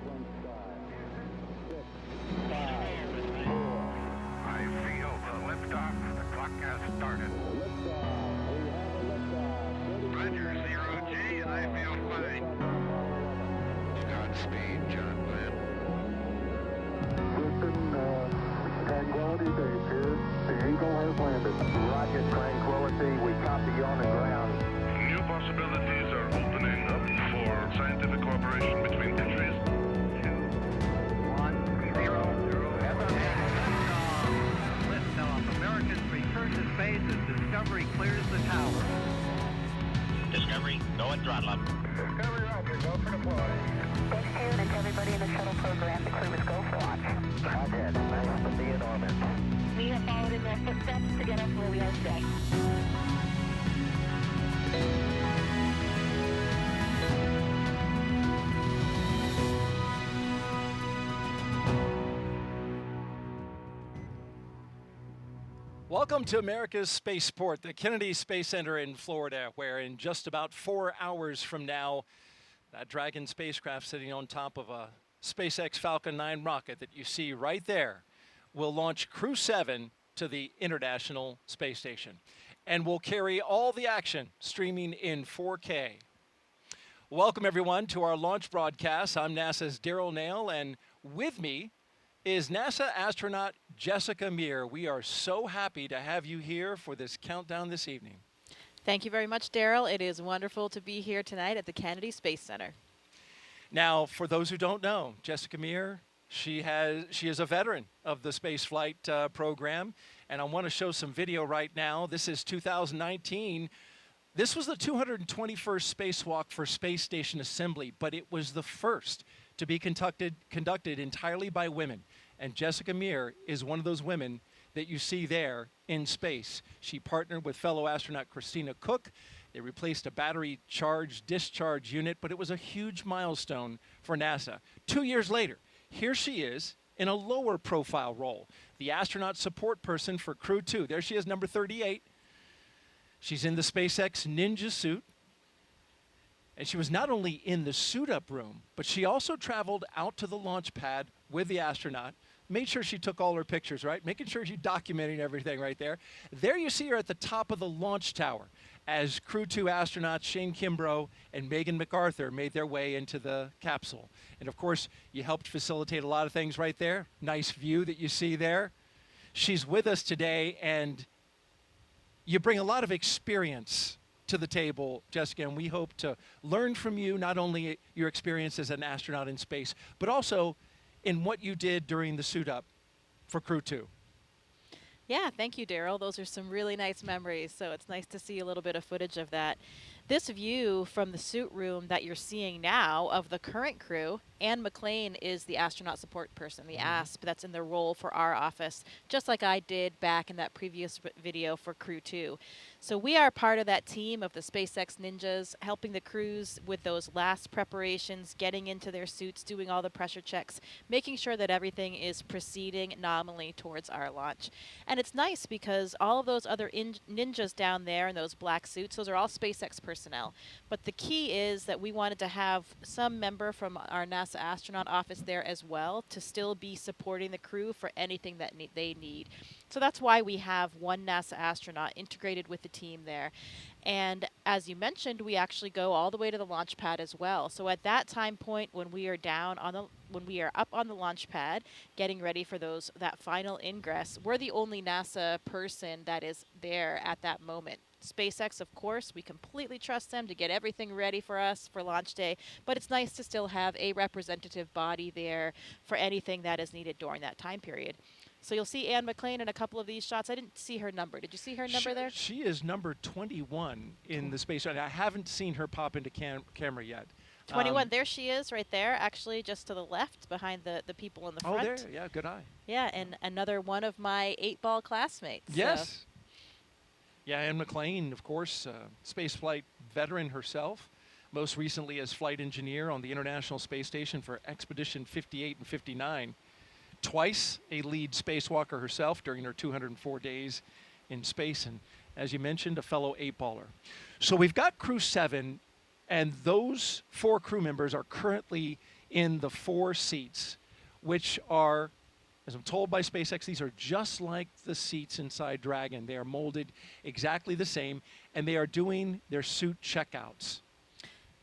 I feel the liftoff. The clock has started. Roger, 0G, and I feel fine. Godspeed, John Glenn. Houston, Tranquility Base here. The Eagle has landed. Roger, Tranquility. We copy you on the ground. New possibilities are opening up for scientific cooperation between countries. 2, 1, 0, 0. Liftoff. Americans return to space as Discovery clears the tower. Discovery, go and throttle up. Discovery, Roger. Go for deploy. Thanks, June, and to everybody in the shuttle program. The crew is go for launch. Roger. Nice to be in orbit. We have followed in their footsteps to get us where we are today. Welcome to America's Spaceport, the Kennedy Space Center in Florida, where in just about 4 hours from now, that Dragon spacecraft sitting on top of a SpaceX Falcon 9 rocket that you see right there will launch Crew-7 to the International Space Station and will carry all the action streaming in 4K. Welcome, everyone, to our launch broadcast. I'm NASA's Daryl Nail, and with me is NASA astronaut Jessica Meir. We are so happy to have you here for this countdown this evening. Thank you very much, Daryl. It is wonderful to be here tonight at the Kennedy Space Center. Now, for those who don't know, Jessica Meir, she is a veteran of the spaceflight program, and I want to show some video right now. This is 2019. This was the 221st spacewalk for Space Station Assembly, but it was the first to be conducted entirely by women. And Jessica Meir is one of those women that you see there in space. She partnered with fellow astronaut Christina Cook. They replaced a battery charge discharge unit, but it was a huge milestone for NASA. 2 years later, here she is in a lower profile role, the astronaut support person for Crew 2. There she is, number 38. She's in the SpaceX Ninja suit. And she was not only in the suit-up room, but she also traveled out to the launch pad with the astronaut, made sure she took all her pictures, right? Making sure she's documenting everything right there. There you see her at the top of the launch tower as Crew 2 astronauts Shane Kimbrough and Megan MacArthur made their way into the capsule. And of course, you helped facilitate a lot of things right there. Nice view that you see there. She's with us today, and you bring a lot of experience to the table, Jessica, and we hope to learn from you not only your experience as an astronaut in space, but also in what you did during the suit up for Crew 2. Yeah, thank you, Daryl. Those are some really nice memories, so it's nice to see a little bit of footage of that. This view from the suit room that you're seeing now of the current crew, Anne McLean is the astronaut support person, the ASP, that's in the role for our office, just like I did back in that previous video for Crew 2. So we are part of that team of the SpaceX Ninjas, helping the crews with those last preparations, getting into their suits, doing all the pressure checks, making sure that everything is proceeding nominally towards our launch. And it's nice because all of those other ninjas down there in those black suits, those are all SpaceX personnel. But the key is that we wanted to have some member from our NASA astronaut office there as well to still be supporting the crew for anything that they need. So that's why we have one NASA astronaut integrated with the team there. And as you mentioned, we actually go all the way to the launch pad as well. So at that time point when we are up on the launch pad getting ready for that final ingress, we're the only NASA person that is there at that moment. SpaceX, of course, we completely trust them to get everything ready for us for launch day, but it's nice to still have a representative body there for anything that is needed during that time period. So you'll see Anne McLean in a couple of these shots. I didn't see her number. Did you see her number there? She is number 21 in the space. I haven't seen her pop into camera yet. 21. There she is right there, actually just to the left behind the people in the front. Oh, there. Yeah, good eye. Yeah, and another one of my 8-ball classmates. Yes. So. Yeah, Anne McLean, of course, spaceflight veteran herself, most recently as flight engineer on the International Space Station for Expedition 58 and 59. Twice a lead spacewalker herself during her 204 days in space, and as you mentioned, a fellow 8-baller. So we've got Crew-7, and those 4 crew members are currently in the 4 seats, which are, as I'm told by SpaceX, these are just like the seats inside Dragon. They are molded exactly the same, and they are doing their suit checkouts.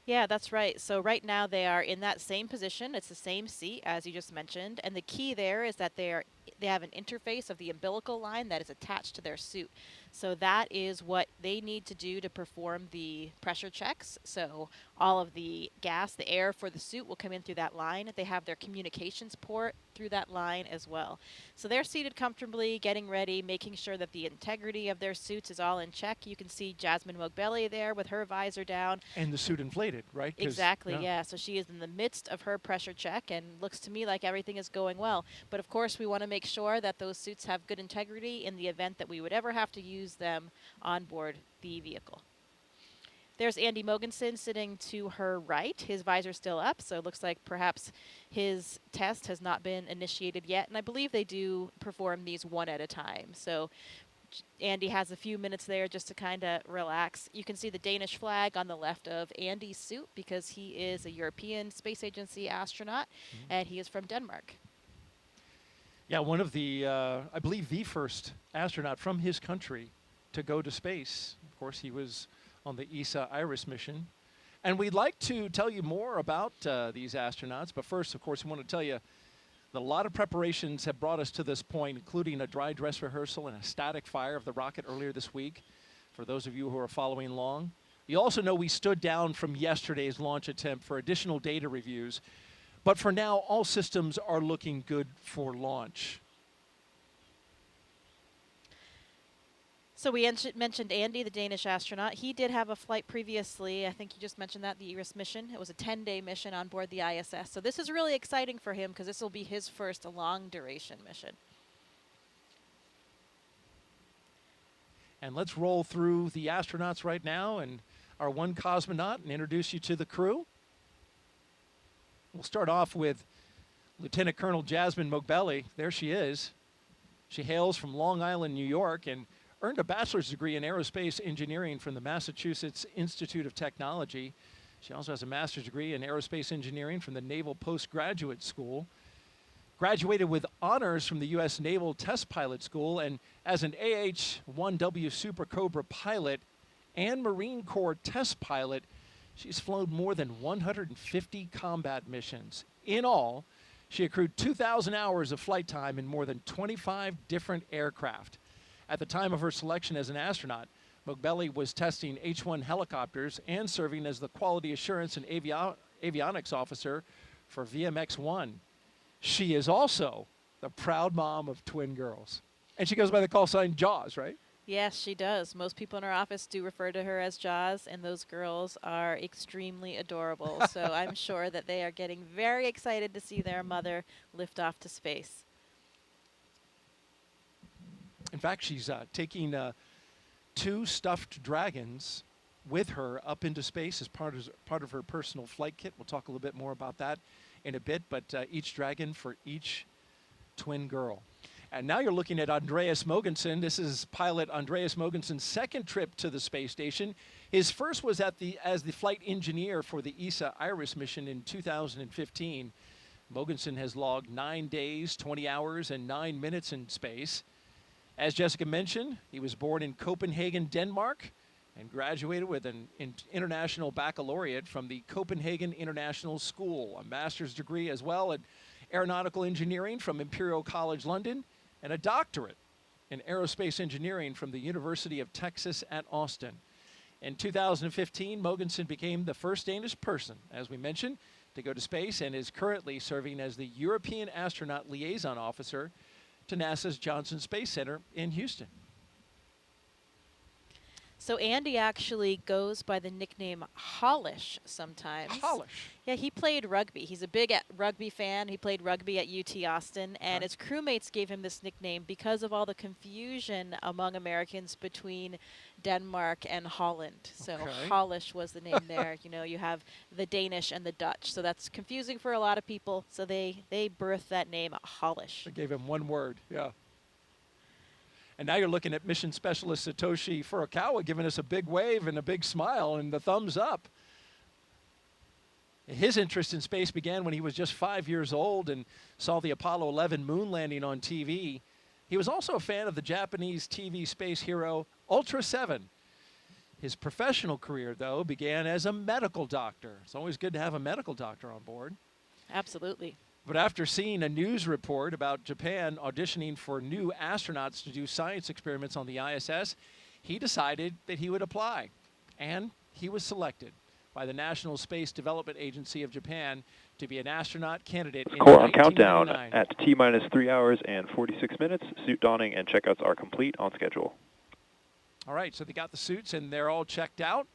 Yeah, that's right. So right now they are in that same position. It's the same seat as you just mentioned, and the key there is that they have an interface of the umbilical line that is attached to their suit. So that is what they need to do to perform the pressure checks. So all of the gas, the air for the suit will come in through that line. They have their communications port through that line as well. So they're seated comfortably, getting ready, making sure that the integrity of their suits is all in check. You can see Jasmine Mogbelli there with her visor down. And the suit inflated, right? 'Cause- Exactly, yeah. So she is in the midst of her pressure check and looks to me like everything is going well. But of course, we want to make sure that those suits have good integrity in the event that we would ever have to use them on board the vehicle. There's Andy Mogensen sitting to her right. His visor's still up, so it looks like perhaps his test has not been initiated yet. And I believe they do perform these one at a time. So Andy has a few minutes there just to kind of relax. You can see the Danish flag on the left of Andy's suit because he is a European Space Agency astronaut, and he is from Denmark. Yeah, one of the, I believe the first astronaut from his country to go to space. Of course, he was on the ESA IRIS mission. And we'd like to tell you more about these astronauts, but first, of course, we want to tell you that a lot of preparations have brought us to this point, including a dry dress rehearsal and a static fire of the rocket earlier this week, for those of you who are following along. You also know we stood down from yesterday's launch attempt for additional data reviews, but for now, all systems are looking good for launch. So we mentioned Andy, the Danish astronaut. He did have a flight previously. I think you just mentioned that, the IRIS mission. It was a 10-day mission on board the ISS. So this is really exciting for him because this will be his first long-duration mission. And let's roll through the astronauts right now and our one cosmonaut and introduce you to the crew. We'll start off with Lieutenant Colonel Jasmine Mogbelli. There she is. She hails from Long Island, New York, and earned a bachelor's degree in aerospace engineering from the Massachusetts Institute of Technology. She also has a master's degree in aerospace engineering from the Naval Postgraduate School. Graduated with honors from the U.S. Naval Test Pilot School, and as an AH-1W Super Cobra pilot and Marine Corps test pilot, she's flown more than 150 combat missions. In all, she accrued 2,000 hours of flight time in more than 25 different aircraft. At the time of her selection as an astronaut, Mogbelli was testing H-1 helicopters and serving as the quality assurance and avionics officer for VMX-1. She is also the proud mom of twin girls. And she goes by the call sign Jaws, right? Yes, she does. Most people in our office do refer to her as Jaws, and those girls are extremely adorable. So I'm sure that they are getting very excited to see their mother lift off to space. In fact, she's taking 2 stuffed dragons with her up into space as part of her personal flight kit. We'll talk a little bit more about that in a bit, but each dragon for each twin girl. And now you're looking at Andreas Mogensen. This is pilot Andreas Mogensen's second trip to the space station. His first was as the flight engineer for the ESA IRIS mission in 2015. Mogensen has logged 9 days, 20 hours, and 9 minutes in space. As Jessica mentioned, he was born in Copenhagen, Denmark, and graduated with an international baccalaureate from the Copenhagen International School, a master's degree as well in aeronautical engineering from Imperial College London, and a doctorate in aerospace engineering from the University of Texas at Austin. In 2015, Mogensen became the first Danish person, as we mentioned, to go to space and is currently serving as the European Astronaut Liaison Officer to NASA's Johnson Space Center in Houston. So Andy actually goes by the nickname Hollish sometimes. Hollish. Yeah, he played rugby. He's a big rugby fan. He played rugby at UT Austin, and his crewmates gave him this nickname because of all the confusion among Americans between Denmark and Holland. So Okay. Hollish was the name there. You know, you have the Danish and the Dutch, so that's confusing for a lot of people. So they birthed that name Hollish. They gave him one word, yeah. And now you're looking at mission specialist Satoshi Furukawa giving us a big wave and a big smile and the thumbs up. His interest in space began when he was just 5 years old and saw the Apollo 11 moon landing on TV. He was also a fan of the Japanese TV space hero Ultra 7. His professional career, though, began as a medical doctor. It's always good to have a medical doctor on board. Absolutely. But after seeing a news report about Japan auditioning for new astronauts to do science experiments on the ISS, he decided that he would apply. And he was selected by the National Space Development Agency of Japan to be an astronaut candidate in Core on countdown 1999. at T-minus 3 hours and 46 minutes. Suit donning and checkouts are complete on schedule. All right, so they got the suits and they're all checked out.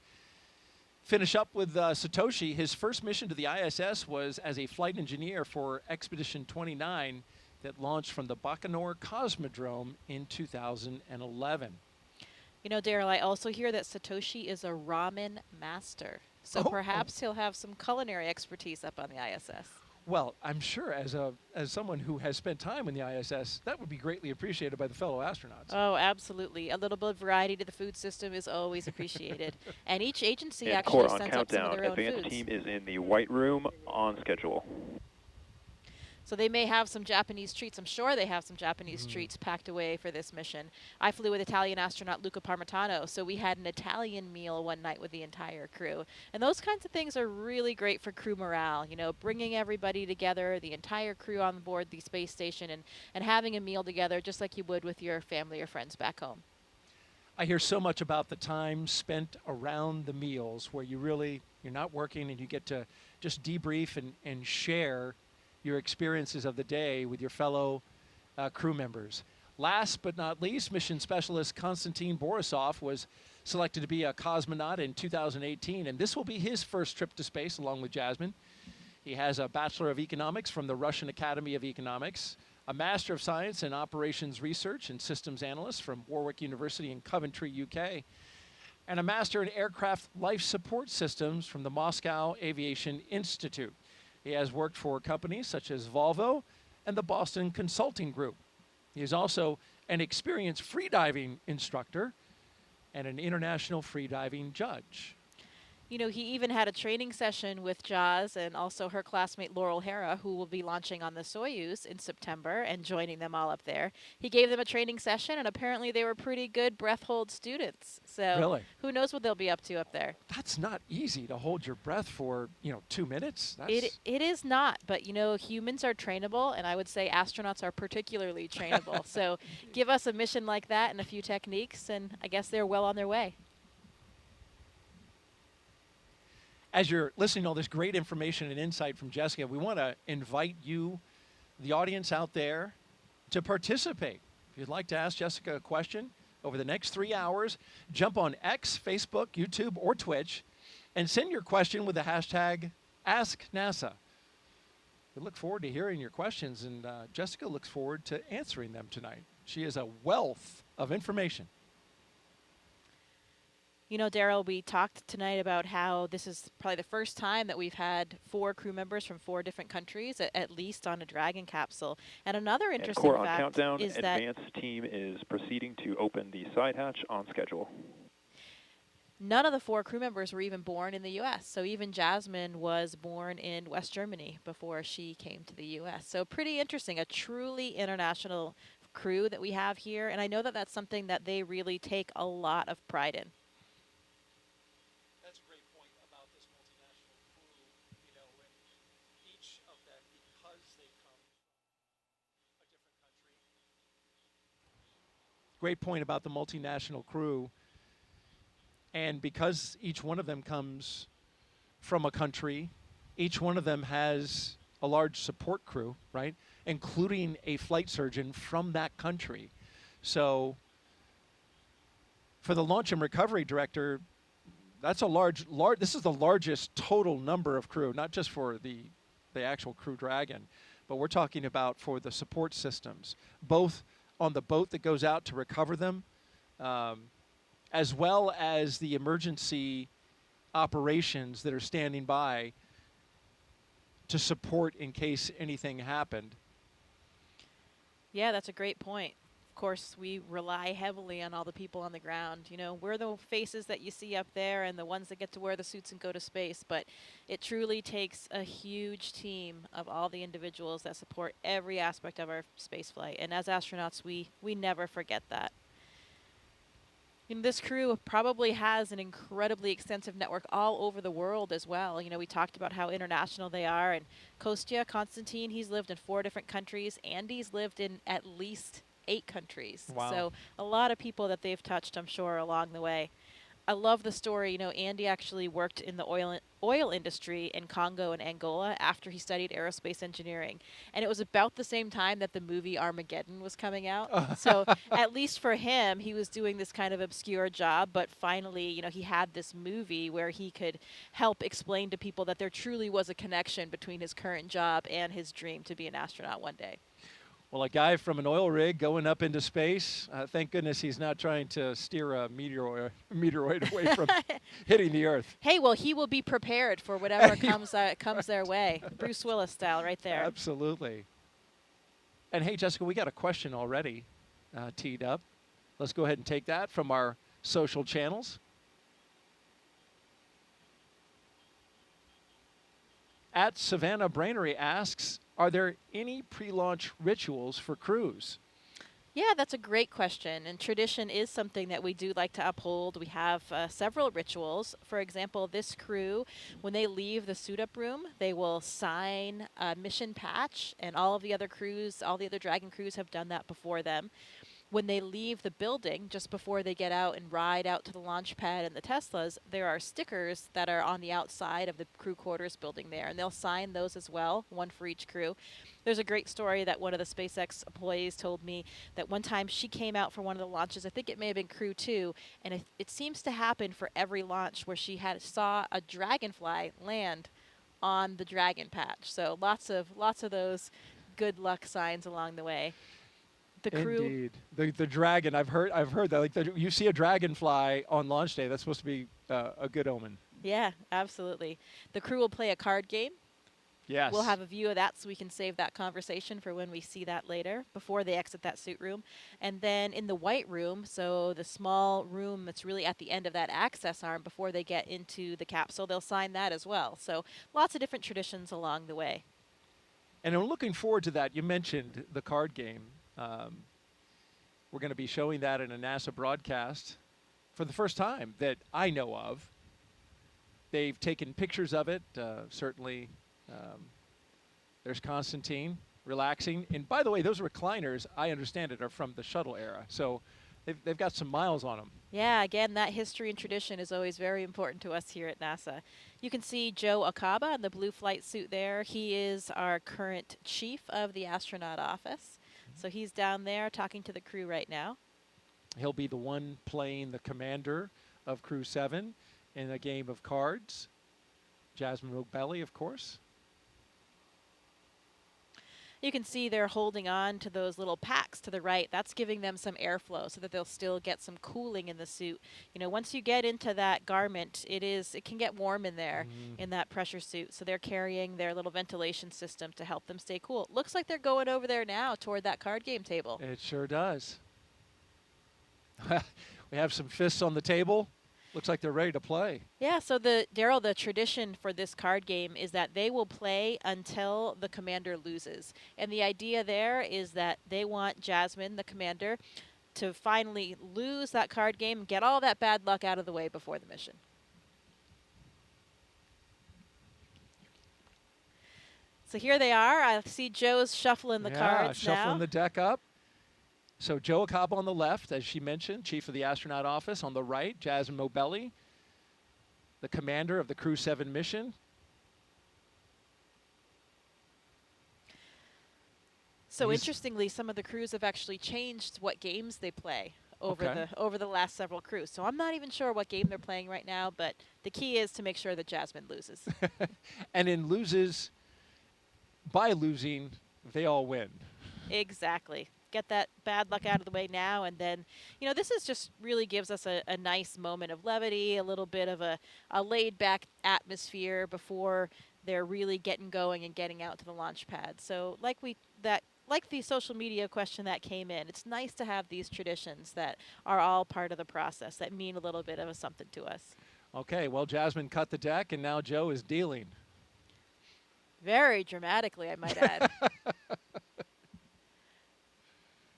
Finish up with Satoshi. His first mission to the ISS was as a flight engineer for Expedition 29 that launched from the Baikonur Cosmodrome in 2011. You know, Daryl, I also hear that Satoshi is a ramen master. So Oh. perhaps he'll have some culinary expertise up on the ISS. Well, I'm sure as someone who has spent time in the ISS, that would be greatly appreciated by the fellow astronauts. Oh, absolutely. A little bit of variety to the food system is always appreciated. And each agency And actually Core on sends up some of countdown. their own Advanced foods. team is in the White Room on schedule. So they may have some Japanese treats. I'm sure they have some Japanese treats packed away for this mission. I flew with Italian astronaut Luca Parmitano, so we had an Italian meal one night with the entire crew. And those kinds of things are really great for crew morale, you know, bringing everybody together, the entire crew on board the space station, and having a meal together just like you would with your family or friends back home. I hear so much about the time spent around the meals where you're not working and you get to just debrief and share your experiences of the day with your fellow crew members. Last but not least, mission specialist Konstantin Borisov was selected to be a cosmonaut in 2018, and this will be his first trip to space along with Jasmine. He has a Bachelor of Economics from the Russian Academy of Economics, a Master of Science in Operations Research and Systems Analyst from Warwick University in Coventry, UK, and a Master in Aircraft Life Support Systems from the Moscow Aviation Institute. He has worked for companies such as Volvo and the Boston Consulting Group. He is also an experienced freediving instructor and an international freediving judge. You know, he even had a training session with Jaz and also her classmate Laurel Hera, who will be launching on the Soyuz in September and joining them all up there. He gave them a training session, and apparently they were pretty good breath hold students. So Really? who knows what they'll be up to up there. That's not easy to hold your breath for, 2 minutes. It is not, but you know, humans are trainable, and I would say astronauts are particularly trainable. So give us a mission like that and a few techniques, and I guess they're well on their way. As you're listening to all this great information and insight from Jessica, we want to invite you, the audience out there, to participate. If you'd like to ask Jessica a question over the next 3 hours, jump on X, Facebook, YouTube, or Twitch, and send your question with the hashtag AskNASA. We look forward to hearing your questions, and Jessica looks forward to answering them tonight. She is a wealth of information. You know, Daryl, we talked tonight about how this is probably the first time that we've had 4 crew members from 4 different countries, at least on a Dragon capsule. And another And interesting Core on fact countdown. is that Advanced team is proceeding to open the side hatch on schedule. none of the 4 crew members were even born in the U.S. So even Jasmine was born in West Germany before she came to the U.S. So pretty interesting, a truly international crew that we have here. And I know that that's something that they really take a lot of pride in. That's a great point about this multinational crew, and each of them, because they come from a different country. Great point about the multinational crew. And because each one of them comes from a country, each one of them has a large support crew, right? Including a flight surgeon from that country. So for the launch and recovery director, that's a large, this is the largest total number of crew, not just for the actual Crew Dragon, but we're talking about for the support systems, both on the boat that goes out to recover them, as well as the emergency operations that are standing by to support in case anything happened. Yeah, that's a great point. of course, we rely heavily on all the people on the ground. You know, we're the faces that you see up there and the ones that get to wear the suits and go to space, but it truly takes a huge team of all the individuals that support every aspect of our space flight. And as astronauts, we never forget that. You know, this crew probably has an incredibly extensive network all over the world as well. You know, we talked about how international they are. And Kostya, Konstantin, he's lived in 4 different countries. Andy's lived in at least 8 countries. Wow. So a lot of people that they've touched, I'm sure, along the way. I love the story. You know, Andy actually worked in the oil industry in Congo and Angola after he studied aerospace engineering. And it was about the same time that the movie Armageddon was coming out. So at least for him, he was doing this kind of obscure job. But finally, you know, he had this movie where he could help explain to people that there truly was a connection between his current job and his dream to be an astronaut one day. Well, a guy from an oil rig going up into space, thank goodness he's not trying to steer a meteoroid away from hitting the Earth. Hey, well, he will be prepared for whatever comes their way. Bruce Willis style right there. Absolutely. And hey, Jessica, we got a question already teed up. Let's go ahead and take that from our social channels. At Savannah Brainery asks, are there any pre-launch rituals for crews? Yeah, that's a great question. And tradition is something that we do like to uphold. We have several rituals. For example, this crew, when they leave the suit-up room, they will sign a mission patch, and all of the other crews, all the other Dragon crews have done that before them. When they leave the building, just before they get out and ride out to the launch pad and the Teslas, there are stickers that are on the outside of the crew quarters building there, and they'll sign those as well, one for each crew. There's a great story that one of the SpaceX employees told me that one time she came out for one of the launches, I think it may have been Crew-2, and it seems to happen for every launch where she saw a dragonfly land on the Dragon patch. So lots of those good luck signs along the way. The crew. Indeed, the dragon. I've heard that. Like you see a dragonfly on launch day, that's supposed to be a good omen. Yeah, absolutely. The crew will play a card game. Yes. We'll have a view of that so we can save that conversation for when we see that later, before they exit that suit room. And then in the white room, so the small room that's really at the end of that access arm before they get into the capsule, they'll sign that as well. So lots of different traditions along the way. And I'm looking forward to that. You mentioned the card game. We're going to be showing that in a NASA broadcast for the first time that I know of. They've taken pictures of it. Certainly, there's Constantine relaxing. And by the way, those recliners, I understand it, are from the shuttle era. So they've got some miles on them. Yeah, again, that history and tradition is always very important to us here at NASA. You can see Joe Akaba in the blue flight suit there. He is our current chief of the astronaut office. So he's down there talking to the crew right now. He'll be the one playing the commander of Crew-7 in a game of cards. Jasmine Rogue-Belly, of course. You can see they're holding on to those little packs to the right. That's giving them some airflow so that they'll still get some cooling in the suit. You know, once you get into that garment, it can get warm in there in that pressure suit. So they're carrying their little ventilation system to help them stay cool. Looks like they're going over there now toward that card game table. It sure does. We have some fists on the table. Looks like they're ready to play. Yeah, so Daryl, the tradition for this card game is that they will play until the commander loses. And the idea there is that they want Jasmine, the commander, to finally lose that card game, get all that bad luck out of the way before the mission. So here they are. I see Joe's shuffling the cards shuffling now. the deck up. So Joe Akaba on the left, as she mentioned, chief of the astronaut office. On the right, Jasmine Rogue-Belly, the commander of the Crew-7 mission. So interestingly, some of the crews have actually changed what games they play over the last several crews. So I'm not even sure what game they're playing right now, but the key is to make sure that Jasmine loses. And by losing, they all win. Exactly. Get that bad luck out of the way now, and then, you know, this is just really gives us a nice moment of levity, a little bit of a laid-back atmosphere before they're really getting going and getting out to the launch pad. So like that like the social media question that came in, it's nice to have these traditions that are all part of the process that mean a little bit of a something to us. Okay, well, Jasmine cut the deck, and now Joe is dealing. Very dramatically, I might add.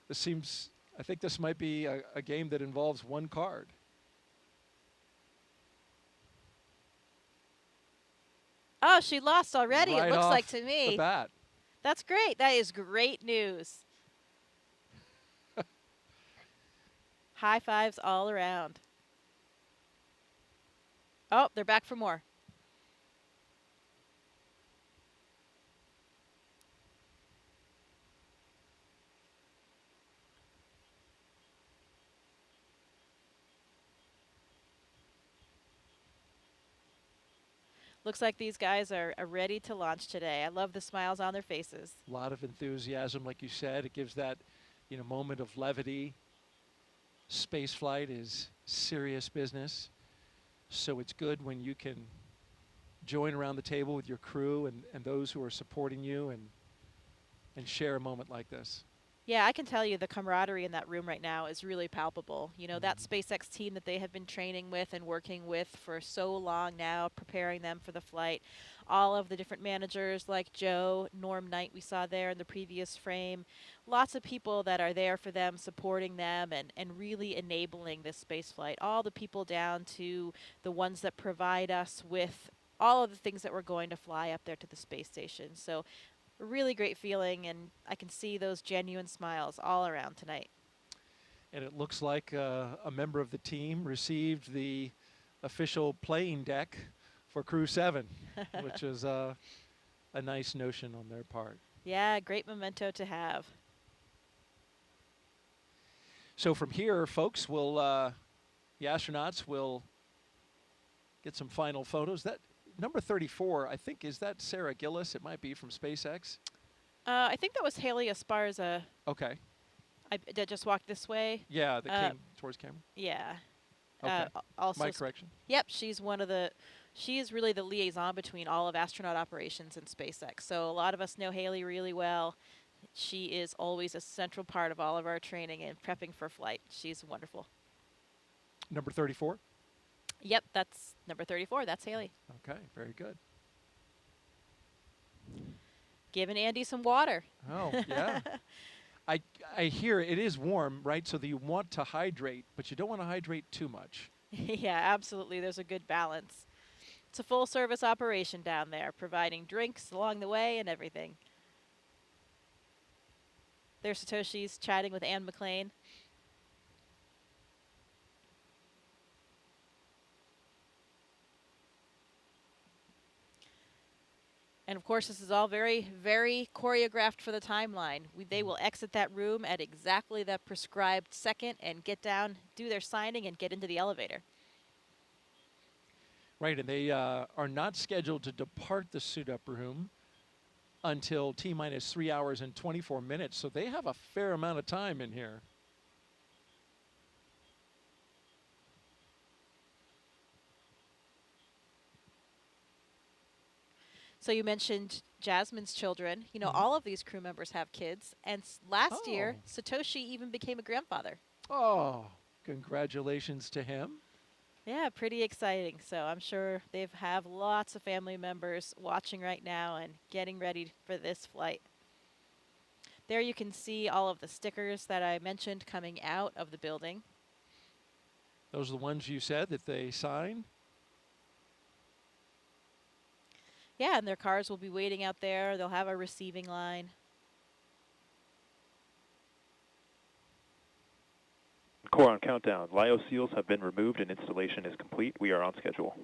This seems, I think this might be a game that involves one card. Oh, she lost already, Right it looks off like to the me. bat. That's great. That is great news. High fives all around. Oh, they're back for more. Looks like these guys are ready to launch today. I love the smiles on their faces. A lot of enthusiasm, like you said. It gives that, moment of levity. Space flight is serious business, so it's good when you can join around the table with your crew and those who are supporting you and share a moment like this. Yeah, I can tell you the camaraderie in that room right now is really palpable. You know, that SpaceX team that they have been training with and working with for so long now, preparing them for the flight. All of the different managers like Joe, Norm Knight we saw there in the previous frame. Lots of people that are there for them, supporting them and really enabling this space flight. All the people down to the ones that provide us with all of the things that we're going to fly up there to the space station. So a really great feeling, and I can see those genuine smiles all around tonight. And it looks like a member of the team received the official playing deck for Crew-7, which is a nice notion on their part. Yeah, great memento to have. So from here, folks, the astronauts will get some final photos. That number 34, I think, is that Sarah Gillis? It might be from SpaceX. I think that was Haley Esparza. Okay. That just walked this way. Yeah, that came towards camera. Yeah. Okay. Also, My correction. Yep, she's she is really the liaison between all of astronaut operations and SpaceX. So a lot of us know Haley really well. She is always a central part of all of our training and prepping for flight. She's wonderful. Number 34? Yep, that's number 34. That's Haley. Okay, very good. Giving Andy some water. Oh, yeah. I hear it is warm, right? So that you want to hydrate, but you don't want to hydrate too much. Yeah, absolutely. There's a good balance. It's a full-service operation down there, providing drinks along the way and everything. There's Satoshi's chatting with Anne McLean. And of course, this is all very, very choreographed for the timeline. They will exit that room at exactly the prescribed second and get down, do their signing, and get into the elevator. Right, and they are not scheduled to depart the suit-up room until T-minus 3 hours and 24 minutes, so they have a fair amount of time in here. So you mentioned Jasmine's children. You know, all of these crew members have kids, and last year, Satoshi even became a grandfather. Oh, congratulations to him. Yeah, pretty exciting. So I'm sure they have lots of family members watching right now and getting ready for this flight. There you can see all of the stickers that I mentioned coming out of the building. Those are the ones you said that they signed? Yeah, and their cars will be waiting out there. They'll have a receiving line. Core on countdown. Lyo seals have been removed and installation is complete. We are on schedule.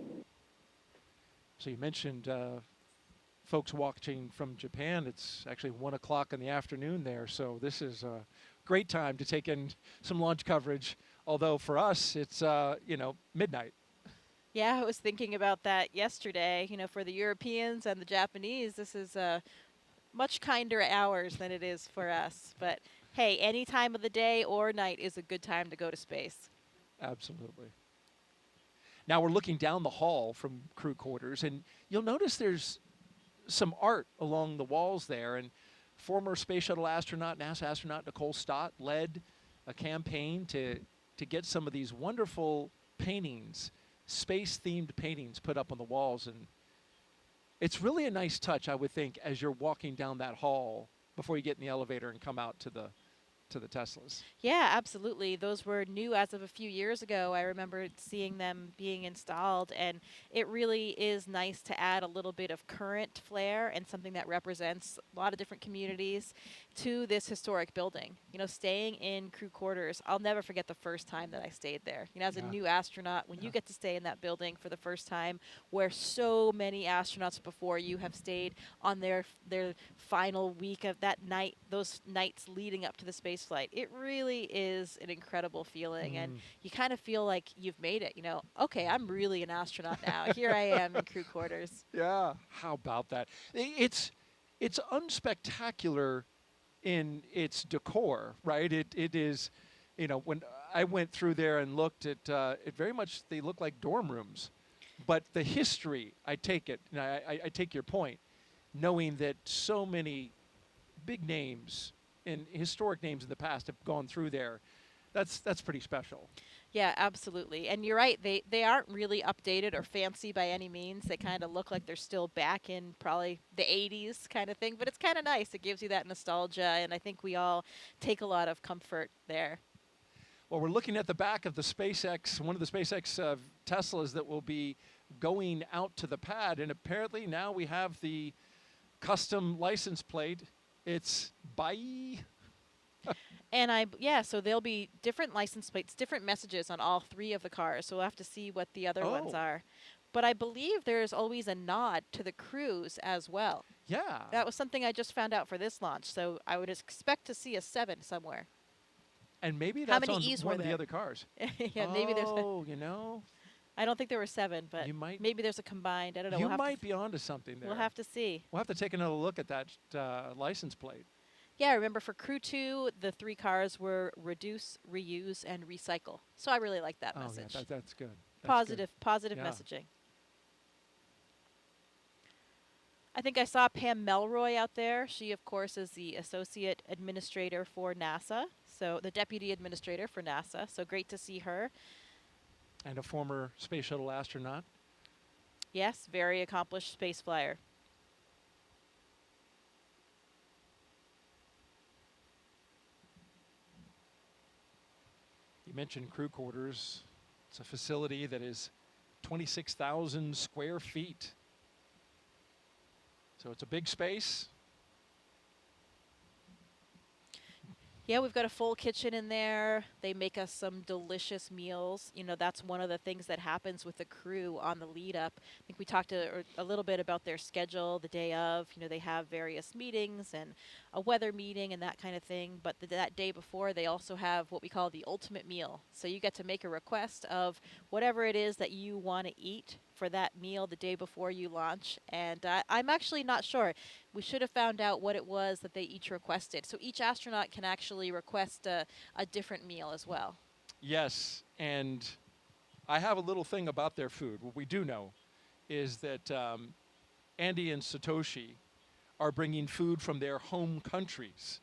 So you mentioned folks watching from Japan. It's actually 1 o'clock in the afternoon there, so this is a great time to take in some launch coverage, although for us it's, midnight. Yeah, I was thinking about that yesterday. You know, for the Europeans and the Japanese, this is much kinder hours than it is for us. But hey, any time of the day or night is a good time to go to space. Absolutely. Now we're looking down the hall from crew quarters, and you'll notice there's some art along the walls there. And former space shuttle astronaut, NASA astronaut Nicole Stott led a campaign to get some of these wonderful paintings, space-themed paintings, put up on the walls. And it's really a nice touch, I would think, as you're walking down that hall before you get in the elevator and come out to the Teslas. Yeah, absolutely. Those were new as of a few years ago. I remember seeing them being installed, and it really is nice to add a little bit of current flair and something that represents a lot of different communities to this historic building. You know, staying in crew quarters, I'll never forget the first time that I stayed there. You know, as a new astronaut, when you get to stay in that building for the first time, where so many astronauts before you have stayed on their final week of that night, those nights leading up to the space flight, it really is an incredible feeling, and you kind of feel like you've made it. You know, okay, I'm really an astronaut now. Here I am in crew quarters. Yeah. How about that? It's unspectacular in its decor, right? It is, you know, when I went through there and looked at it, very much they look like dorm rooms. But the history, I take it, and I take your point, knowing that so many big names and historic names in the past have gone through there, that's pretty special. Yeah, absolutely. And you're right, they aren't really updated or fancy by any means. They kind of look like they're still back in probably the 80s kind of thing, but it's kind of nice. It gives you that nostalgia, and I think we all take a lot of comfort there. Well, we're looking at the back of the SpaceX, one of the SpaceX Teslas that will be going out to the pad, and apparently now we have the custom license plate. It's bye. And so there'll be different license plates, different messages on all three of the cars. So we'll have to see what the other ones Oh. are. But I believe there's always a nod to the Crews as well. Yeah. That was something I just found out for this launch. So I would expect to see a 7 somewhere. And maybe How that's many on E's one were of the there? other cars. Yeah, maybe there's. Oh, you know, I don't think there were 7, but You might- maybe there's a combined. I don't know. you we'll have might to, be onto something there. We'll have to see. We'll have to take another look at that license plate. Yeah, I remember for Crew 2, the 3 cars were reduce, reuse, and recycle. So I really like that Oh, message. yeah, that's good. That's Positive Yeah. messaging. I think I saw Pam Melroy out there. She, of course, is the associate administrator for NASA, so the deputy administrator for NASA. So great to see her. And a former space shuttle astronaut. Yes, very accomplished space flyer. You mentioned crew quarters. It's a facility that is 26,000 square feet. So it's a big space. Yeah, we've got a full kitchen in there. They make us some delicious meals. You know, that's one of the things that happens with the crew on the lead up. I think we talked a little bit about their schedule the day of. You know, they have various meetings and a weather meeting and that kind of thing. But that day before, they also have what we call the ultimate meal. So you get to make a request of whatever it is that you want to eat for that meal the day before you launch. And I'm actually not sure. We should have found out what it was that they each requested. So each astronaut can actually request a different meal as well. Yes, and I have a little thing about their food. What we do know is that Andy and Satoshi are bringing food from their home countries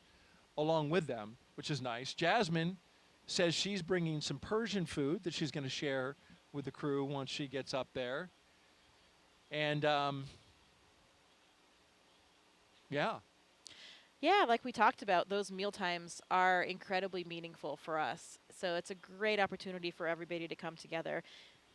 along with them, which is nice. Jasmine says she's bringing some Persian food that she's going to share with the crew once she gets up there. And yeah. Yeah, like we talked about, those meal times are incredibly meaningful for us. So it's a great opportunity for everybody to come together.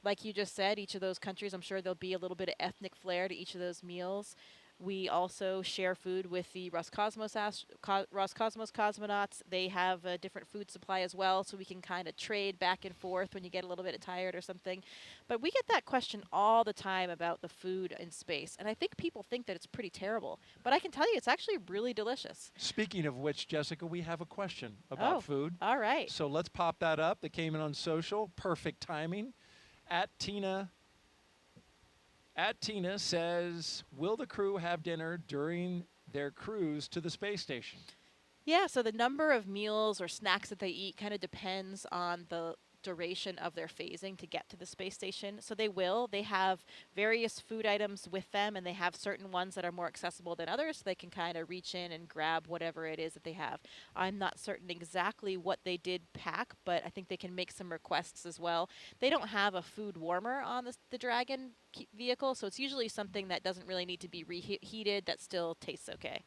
Like you just said, each of those countries, I'm sure there'll be a little bit of ethnic flair to each of those meals. We also share food with the Roscosmos cosmonauts. They have a different food supply as well, so we can kind of trade back and forth when you get a little bit tired or something. But we get that question all the time about the food in space, and I think people think that it's pretty terrible. But I can tell you, it's actually really delicious. Speaking of which, Jessica, we have a question about food. All right. So let's pop that up. That came in on social. Perfect timing. Tina says, will the crew have dinner during their cruise to the space station? Yeah, so the number of meals or snacks that they eat kind of depends on the duration of their phasing to get to the space station. So they will. They have various food items with them, and they have certain ones that are more accessible than others, so they can kind of reach in and grab whatever it is that they have. I'm not certain exactly what they did pack, but I think they can make some requests as well. They don't have a food warmer on the Dragon vehicle, so it's usually something that doesn't really need to be reheated that still tastes okay.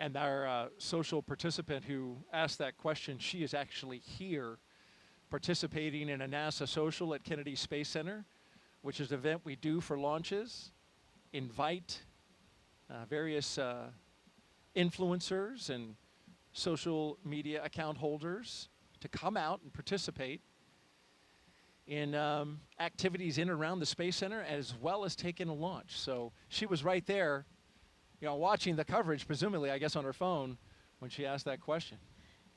And our social participant who asked that question, she is actually here participating in a NASA social at Kennedy Space Center, which is an event we do for launches, invite various influencers and social media account holders to come out and participate in activities in and around the Space Center, as well as take in a launch. So she was right there, watching the coverage, presumably, I guess, on her phone when she asked that question.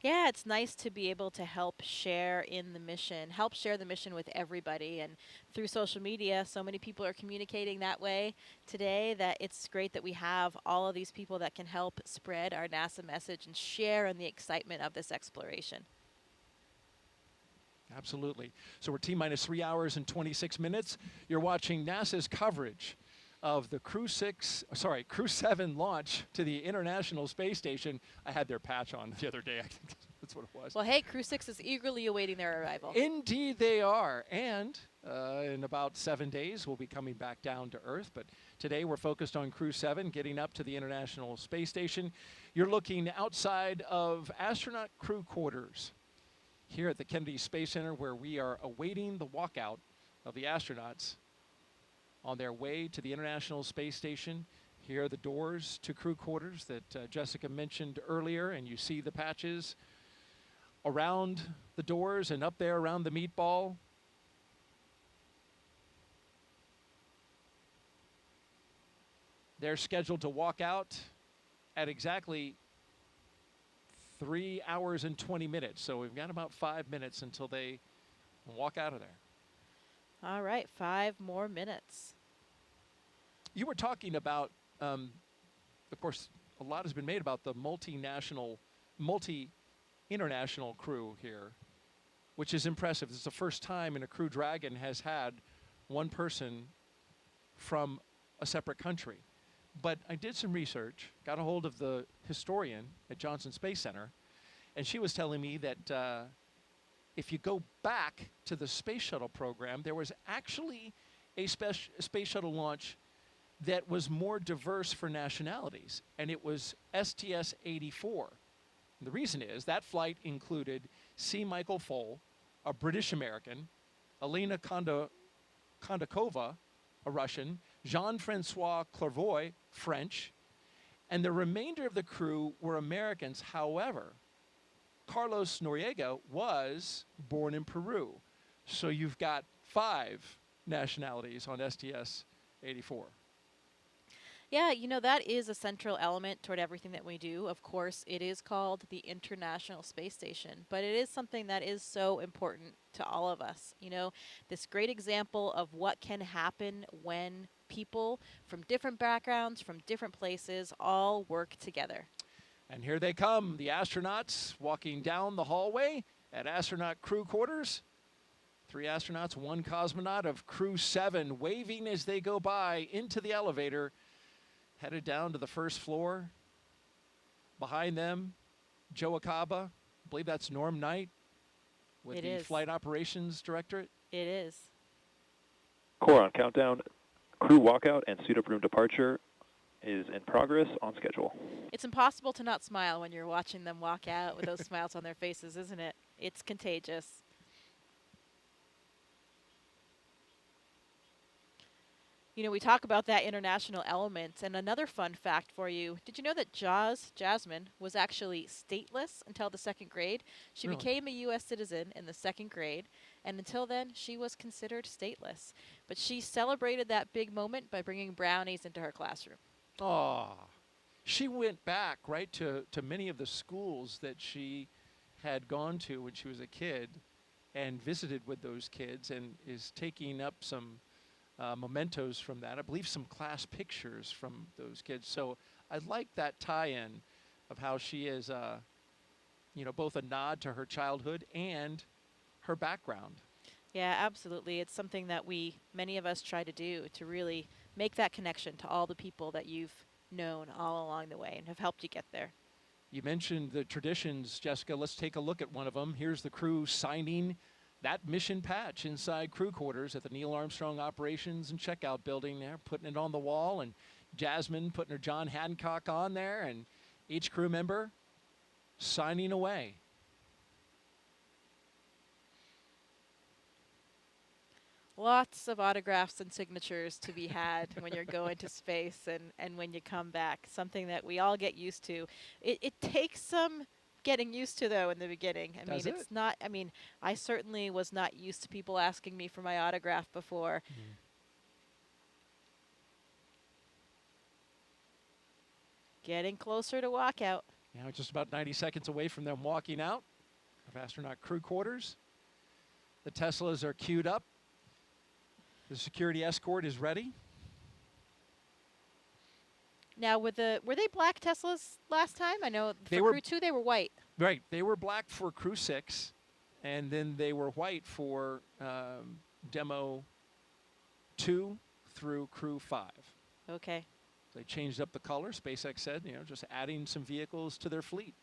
Yeah, it's nice to be able to help share the mission with everybody. And through social media, so many people are communicating that way today that it's great that we have all of these people that can help spread our NASA message and share in the excitement of this exploration. Absolutely. So we're T-minus 3 hours and 26 minutes. You're watching NASA's coverage of the Crew-7 launch to the International Space Station. I had their patch on the other day. I think that's what it was. Well, hey, Crew-6 is eagerly awaiting their arrival. Indeed they are. And in about 7 days, we'll be coming back down to Earth. But today we're focused on Crew-7 getting up to the International Space Station. You're looking outside of astronaut crew quarters here at the Kennedy Space Center, where we are awaiting the walkout of the astronauts on their way to the International Space Station. Here are the doors to crew quarters that Jessica mentioned earlier, and you see the patches around the doors and up there around the meatball. They're scheduled to walk out at exactly 3 hours and 20 minutes. So we've got about 5 minutes until they walk out of there. All right, 5 more minutes. You were talking about, of course, a lot has been made about the multi-international crew here, which is impressive. This is the first time in a Crew Dragon has had one person from a separate country. But I did some research, got a hold of the historian at Johnson Space Center, and she was telling me that if you go back to the space shuttle program, there was actually a space shuttle launch that was more diverse for nationalities, and it was STS-84. And the reason is that flight included C. Michael Foale, a British American, Elena Kondakova, a Russian, Jean-Francois Clairvoy, French, and the remainder of the crew were Americans. However, Carlos Noriega was born in Peru. So you've got 5 nationalities on STS-84. Yeah, that is a central element toward everything that we do. Of course, it is called the International Space Station, but it is something that is so important to all of us. This great example of what can happen when people from different backgrounds, from different places, all work together. And here they come, the astronauts walking down the hallway at astronaut crew quarters. 3 astronauts, 1 cosmonaut of Crew-7 waving as they go by into the elevator, headed down to the first floor. Behind them, Joe Acaba. I believe that's Norm Knight with the Flight Operations Directorate. It is. Core on countdown. Crew walkout and suit-up room departure is in progress on schedule. It's impossible to not smile when you're watching them walk out with those smiles on their faces, isn't it? It's contagious. We talk about that international element, and another fun fact for you. Did you know that Jasmine was actually stateless until the 2nd grade? She Really? became a U.S. citizen in the 2nd grade, and until then, she was considered stateless. But she celebrated that big moment by bringing brownies into her classroom. Aw. She went back, right, to many of the schools that she had gone to when she was a kid and visited with those kids and is taking up some mementos from that. I believe some class pictures from those kids. So I like that tie-in of how she is, both a nod to her childhood and her background. Yeah, absolutely. It's something that many of us try to do to really make that connection to all the people that you've known all along the way and have helped you get there. You mentioned the traditions, Jessica. Let's take a look at one of them. Here's the crew signing that mission patch inside crew quarters at the Neil Armstrong Operations and Checkout Building there, putting it on the wall, and Jasmine putting her John Hancock on there, and each crew member signing away. Lots of autographs and signatures to be had when you're going to space and when you come back. Something that we all get used to. It takes some getting used to, though, in the beginning. Does it? It's not, I certainly was not used to people asking me for my autograph before. Getting closer to walkout. Now just about 90 seconds away from them walking out of astronaut crew quarters. The Teslas are queued up. The security escort is ready. Now, were they black Teslas last time? I know They for were- Crew 2 they were white. Right. They were black for Crew 6, and then they were white for Demo 2 through Crew 5. Okay. They changed up the color. SpaceX said, just adding some vehicles to their fleet.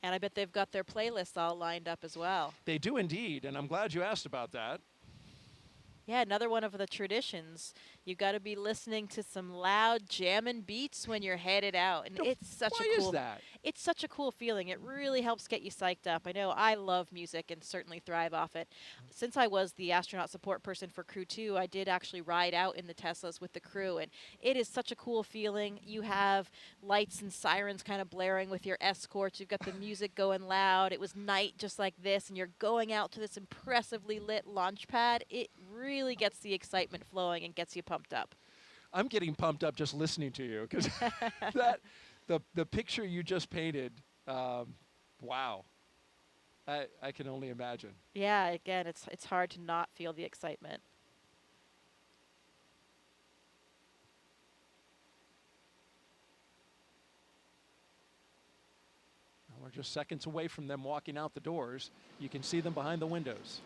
And I bet they've got their playlists all lined up as well. They do indeed, and I'm glad you asked about that. Yeah, another one of the traditions. You've got to be listening to some loud jamming beats when you're headed out, and it's such Why a cool. is that? It's such a cool feeling. It really helps get you psyched up. I know I love music and certainly thrive off it. Since I was the astronaut support person for Crew 2, I did actually ride out in the Teslas with the crew, and it is such a cool feeling. You have lights and sirens kind of blaring with your escorts. You've got the music going loud. It was night just like this, and you're going out to this impressively lit launch pad. It really gets the excitement flowing and gets you pumped up. I'm getting pumped up just listening to you because the picture you just painted, wow. I can only imagine. Yeah, again, it's hard to not feel the excitement. We're just seconds away from them walking out the doors. You can see them behind the windows.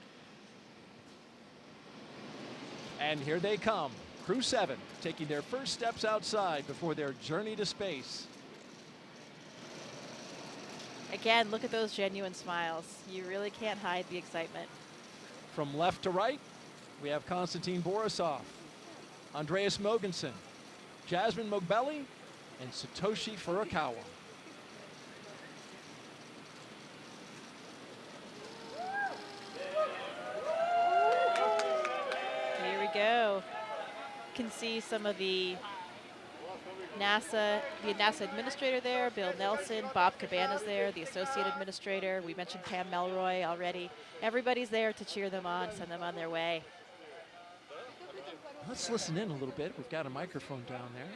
And here they come. Crew-7 taking their first steps outside before their journey to space. Again, look at those genuine smiles. You really can't hide the excitement. From left to right, we have Konstantin Borisov, Andreas Mogensen, Jasmine Mogbelli, and Satoshi Furukawa. Here we go. You can see some of the NASA administrator there, Bill Nelson, Bob Cabana's there, the associate administrator. We mentioned Pam Melroy already. Everybody's there to cheer them on, send them on their way. Let's listen in a little bit. We've got a microphone down there.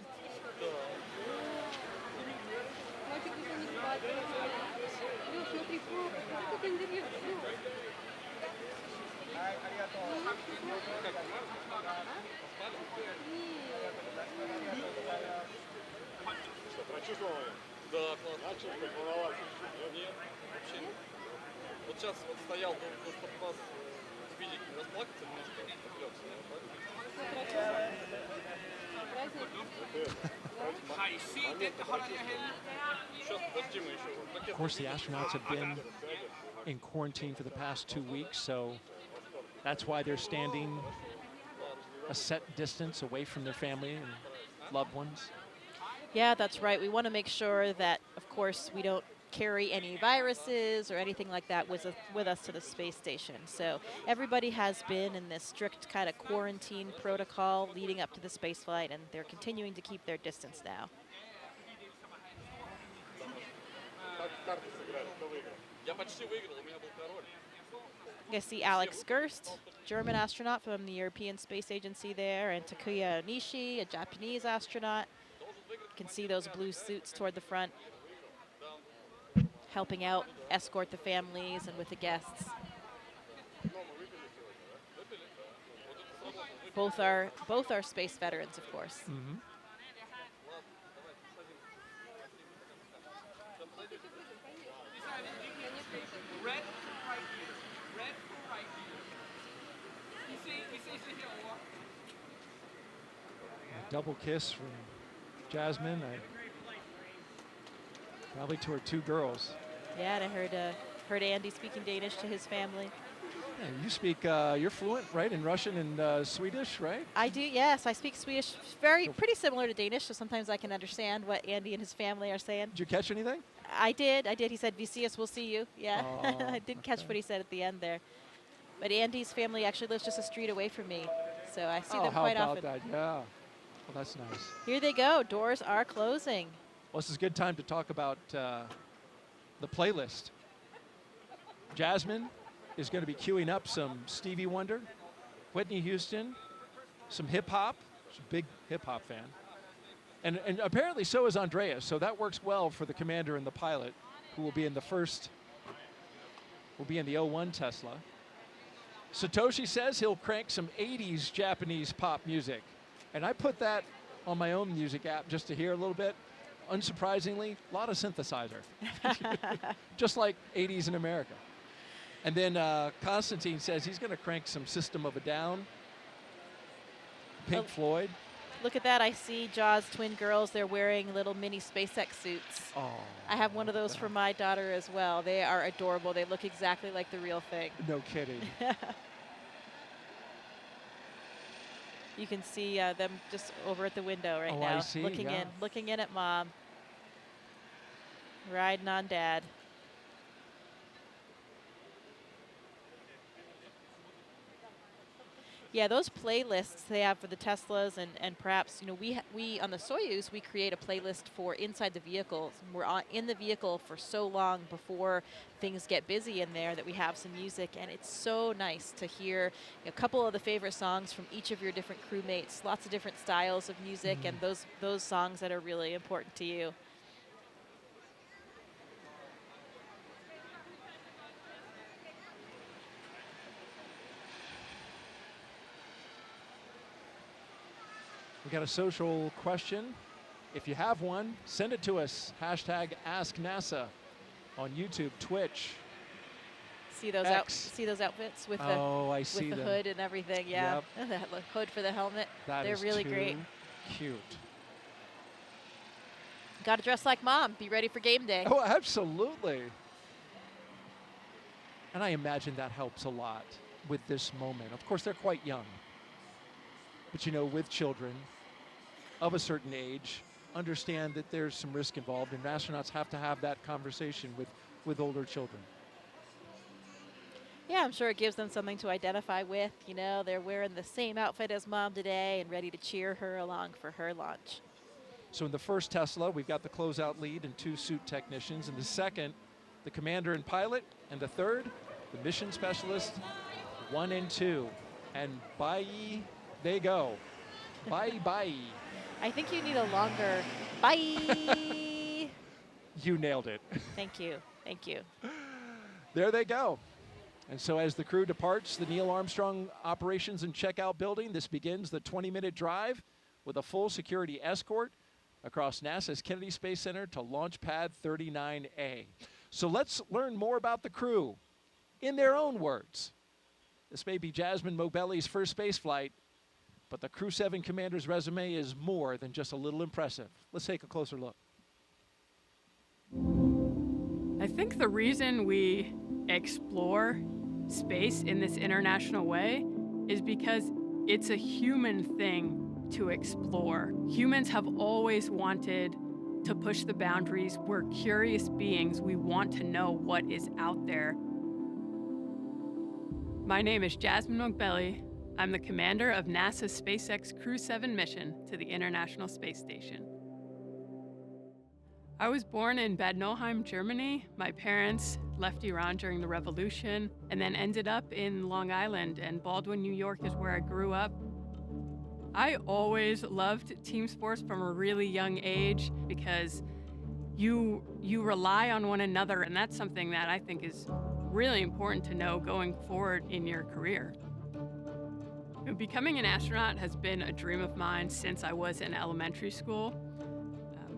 Да, классно. Начал кайфовать. Нет, вообще нет. Вот сейчас вот стоял, чтобы вас увидеть, расплакаться немножко, отвлекся, Сейчас подожди, мы еще. Of course, the astronauts have been in quarantine for the past 2 weeks, so that's why they're standing a set distance away from their family and loved ones. Yeah, that's right. We want to make sure that, of course, we don't carry any viruses or anything like that with us to the space station. So everybody has been in this strict kind of quarantine protocol leading up to the space flight, and they're continuing to keep their distance now. Я почти выиграл, у меня был король. I see Alex Gerst, German astronaut from the European Space Agency there, and Takuya Onishi, a Japanese astronaut. You can see those blue suits toward the front, helping out, escort the families and with the guests. Both are space veterans, of course. Mm-hmm. Double kiss from Jasmine, probably to her two girls. Yeah, and I heard Andy speaking Danish to his family. Yeah, you speak, you're fluent, right, in Russian and Swedish, right? I do, yes. I speak Swedish, pretty similar to Danish, so sometimes I can understand what Andy and his family are saying. Did you catch anything? I did. He said, "Vi ses, we'll see you." Yeah, Oh, I did catch what he said at the end there. But Andy's family actually lives just a street away from me, so I see them quite how often. about that? Yeah. Well, that's nice. Here they go. Doors are closing. Well, this is a good time to talk about the playlist. Jasmine is going to be queuing up some Stevie Wonder, Whitney Houston, some hip-hop. She's a big hip-hop fan. And apparently so is Andreas, so that works well for the commander and the pilot, who will be in the 01 Tesla. Satoshi says he'll crank some 80s Japanese pop music. And I put that on my own music app just to hear a little bit. Unsurprisingly, a lot of synthesizer. Just like 80s in America. And then Constantine says he's going to crank some System of a Down, Pink Floyd. Look at that. I see Jaws twin girls. They're wearing little mini SpaceX suits. Oh, I have one of those for my daughter as well. They are adorable. They look exactly like the real thing. No kidding. You can see them just over at the window right now, I see, looking in at Mom, riding on Dad. Yeah, those playlists they have for the Teslas and perhaps, you know, we on the Soyuz, we create a playlist for inside the vehicles. We're in the vehicle for so long before things get busy in there that we have some music, and it's so nice to hear a couple of the favorite songs from each of your different crewmates, lots of different styles of music, and those songs that are really important to you. We got a social question. If you have one, send it to us. Hashtag AskNASA on YouTube, Twitch. See those outfits with I see the them. hood and everything, yeah. Yep. The hood for the helmet. That They're is really too great. Cute. Got to dress like Mom. Be ready for game day. Oh, absolutely. And I imagine that helps a lot with this moment. Of course, they're quite young. But, you know, with children of a certain age, understand that there's some risk involved, and astronauts have to have that conversation with older children. Yeah, I'm sure it gives them something to identify with. You know, they're wearing the same outfit as Mom today and ready to cheer her along for her launch. So in the first Tesla, we've got the closeout lead and 2 suit technicians. In the second, the commander and pilot. And the third, the mission specialist, 1 and 2. And bye, they go. Bye, bye. I think you need a longer bye. You nailed it. Thank you. Thank you. There they go. And so as the crew departs the Neil Armstrong Operations and Checkout Building, this begins the 20-minute drive with a full security escort across NASA's Kennedy Space Center to Launch Pad 39A. So let's learn more about the crew in their own words. This may be Jasmine Mobelli's first space flight, but the Crew-7 commander's resume is more than just a little impressive. Let's take a closer look. I think the reason we explore space in this international way is because it's a human thing to explore. Humans have always wanted to push the boundaries. We're curious beings. We want to know what is out there. My name is Jasmine Mobelli. I'm the commander of NASA's SpaceX Crew-7 mission to the International Space Station. I was born in Bad Nauheim, Germany. My parents left Iran during the revolution and then ended up in Long Island, and Baldwin, New York is where I grew up. I always loved team sports from a really young age because you rely on one another, and that's something that I think is really important to know going forward in your career. Becoming an astronaut has been a dream of mine since I was in elementary school.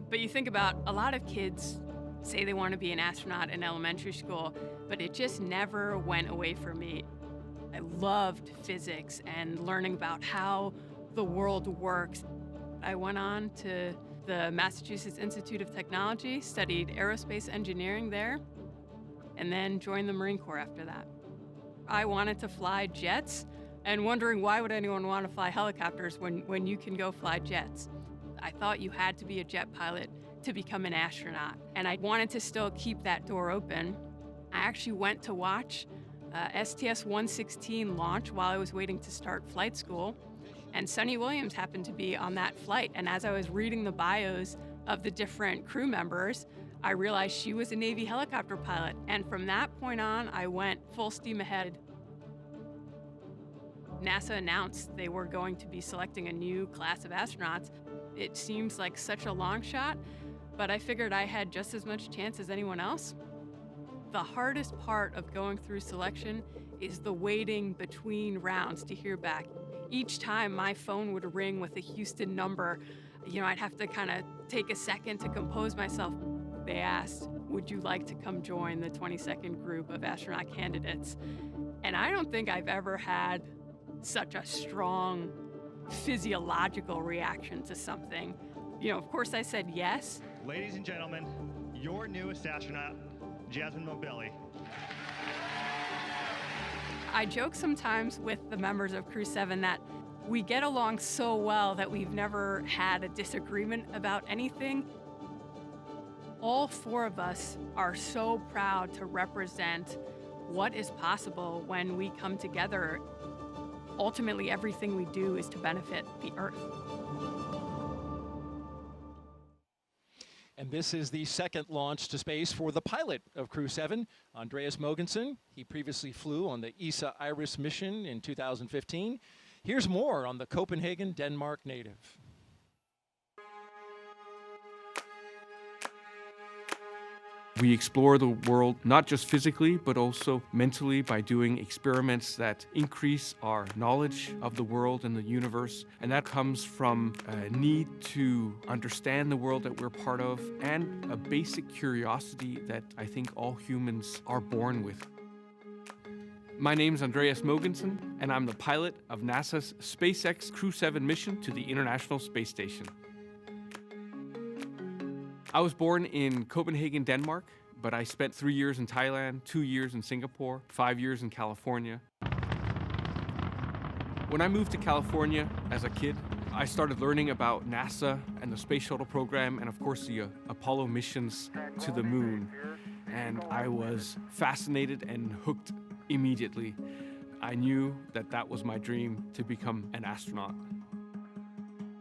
But you think about a lot of kids say they want to be an astronaut in elementary school, but it just never went away from me. I loved physics and learning about how the world works. I went on to the Massachusetts Institute of Technology, studied aerospace engineering there, and then joined the Marine Corps after that. I wanted to fly jets, and wondering why would anyone want to fly helicopters when you can go fly jets. I thought you had to be a jet pilot to become an astronaut, and I wanted to still keep that door open. I actually went to watch STS-116 launch while I was waiting to start flight school, and Sunny Williams happened to be on that flight, and as I was reading the bios of the different crew members, I realized she was a Navy helicopter pilot, and from that point on, I went full steam ahead. NASA announced they were going to be selecting a new class of astronauts. It seems like such a long shot, but I figured I had just as much chance as anyone else. The hardest part of going through selection is the waiting between rounds to hear back. Each time my phone would ring with a Houston number, I'd have to kind of take a second to compose myself. They asked, would you like to come join the 22nd group of astronaut candidates? And I don't think I've ever had such a strong physiological reaction to something. Of course I said yes. Ladies and gentlemen, your newest astronaut, Jasmine Mobilli. I joke sometimes with the members of Crew-7 that we get along so well that we've never had a disagreement about anything. All four of us are so proud to represent what is possible when we come together. Ultimately, everything we do is to benefit the Earth. And this is the second launch to space for the pilot of Crew-7, Andreas Mogensen. He previously flew on the ESA IRIS mission in 2015. Here's more on the Copenhagen, Denmark native. We explore the world not just physically, but also mentally by doing experiments that increase our knowledge of the world and the universe. And that comes from a need to understand the world that we're part of and a basic curiosity that I think all humans are born with. My name's Andreas Mogensen, and I'm the pilot of NASA's SpaceX Crew-7 mission to the International Space Station. I was born in Copenhagen, Denmark, but I spent 3 years in Thailand, 2 years in Singapore, 5 years in California. When I moved to California as a kid, I started learning about NASA and the space shuttle program and of course the Apollo missions to the moon. And I was fascinated and hooked immediately. I knew that that was my dream, to become an astronaut.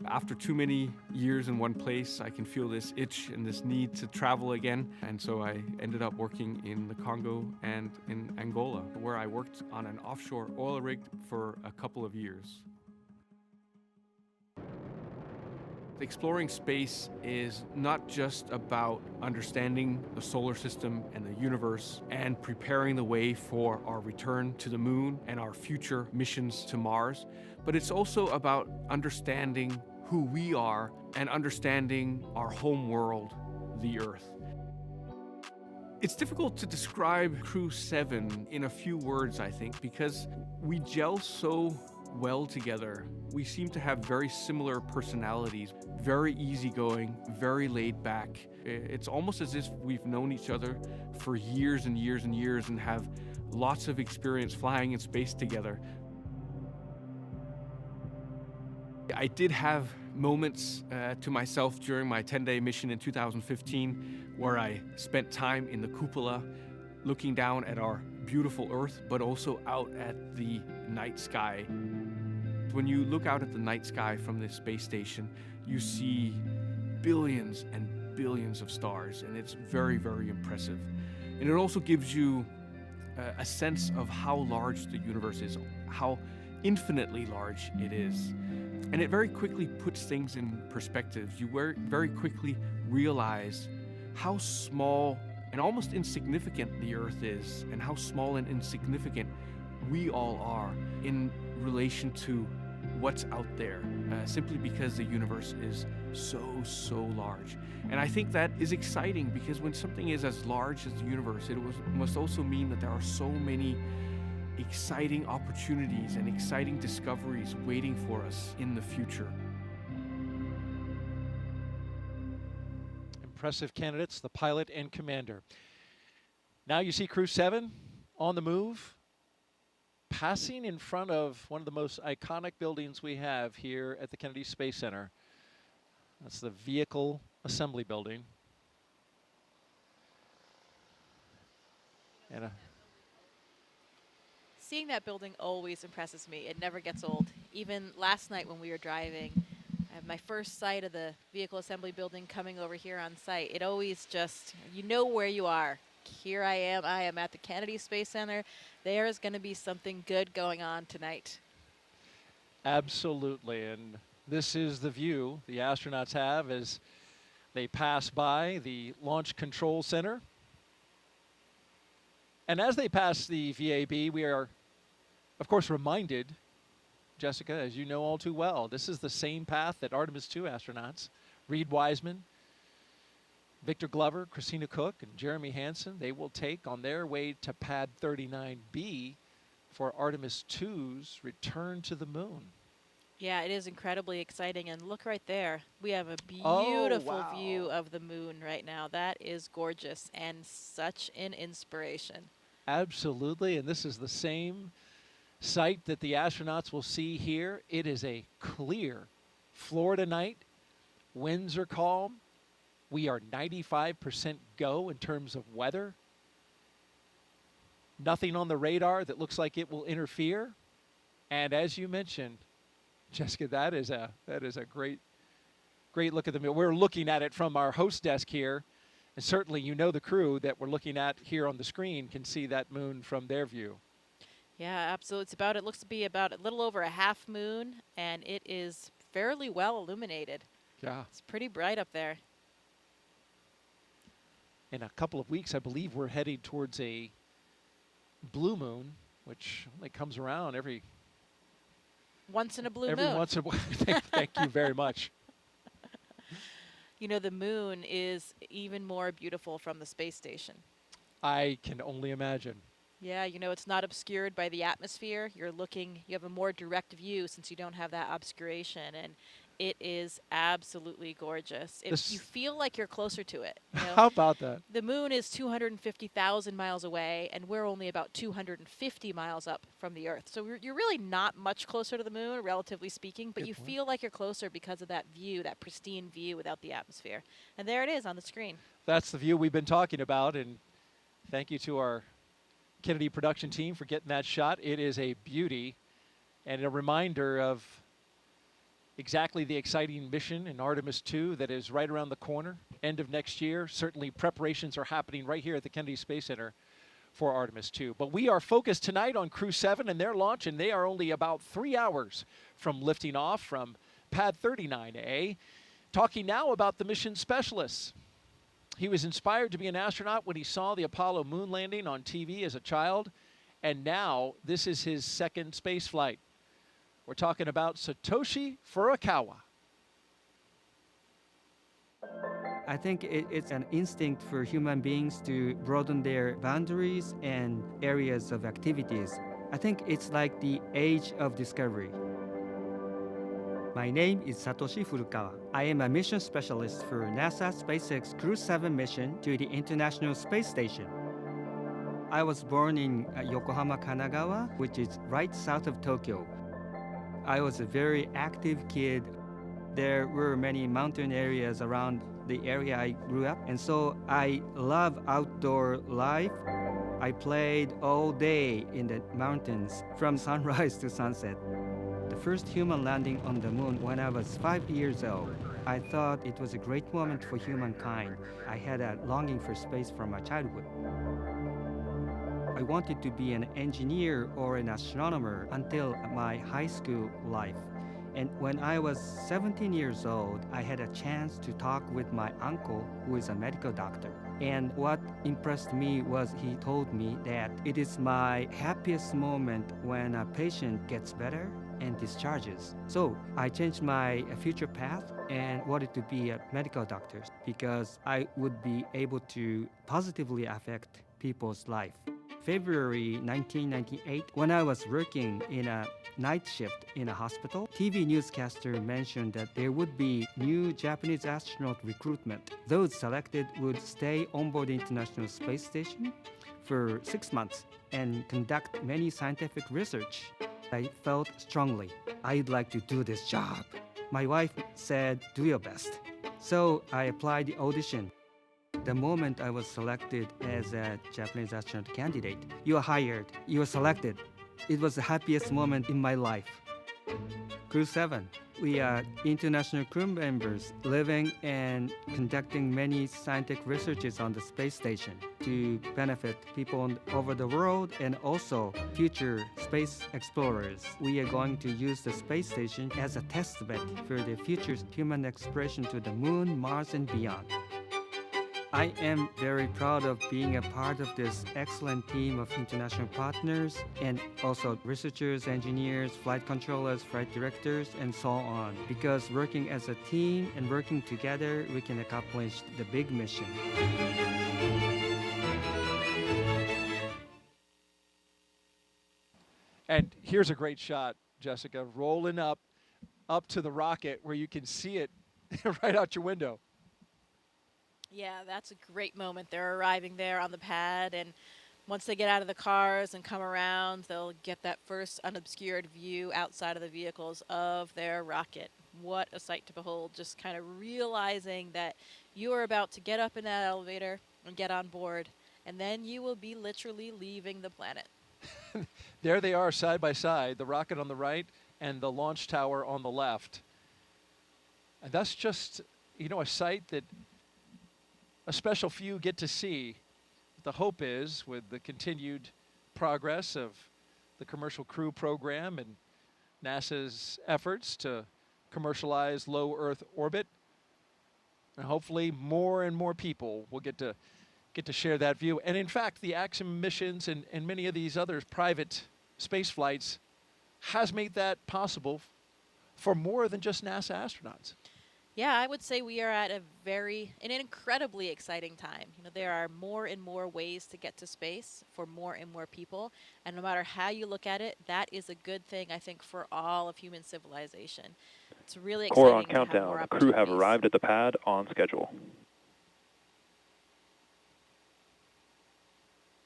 After too many years in one place, I can feel this itch and this need to travel again. And so I ended up working in the Congo and in Angola, where I worked on an offshore oil rig for a couple of years. Exploring space is not just about understanding the solar system and the universe and preparing the way for our return to the moon and our future missions to Mars, but it's also about understanding who we are and understanding our home world, the Earth. It's difficult to describe Crew-7 in a few words, I think, because we gel so well together. We seem to have very similar personalities, very easygoing, very laid back. It's almost as if we've known each other for years and years and years and have lots of experience flying in space together. I did have moments to myself during my 10-day mission in 2015 where I spent time in the cupola looking down at our beautiful Earth, but also out at the night sky. When you look out at the night sky from the space station, you see billions and billions of stars, and it's very, very impressive. And it also gives you a sense of how large the universe is, how infinitely large it is. And it very quickly puts things in perspective. You very quickly realize how small and almost insignificant the Earth is, and how small and insignificant we all are in relation to what's out there, simply because the universe is so large. And I think that is exciting, because when something is as large as the universe, it must also mean that there are so many exciting opportunities and exciting discoveries waiting for us in the future. Impressive candidates, the pilot and commander. Now you see Crew-7 on the move, passing in front of one of the most iconic buildings we have here at the Kennedy Space Center. That's the Vehicle Assembly Building. And Seeing that building always impresses me. It never gets old. Even last night when we were driving, I have my first sight of the Vehicle Assembly Building coming over here on site. It always just, you know where you are. Here I am at the Kennedy Space Center. There is going to be something good going on tonight. absolutely, and this is the view the astronauts have as they pass by the Launch Control Center. And as they pass the VAB, we are, of course, reminded, Jessica, as you know all too well, this is the same path that Artemis II astronauts, Reed Wiseman, Victor Glover, Christina Cook, and Jeremy Hansen, they will take on their way to Pad 39B for Artemis II's return to the moon. Yeah, it is incredibly exciting. And look right there. We have a beautiful view of the moon right now. That is gorgeous and such an inspiration. Absolutely, and this is the same sight that the astronauts will see here. It is a clear Florida night. Winds are calm. We are 95% go in terms of weather. Nothing on the radar that looks like it will interfere. And as you mentioned, Jessica, that is a great look at the moon. We're looking at it from our host desk here. And certainly, you know, the crew that we're looking at here on the screen can see that moon from their view. Yeah, absolutely. It looks to be about a little over a half moon, and it is fairly well illuminated. Yeah. It's pretty bright up there. In a couple of weeks, I believe we're heading towards a blue moon, which only comes around every once in a blue moon. Every once in a while. Thank you very much. You know, the moon is even more beautiful from the space station. I can only imagine. Yeah, you know, it's not obscured by the atmosphere. You have a more direct view since you don't have that obscuration, and it is absolutely gorgeous. You feel like you're closer to it. You know? How about that? The moon is 250,000 miles away, and we're only about 250 miles up from the Earth. So you're really not much closer to the moon, relatively speaking, but you feel like you're closer because of that view, that pristine view without the atmosphere. And there it is on the screen. That's the view we've been talking about, and thank you to our Kennedy production team for getting that shot. It is a beauty and a reminder of exactly the exciting mission in Artemis II that is right around the corner, end of next year. Certainly preparations are happening right here at the Kennedy Space Center for Artemis II. But we are focused tonight on Crew-7 and their launch, and they are only about 3 hours from lifting off from Pad 39A. Talking now about the mission specialists. He was inspired to be an astronaut when he saw the Apollo moon landing on TV as a child, and now this is his second space flight. We're talking about Satoshi Furukawa. I think it's an instinct for human beings to broaden their boundaries and areas of activities. I think it's like the age of discovery. My name is Satoshi Furukawa. I am a mission specialist for NASA SpaceX Crew-7 mission to the International Space Station. I was born in Yokohama, Kanagawa, which is right south of Tokyo. I was a very active kid. There were many mountain areas around the area I grew up, and so I love outdoor life. I played all day in the mountains from sunrise to sunset. The first human landing on the moon when I was 5 years old. I thought it was a great moment for humankind. I had a longing for space from my childhood. I wanted to be an engineer or an astronomer until my high school life. And when I was 17 years old, I had a chance to talk with my uncle, who is a medical doctor. And what impressed me was he told me that it is my happiest moment when a patient gets better and discharges. So I changed my future path and wanted to be a medical doctor because I would be able to positively affect people's life. February 1998, when I was working in a night shift in a hospital, TV newscaster mentioned that there would be new Japanese astronaut recruitment. Those selected would stay on board the International Space Station for 6 months and conduct many scientific research. I felt strongly, I'd like to do this job. My wife said, do your best. So I applied the audition. The moment I was selected as a Japanese astronaut candidate, you are hired, you are selected. It was the happiest moment in my life. Crew-7, we are international crew members living and conducting many scientific researches on the space station to benefit people over the world and also future space explorers. We are going to use the space station as a test bed for the future human exploration to the moon, Mars, and beyond. I am very proud of being a part of this excellent team of international partners and also researchers, engineers, flight controllers, flight directors, and so on. Because working as a team and working together, we can accomplish the big mission. And here's a great shot, Jessica, rolling up to the rocket where you can see it right out your window. Yeah, that's a great moment. They're arriving there on the pad, and once they get out of the cars and come around, they'll get that first unobscured view outside of the vehicles of their rocket. What a sight to behold, just kind of realizing that you are about to get up in that elevator and get on board, and then you will be literally leaving the planet. There they are side by side, the rocket on the right and the launch tower on the left. And that's just, a sight that a special few get to see. The hope is, with the continued progress of the Commercial Crew program and NASA's efforts to commercialize low Earth orbit, and hopefully more and more people will get to share that view. And in fact, the Axiom missions and many of these other private space flights has made that possible for more than just NASA astronauts. Yeah, I would say we are at an incredibly exciting time. There are more and more ways to get to space for more and more people. And no matter how you look at it, that is a good thing, I think, for all of human civilization. It's really exciting. Core on to have more countdown. The crew have opportunities. arrived at the pad on schedule.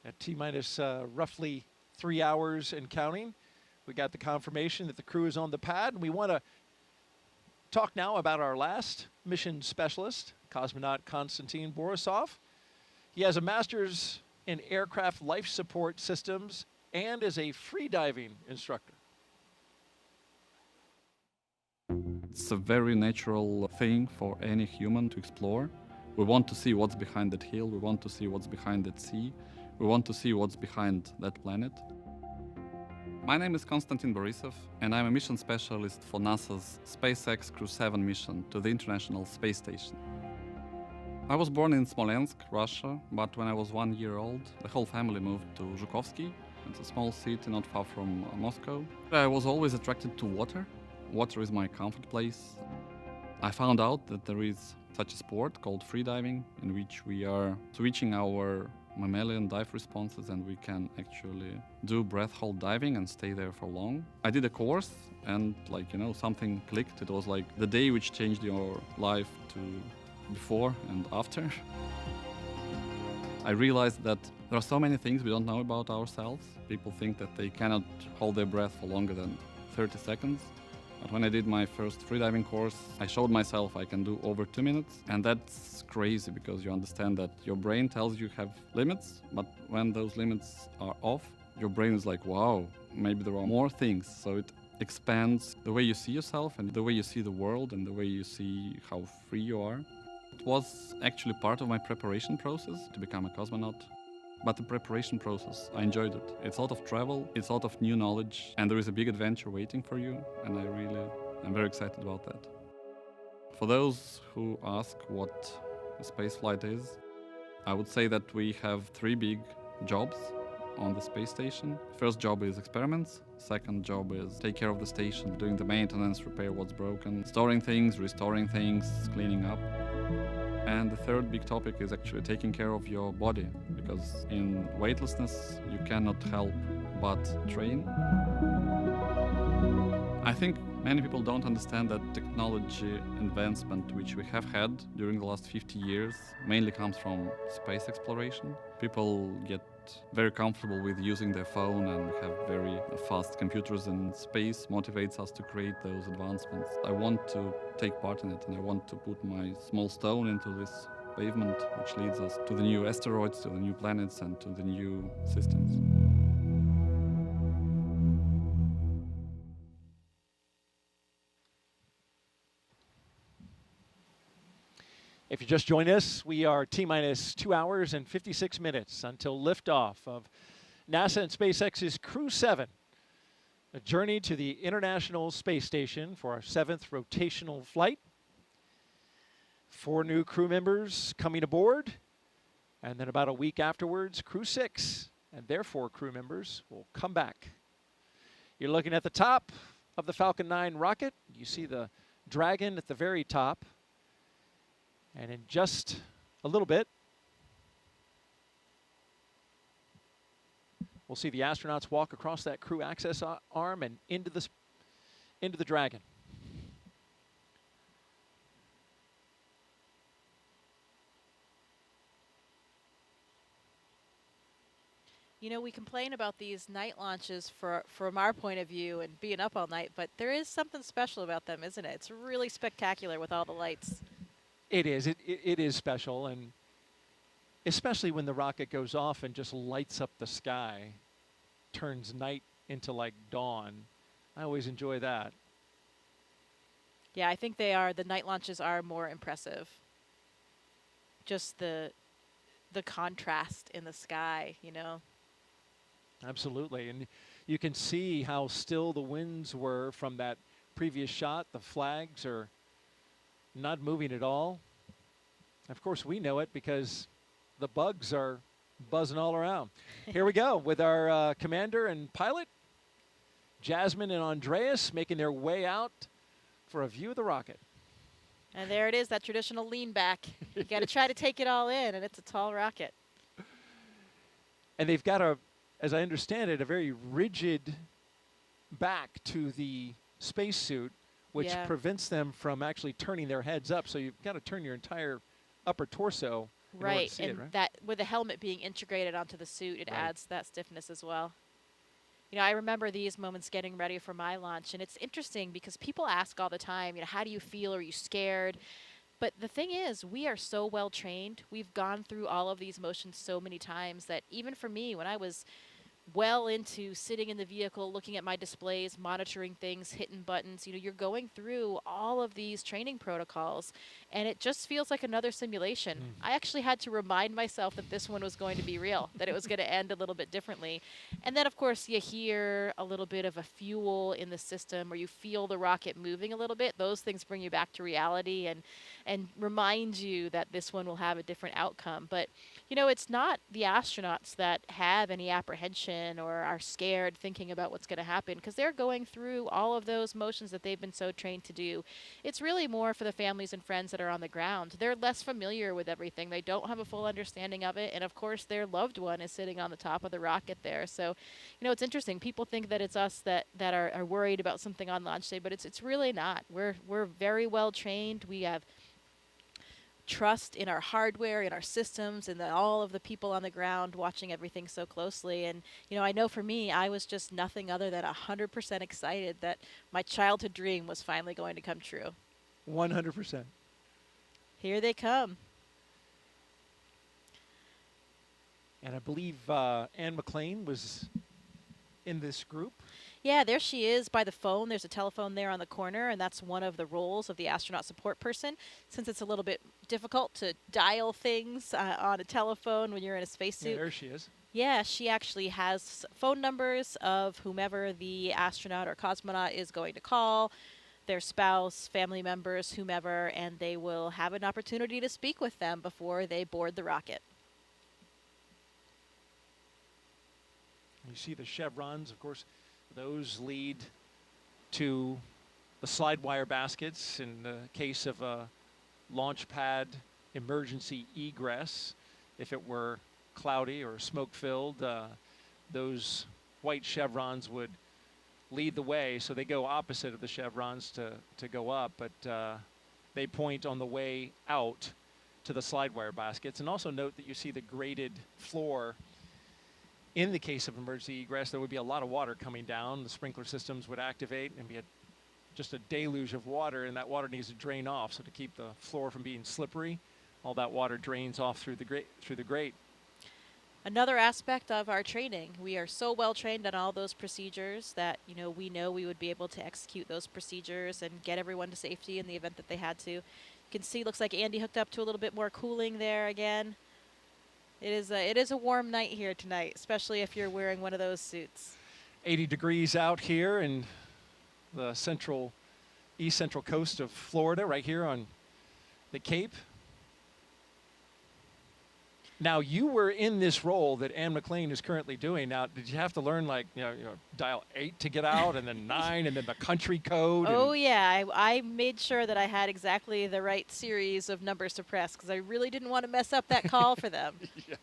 At T-minus roughly 3 hours and counting, we got the confirmation that the crew is on the pad. And we want to talk now about our last mission specialist, cosmonaut Konstantin Borisov. He has a master's in aircraft life support systems and is a freediving instructor. It's a very natural thing for any human to explore. We want to see what's behind that hill, we want to see what's behind that sea, we want to see what's behind that planet. My name is Konstantin Borisov, and I'm a mission specialist for NASA's SpaceX Crew-7 mission to the International Space Station. I was born in Smolensk, Russia, but when I was 1 year old, the whole family moved to Zhukovsky. It's a small city not far from Moscow. I was always attracted to water. Water is my comfort place. I found out that there is such a sport called freediving, in which we are switching our mammalian dive responses and we can actually do breath hold diving and stay there for long. I did a course and something clicked. It was like the day which changed your life to before and after. I realized that there are so many things we don't know about ourselves. People think that they cannot hold their breath for longer than 30 seconds. But when I did my first freediving course, I showed myself I can do over 2 minutes. And that's crazy because you understand that your brain tells you have limits, but when those limits are off, your brain is like, wow, maybe there are more things. So it expands the way you see yourself and the way you see the world and the way you see how free you are. It was actually part of my preparation process to become a cosmonaut. But the preparation process, I enjoyed it. It's a lot of travel, it's a lot of new knowledge, and there is a big adventure waiting for you, and I really I'm very excited about that. For those who ask what a spaceflight is, I would say that we have 3 big jobs on the space station. First job is experiments. Second job is take care of the station, doing the maintenance, repair what's broken, storing things, restoring things, cleaning up. And the third big topic is actually taking care of your body, because in weightlessness you cannot help but train. I think many people don't understand that technology advancement which we have had during the last 50 years mainly comes from space exploration. People get very comfortable with using their phone and have very fast computers, and space motivates us to create those advancements. I want to take part in it, and I want to put my small stone into this pavement which leads us to the new asteroids, to the new planets, and to the new systems. If you just joined us, we are T-minus 2 hours and 56 minutes until liftoff of NASA and SpaceX's Crew-7, a journey to the International Space Station for our 7th rotational flight. 4 new crew members coming aboard, and then about a week afterwards, Crew-6 and their 4 crew members will come back. You're looking at the top of the Falcon 9 rocket. You see the Dragon at the very top. And in just a little bit, we'll see the astronauts walk across that crew access arm and into the Dragon. You know, we complain about these night launches from our point of view and being up all night, but there is something special about them, isn't it? It's really spectacular with all the lights. It is. It is special, and especially when the rocket goes off and just lights up the sky, turns night into like dawn. I always enjoy that. Yeah, I think the night launches are more impressive. Just the contrast in the sky, you know. Absolutely, and you can see how still the winds were from that previous shot. The flags are not moving at all. Of course, we know it because the bugs are buzzing all around. Here we go with our commander and pilot, Jasmine and Andreas, making their way out for a view of the rocket. And there it is, that traditional lean back. You got to try to take it all in, and it's a tall rocket. And they've got as I understand it, a very rigid back to the spacesuit, which prevents them from actually turning their heads up. So you've got to turn your entire upper torso in order to see it, right? That with the helmet being integrated onto the suit, it adds that stiffness as well. You know, I remember these moments getting ready for my launch, and it's interesting because people ask all the time, you know, how do you feel? Are you scared? But the thing is, we are so well trained. We've gone through all of these motions so many times that even for me, when I was well into sitting in the vehicle, looking at my displays, monitoring things, hitting buttons, you know, you're going through all of these training protocols, and it just feels like another simulation. I actually had to remind myself that this one was going to be real, that it was going to end a little bit differently. And then, of course, you hear a little bit of a fuel in the system, or you feel the rocket moving a little bit. Those things bring you back to reality and remind you that this one will have a different outcome. But, you know, it's not the astronauts that have any apprehension or are scared thinking about what's going to happen, because they're going through all of those motions that they've been so trained to do. It's really more for the families and friends that are on the ground. They're less familiar with everything. They don't have a full understanding of it. And of course, their loved one is sitting on the top of the rocket there. So, you know, it's interesting. People think that it's us that are worried about something on launch day, but it's really not. We're very well trained. We have trust in our hardware, in our systems, and all of the people on the ground watching everything so closely. And, you know, I know for me, I was just nothing other than 100% excited that my childhood dream was finally going to come true. 100%. Here they come. And I believe Anne McLean was in this group. Yeah, there she is by the phone. There's a telephone there on the corner, and that's one of the roles of the astronaut support person. Since it's a little bit difficult to dial things on a telephone when you're in a spacesuit. Yeah, there she is. Yeah, she actually has phone numbers of whomever the astronaut or cosmonaut is going to call. their spouse, family members, whomever, and they will have an opportunity to speak with them before they board the rocket. You see the chevrons, of course, those lead to the slide wire baskets in the case of a launch pad emergency egress. If it were cloudy or smoke filled, those white chevrons would lead the way. So they go opposite of the chevrons to go up, but they point on the way out to the slide wire baskets. And also note that you see the graded floor. In the case of emergency egress, there would be a lot of water coming down. The sprinkler systems would activate and be just a deluge of water, and that water needs to drain off. So to keep the floor from being slippery, all that water drains off through the grate. Another aspect of our training, we are so well trained on all those procedures that we know we would be able to execute those procedures and get everyone to safety in the event that they had to. You can see, looks like Andy hooked up to a little bit more cooling there again. It is a warm night here tonight, especially if you're wearing one of those suits. 80 degrees out here in the east central coast of Florida, right here on the Cape. Now, you were in this role that Anne McLean is currently doing. Now, did you have to learn, like, dial 8 to get out, and then 9, and then the country code? Oh, yeah. I made sure that I had exactly the right series of numbers to press, because I really didn't want to mess up that call for them. Yeah.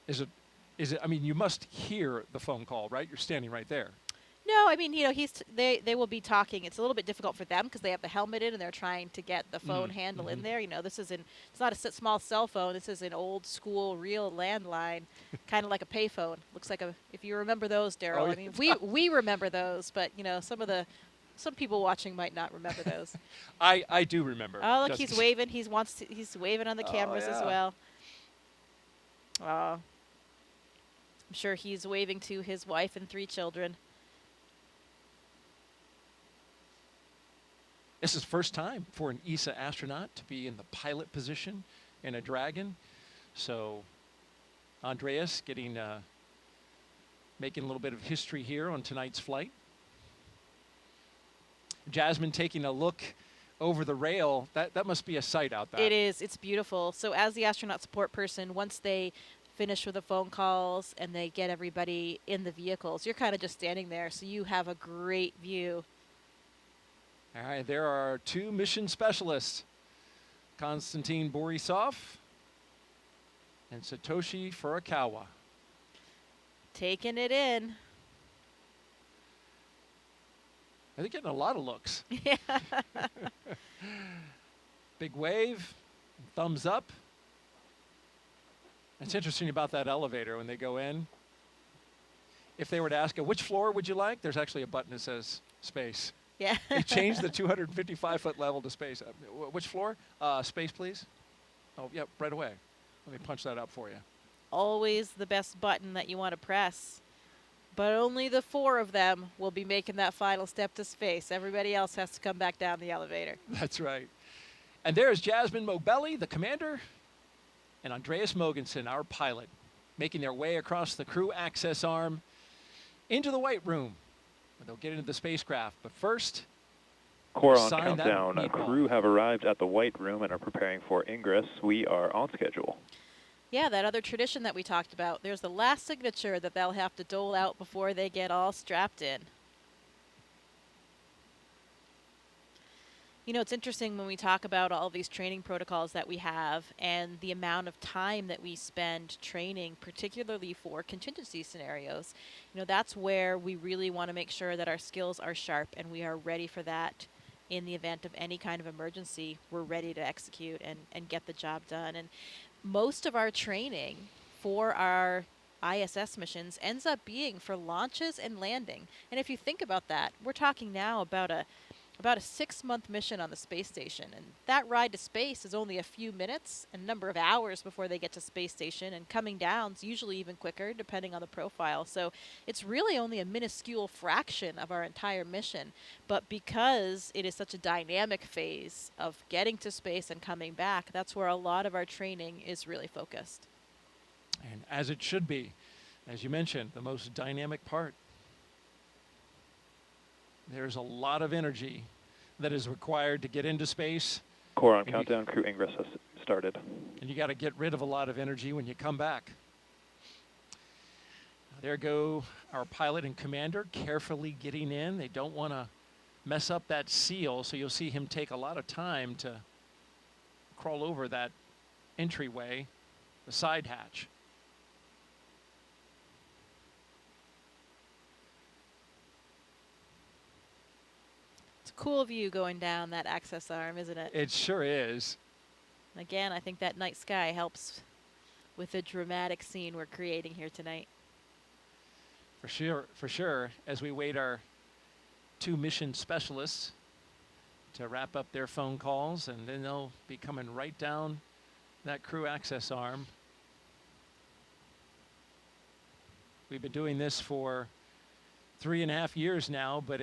Is it, I mean, you must hear the phone call, right? You're standing right there. No, I mean, they will be talking. It's a little bit difficult for them because they have the helmet in and they're trying to get the phone handle in there. This it's not a small cell phone. This is an old school real landline, kind of like a payphone. Looks like if you remember those, Daryl. Oh, I mean, we remember those, but some people watching might not remember those. I do remember. Oh, look, he's waving. He's waving on the cameras as well. I'm sure he's waving to his wife and 3 children. This is the first time for an ESA astronaut to be in the pilot position in a Dragon. So Andreas making a little bit of history here on tonight's flight. Jasmine taking a look over the rail. That must be a sight out there. It is. It's beautiful. So as the astronaut support person, once they finish with the phone calls and they get everybody in the vehicles, you're kind of just standing there. So you have a great view. All right, there are 2 mission specialists, Konstantin Borisov and Satoshi Furukawa. Taking it in. They're getting a lot of looks. Yeah. Big wave, thumbs up. It's interesting about that elevator when they go in. If they were to ask, which floor would you like? There's actually a button that says space. Yeah. They changed the 255-foot level to space. Which floor? Space, please. Oh, yeah, right away. Let me punch that up for you. Always the best button that you want to press. But only the 4 of them will be making that final step to space. Everybody else has to come back down the elevator. That's right. And there's Jasmine Mobelli, the commander, and Andreas Mogensen, our pilot, making their way across the crew access arm into the White Room, where they'll get into the spacecraft. But first, Core on sign that countdown. meatball. Crew have arrived at the White Room and are preparing for ingress. We are on schedule. Yeah, that other tradition that we talked about. There's the last signature that they'll have to dole out before they get all strapped in. It's interesting when we talk about all these training protocols that we have and the amount of time that we spend training, particularly for contingency scenarios. That's where we really want to make sure that our skills are sharp and we are ready for that in the event of any kind of emergency. We're ready to execute and get the job done. And most of our training for our ISS missions ends up being for launches and landing. And if you think about that, we're talking now about a 6-month mission on the space station. And that ride to space is only a few minutes and a number of hours before they get to space station. And coming down is usually even quicker, depending on the profile. So it's really only a minuscule fraction of our entire mission. But because it is such a dynamic phase of getting to space and coming back, that's where a lot of our training is really focused. And as it should be. As you mentioned, the most dynamic part. There's a lot of energy that is required to get into space. Core on countdown, crew ingress has started. And you got to get rid of a lot of energy when you come back. There go our pilot and commander carefully getting in. They don't want to mess up that seal, so you'll see him take a lot of time to crawl over that entryway, the side hatch. It's a cool view going down that access arm, isn't it? It sure is. Again, I think that night sky helps with the dramatic scene we're creating here tonight. For sure, as we wait our 2 mission specialists to wrap up their phone calls, and then they'll be coming right down that crew access arm. We've been doing this for 3.5 years now, but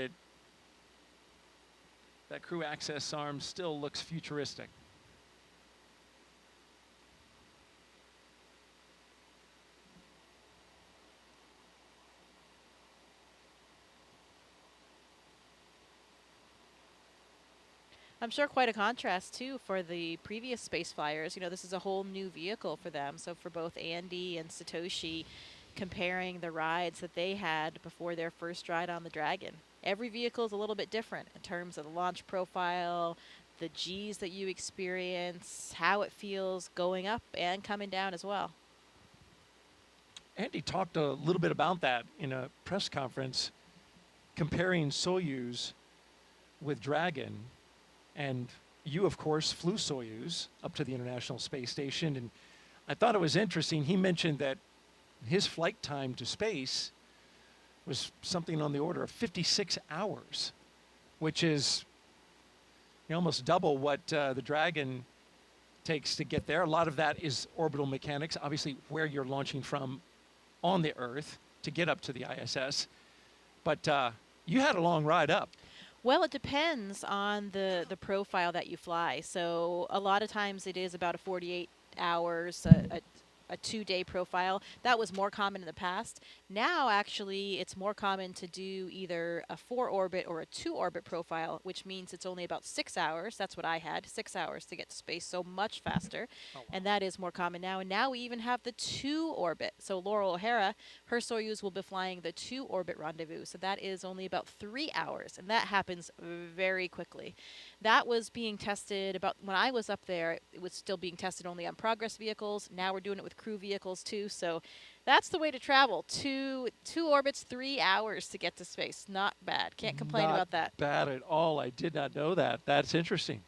that crew access arm still looks futuristic. I'm sure quite a contrast, too, for the previous space flyers. You know, this is a whole new vehicle for them. So for both Andy and Satoshi, comparing the rides that they had before their first ride on the Dragon. Every vehicle is a little bit different in terms of the launch profile, the Gs that you experience, how it feels going up and coming down as well. Andy talked a little bit about that in a press conference, comparing Soyuz with Dragon. And you, of course, flew Soyuz up to the International Space Station. And I thought it was interesting. He mentioned that his flight time to space was something on the order of 56 hours, which is almost double what the Dragon takes to get there. A lot of that is orbital mechanics, obviously where you're launching from on the Earth to get up to the ISS. But you had a long ride up. Well, it depends on the profile that you fly. So a lot of times it is about a 48 hours, a 2-day profile. That was more common in the past. Now, actually, it's more common to do either a 4-orbit or a 2-orbit profile, which means it's only about 6 hours. That's what I had, 6 hours to get to space, so much faster. Oh, wow. And that is more common now. And now we even have the 2-orbit. So Laurel O'Hara, her Soyuz will be flying the 2-orbit rendezvous. So that is only about 3 hours, and that happens very quickly. That was being tested about when I was up there. It was still being tested only on Progress vehicles. Now we're doing it with crew vehicles too. So that's the way to travel. Two orbits, 3 hours to get to space. Not bad. Can't complain about that. Not bad at all. I did not know that. That's interesting.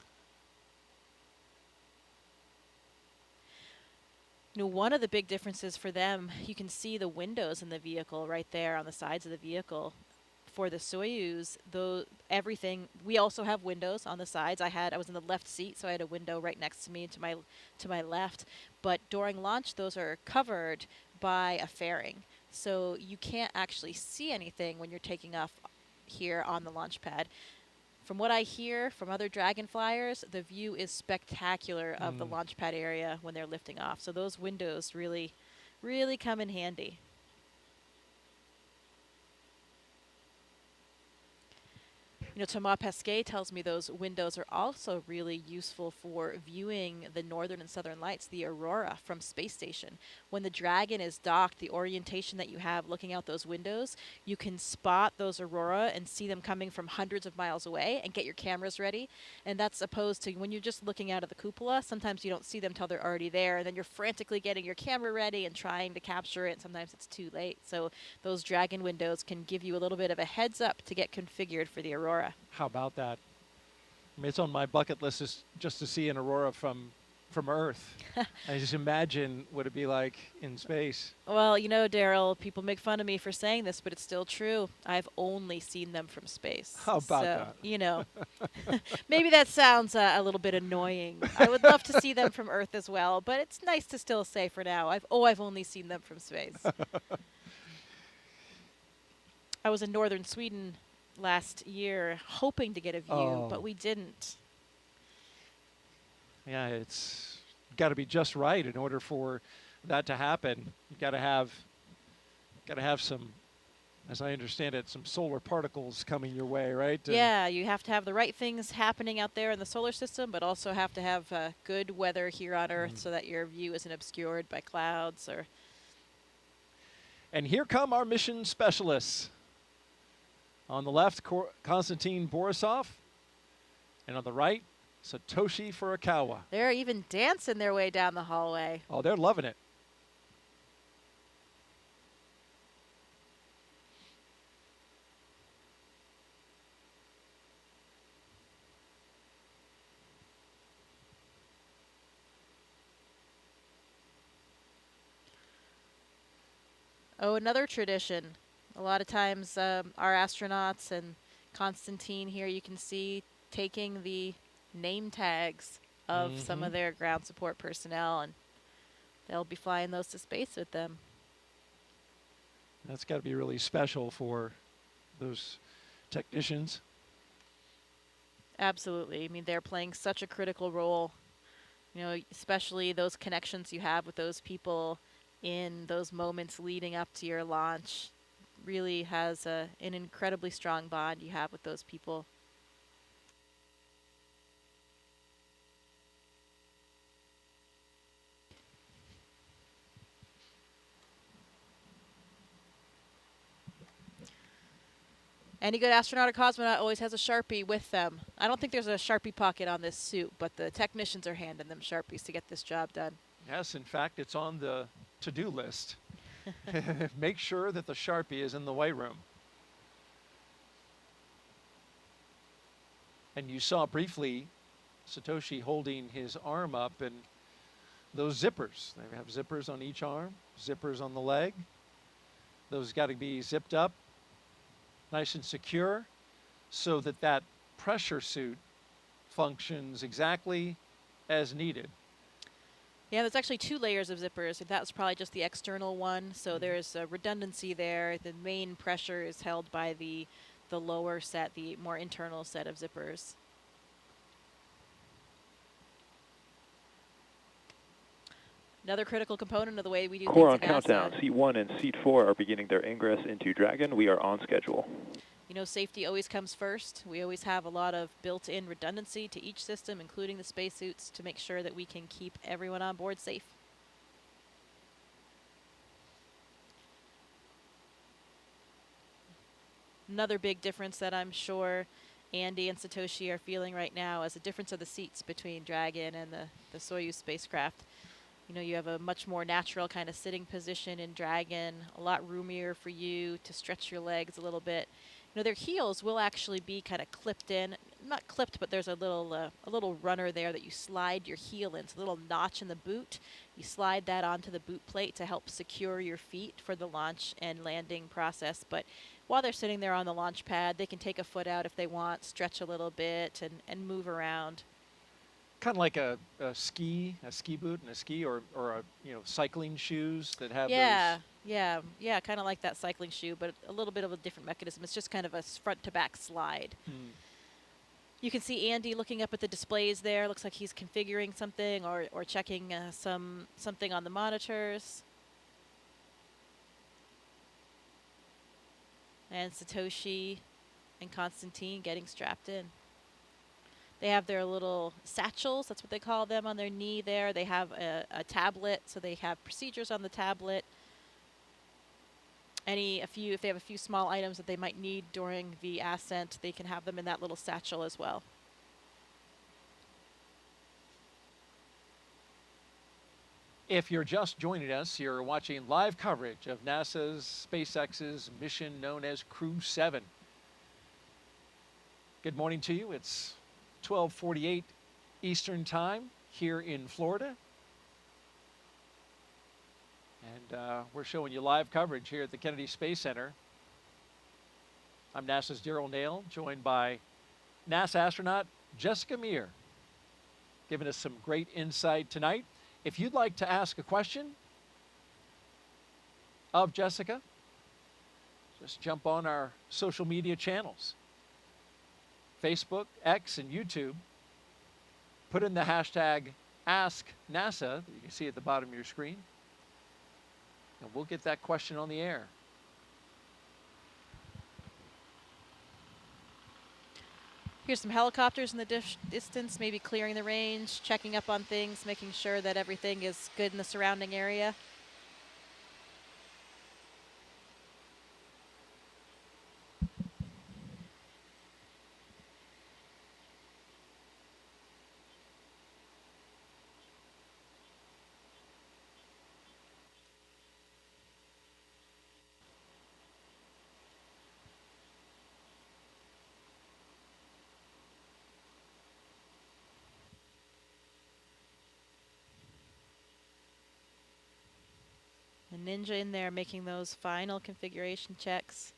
You know, one of the big differences for them, you can see the windows in the vehicle right there on the sides of the vehicle. For the Soyuz, though, everything, we also have windows on the sides. I was in the left seat, so I had a window right next to me to my left. But during launch, those are covered by a fairing. So you can't actually see anything when you're taking off here on the launch pad. From what I hear from other Dragon flyers, the view is spectacular of the launch pad area when they're lifting off. So those windows really, really come in handy. You know, Thomas Pesquet tells me those windows are also really useful for viewing the northern and southern lights, the aurora from space station. When the Dragon is docked, the orientation that you have looking out those windows, you can spot those aurora and see them coming from hundreds of miles away and get your cameras ready. And that's opposed to when you're just looking out of the cupola, sometimes you don't see them till they're already there, and then you're frantically getting your camera ready and trying to capture it, and sometimes it's too late. So those Dragon windows can give you a little bit of a heads up to get configured for the aurora. How about that? I mean, it's on my bucket list just to see an aurora from Earth. I just imagine what it'd be like in space. Well, you know, Daryl, people make fun of me for saying this, but it's still true. I've only seen them from space. How about that? You know, maybe that sounds a little bit annoying. I would love to see them from Earth as well, but it's nice to still say for now, I've only seen them from space. I was in northern Sweden last year hoping to get a view, but we didn't. Yeah, it's got to be just right in order for that to happen. You've got to have Got to have some, as I understand it, some solar particles coming your way, right? Yeah, you have to have the right things happening out there in the solar system, but also have to have good weather here on Earth so that your view isn't obscured by clouds or. And here come our mission specialists. On the left, Konstantin Borisov, and on the right, Satoshi Furukawa. They're even dancing their way down the hallway. Oh, they're loving it. Oh, another tradition. A lot of times our astronauts and Konstantin here, you can see taking the name tags of some of their ground support personnel, and they'll be flying those to space with them. That's got to be really special for those technicians. Absolutely. I mean, they're playing such a critical role, you know, especially those connections you have with those people in those moments leading up to your launch. Really has an incredibly strong bond you have with those people. Any good astronaut or cosmonaut always has a Sharpie with them. I don't think there's a Sharpie pocket on this suit, but the technicians are handing them Sharpies to get this job done. Yes, in fact, it's on the to-do list. Make sure that the Sharpie is in the white room. And you saw briefly Satoshi holding his arm up, and those zippers. They have zippers on each arm, zippers on the leg. Those got to be zipped up, nice and secure, so that that pressure suit functions exactly as needed. Yeah, there's actually 2 layers of zippers. That was probably just the external one, so there's a redundancy there. The main pressure is held by the lower set, the more internal set of zippers. Another critical component of the way we do Core on things at countdown. NASA. Seat 1 and Seat 4 are beginning their ingress into Dragon. We are on schedule. You know, safety always comes first. We always have a lot of built-in redundancy to each system, including the spacesuits, to make sure that we can keep everyone on board safe. Another big difference that I'm sure Andy and Satoshi are feeling right now is the difference of the seats between Dragon and the Soyuz spacecraft. You know, you have a much more natural kind of sitting position in Dragon, a lot roomier for you to stretch your legs a little bit. You know, their heels will actually be kind of clipped in. Not clipped, but there's a little runner there that you slide your heel in. It's a little notch in the boot. You slide that onto the boot plate to help secure your feet for the launch and landing process. But while they're sitting there on the launch pad, they can take a foot out if they want, stretch a little bit, and move around. Kind of like a ski boot and a ski, or a, you know, cycling shoes that have those. Yeah, kind of like that cycling shoe, but a little bit of a different mechanism. It's just kind of a front to back slide. You can see Andy looking up at the displays there. Looks like he's configuring something or checking something on the monitors. And Satoshi and Konstantin getting strapped in. They have their little satchels, that's what they call them, on their knee there. They have a tablet, so they have procedures on the tablet. If they have a few small items that they might need during the ascent, they can have them in that little satchel as well. If you're just joining us, you're watching live coverage of NASA's SpaceX's mission known as Crew-7. Good morning to you. It's 12:48 Eastern Time here in Florida. And we're showing you live coverage here at the Kennedy Space Center. I'm NASA's Daryl Nail, joined by NASA astronaut Jessica Meir, giving us some great insight tonight. If you'd like to ask a question of Jessica, just jump on our social media channels, Facebook, X, and YouTube. Put in the hashtag #AskNASA that you can see at the bottom of your screen, and we'll get that question on the air. Here's some helicopters in the distance, maybe clearing the range, checking up on things, making sure that everything is good in the surrounding area. The Ninja in there making those final configuration checks,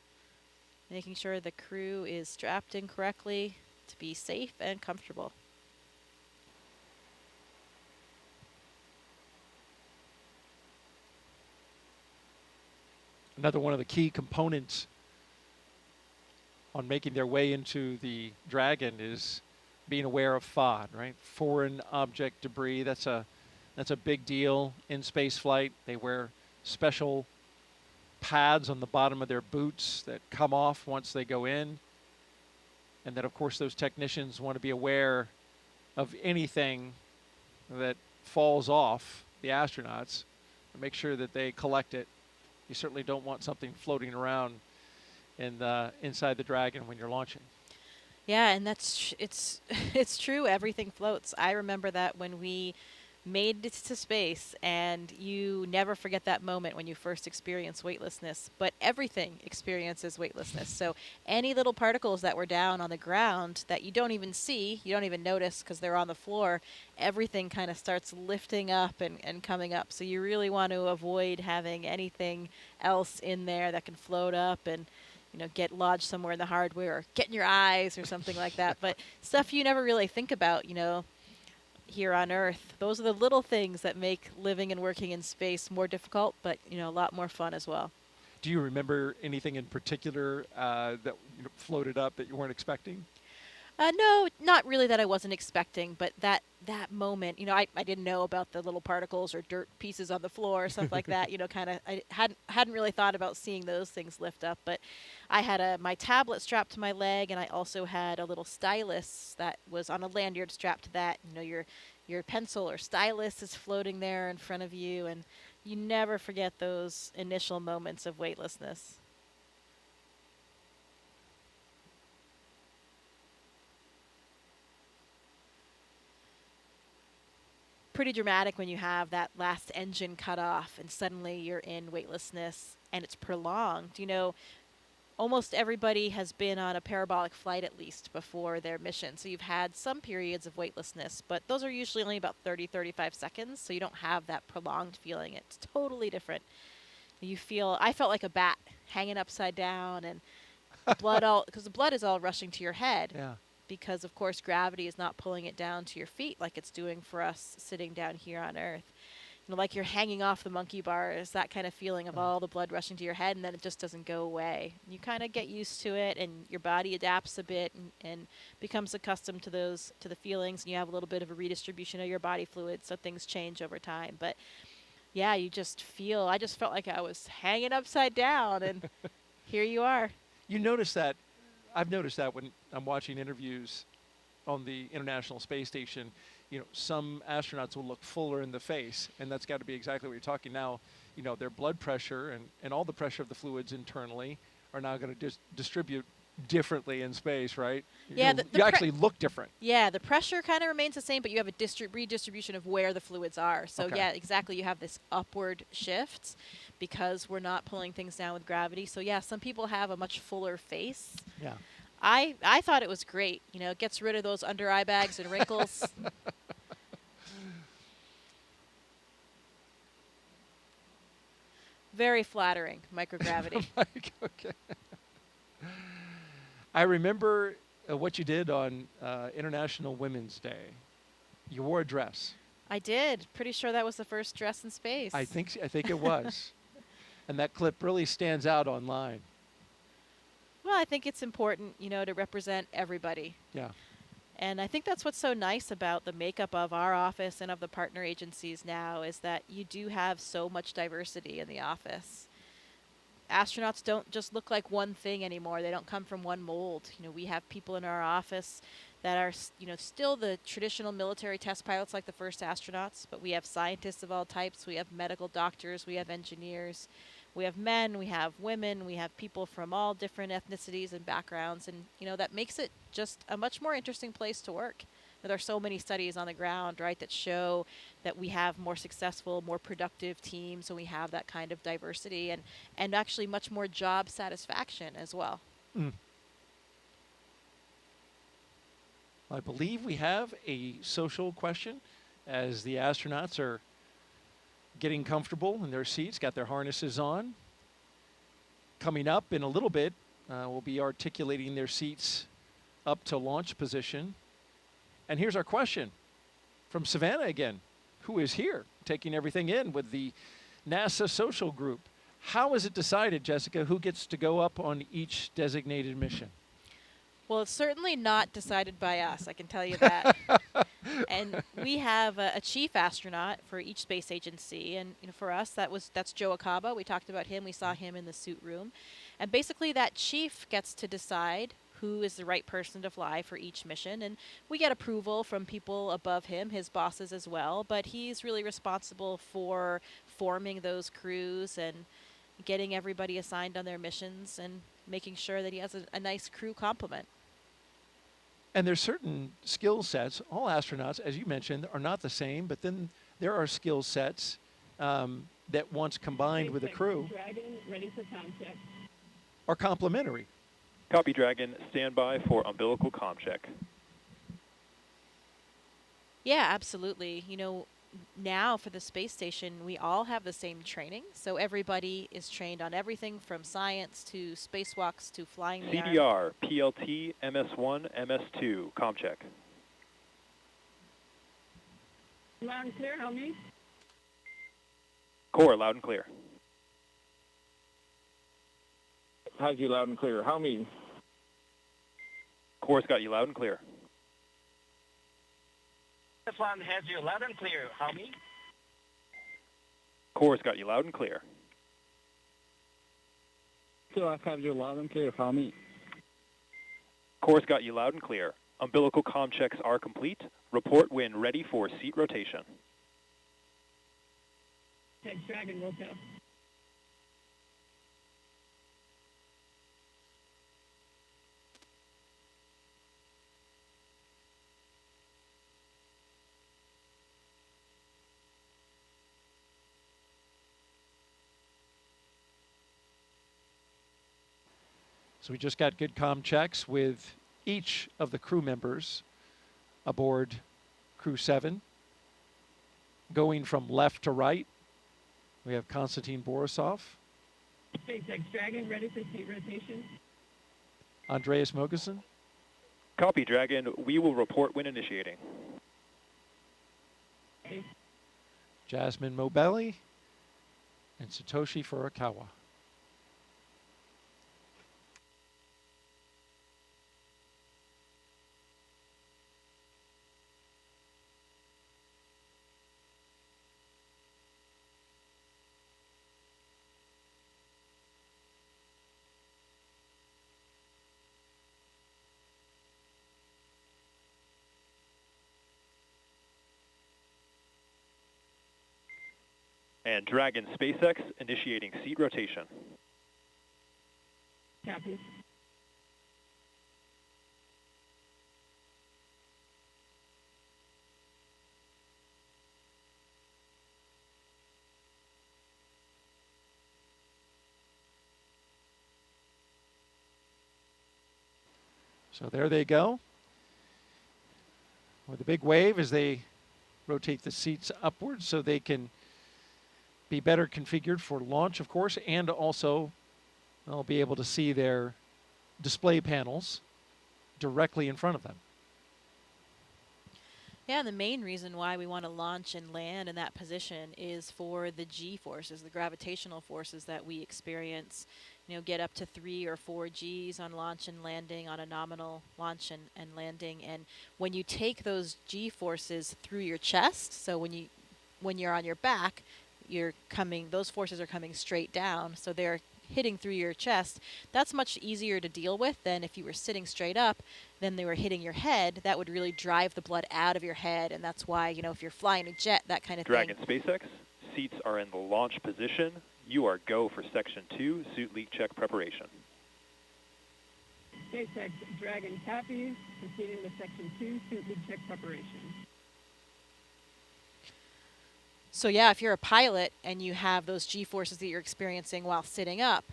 making sure the crew is strapped in correctly to be safe and comfortable. Another one of the key components on making their way into the Dragon is being aware of FOD, right? Foreign object debris. That's a big deal in space flight. They wear special pads on the bottom of their boots that come off once they go in. And then, of course, those technicians want to be aware of anything that falls off the astronauts and make sure that they collect it. You certainly don't want something floating around in inside the Dragon when you're launching. Yeah, and it's it's true. Everything floats. I remember that when we made it to space, and you never forget that moment when you first experience weightlessness. But everything experiences weightlessness. So any little particles that were down on the ground that you don't even see, you don't even notice because they're on the floor, everything kind of starts lifting up and coming up. So you really want to avoid having anything else in there that can float up and get lodged somewhere in the hardware or get in your eyes or something like that. But stuff you never really think about, here on Earth. Those are the little things that make living and working in space more difficult, but, a lot more fun as well. Do you remember anything in particular that floated up that you weren't expecting? No, not really that I wasn't expecting, but that moment, I didn't know about the little particles or dirt pieces on the floor or stuff like that. I hadn't really thought about seeing those things lift up. But I had my tablet strapped to my leg, and I also had a little stylus that was on a lanyard strapped to that. Your pencil or stylus is floating there in front of you, and you never forget those initial moments of weightlessness. Pretty dramatic when you have that last engine cut off and suddenly you're in weightlessness and it's prolonged. Almost everybody has been on a parabolic flight at least before their mission. So you've had some periods of weightlessness, but those are usually only about 30, 35 seconds. So you don't have that prolonged feeling. It's totally different. I felt like a bat hanging upside down and because the blood is all rushing to your head. Yeah. Because, of course, gravity is not pulling it down to your feet like it's doing for us sitting down here on Earth. Like you're hanging off the monkey bars, that kind of feeling of all the blood rushing to your head, and then it just doesn't go away. You kind of get used to it, and your body adapts a bit and becomes accustomed to the feelings, and you have a little bit of a redistribution of your body fluids, so things change over time. But, yeah, I just felt like I was hanging upside down, and here you are. You notice that. I've noticed that when I'm watching interviews on the International Space Station, some astronauts will look fuller in the face, and that's got to be exactly what you're talking now. Their blood pressure and all the pressure of the fluids internally are now going to distribute differently in space, right? Yeah, you actually look different. Yeah, the pressure kind of remains the same, but you have a redistribution of where the fluids are. So Okay. yeah, exactly. You have this upward shift because we're not pulling things down with gravity. So yeah, some people have a much fuller face. Yeah. I thought it was great. It gets rid of those under eye bags and wrinkles. Very flattering, microgravity. Okay. I remember what you did on International Women's Day. You wore a dress. I did. Pretty sure that was the first dress in space. I think it was. And that clip really stands out online. Well, I think it's important, to represent everybody. Yeah. And I think that's what's so nice about the makeup of our office and of the partner agencies now is that you do have so much diversity in the office. astronauts don't just look like one thing anymore. They don't come from one mold. We have people in our office that are, still the traditional military test pilots like the first astronauts, but we have scientists of all types. We have medical doctors. We have engineers. We have men. We have women. We have people from all different ethnicities and backgrounds. And, that makes it just a much more interesting place to work. There are so many studies on the ground, right, that show that we have more successful, more productive teams when we have that kind of diversity and actually much more job satisfaction as well. I believe we have a social question as the astronauts are getting comfortable in their seats, got their harnesses on. Coming up in a little bit, we'll be articulating their seats up to launch position. And here's our question from Savannah again, who is here taking everything in with the NASA social group. How is it decided, Jessica, who gets to go up on each designated mission? Well, it's certainly not decided by us, I can tell you that. And we have a chief astronaut for each space agency, and for us that's Joe Acaba. We talked about him. We saw him in the suit room. And basically that chief gets to decide who is the right person to fly for each mission, and we get approval from people above him, his bosses as well, but he's really responsible for forming those crews and getting everybody assigned on their missions and making sure that he has a nice crew complement. And there's certain skill sets. All astronauts, as you mentioned, are not the same, but then there are skill sets that once combined with a crew are complementary. Copy, Dragon. Stand by for umbilical comm check. Yeah, absolutely. Now for the space station, we all have the same training. So everybody is trained on everything from science to spacewalks to flying the arm. CDR, PLT, MS1, MS2. Comm check. Loud and clear, help me. Core, loud and clear. Has you loud and clear. How me? Core's got you loud and clear. This one has you loud and clear. How me? Core's got you loud and clear. So I have you loud and clear. How me? Core's got you loud and clear. Umbilical comm checks are complete. Report when ready for seat rotation. Thanks, Dragon, we'll go. So we just got good comm checks with each of the crew members aboard Crew-7. Going from left to right, we have Konstantin Borisov, SpaceX Dragon, ready for seat rotation. Andreas Mogensen. Copy, Dragon. We will report when initiating. Jasmine Mobelli, and Satoshi Furukawa. And Dragon SpaceX initiating seat rotation. Copy. So there they go. With a big wave as they rotate the seats upwards so they can be better configured for launch, of course, and also they'll be able to see their display panels directly in front of them. Yeah, and the main reason why we want to launch and land in that position is for the G forces, the gravitational forces that we experience. Get up to 3 or 4 Gs on launch and landing, on a nominal launch and landing. And when you take those G forces through your chest, so when you're on your back, those forces are coming straight down, so they're hitting through your chest, that's much easier to deal with than if you were sitting straight up, then they were hitting your head. That would really drive the blood out of your head, and that's why, if you're flying a jet, that kind of Dragon thing. SpaceX, seats are in the launch position. You are go for Section 2, suit leak check preparation. SpaceX Dragon copies, proceeding to Section 2, suit leak check preparation. So yeah, if you're a pilot and you have those G-forces that you're experiencing while sitting up,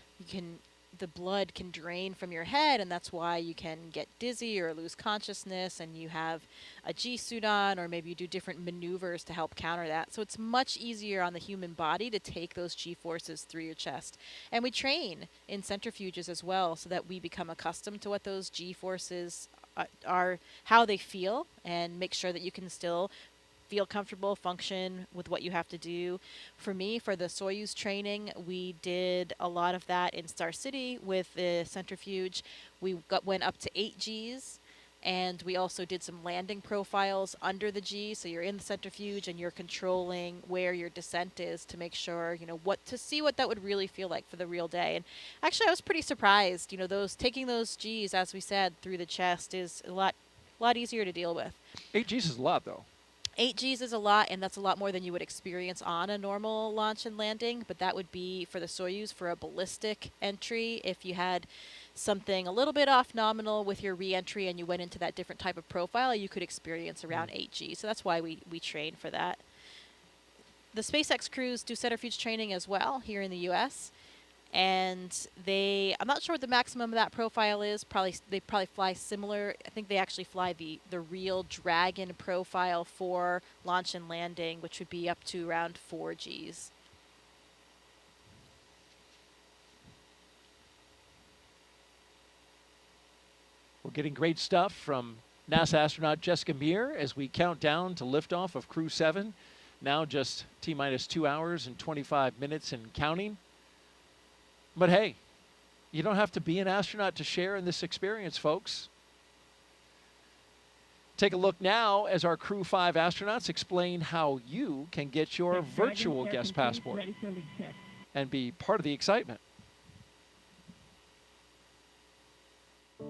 the blood can drain from your head, and that's why you can get dizzy or lose consciousness, and you have a G-suit on, or maybe you do different maneuvers to help counter that. So it's much easier on the human body to take those G-forces through your chest. And we train in centrifuges as well so that we become accustomed to what those G-forces are, how they feel, and make sure that you can still feel comfortable, function with what you have to do. For me, for the Soyuz training, we did a lot of that in Star City with the centrifuge. We went up to 8 Gs, and we also did some landing profiles under the G, so you're in the centrifuge and you're controlling where your descent is to make sure, to see what that would really feel like for the real day. And actually, I was pretty surprised. Taking those Gs, as we said, through the chest is a lot easier to deal with. 8 Gs is a lot, though. 8 Gs is a lot, and that's a lot more than you would experience on a normal launch and landing, but that would be for the Soyuz for a ballistic entry. If you had something a little bit off nominal with your re-entry and you went into that different type of profile, you could experience around 8 Gs. So that's why we train for that. The SpaceX crews do centrifuge training as well here in the U.S., and I'm not sure what the maximum of that profile is. They probably fly similar. I think they actually fly the real Dragon profile for launch and landing, which would be up to around 4 Gs. We're getting great stuff from NASA astronaut Jessica Meir as we count down to liftoff of Crew-7. Now just T-minus 2 hours and 25 minutes and counting. But hey, you don't have to be an astronaut to share in this experience, folks. Take a look now as our Crew-5 astronauts explain how you can get your virtual guest passport and be part of the excitement.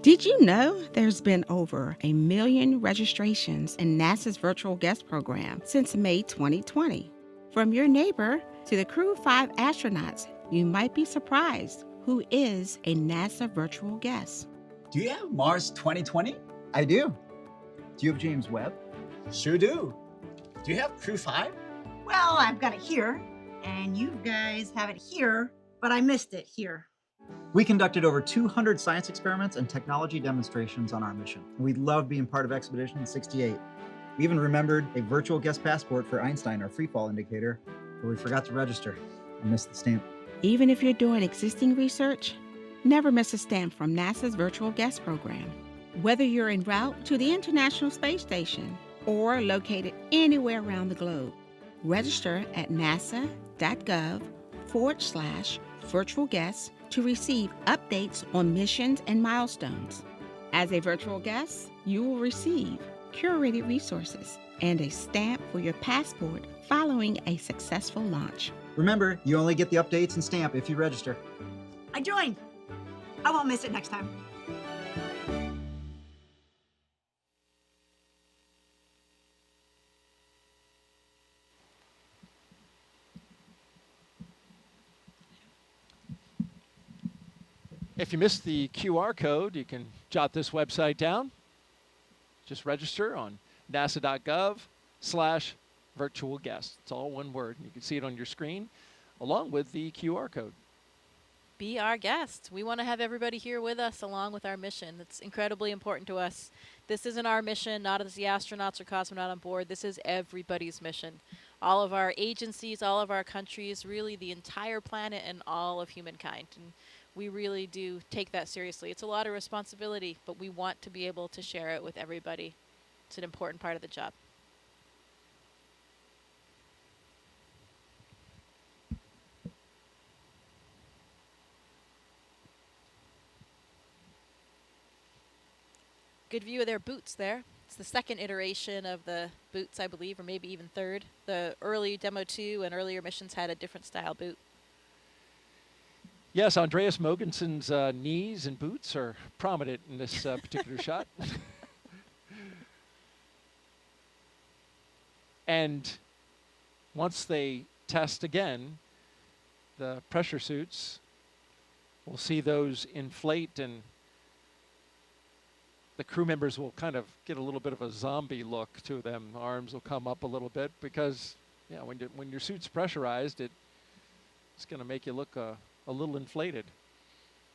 Did you know there's been over 1 million registrations in NASA's virtual guest program since May 2020? From your neighbor to the Crew-5 astronauts, you might be surprised who is a NASA virtual guest. Do you have Mars 2020? I do. Do you have James Webb? Sure do. Do you have Crew-5? Well, I've got it here, and you guys have it here, but I missed it here. We conducted over 200 science experiments and technology demonstrations on our mission. We love being part of Expedition 68. We even remembered a virtual guest passport for Einstein, our freefall indicator, but we forgot to register. I missed the stamp. Even if you're doing existing research, never miss a stamp from NASA's virtual guest program. Whether you're en route to the International Space Station or located anywhere around the globe, register at nasa.gov/virtual guests to receive updates on missions and milestones. As a virtual guest, you will receive curated resources and a stamp for your passport following a successful launch. Remember, you only get the updates and stamp if you register. I joined. I won't miss it next time. If you missed the QR code, you can jot this website down. Just register on nasa.gov/virtual guest. It's all one word. You can see it on your screen along with the QR code. Be our guest. We want to have everybody here with us along with our mission. It's incredibly important to us. This isn't our mission, not as the astronauts or cosmonaut on board. This is everybody's mission. All of our agencies, all of our countries, really the entire planet and all of humankind. And we really do take that seriously. It's a lot of responsibility, but we want to be able to share it with everybody. It's an important part of the job. Good view of their boots there. It's the second iteration of the boots, I believe, or maybe even third. The early Demo 2 and earlier missions had a different style boot. Yes, Andreas Mogensen's knees and boots are prominent in this particular shot. And once they test again, the pressure suits, we'll see those inflate, and the crew members will kind of get a little bit of a zombie look to them. Arms will come up a little bit because, yeah, when your suit's pressurized, it's going to make you look a little inflated.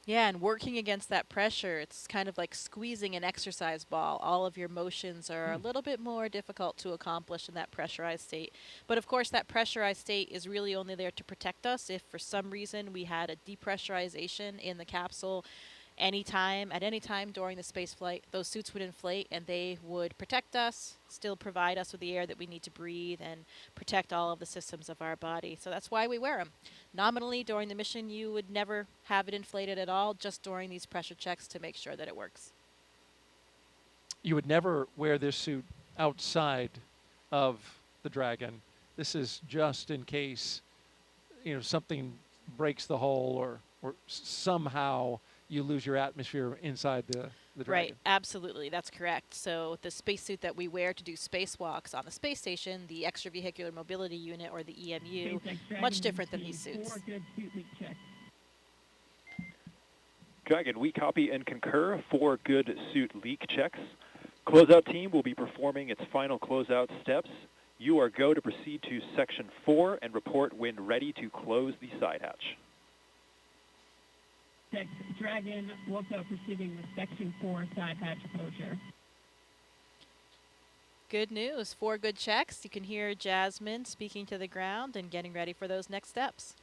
Yeah, and working against that pressure, it's kind of like squeezing an exercise ball. All of your motions are a little bit more difficult to accomplish in that pressurized state. But of course, that pressurized state is really only there to protect us if for some reason we had a depressurization in the capsule. At any time during the space flight, those suits would inflate and they would protect us, still provide us with the air that we need to breathe, and protect all of the systems of our body. So that's why we wear them. Nominally, during the mission, you would never have it inflated at all, just during these pressure checks to make sure that it works. You would never wear this suit outside of the Dragon. This is just in case, something breaks the hull or somehow you lose your atmosphere inside the Dragon. Right, absolutely, that's correct. So the spacesuit that we wear to do spacewalks on the space station, the extravehicular mobility unit, or the EMU, much different than these suits. Dragon, we copy and concur 4 good suit leak checks. Closeout team will be performing its final closeout steps. You are go to proceed to Section 4 and report when ready to close the side hatch. Dragon, also proceeding with Section 4 side hatch closure. Good news. 4 good checks. You can hear Jasmine speaking to the ground and getting ready for those next steps.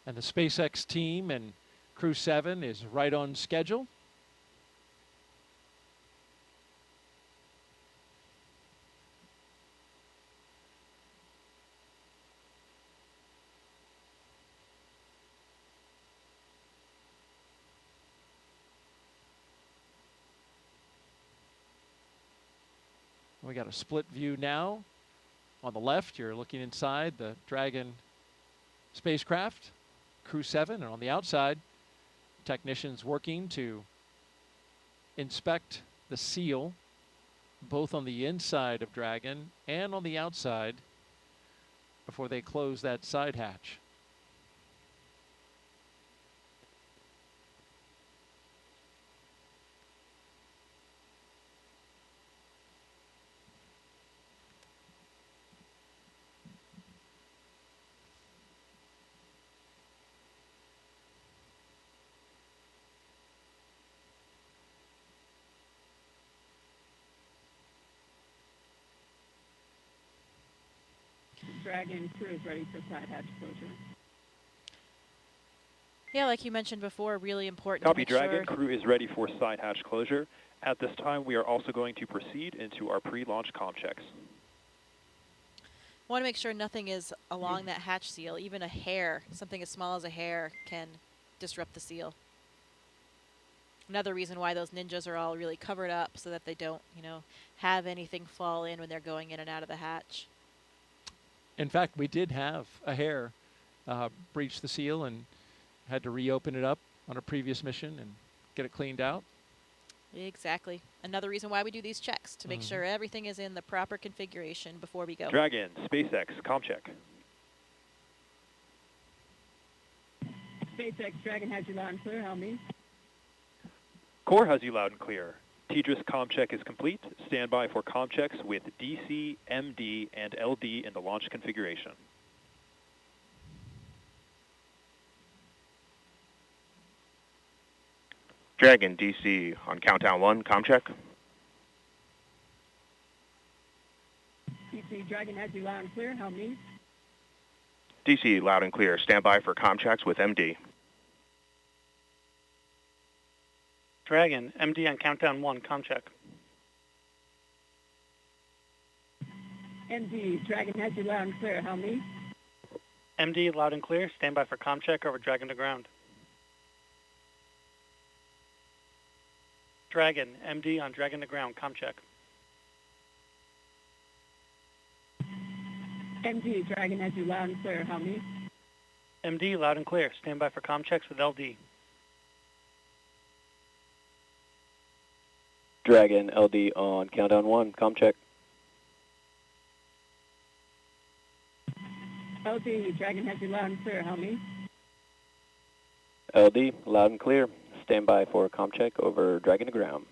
And the SpaceX team and Crew-7 is right on schedule. We got a split view now. On the left, you're looking inside the Dragon spacecraft, Crew-7, and on the outside, technicians working to inspect the seal, both on the inside of Dragon and on the outside, before they close that side hatch. Dragon crew is ready for side hatch closure. Yeah, like you mentioned before, really important Copy, to make Dragon. sure. Crew is ready for side hatch closure. At this time, we are also going to proceed into our pre-launch comm checks. Want to make sure nothing is along that hatch seal. Even a hair, something as small as a hair, can disrupt the seal. Another reason why those ninjas are all really covered up so that they don't, have anything fall in when they're going in and out of the hatch. In fact, we did have a hair breach the seal and had to reopen it up on a previous mission and get it cleaned out. Exactly. Another reason why we do these checks, to make sure everything is in the proper configuration before we go. Dragon, SpaceX, comm check. SpaceX, Dragon has you loud and clear. How me? Core has you loud and clear. TDRS comm check is complete. Stand by for comm checks with DC, MD, and LD in the launch configuration. Dragon, DC on countdown 1, comm check. DC, Dragon has you loud and clear. How me? DC, loud and clear. Stand by for comm checks with MD. Dragon, MD on countdown 1, comm check. MD, Dragon has you loud and clear. How me? MD, loud and clear. Stand by for comm check over Dragon to ground. Dragon, MD on Dragon to ground, comm check. MD, Dragon has you loud and clear. How many? MD, loud and clear. Stand by for comm checks with LD. Dragon, LD on countdown 1, comm check. LD, Dragon has you loud and clear. How many? LD, loud and clear. Stand by for comm check over Dragon to ground.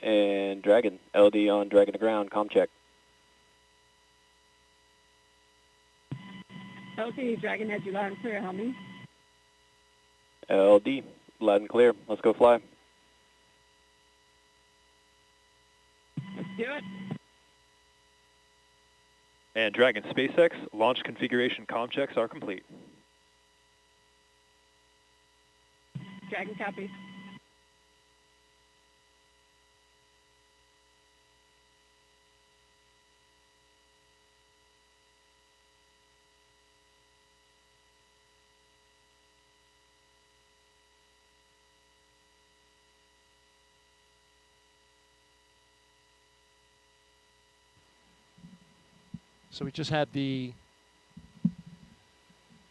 And Dragon, LD on Dragon to ground, comm check. LD, Dragon has you loud and clear. How many? LD, loud and clear. Let's go fly. Let's do it. And Dragon SpaceX, launch configuration comm checks are complete. Dragon copy. So we just had the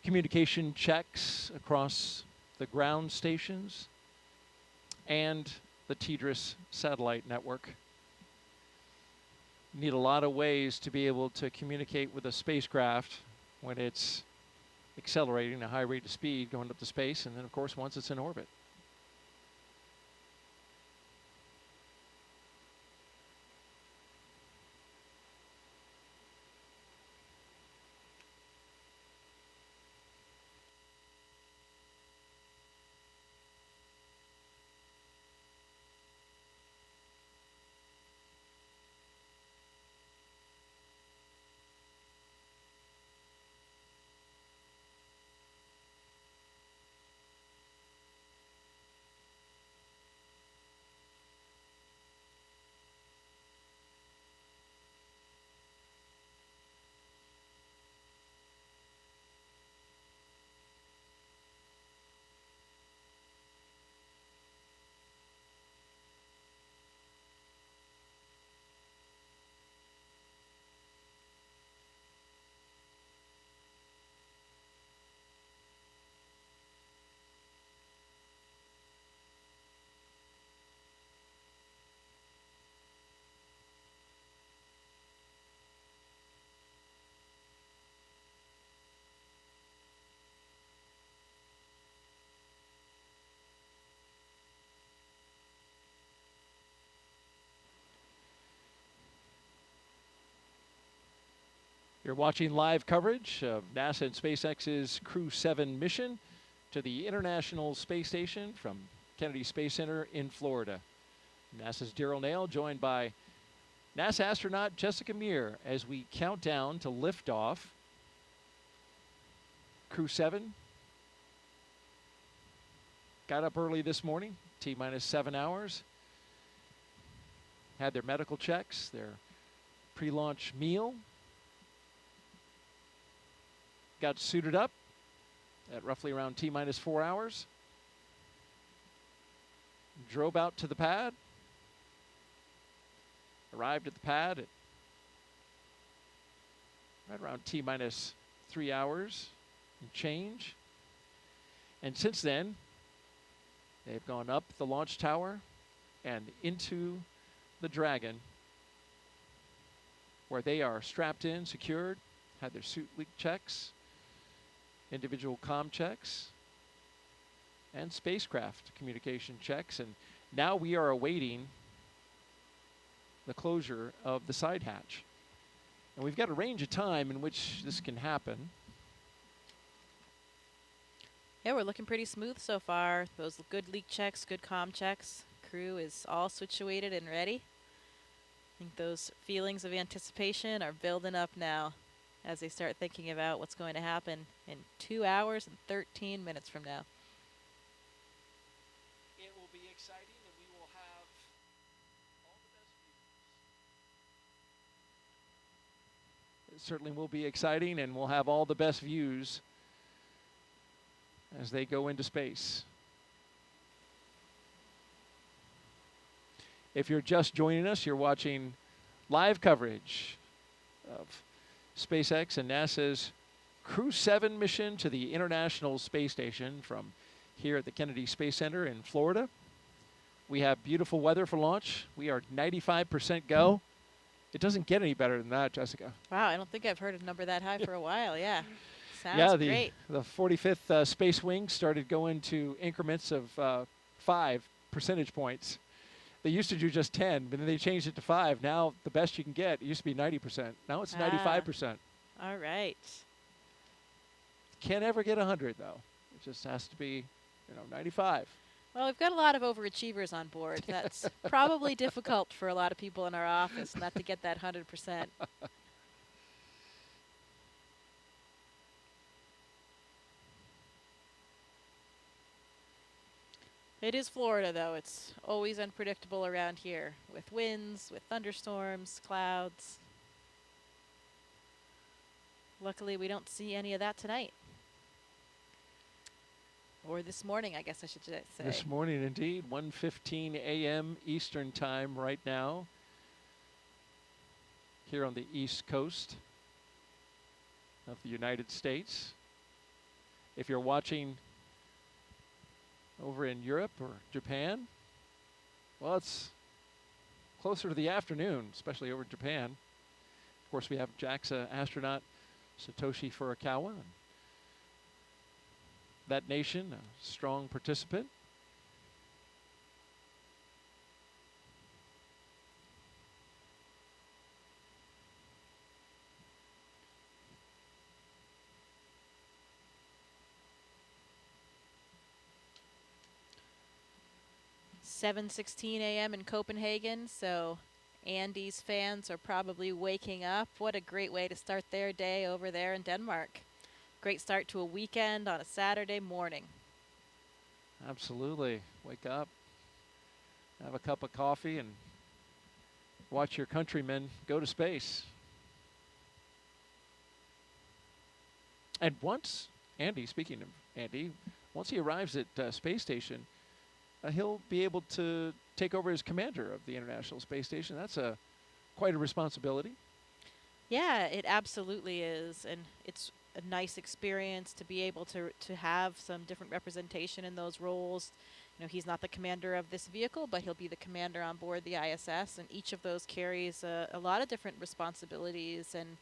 communication checks across the ground stations and the TDRS satellite network. Need a lot of ways to be able to communicate with a spacecraft when it's accelerating at a high rate of speed going up to space, and then of course once it's in orbit. You're watching live coverage of NASA and SpaceX's Crew-7 mission to the International Space Station from Kennedy Space Center in Florida. NASA's Daryl Nail joined by NASA astronaut Jessica Meir as we count down to liftoff. Crew-7 got up early this morning, T-minus 7 hours. Had their medical checks, their pre-launch meal. Got suited up at roughly around T-minus 4 hours. Drove out to the pad. Arrived at the pad at right around T-minus 3 hours and change. And since then, they've gone up the launch tower and into the Dragon, where they are strapped in, secured, had their suit leak checks, individual comm checks, and spacecraft communication checks. And now we are awaiting the closure of the side hatch. And we've got a range of time in which this can happen. Yeah, we're looking pretty smooth so far. Those good leak checks, good comm checks. Crew is all situated and ready. I think those feelings of anticipation are building up now as they start thinking about what's going to happen in 2 hours and 13 minutes from now. It will be exciting, and we will have all the best views. It certainly will be exciting, and we'll have all the best views as they go into space. If you're just joining us, you're watching live coverage of SpaceX and NASA's Crew-7 mission to the International Space Station from here at the Kennedy Space Center in Florida. We have beautiful weather for launch. We are 95% go. It doesn't get any better than that, Jessica. Wow, I don't think I've heard a number that high for a while. Yeah, sounds Yeah, great. the 45th Space Wing started going to increments of 5 percentage points. They used to do just 10, but then they changed it to 5. Now the best you can get, it used to be 90%. Now it's 95%. All right. Can't ever get 100, though. It just has to be, 95. Well, we've got a lot of overachievers on board. That's probably difficult for a lot of people in our office not to get that 100%. It is Florida, though. It's always unpredictable around here with winds, with thunderstorms, clouds. Luckily, we don't see any of that tonight. Or this morning, I guess I should say. This morning, indeed. 1:15 a.m. Eastern Time right now here on the East Coast of the United States. If you're watching over in Europe or Japan, well, it's closer to the afternoon, especially over in Japan. Of course, we have JAXA astronaut Satoshi Furukawa. That nation, a strong participant. "7:16 a.m. in Copenhagen," so Andy's fans are probably waking up. What a great way to start their day over there in Denmark. Great start to a weekend on a Saturday morning. Absolutely. Wake up, have a cup of coffee, and watch your countrymen go to space. And once Andy, speaking of Andy, once he arrives at Space Station, he'll be able to take over as commander of the International Space Station. That's quite a responsibility. Yeah, it absolutely is, and it's a nice experience to be able to have some different representation in those roles. He's not the commander of this vehicle, but he'll be the commander on board the ISS, and each of those carries a lot of different responsibilities. And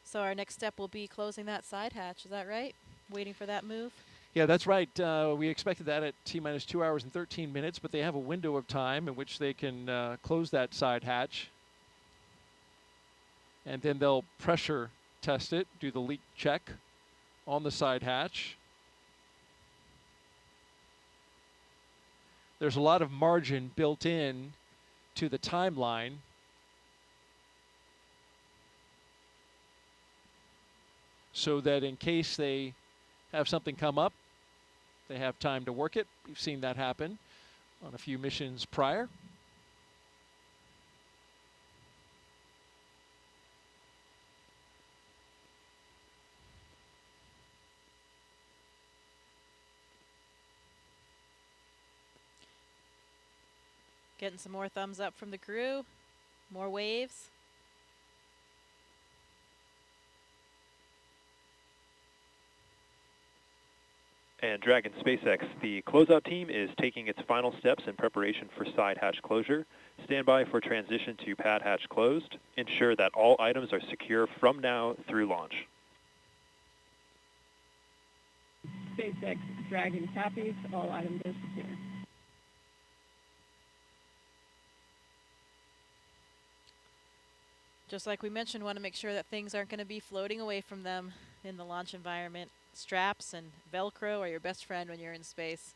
so our next step will be closing that side hatch. Is that right? Waiting for that move? Yeah, that's right. We expected that at T-minus 2 hours and 13 minutes, but they have a window of time in which they can close that side hatch. And then they'll pressure test it, do the leak check on the side hatch. There's a lot of margin built in to the timeline. So that in case they have something come up, they have time to work it. We've seen that happen on a few missions prior. Getting some more thumbs up from the crew. More waves. And Dragon SpaceX, the closeout team is taking its final steps in preparation for side hatch closure. Stand by for transition to pad hatch closed. Ensure that all items are secure from now through launch. SpaceX Dragon copies. All items are secure. Just like we mentioned, want to make sure that things aren't going to be floating away from them in the launch environment. Straps and Velcro are your best friend when you're in space.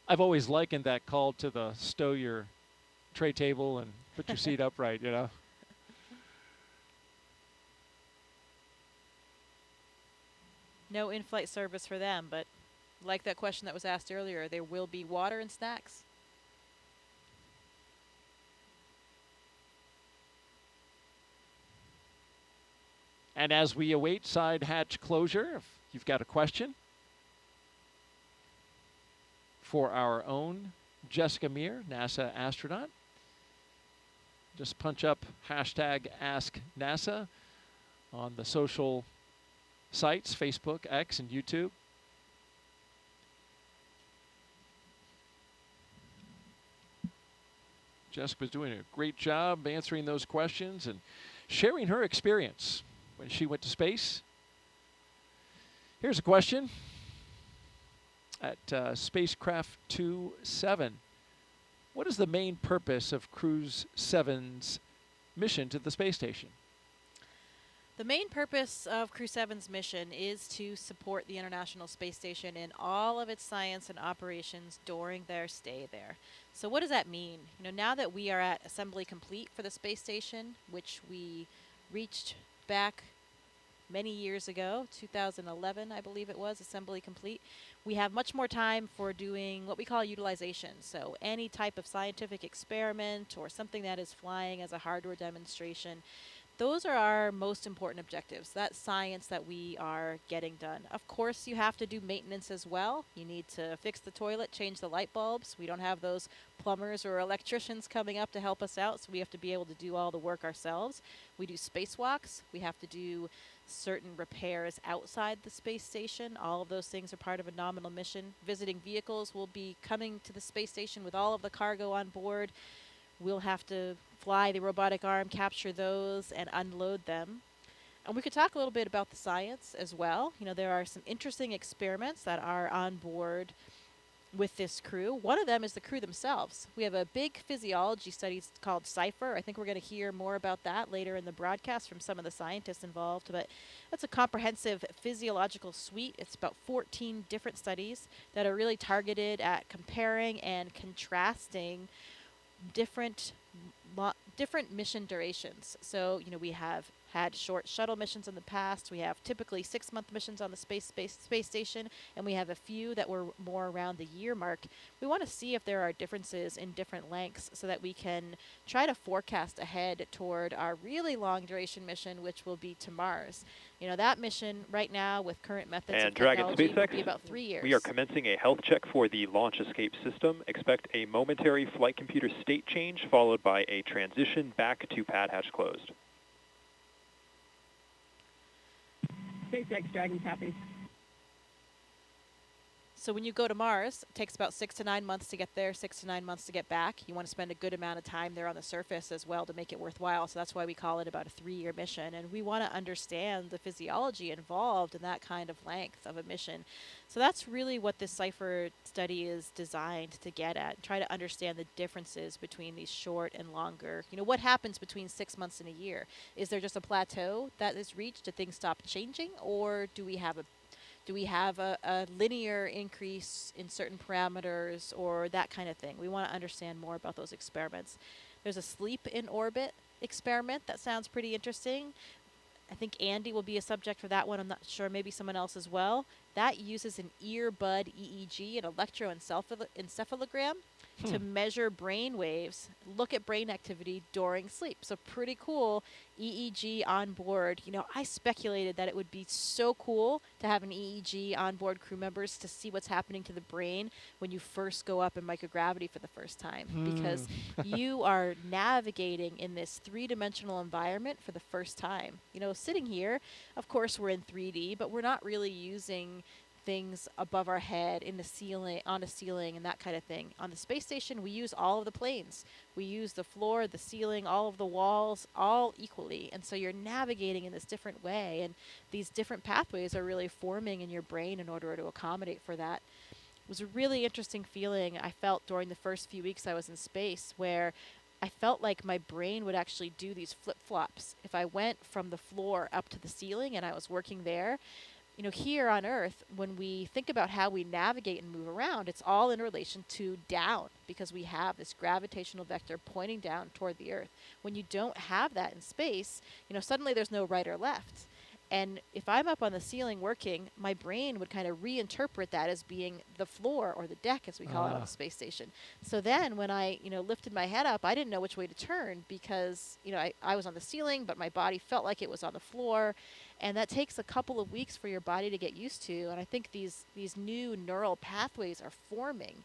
I've always likened that call to the stow your tray table and put your seat upright, you know. No in-flight service for them, but like that question that was asked earlier, there will be water and snacks. And as we await side hatch closure, if you've got a question for our own Jessica Meir, NASA astronaut, just punch up hashtag #AskNASA on the social sites, Facebook, X, and YouTube. Jessica's doing a great job answering those questions and sharing her experience when she went to space. Here's a question at spacecraft Crew-7. What is the main purpose of Crew-7's mission to the space station? The main purpose of Crew-7's mission is to support the International Space Station in all of its science and operations during their stay there. So what does that mean? You know, now that we are at assembly complete for the space station, which we reached back many years ago, 2011, I believe it was, assembly complete, we have much more time for doing what we call utilization. So any type of scientific experiment or something that is flying as a hardware demonstration, those are our most important objectives. That's science that we are getting done. Of course, you have to do maintenance as well. You need to fix the toilet, change the light bulbs. We don't have those plumbers or electricians coming up to help us out, so we have to be able to do all the work ourselves. We do spacewalks. We have to do certain repairs outside the space station. All of those things are part of a nominal mission. Visiting vehicles will be coming to the space station with all of the cargo on board. We'll have to fly the robotic arm, capture those, and unload them. And we could talk a little bit about the science as well. You know, there are some interesting experiments that are on board with this crew. One of them is the crew themselves. We have a big physiology study called CIPHER. I think we're going to hear more about that later in the broadcast from some of the scientists involved, but that's a comprehensive physiological suite. It's about 14 different studies that are really targeted at comparing and contrasting different mission durations. So, you know, we have had short shuttle missions in the past. We have typically 6-month missions on the space station, and we have a few that were more around the year mark. We want to see if there are differences in different lengths so that we can try to forecast ahead toward our really long duration mission, which will be to Mars. You know, that mission right now with current methods And of Dragon technology will be SpaceX, about 3 years. we are commencing a health check for the launch escape system. Expect a momentary flight computer state change followed by a transition back to pad hatch closed. SpaceX Dragon copies. So when you go to Mars, it takes about 6 to 9 months to get there, 6 to 9 months to get back. You want to spend a good amount of time there on the surface as well to make it worthwhile. So that's why we call it about a 3-year mission. And we want to understand the physiology involved in that kind of length of a mission. So that's really what this CIPHER study is designed to get at. Try to understand the differences between these short and longer. You know, what happens between 6 months and a year? Is there just a plateau that is reached? Do things stop changing? Or do we have a linear increase in certain parameters or that kind of thing? We want to understand more about those experiments. There's a sleep in orbit experiment that sounds pretty interesting. I think Andy will be a subject for that one. I'm not sure, maybe someone else as well. That uses an earbud EEG, an electroencephalogram, to measure brain waves, look at brain activity during sleep. So pretty cool EEG on board. You know, I speculated that it would be so cool to have an EEG on board crew members to see what's happening to the brain when you first go up in microgravity for the first time, because you are navigating in this three-dimensional environment for the first time. You know, sitting here, of course we're in 3D, but we're not really using things above our head, in the ceiling, on a ceiling, and that kind of thing. On the space station, we use all of the planes. We use the floor, the ceiling, all of the walls, all equally. And so you're navigating in this different way, and these different pathways are really forming in your brain in order to accommodate for that. It was a really interesting feeling I felt during the first few weeks I was in space, where I felt like my brain would actually do these flip-flops. If I went from the floor up to the ceiling and I was working there, you know, here on Earth, when we think about how we navigate and move around, it's all in relation to down, because we have this gravitational vector pointing down toward the Earth. When you don't have that in space, you know, suddenly there's no right or left. And if I'm up on the ceiling working, my brain would kind of reinterpret that as being the floor, or the deck, as we call it on the space station. So then when I, you know, lifted my head up, I didn't know which way to turn, because, you know, I was on the ceiling, but my body felt like it was on the floor. And that takes a couple of weeks for your body to get used to. And I think these new neural pathways are forming.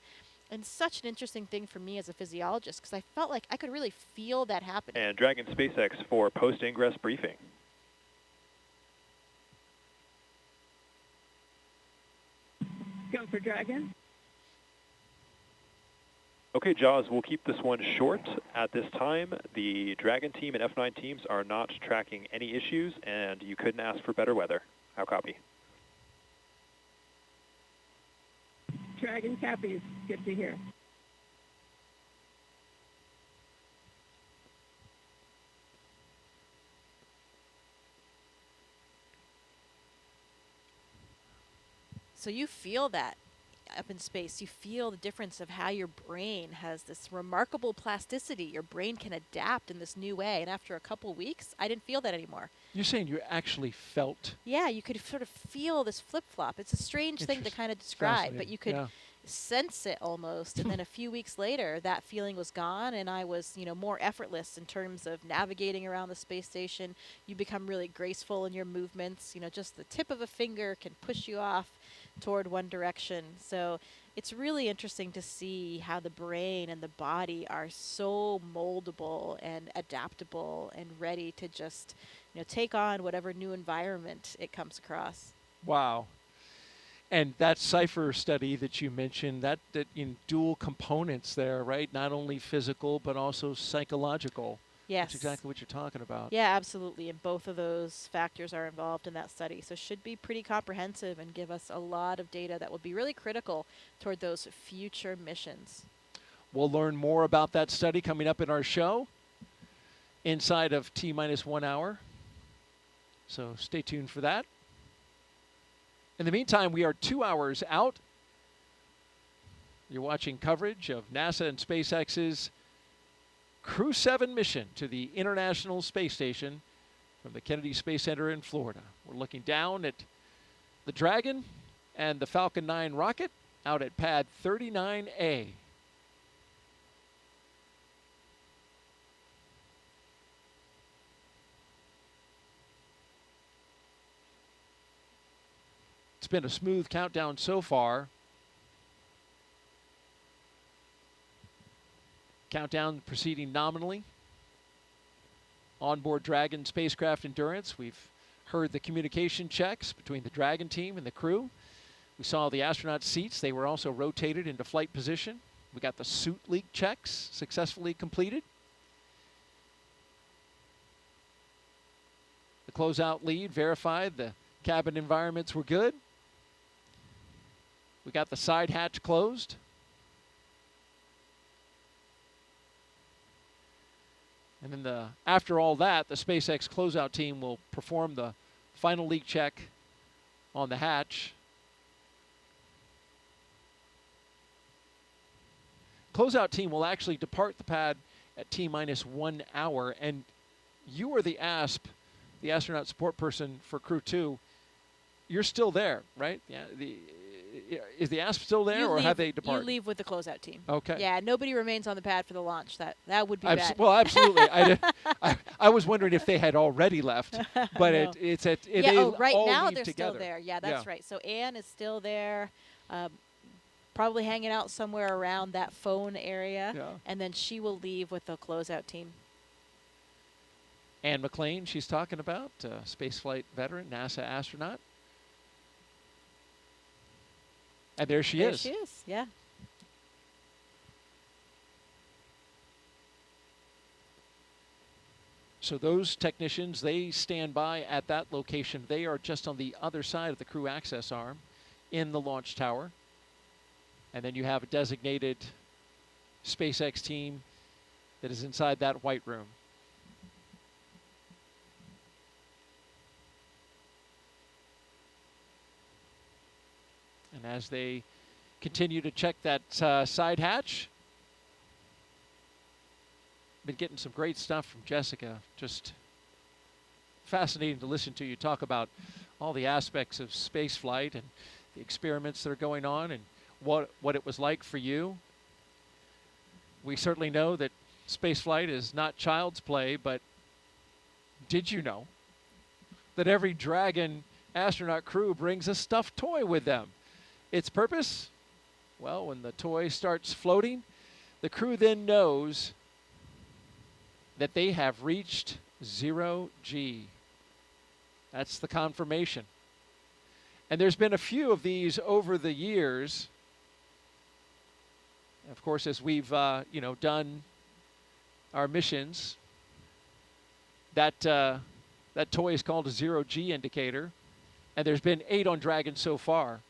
And such an interesting thing for me as a physiologist, because I felt like I could really feel that happening. And Dragon SpaceX for post-ingress briefing. Go for Dragon. Okay, Jaws, we'll keep this one short. At this time, the Dragon team and F9 teams are not tracking any issues, and you couldn't ask for better weather. How copy? Dragon copies. Good to hear. So you feel that up in space. You feel the difference of how your brain has this remarkable plasticity. Your brain can adapt in this new way. And after a couple weeks, I didn't feel that anymore. You're saying you actually felt? Yeah, you could sort of feel this flip-flop. It's a strange thing to kind of describe, but you could sense it almost. And then a few weeks later, that feeling was gone, and I was, you know, more effortless in terms of navigating around the space station. You become really graceful in your movements. You know, just the tip of a finger can push you off toward one direction. So it's really interesting to see how the brain and the body are so moldable and adaptable and ready to just, you know, take on whatever new environment it comes across. Wow. And that Cypher study that you mentioned, that in dual components there, right? Not only physical, but also psychological. Yes. That's exactly what you're talking about. Yeah, absolutely. And both of those factors are involved in that study. So it should be pretty comprehensive and give us a lot of data that will be really critical toward those future missions. We'll learn more about that study coming up in our show inside of T-minus 1 hour. So stay tuned for that. In the meantime, we are 2 hours out. You're watching coverage of NASA and SpaceX's Crew-7 mission to the International Space Station from the Kennedy Space Center in Florida. We're looking down at the Dragon and the Falcon 9 rocket out at pad 39A. It's been a smooth countdown so far. Countdown proceeding nominally. Onboard Dragon spacecraft endurance. We've heard the communication checks between the Dragon team and the crew. We saw the astronaut seats. They were also rotated into flight position. We got the suit leak checks successfully completed. The closeout lead verified the cabin environments were good. We got the side hatch closed. And then after all that, the SpaceX closeout team will perform the final leak check on the hatch. Closeout team will actually depart the pad at T-minus 1 hour. And you are the ASP, the astronaut support person for Crew 2. you're still there, right? Yeah. Is the ASP still there, You or leave, have they departed? You leave with the closeout team. Okay. Yeah, nobody remains on the pad for the launch. That would be bad. Well, absolutely. I was wondering if they had already left, but No. they right all now leave they're together. still there. Yeah, that's right. So Anne is still there, probably hanging out somewhere around that phone area, and then she will leave with the closeout team. Anne McClain, she's talking about, spaceflight veteran, NASA astronaut. And there she is. There she is, yeah. So those technicians, they stand by at that location. They are just on the other side of the crew access arm in the launch tower. And then you have a designated SpaceX team that is inside that white room. And as they continue to check that side hatch, been getting some great stuff from Jessica. Just fascinating to listen to you talk about all the aspects of space flight and the experiments that are going on and what it was like for you. We certainly know that space flight is not child's play, but did you know that every Dragon astronaut crew brings a stuffed toy with them? Its purpose? Well, when the toy starts floating, the crew then knows that they have reached 0G. That's the confirmation. And there's been a few of these over the years. Of course, as we've done our missions, that toy is called a 0G indicator, and there's been 8 on Dragon so far.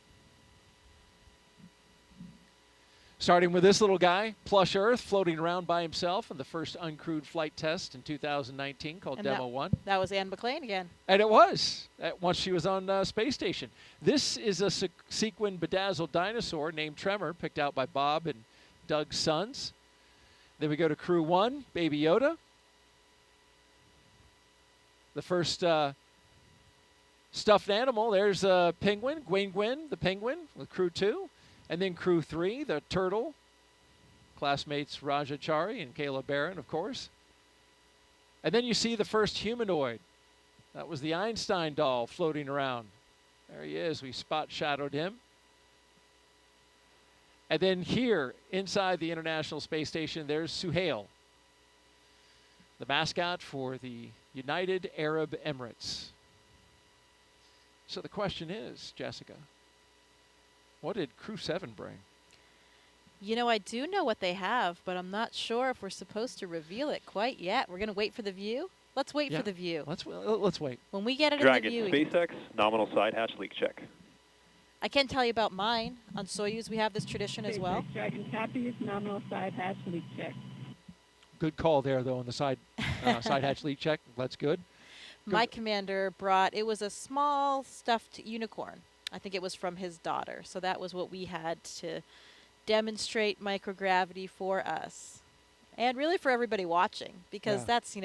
Starting with this little guy, Plush Earth, floating around by himself in the first uncrewed flight test in 2019 called Demo 1. That was Anne McClain again. And it was, once she was on space station. This is a sequin bedazzled dinosaur named Tremor, picked out by Bob and Doug's sons. Then we go to Crew 1, Baby Yoda. The first stuffed animal, there's a penguin, Gwyn, the penguin, with Crew 2. And then Crew 3, the turtle, classmates Raja Chari and Kayla Barron, of course. And then you see the first humanoid. That was the Einstein doll floating around. There he is. We spot shadowed him. And then here, inside the International Space Station, there's Suhail, the mascot for the United Arab Emirates. So the question is, Jessica, what did Crew-7 bring? You know, I do know what they have, but I'm not sure if we're supposed to reveal it quite yet. We're going to wait for the view? Let's wait for the view. Let's wait. When we get it Dragon, in the view. SpaceX, nominal side hatch leak check. I can't tell you about mine. On Soyuz, we have this tradition as well. Dragon copies, nominal side hatch leak check. Good call there, though, on the side hatch leak check. That's good. My commander brought, it was a small stuffed unicorn. I think it was from his daughter. So that was what we had to demonstrate microgravity for us. And really for everybody watching, because that's,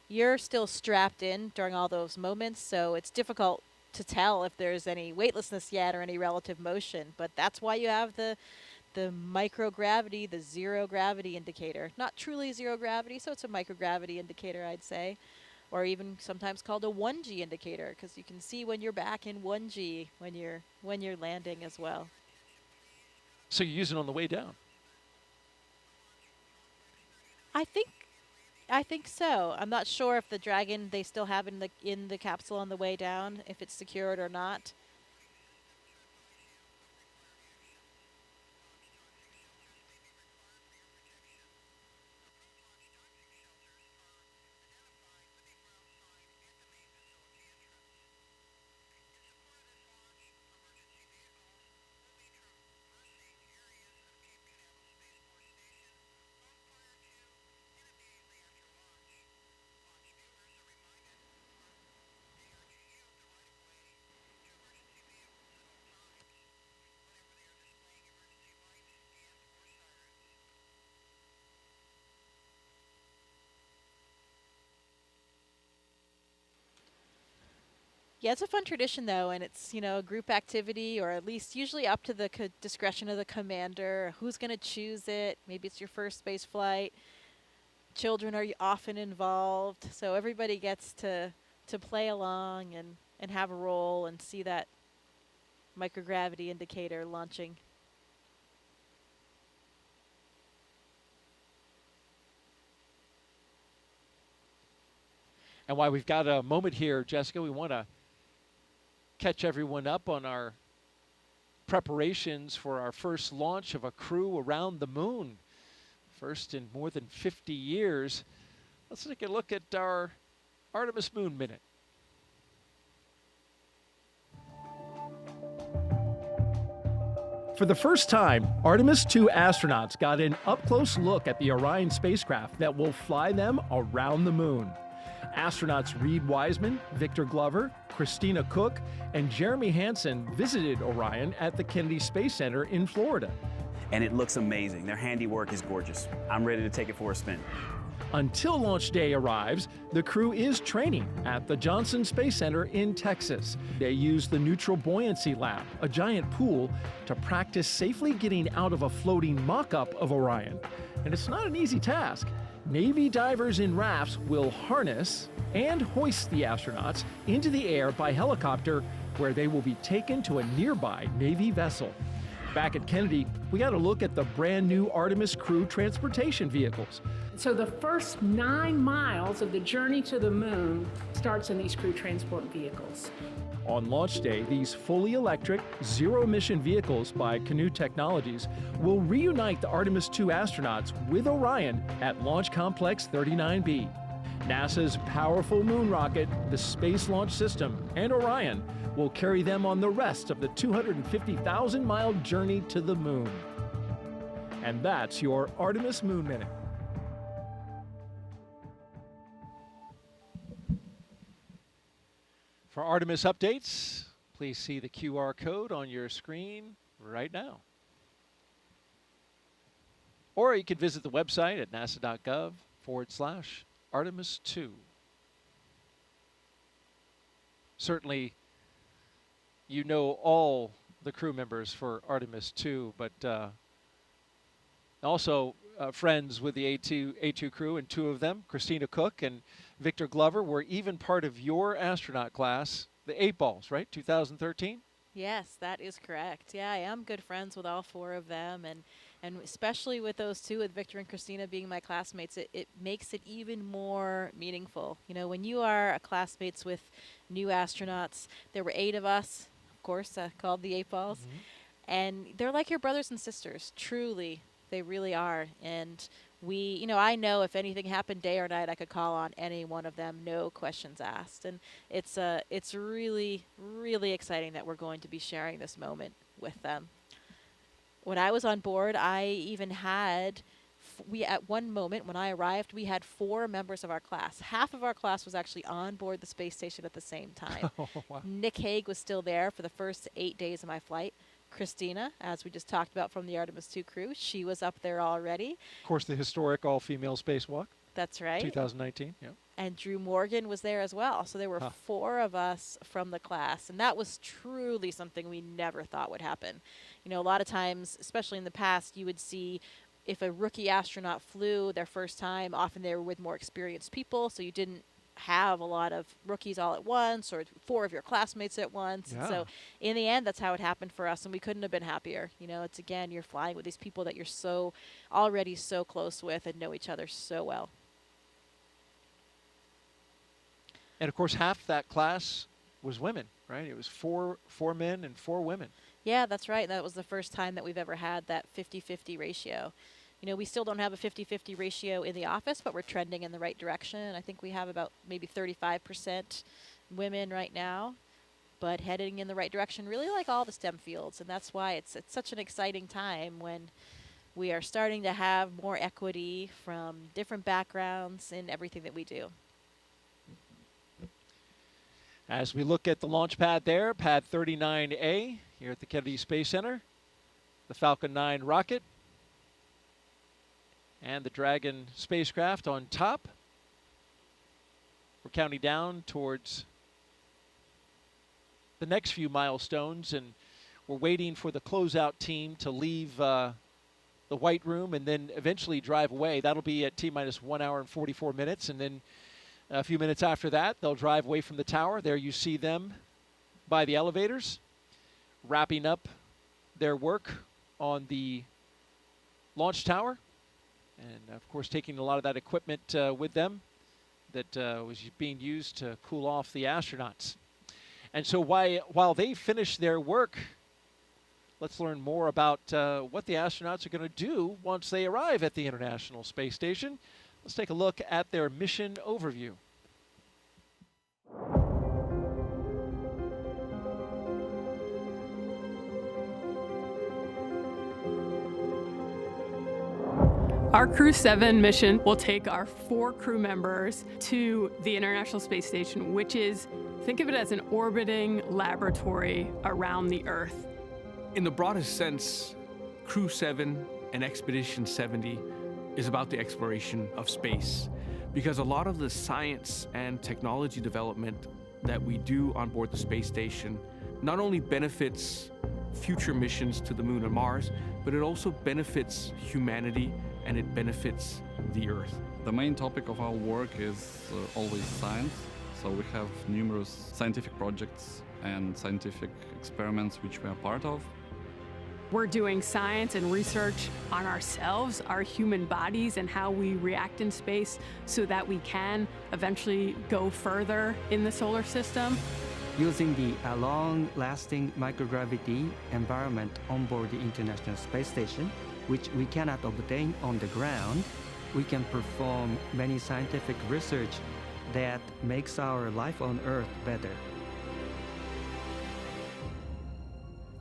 you're still strapped in during all those moments, so it's difficult to tell if there's any weightlessness yet or any relative motion. But that's why you have the microgravity, the zero gravity indicator. Not truly zero gravity, so it's a microgravity indicator, I'd say. Or even sometimes called a 1G indicator, because you can see when you're back in 1G when you're landing as well. So you use it on the way down? I think so. I'm not sure if the Dragon they still have in the capsule on the way down, if it's secured or not. Yeah, it's a fun tradition though, and it's, you know, a group activity, or at least usually up to the discretion of the commander. Who's going to choose it? Maybe it's your first space flight. Children are often involved, so everybody gets to play along and have a role and see that microgravity indicator launching. And while we've got a moment here, Jessica, we want to catch everyone up on our preparations for our first launch of a crew around the moon. First in more than 50 years. Let's take a look at our Artemis Moon Minute. For the first time, Artemis 2 astronauts got an up-close look at the Orion spacecraft that will fly them around the moon. Astronauts Reed Wiseman, Victor Glover, Christina Cook, and Jeremy Hansen visited Orion at the Kennedy Space Center in Florida. And it looks amazing. Their handiwork is gorgeous. I'm ready to take it for a spin. Until launch day arrives, the crew is training at the Johnson Space Center in Texas. They use the Neutral Buoyancy Lab, a giant pool, to practice safely getting out of a floating mock-up of Orion. And it's not an easy task. Navy divers in rafts will harness and hoist the astronauts into the air by helicopter, where they will be taken to a nearby Navy vessel. Back at Kennedy, we got a look at the brand new Artemis crew transportation vehicles. So the first 9 miles of the journey to the moon starts in these crew transport vehicles. On launch day, these fully electric, zero-emission vehicles by Canoe Technologies will reunite the Artemis 2 astronauts with Orion at Launch Complex 39B. NASA's powerful moon rocket, the Space Launch System, and Orion will carry them on the rest of the 250,000-mile journey to the moon. And that's your Artemis Moon Minute. For Artemis updates, please see the QR code on your screen right now. Or you can visit the website at nasa.gov/Artemis 2. Certainly, you know all the crew members for Artemis 2, but also friends with the A2 crew, and 2 of them, Christina Cook and Victor Glover, were even part of your astronaut class, the 8 Balls, right? 2013? Yes, that is correct. Yeah, I am good friends with all 4 of them, and especially with those 2, with Victor and Christina being my classmates, it makes it even more meaningful. You know, when you are classmates with new astronauts, there were 8 of us, of course, called the 8 Balls, and they're like your brothers and sisters, truly. They really are. And you know, I know if anything happened day or night, I could call on any one of them, no questions asked. And it's really, really exciting that we're going to be sharing this moment with them. When I was on board, I even had, at one moment when I arrived, we had 4 members of our class. Half of our class was actually on board the space station at the same time. Oh, wow. Nick Hague was still there for the first 8 days of my flight. Christina, as we just talked about from the Artemis 2 crew, she was up there already. Of course, the historic all-female spacewalk. That's right. 2019, yeah. And Drew Morgan was there as well. So there were 4 of us from the class, and that was truly something we never thought would happen. You know, a lot of times, especially in the past, you would see if a rookie astronaut flew their first time, often they were with more experienced people, so you didn't have a lot of rookies all at once, or 4 of your classmates at once. Yeah. And so in the end, that's how it happened for us, and we couldn't have been happier. You know, it's, again, you're flying with these people that you're already so close with and know each other so well. And of course, half that class was women, right? It was four men and 4 women. Yeah, that's right. That was the first time that we've ever had that 50-50 ratio. You know, we still don't have a 50-50 ratio in the office, but we're trending in the right direction. I think we have about maybe 35% women right now, but heading in the right direction, really like all the STEM fields. And that's why it's such an exciting time when we are starting to have more equity from different backgrounds in everything that we do. As we look at the launch pad there, pad 39A here at the Kennedy Space Center, the Falcon 9 rocket, and the Dragon spacecraft on top. We're counting down towards the next few milestones, and we're waiting for the closeout team to leave the White Room and then eventually drive away. That'll be at T-minus 1 hour and 44 minutes, and then a few minutes after that, they'll drive away from the tower. There you see them by the elevators, wrapping up their work on the launch tower, and of course taking a lot of that equipment with them that was being used to cool off the astronauts. And so while they finish their work, let's learn more about what the astronauts are going to do once they arrive at the International Space Station. Let's take a look at their mission overview. Our Crew-7 mission will take our 4 crew members to the International Space Station, which is, think of it as an orbiting laboratory around the Earth. In the broadest sense, Crew-7 and Expedition 70 is about the exploration of space, because a lot of the science and technology development that we do on board the space station not only benefits future missions to the Moon and Mars, but it also benefits humanity and it benefits the Earth. The main topic of our work is always science, so we have numerous scientific projects and scientific experiments which we are part of. We're doing science and research on ourselves, our human bodies, and how we react in space so that we can eventually go further in the solar system. Using the long-lasting microgravity environment on board the International Space Station, which we cannot obtain on the ground, we can perform many scientific research that makes our life on Earth better.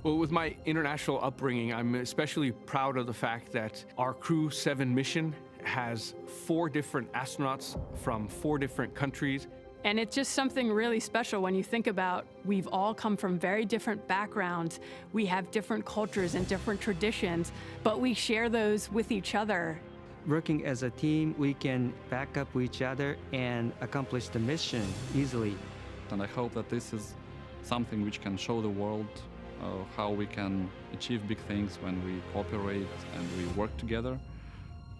Well, with my international upbringing, I'm especially proud of the fact that our Crew-7 mission has 4 different astronauts from 4 different countries. And it's just something really special when you think about we've all come from very different backgrounds. We have different cultures and different traditions, but we share those with each other. Working as a team, we can back up each other and accomplish the mission easily. And I hope that this is something which can show the world how we can achieve big things when we cooperate and we work together.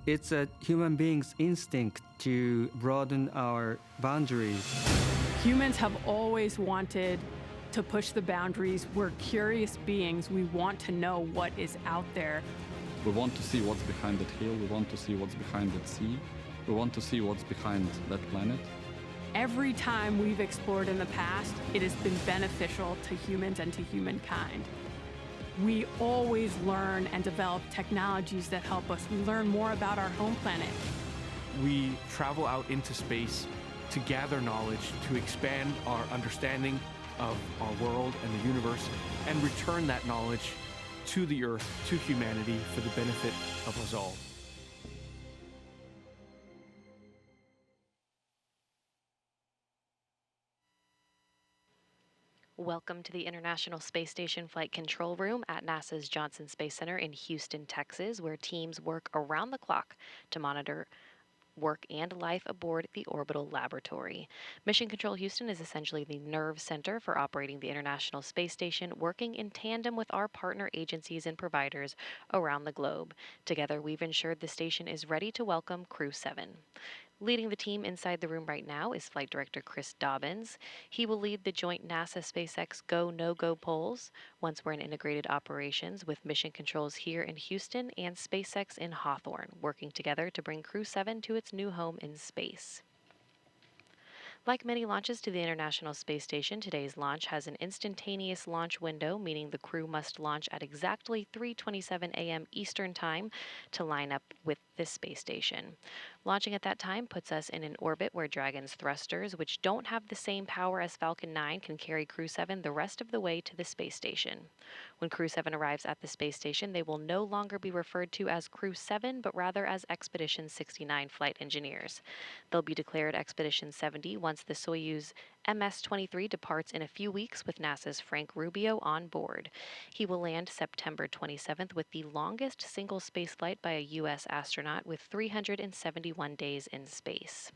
It's a human being's instinct to broaden our boundaries. Humans have always wanted to push the boundaries. We're curious beings. We want to know what is out there. We want to see what's behind that hill. We want to see what's behind that sea. We want to see what's behind that planet. Every time we've explored in the past, it has been beneficial to humans and to humankind. We always learn and develop technologies that help us. We learn more about our home planet. We travel out into space to gather knowledge, to expand our understanding of our world and the universe, and return that knowledge to the Earth, to humanity, for the benefit of us all. Welcome to the International Space Station Flight Control Room at NASA's Johnson Space Center in Houston, Texas, where teams work around the clock to monitor work and life aboard the orbital laboratory. Mission Control Houston is essentially the nerve center for operating the International Space Station, working in tandem with our partner agencies and providers around the globe. Together, we've ensured the station is ready to welcome Crew-7. Leading the team inside the room right now is Flight Director Chris Dobbins. He will lead the joint NASA-SpaceX Go, No-Go polls once we're in integrated operations with mission controls here in Houston and SpaceX in Hawthorne, working together to bring Crew-7 to its new home in space. Like many launches to the International Space Station, today's launch has an instantaneous launch window, meaning the crew must launch at exactly 3:27 a.m. Eastern Time to line up with this space station. Launching at that time puts us in an orbit where Dragon's thrusters, which don't have the same power as Falcon 9, can carry Crew-7 the rest of the way to the space station. When Crew-7 arrives at the space station, they will no longer be referred to as Crew-7, but rather as Expedition 69 flight engineers. They'll be declared Expedition 70 once the Soyuz MS-23 departs in a few weeks with NASA's Frank Rubio on board. He will land September 27th with the longest single spaceflight by a U.S. astronaut with 371 days in space.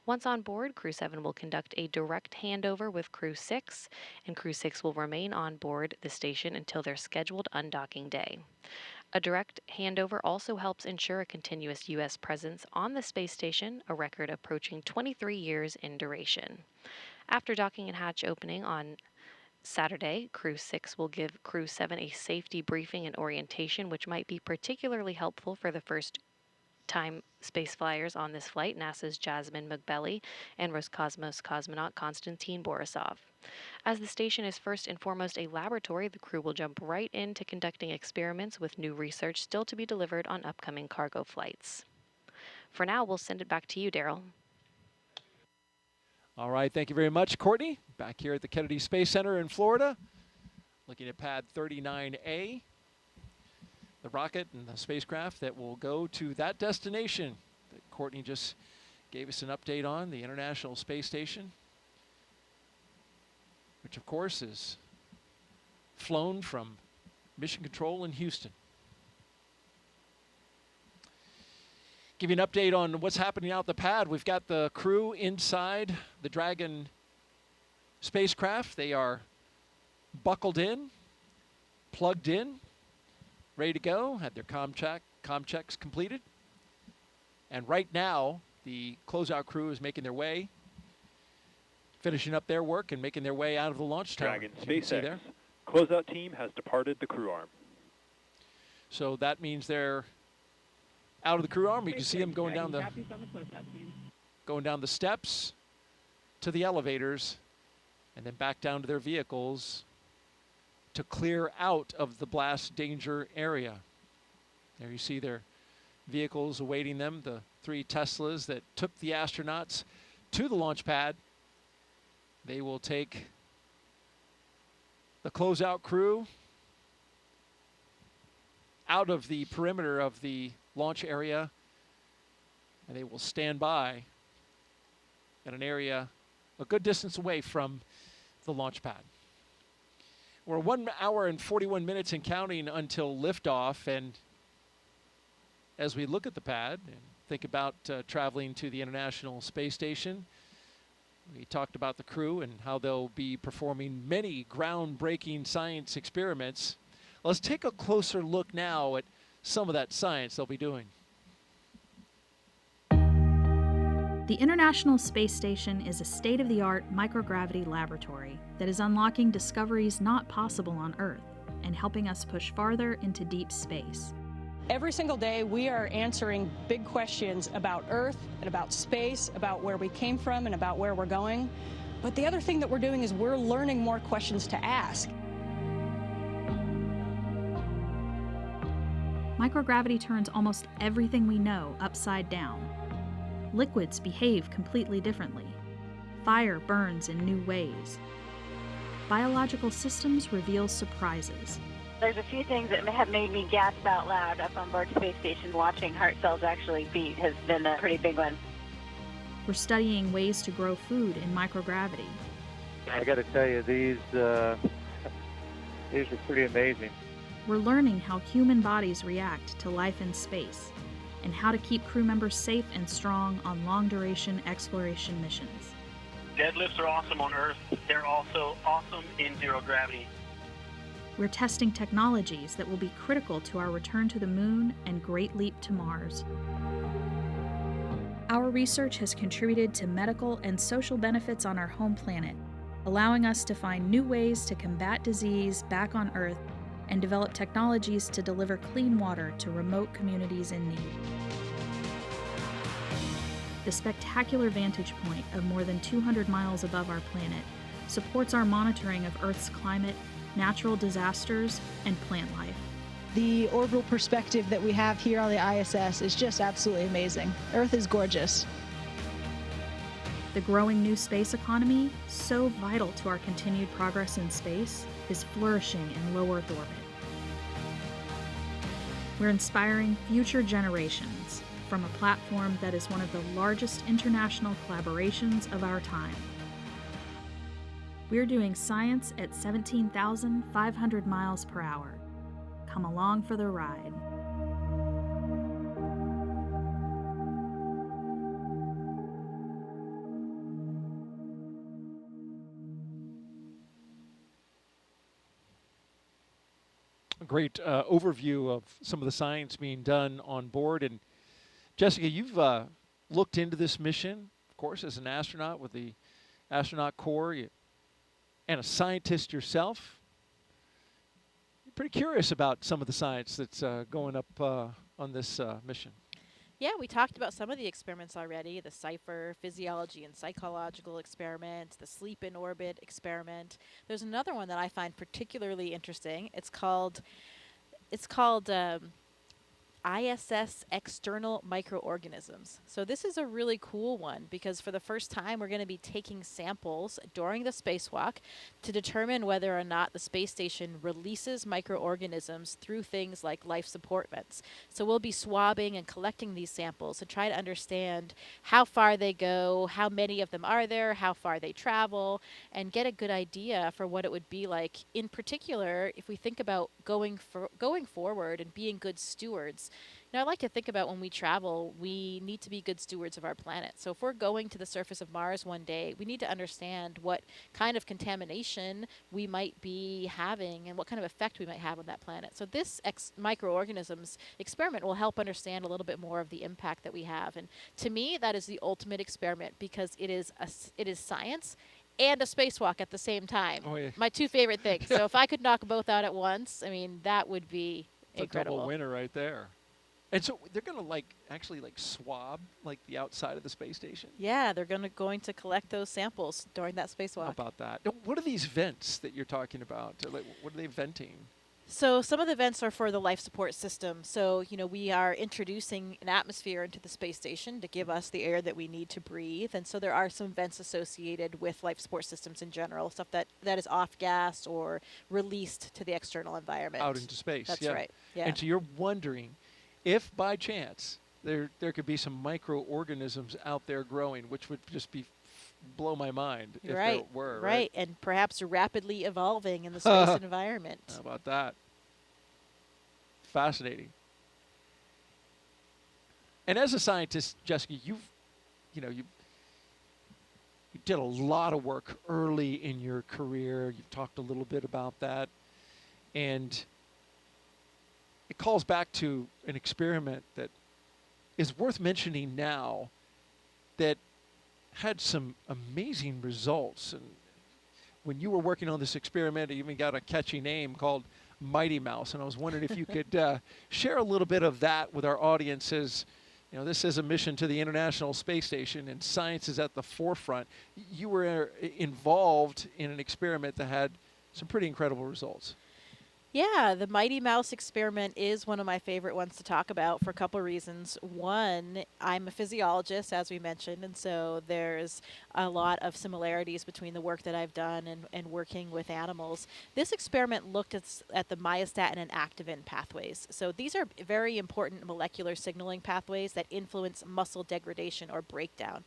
Once on board, Crew-7 will conduct a direct handover with Crew-6, and Crew-6 will remain on board the station until their scheduled undocking day. A direct handover also helps ensure a continuous U.S. presence on the space station, a record approaching 23 years in duration. After docking and hatch opening on Saturday, Crew-6 will give Crew-7 a safety briefing and orientation, which might be particularly helpful for the first time space flyers on this flight, NASA's Jasmine McBelly and Roscosmos cosmonaut Konstantin Borisov. As the station is first and foremost a laboratory, the crew will jump right into conducting experiments with new research still to be delivered on upcoming cargo flights. For now, we'll send it back to you, Daryl. All right, thank you very much, Courtney. Back here at the Kennedy Space Center in Florida, looking at pad 39A, the rocket and the spacecraft that will go to that destination that Courtney just gave us an update on, the International Space Station, which of course is flown from Mission Control in Houston. Give you an update on what's happening out the pad. We've got the crew inside the Dragon spacecraft. They are buckled in, plugged in, ready to go, had their comm checks completed. And right now, the closeout crew is making their way, finishing up their work and making their way out of the launch tower. Dragon SpaceX closeout team has departed the crew arm. So that means they're out of the crew arm. You can see them going down the steps to the elevators and then back down to their vehicles to clear out of the blast danger area. There you see their vehicles awaiting them, the 3 Teslas that took the astronauts to the launch pad. They will take the closeout crew out of the perimeter of the launch area, and they will stand by at an area a good distance away from the launch pad. We're 1 hour and 41 minutes and counting until liftoff, and as we look at the pad and think about traveling to the International Space Station, we talked about the crew and how they'll be performing many groundbreaking science experiments. Let's take a closer look now at some of that science they'll be doing. The International Space Station is a state-of-the-art microgravity laboratory that is unlocking discoveries not possible on Earth and helping us push farther into deep space. Every single day, we are answering big questions about Earth and about space, about where we came from and about where we're going. But the other thing that we're doing is we're learning more questions to ask. Microgravity turns almost everything we know upside down. Liquids behave completely differently. Fire burns in new ways. Biological systems reveal surprises. There's a few things that have made me gasp out loud up on board Space Station. Watching heart cells actually beat has been a pretty big one. We're studying ways to grow food in microgravity. I got to tell you, these are pretty amazing. We're learning how human bodies react to life in space and how to keep crew members safe and strong on long-duration exploration missions. Deadlifts are awesome on Earth. They're also awesome in zero gravity. We're testing technologies that will be critical to our return to the moon and great leap to Mars. Our research has contributed to medical and social benefits on our home planet, allowing us to find new ways to combat disease back on Earth and develop technologies to deliver clean water to remote communities in need. The spectacular vantage point of more than 200 miles above our planet supports our monitoring of Earth's climate, natural disasters, and plant life. The orbital perspective that we have here on the ISS is just absolutely amazing. Earth is gorgeous. The growing new space economy, so vital to our continued progress in space, is flourishing in low Earth orbit. We're inspiring future generations from a platform that is one of the largest international collaborations of our time. We're doing science at 17,500 miles per hour. Come along for the ride. a great overview of some of the science being done on board. And Jessica, you've looked into this mission, of course, as an astronaut with the astronaut corps, and a scientist yourself. You're pretty curious about some of the science that's going up on this mission. Yeah, we talked about some of the experiments already, the CIPHER, physiology and psychological experiment, the sleep in orbit experiment. There's another one that I find particularly interesting. It's called ISS external microorganisms. So this is a really cool one because for the first time we're going to be taking samples during the spacewalk to determine whether or not the space station releases microorganisms through things like life support vents. So we'll be swabbing and collecting these samples to try to understand how far they go, how many of them are there, how far they travel, and get a good idea for what it would be like. In particular, if we think about going forward and being good stewards. Now, I like to think about when we travel, we need to be good stewards of our planet. So if we're going to the surface of Mars one day, we need to understand what kind of contamination we might be having and what kind of effect we might have on that planet. So this microorganisms experiment will help understand a little bit more of the impact that we have. And to me, that is the ultimate experiment because it is science and a spacewalk at the same time. Oh, yeah. My two favorite things. So if I could knock both out at once, I mean, that would be incredible. A double winner right there. And so they're going to actually swab the outside of the space station? Yeah, they're going to collect those samples during that spacewalk. How about that? What are these vents that you're talking about? What are they venting? So some of the vents are for the life support system. So, we are introducing an atmosphere into the space station to give us the air that we need to breathe. And so there are some vents associated with life support systems in general, stuff that is off-gassed or released to the external environment. Out into space. That's right. Yeah. And so you're wondering if by chance there could be some microorganisms out there growing, which would just blow my mind if there were. Right, and perhaps rapidly evolving in the space environment. How about that? Fascinating. And as a scientist, Jessica, you did a lot of work early in your career. You've talked a little bit about that. And it calls back to an experiment that is worth mentioning now that had some amazing results. And when you were working on this experiment, it even got a catchy name called Mighty Mouse. And I was wondering if you could share a little bit of that with our audiences. This is a mission to the International Space Station, and science is at the forefront. You were involved in an experiment that had some pretty incredible results. Yeah, the Mighty Mouse experiment is one of my favorite ones to talk about for a couple of reasons. One, I'm a physiologist, as we mentioned, and so there's a lot of similarities between the work that I've done and working with animals. This experiment looked at the myostatin and activin pathways. So these are very important molecular signaling pathways that influence muscle degradation or breakdown.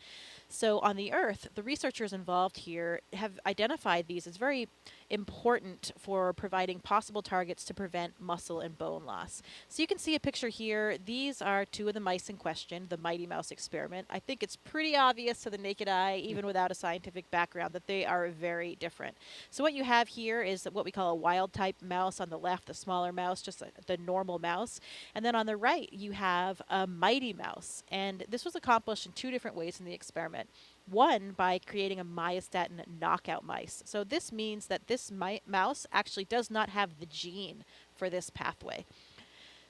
So on the Earth, the researchers involved here have identified these as very important for providing possible targets to prevent muscle and bone loss. So you can see a picture here. These are two of the mice in question, the Mighty Mouse experiment. I think it's pretty obvious to the naked eye, even without a scientific background, that they are very different. So what you have here is what we call a wild type mouse on the left, the smaller mouse, just the normal mouse. And then on the right, you have a Mighty Mouse. And this was accomplished in two different ways in the experiment. One, by creating a myostatin knockout mice. So this means that this mouse actually does not have the gene for this pathway.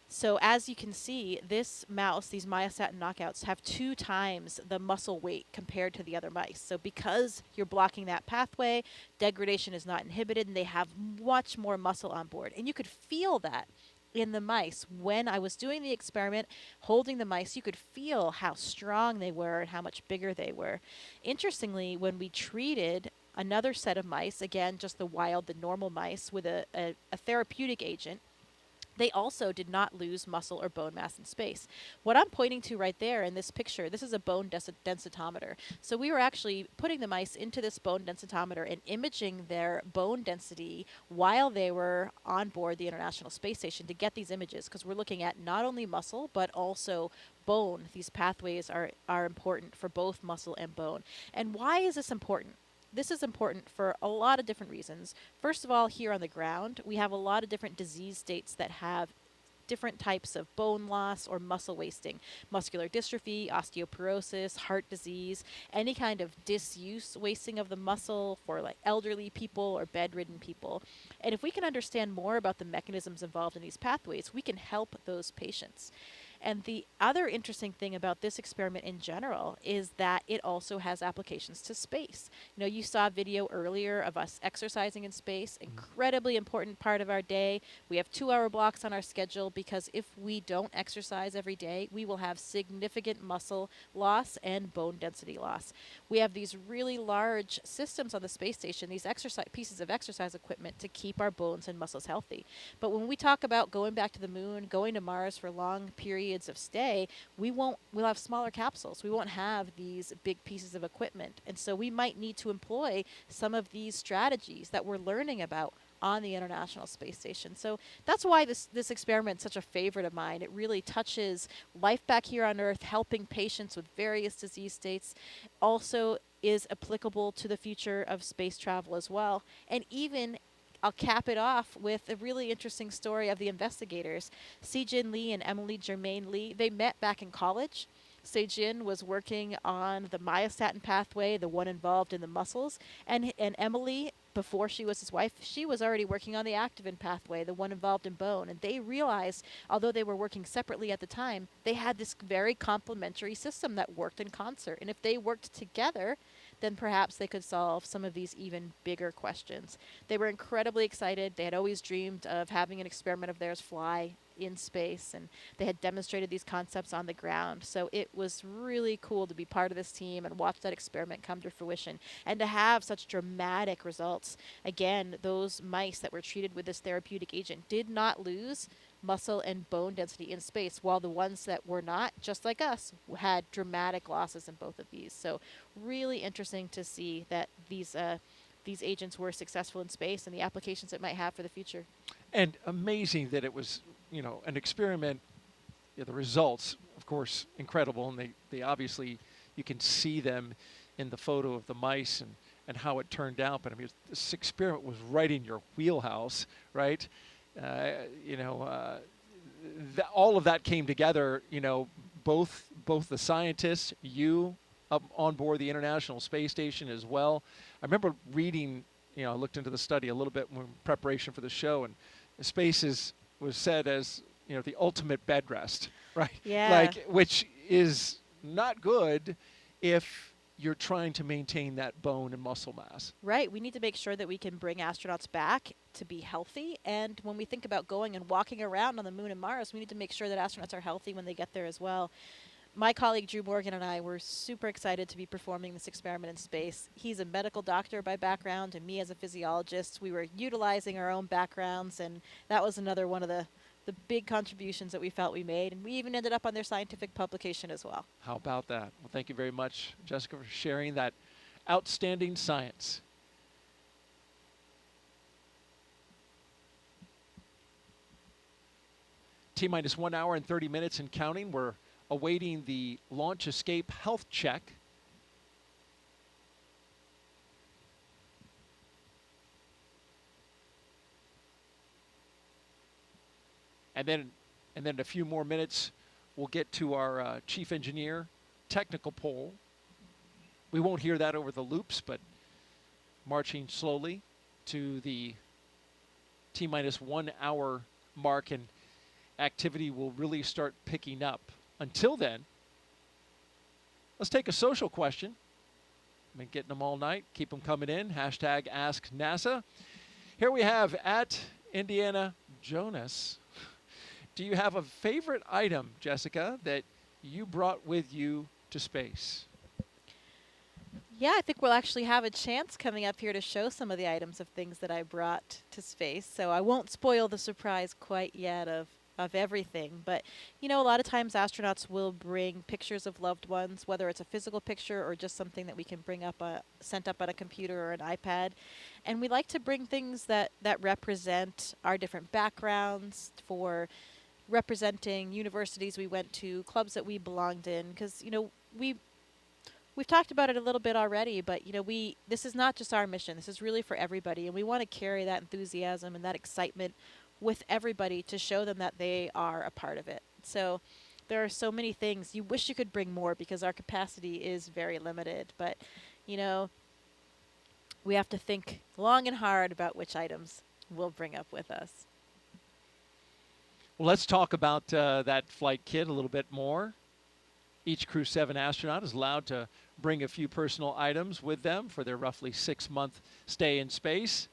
So as you can see, this mouse, these myostatin knockouts, have 2 times the muscle weight compared to the other mice. So because you're blocking that pathway, degradation is not inhibited, and they have much more muscle on board. And you could feel that in the mice. When I was doing the experiment, holding the mice, you could feel how strong they were and how much bigger they were. Interestingly, when we treated another set of mice, again, just the normal mice, with a therapeutic agent, they also did not lose muscle or bone mass in space. What I'm pointing to right there in this picture, this is a bone densitometer. So we were actually putting the mice into this bone densitometer and imaging their bone density while they were on board the International Space Station to get these images, because we're looking at not only muscle, but also bone. These pathways are important for both muscle and bone. And why is this important? this is important for a lot of different reasons. First of all, here on the ground, we have a lot of different disease states that have different types of bone loss or muscle wasting, muscular dystrophy, osteoporosis, heart disease, any kind of disuse wasting of the muscle for like elderly people or bedridden people. And if we can understand more about the mechanisms involved in these pathways, we can help those patients. And the other interesting thing about this experiment in general is that it also has applications to space. You know, you saw a video earlier of us exercising in space, incredibly important part of our day. We have 2-hour blocks on our schedule because if we don't exercise every day, we will have significant muscle loss and bone density loss. We have these really large systems on the space station, these pieces of exercise equipment to keep our bones and muscles healthy. But when we talk about going back to the moon, going to Mars for long periods of stay, we'll have smaller capsules. We won't have these big pieces of equipment. And so we might need to employ some of these strategies that we're learning about on the International Space Station. So that's why this experiment is such a favorite of mine. It really touches life back here on Earth, helping patients with various disease states, also is applicable to the future of space travel as well. And even I'll cap it off with a really interesting story of the investigators. Se-Jin Lee and Emily Germain Lee, they met back in college. Se-Jin was working on the myostatin pathway, the one involved in the muscles, and Emily, before she was his wife, she was already working on the activin pathway, the one involved in bone. And they realized, although they were working separately at the time, they had this very complementary system that worked in concert. And if they worked together, then perhaps they could solve some of these even bigger questions. They were incredibly excited. They had always dreamed of having an experiment of theirs fly in space, and they had demonstrated these concepts on the ground. So it was really cool to be part of this team and watch that experiment come to fruition and to have such dramatic results. Again, those mice that were treated with this therapeutic agent did not lose muscle and bone density in space, while the ones that were not, just like us, had dramatic losses in both of these. So really interesting to see that these agents were successful in space and the applications it might have for the future. And amazing that it was, an experiment. The results, of course, incredible, and they obviously, you can see them in the photo of the mice and how it turned out. But I mean, this experiment was right in your wheelhouse, right? All of that came together. Both the scientists, you up on board the International Space Station as well. I remember reading. I looked into the study a little bit in preparation for the show, and space was said as the ultimate bed rest, right? Yeah. Which is not good if you're trying to maintain that bone and muscle mass. Right. We need to make sure that we can bring astronauts back to be healthy. And when we think about going and walking around on the moon and Mars, we need to make sure that astronauts are healthy when they get there as well. My colleague Drew Morgan and I were super excited to be performing this experiment in space. He's a medical doctor by background, and me as a physiologist. We were utilizing our own backgrounds, and that was another one of the big contributions that we felt we made. And we even ended up on their scientific publication as well. How about that? Well, thank you very much, Jessica, for sharing that outstanding science. T-minus 1 hour and 30 minutes and counting. We're awaiting the launch escape health check. And then in a few more minutes, we'll get to our chief engineer technical poll. We won't hear that over the loops, but marching slowly to the T-minus 1 hour mark, and activity will really start picking up. Until then, let's take a social question. I've been getting them all night. Keep them coming in. Hashtag Ask NASA. Here we have at Indiana Jonas. Do you have a favorite item, Jessica, that you brought with you to space? Yeah, I think we'll actually have a chance coming up here to show some of the items of things that I brought to space. So I won't spoil the surprise quite yet of everything. But, a lot of times astronauts will bring pictures of loved ones, whether it's a physical picture or just something that we can bring up, sent up on a computer or an iPad. And we like to bring things that represent our different backgrounds, for representing universities we went to, clubs that we belonged in, because, we've talked about it a little bit already, but this is not just our mission. This is really for everybody, and we want to carry that enthusiasm and that excitement with everybody to show them that they are a part of it. So there are so many things. You wish you could bring more because our capacity is very limited, but we have to think long and hard about which items we'll bring up with us. Well, let's talk about that flight kit a little bit more. Each Crew-7 astronaut is allowed to bring a few personal items with them for their roughly 6-month stay in space.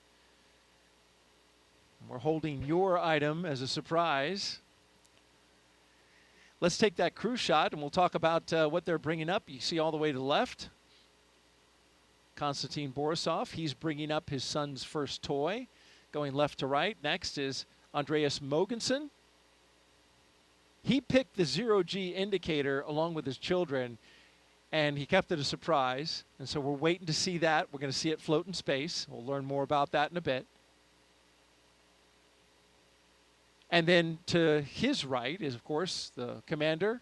We're holding your item as a surprise. Let's take that crew shot and we'll talk about what they're bringing up. You see all the way to the left, Konstantin Borisov. He's bringing up his son's first toy, going left to right. Next is Andreas Mogensen. He picked the zero-G indicator along with his children, and he kept it a surprise. And so we're waiting to see that. We're going to see it float in space. We'll learn more about that in a bit. And then to his right is, of course, the commander,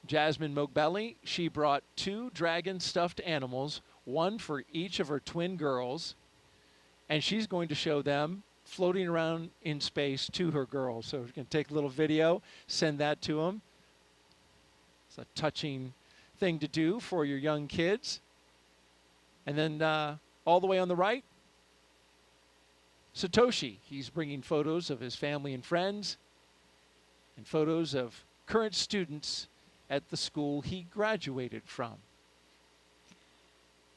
Jasmine Mogbelli. She brought 2 dragon stuffed animals, one for each of her twin girls, and she's going to show them floating around in space to her girls. So we can take a little video, send that to them. It's a touching thing to do for your young kids. And then all the way on the right, Satoshi. He's bringing photos of his family and friends and photos of current students at the school he graduated from.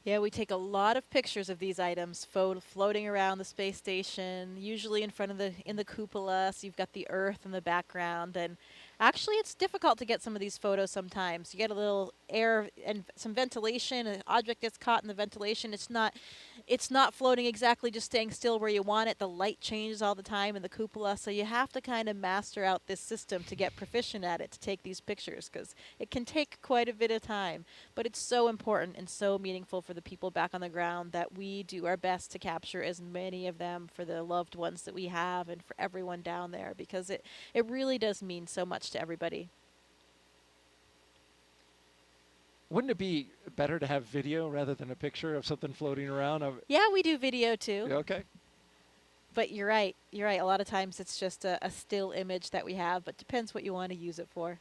Yeah, we take a lot of pictures of these items floating around the space station, usually in front of in the cupola, so you've got the Earth in the background. And actually, it's difficult to get some of these photos sometimes. You get a little air and some ventilation, an object gets caught in the ventilation. It's not floating exactly, just staying still where you want it. The light changes all the time in the cupola, so you have to kind of master out this system to get proficient at it to take these pictures, because it can take quite a bit of time. But it's so important and so meaningful for the people back on the ground that we do our best to capture as many of them for the loved ones that we have and for everyone down there, because it really does mean so much to everybody. Wouldn't it be better to have video rather than a picture of something floating around? Yeah, we do video too. Okay. But you're right. You're right. A lot of times it's just a still image that we have, but depends what you want to use it for.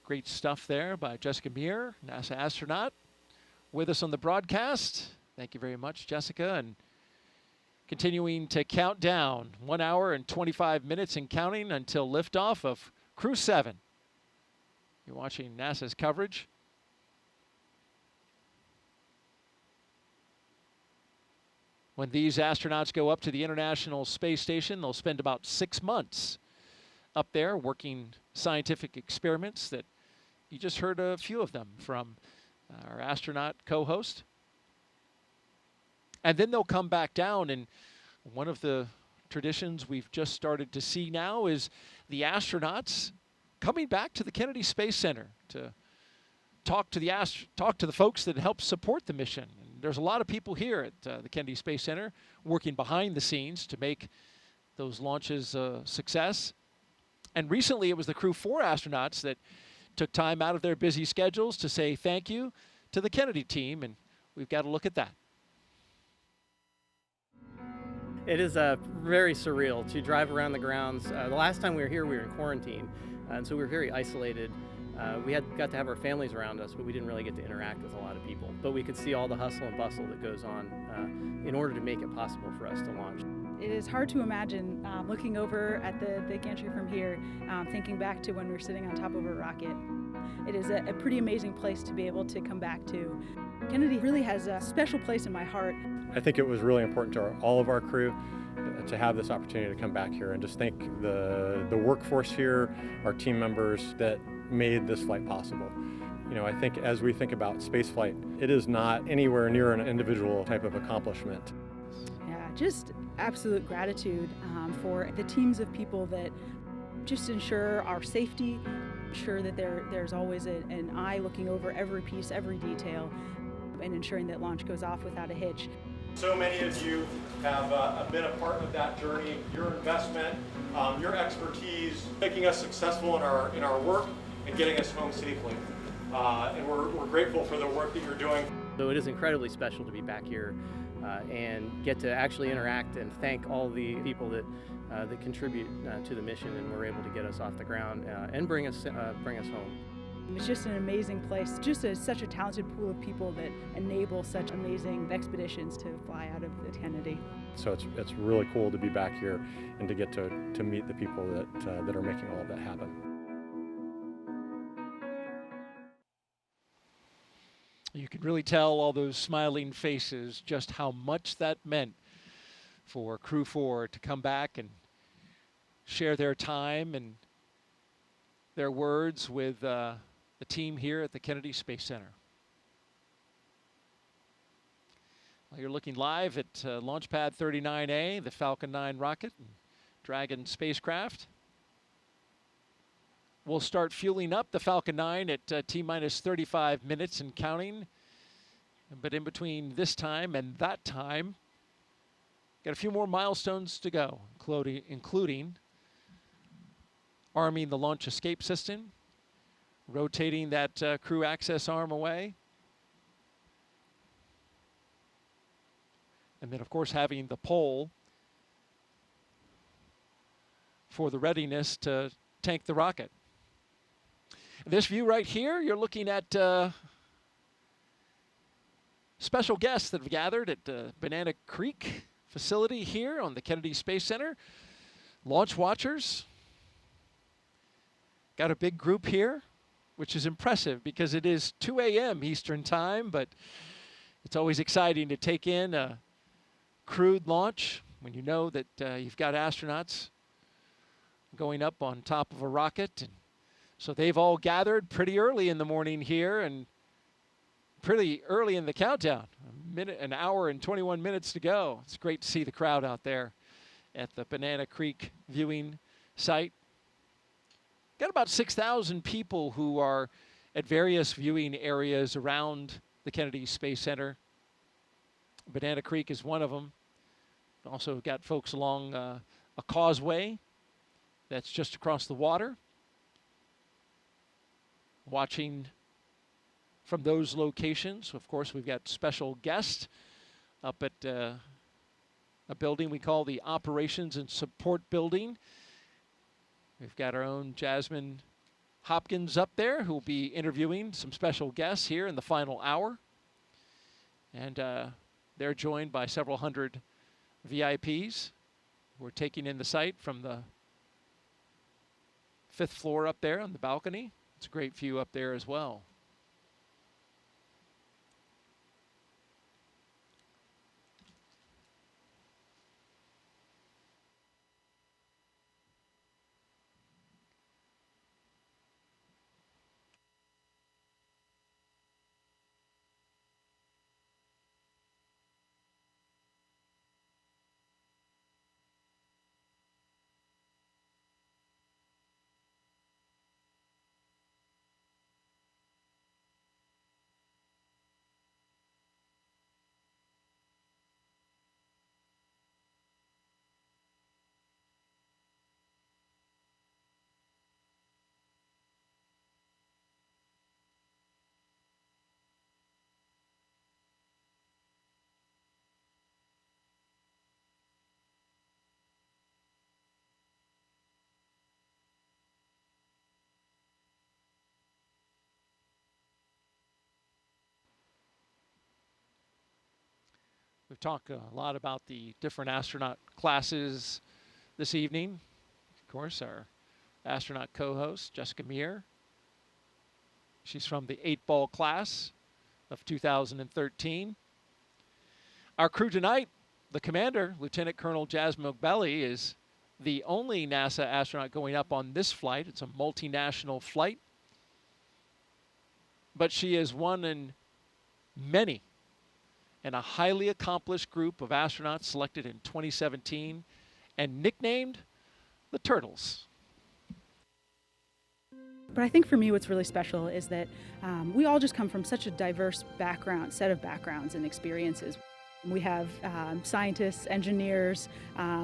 Great stuff there by Jessica Meir, NASA astronaut, with us on the broadcast. Thank you very much, Jessica. And continuing to count down, 1 hour and 25 minutes and counting until liftoff of Crew-7. You're watching NASA's coverage. When these astronauts go up to the International Space Station, they'll spend about 6 months up there working scientific experiments that you just heard a few of them from our astronaut co-host. And then they'll come back down, and one of the traditions we've just started to see now is the astronauts coming back to the Kennedy Space Center to talk to the folks that help support the mission. And there's a lot of people here at the Kennedy Space Center working behind the scenes to make those launches a success. And recently it was the Crew-4 astronauts that took time out of their busy schedules to say thank you to the Kennedy team, and we've got to look at that. It is very surreal to drive around the grounds. The last time we were here, we were in quarantine, and so we were very isolated. We got to have our families around us, but we didn't really get to interact with a lot of people. But we could see all the hustle and bustle that goes on in order to make it possible for us to launch. It is hard to imagine looking over at the gantry from here, thinking back to when we were sitting on top of a rocket. It is a pretty amazing place to be able to come back to. Kennedy really has a special place in my heart. I think it was really important to all of our crew to have this opportunity to come back here and just thank the workforce here, our team members that made this flight possible. You know, I think as we think about spaceflight, it is not anywhere near an individual type of accomplishment. Yeah, just absolute gratitude for the teams of people that just ensure our safety, ensure that there's always an eye looking over every piece, every detail, and ensuring that launch goes off without a hitch. So many of you have been a part of that journey. Your investment, your expertise, making us successful in our work and getting us home safely. And we're grateful for the work that you're doing. So it is incredibly special to be back here and get to actually interact and thank all the people that contribute to the mission and were able to get us off the ground and bring us home. It's just an amazing place, just such a talented pool of people that enable such amazing expeditions to fly out of the Kennedy. So it's really cool to be back here and to get to meet the people that are making all of that happen. You can really tell all those smiling faces just how much that meant for Crew 4 to come back and share their time and their words with the team here at the Kennedy Space Center. Well, you're looking live at Launch Pad 39A, the Falcon 9 rocket, and Dragon spacecraft. We'll start fueling up the Falcon 9 at T-minus 35 minutes and counting. But in between this time and that time, got a few more milestones to go, including arming the launch escape system, rotating that crew access arm away, and then, of course, having the pole for the readiness to tank the rocket. This view right here, you're looking at special guests that have gathered at Banana Creek facility here on the Kennedy Space Center. Launch watchers. Got a big group here, which is impressive because it is 2 a.m. Eastern time, but it's always exciting to take in a crewed launch when you know that you've got astronauts going up on top of a rocket. And so they've all gathered pretty early in the morning here and pretty early in the countdown. An hour and 21 minutes to go. It's great to see the crowd out there at the Banana Creek viewing site. Got about 6,000 people who are at various viewing areas around the Kennedy Space Center. Banana Creek is one of them. Also got folks along a causeway that's just across the water, watching from those locations. Of course, we've got special guests up at a building we call the Operations and Support Building. We've got our own Jasmine Hopkins up there who will be interviewing some special guests here in the final hour. And they're joined by several hundred VIPs who are taking in the site from the 5th floor up there on the balcony. It's a great view up there as well. We've talked a lot about the different astronaut classes this evening. Of course, our astronaut co-host, Jessica Meir. She's from the 8-ball class of 2013. Our crew tonight, the commander, Lieutenant Colonel Jasmine Belli, is the only NASA astronaut going up on this flight. It's a multinational flight. but she is one in many and a highly accomplished group of astronauts selected in 2017 and nicknamed the Turtles. But I think for me what's really special is that we all just come from such a diverse set of backgrounds and experiences. We have scientists, engineers,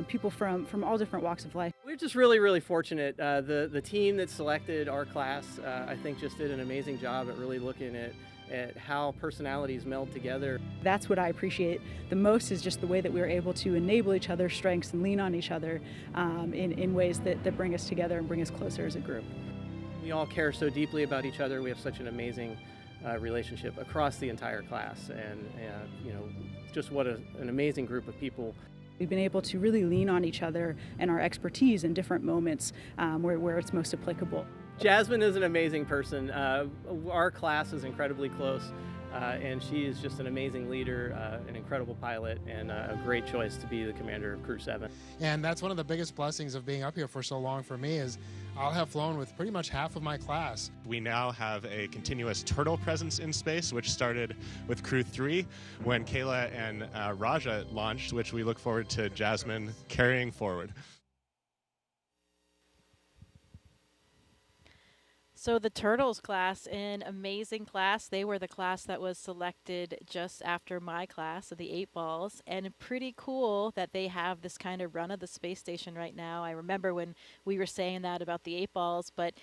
people from all different walks of life. We're just really, really fortunate. The team that selected our class, I think, just did an amazing job at really looking at how personalities meld together. That's what I appreciate the most, is just the way that we were able to enable each other's strengths and lean on each other in ways that bring us together and bring us closer as a group. We all care so deeply about each other. We have such an amazing relationship across the entire class, and just what an amazing group of people. We've been able to really lean on each other and our expertise in different moments where it's most applicable. Jasmine is an amazing person. Our class is incredibly close, and she is just an amazing leader, an incredible pilot, and a great choice to be the commander of Crew-7. And that's one of the biggest blessings of being up here for so long for me, is I'll have flown with pretty much half of my class. We now have a continuous turtle presence in space, which started with Crew-3 when Kayla and Raja launched, which we look forward to Jasmine carrying forward. So the Turtles class, an amazing class. They were the class that was selected just after my class of the 8 balls, and pretty cool that they have this kind of run of the space station right now. I remember when we were saying that about the 8 balls, but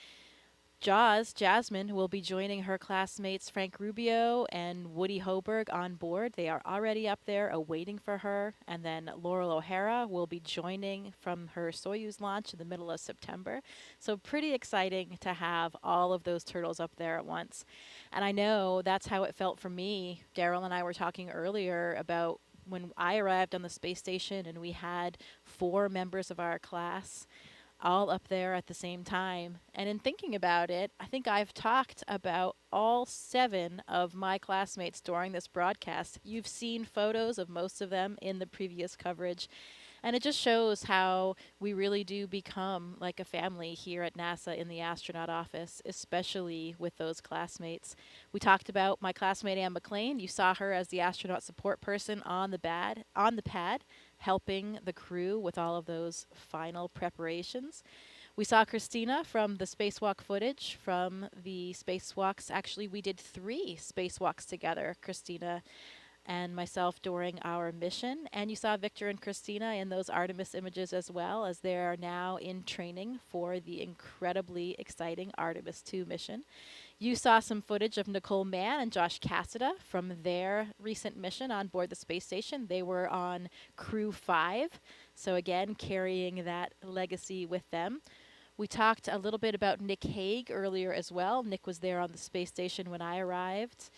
Jasmine, will be joining her classmates Frank Rubio and Woody Hoberg on board. They are already up there awaiting for her. And then Laurel O'Hara will be joining from her Soyuz launch in the middle of September. So pretty exciting to have all of those turtles up there at once. And I know that's how it felt for me. Daryl and I were talking earlier about when I arrived on the space station and we had 4 members of our class all up there at the same time. And in thinking about it, I think I've talked about all 7 of my classmates during this broadcast. You've seen photos of most of them in the previous coverage. And it just shows how we really do become like a family here at NASA in the astronaut office, especially with those classmates. We talked about my classmate Anne McLean. You saw her as the astronaut support person on the pad, helping the crew with all of those final preparations. We saw Christina from the spacewalk footage from the spacewalks. Actually, we did 3 spacewalks together, Christina and myself, during our mission. And you saw Victor and Christina in those Artemis images as well, as they are now in training for the incredibly exciting Artemis 2 mission. You saw some footage of Nicole Mann and Josh Cassada from their recent mission on board the space station. They were on Crew-5, so again, carrying that legacy with them. We talked a little bit about Nick Hague earlier as well. Nick was there on the space station when I arrived.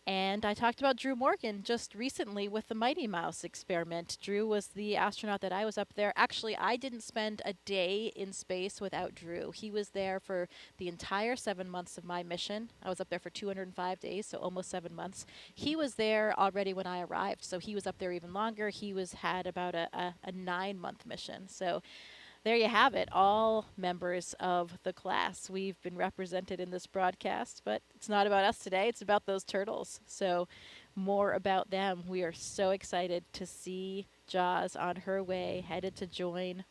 And I talked about Drew Morgan just recently with the Mighty Mouse experiment. Drew was the astronaut that I was up there. Actually, I didn't spend a day in space without Drew. He was there for the entire 7 months of my mission. I was up there for 205 days, so almost 7 months. He was there already when I arrived, so he was up there even longer. He had about a 9-month mission. So there you have it, all members of the class. We've been represented in this broadcast, but it's not about us today. It's about those turtles. So more about them. We are so excited to see Jaws on her way, headed to join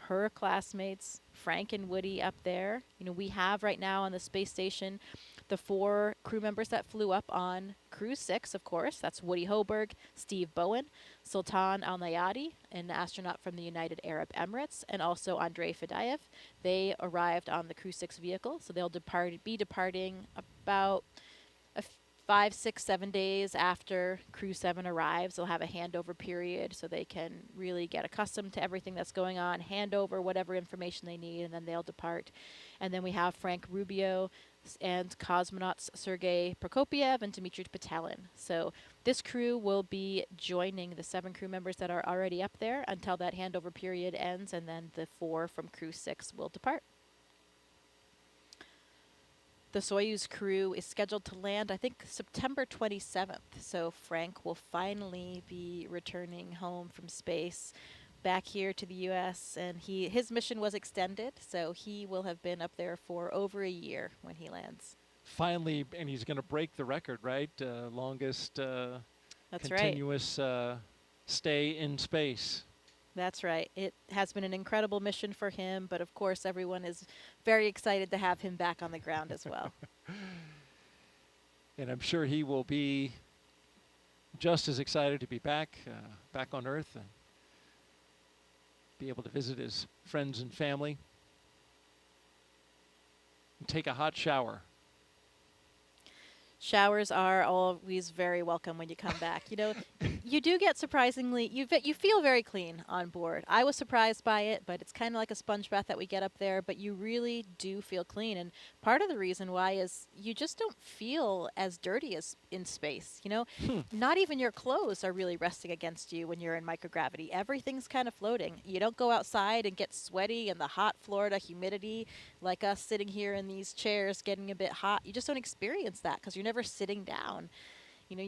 her classmates, Frank and Woody, up there. You know, we have right now on the space station the 4 crew members that flew up on Crew-6, of course. That's Woody Hoberg, Steve Bowen, Sultan Al-Nayati, an astronaut from the United Arab Emirates, and also Andrei Fadayev. They arrived on the Crew-6 vehicle, so they'll be departing about 5, 6, 7 days after Crew-7 arrives. They'll have a handover period so they can really get accustomed to everything that's going on, hand over whatever information they need, and then they'll depart. And then we have Frank Rubio and cosmonauts Sergei Prokopiev and Dmitry Petelin. So this crew will be joining the 7 crew members that are already up there until that handover period ends, and then the 4 from Crew-6 will depart. The Soyuz crew is scheduled to land, I think, September 27th. So Frank will finally be returning home from space back here to the U.S. And his mission was extended, so he will have been up there for over a year when he lands. finally, and he's going to break the record, right? Longest That's right. continuous stay in space. That's right. It has been an incredible mission for him, but of course everyone is very excited to have him back on the ground as well. And I'm sure he will be just as excited to be back on Earth and be able to visit his friends and family and take a hot shower. Showers are always very welcome when you come back. You know, you do get surprisingly, you feel very clean on board. I was surprised by it, but it's kind of like a sponge bath that we get up there, but you really do feel clean. And part of the reason why is you just don't feel as dirty as in space, you know? Not even your clothes are really resting against you when you're in microgravity. Everything's kind of floating. You don't go outside and get sweaty in the hot Florida humidity like us sitting here in these chairs getting a bit hot. You just don't experience that because you're never sitting down. You know,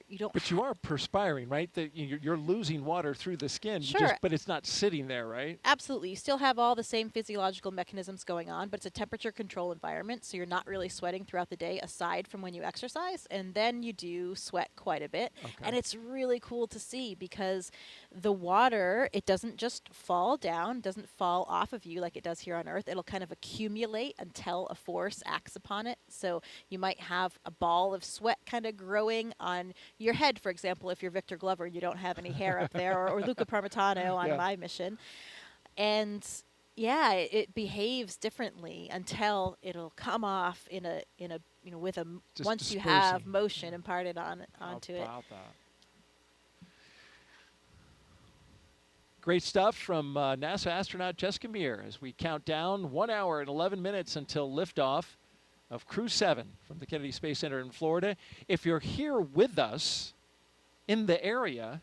you don't. But you are perspiring, right? You're losing water through the skin. Sure. But it's not sitting there, right? Absolutely. You still have all the same physiological mechanisms going on, but it's a temperature control environment, so you're not really sweating throughout the day aside from when you exercise, and then you do sweat quite a bit. Okay. And it's really cool to see because the water, it doesn't just fall down, doesn't fall off of you like it does here on Earth. It'll kind of accumulate until a force acts upon it. So you might have a ball of sweat kind of growing on your head, for example, if you're Victor Glover and you don't have any hair up there, or Luca Parmitano on my mission. And yeah, it behaves differently until it'll come off in a you know, with a Just once you dispersing. have motion imparted onto it. How about that? Great stuff from NASA astronaut Jessica Meir as we count down 1 hour and 11 minutes until liftoff of Crew-7 from the Kennedy Space Center in Florida. If you're here with us in the area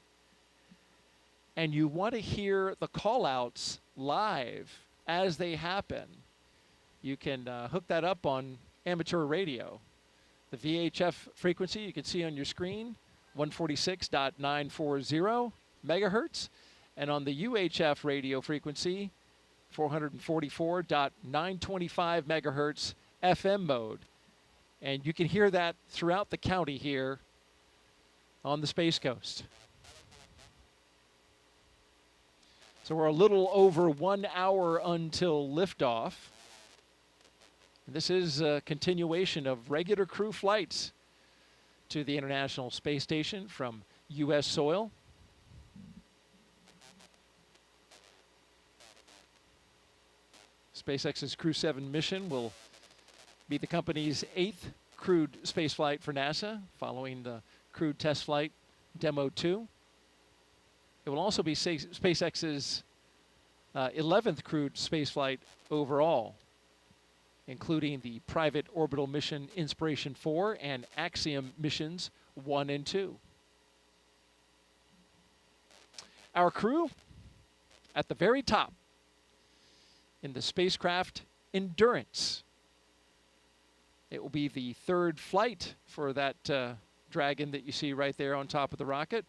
and you want to hear the call-outs live as they happen, you can hook that up on amateur radio. The VHF frequency you can see on your screen, 146.940 megahertz, and on the UHF radio frequency, 444.925 megahertz FM mode. And you can hear that throughout the county here on the Space Coast. So we're a little over 1 hour until liftoff. This is a continuation of regular crew flights to the International Space Station from U.S. soil. SpaceX's Crew-7 mission will be the company's 8th crewed spaceflight for NASA, following the crewed test flight Demo 2. It will also be SpaceX's 11th crewed spaceflight overall, including the private orbital mission Inspiration 4 and Axiom missions 1 and 2. Our crew at the very top in the spacecraft Endurance. It will be the 3rd flight for that Dragon that you see right there on top of the rocket.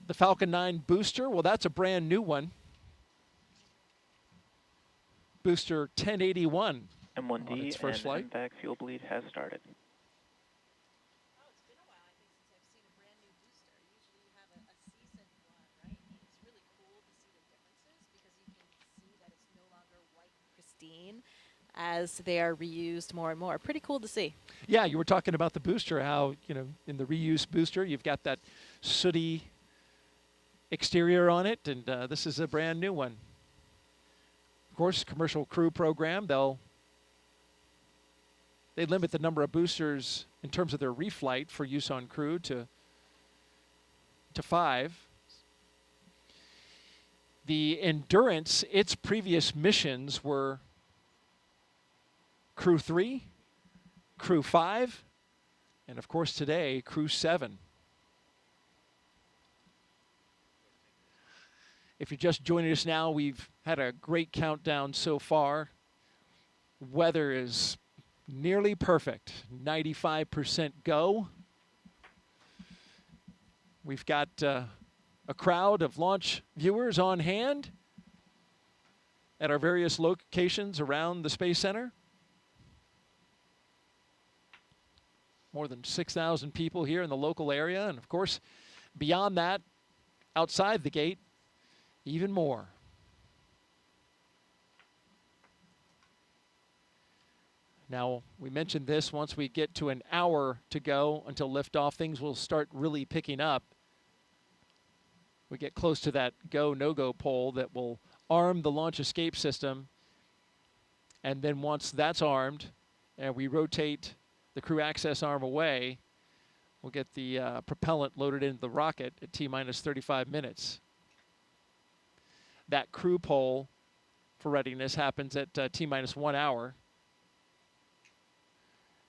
The Falcon 9 booster, well, that's a brand new one. Booster 1081 M1D on its first flight. and MVAC fuel bleed has started. As they are reused more and more. Pretty cool to see. Yeah, you were talking about the booster, how, you know, in the reuse booster, you've got that sooty exterior on it, and this is a brand new one. Of course, commercial crew program, they limit the number of boosters in terms of their reflight for use on crew to 5. The Endurance, its previous missions were Crew-3, Crew-5, and of course today, Crew-7. If you're just joining us now, we've had a great countdown so far. Weather is nearly perfect, 95% go. We've got a crowd of launch viewers on hand at our various locations around the Space Center. more than 6,000 people here in the local area. And, of course, beyond that, outside the gate, even more. Now, we mentioned this, once we get to an hour to go until liftoff, things will start really picking up. We get close to that go, no-go pole that will arm the launch escape system. And then once that's armed and we rotate the crew access arm away, we'll get the propellant loaded into the rocket at T-minus 35 minutes. That crew pole for readiness happens at T-minus 1 hour.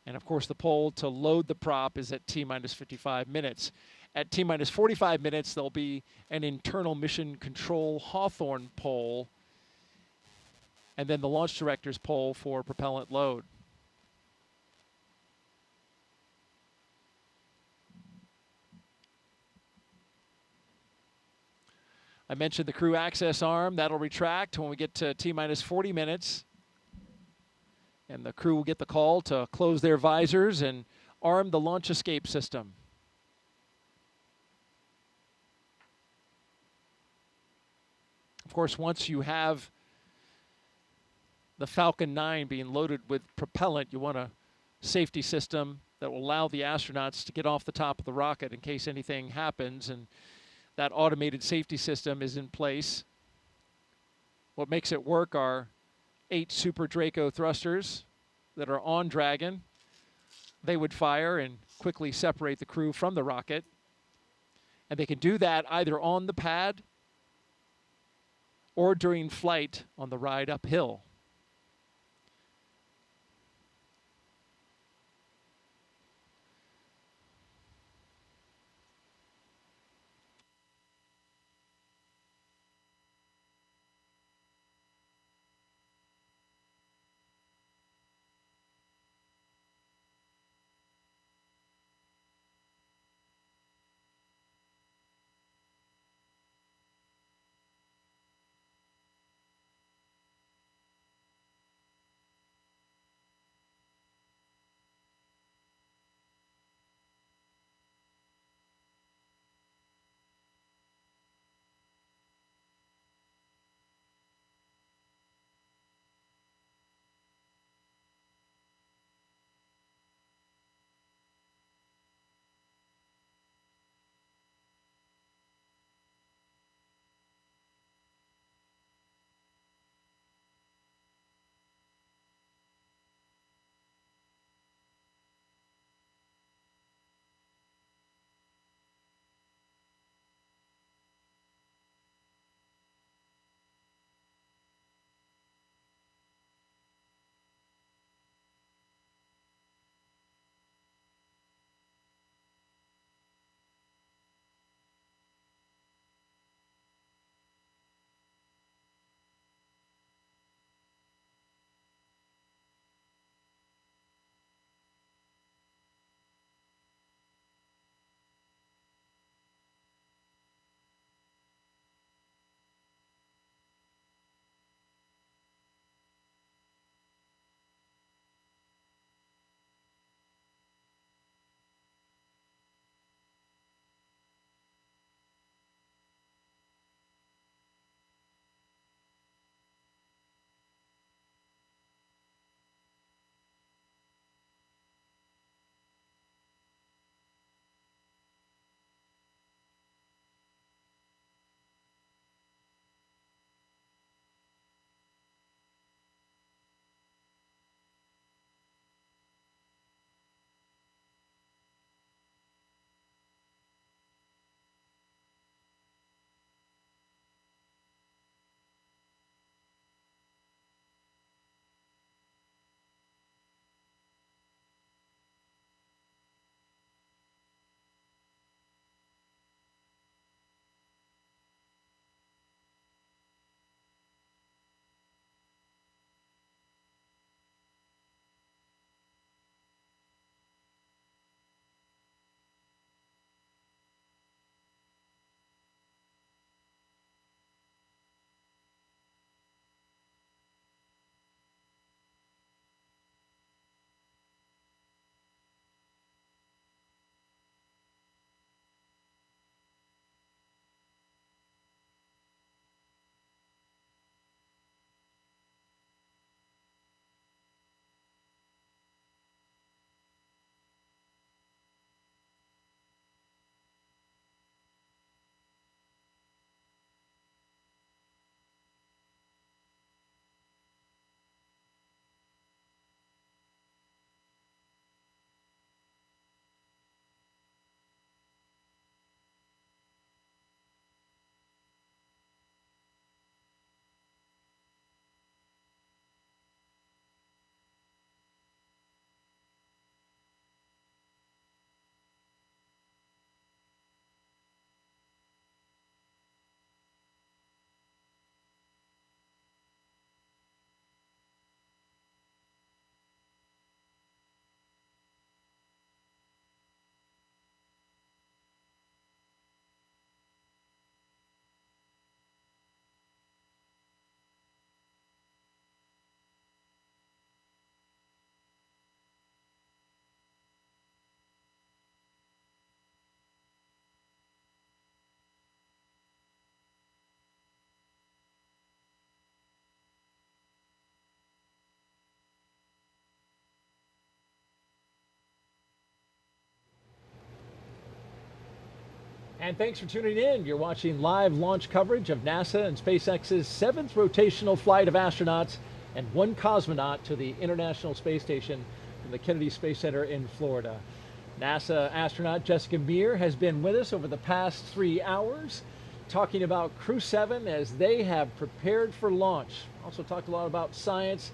And of course, the pole to load the prop is at T-minus 55 minutes. At T-minus 45 minutes, there'll be an internal mission control Hawthorne pole, and then the launch director's pole for propellant load. I mentioned the crew access arm. That'll retract when we get to T-minus 40 minutes. And the crew will get the call to close their visors and arm the launch escape system. Of course, once you have the Falcon 9 being loaded with propellant, you want a safety system that will allow the astronauts to get off the top of the rocket in case anything happens, and that automated safety system is in place. What makes it work are 8 Super Draco thrusters that are on Dragon. They would fire and quickly separate the crew from the rocket. And they can do that either on the pad or during flight on the ride uphill. And thanks for tuning in. You're watching live launch coverage of NASA and SpaceX's 7th rotational flight of astronauts and one cosmonaut to the International Space Station from the Kennedy Space Center in Florida. NASA astronaut Jessica Meir has been with us over the past 3 hours, talking about Crew-7 as they have prepared for launch. Also talked a lot about science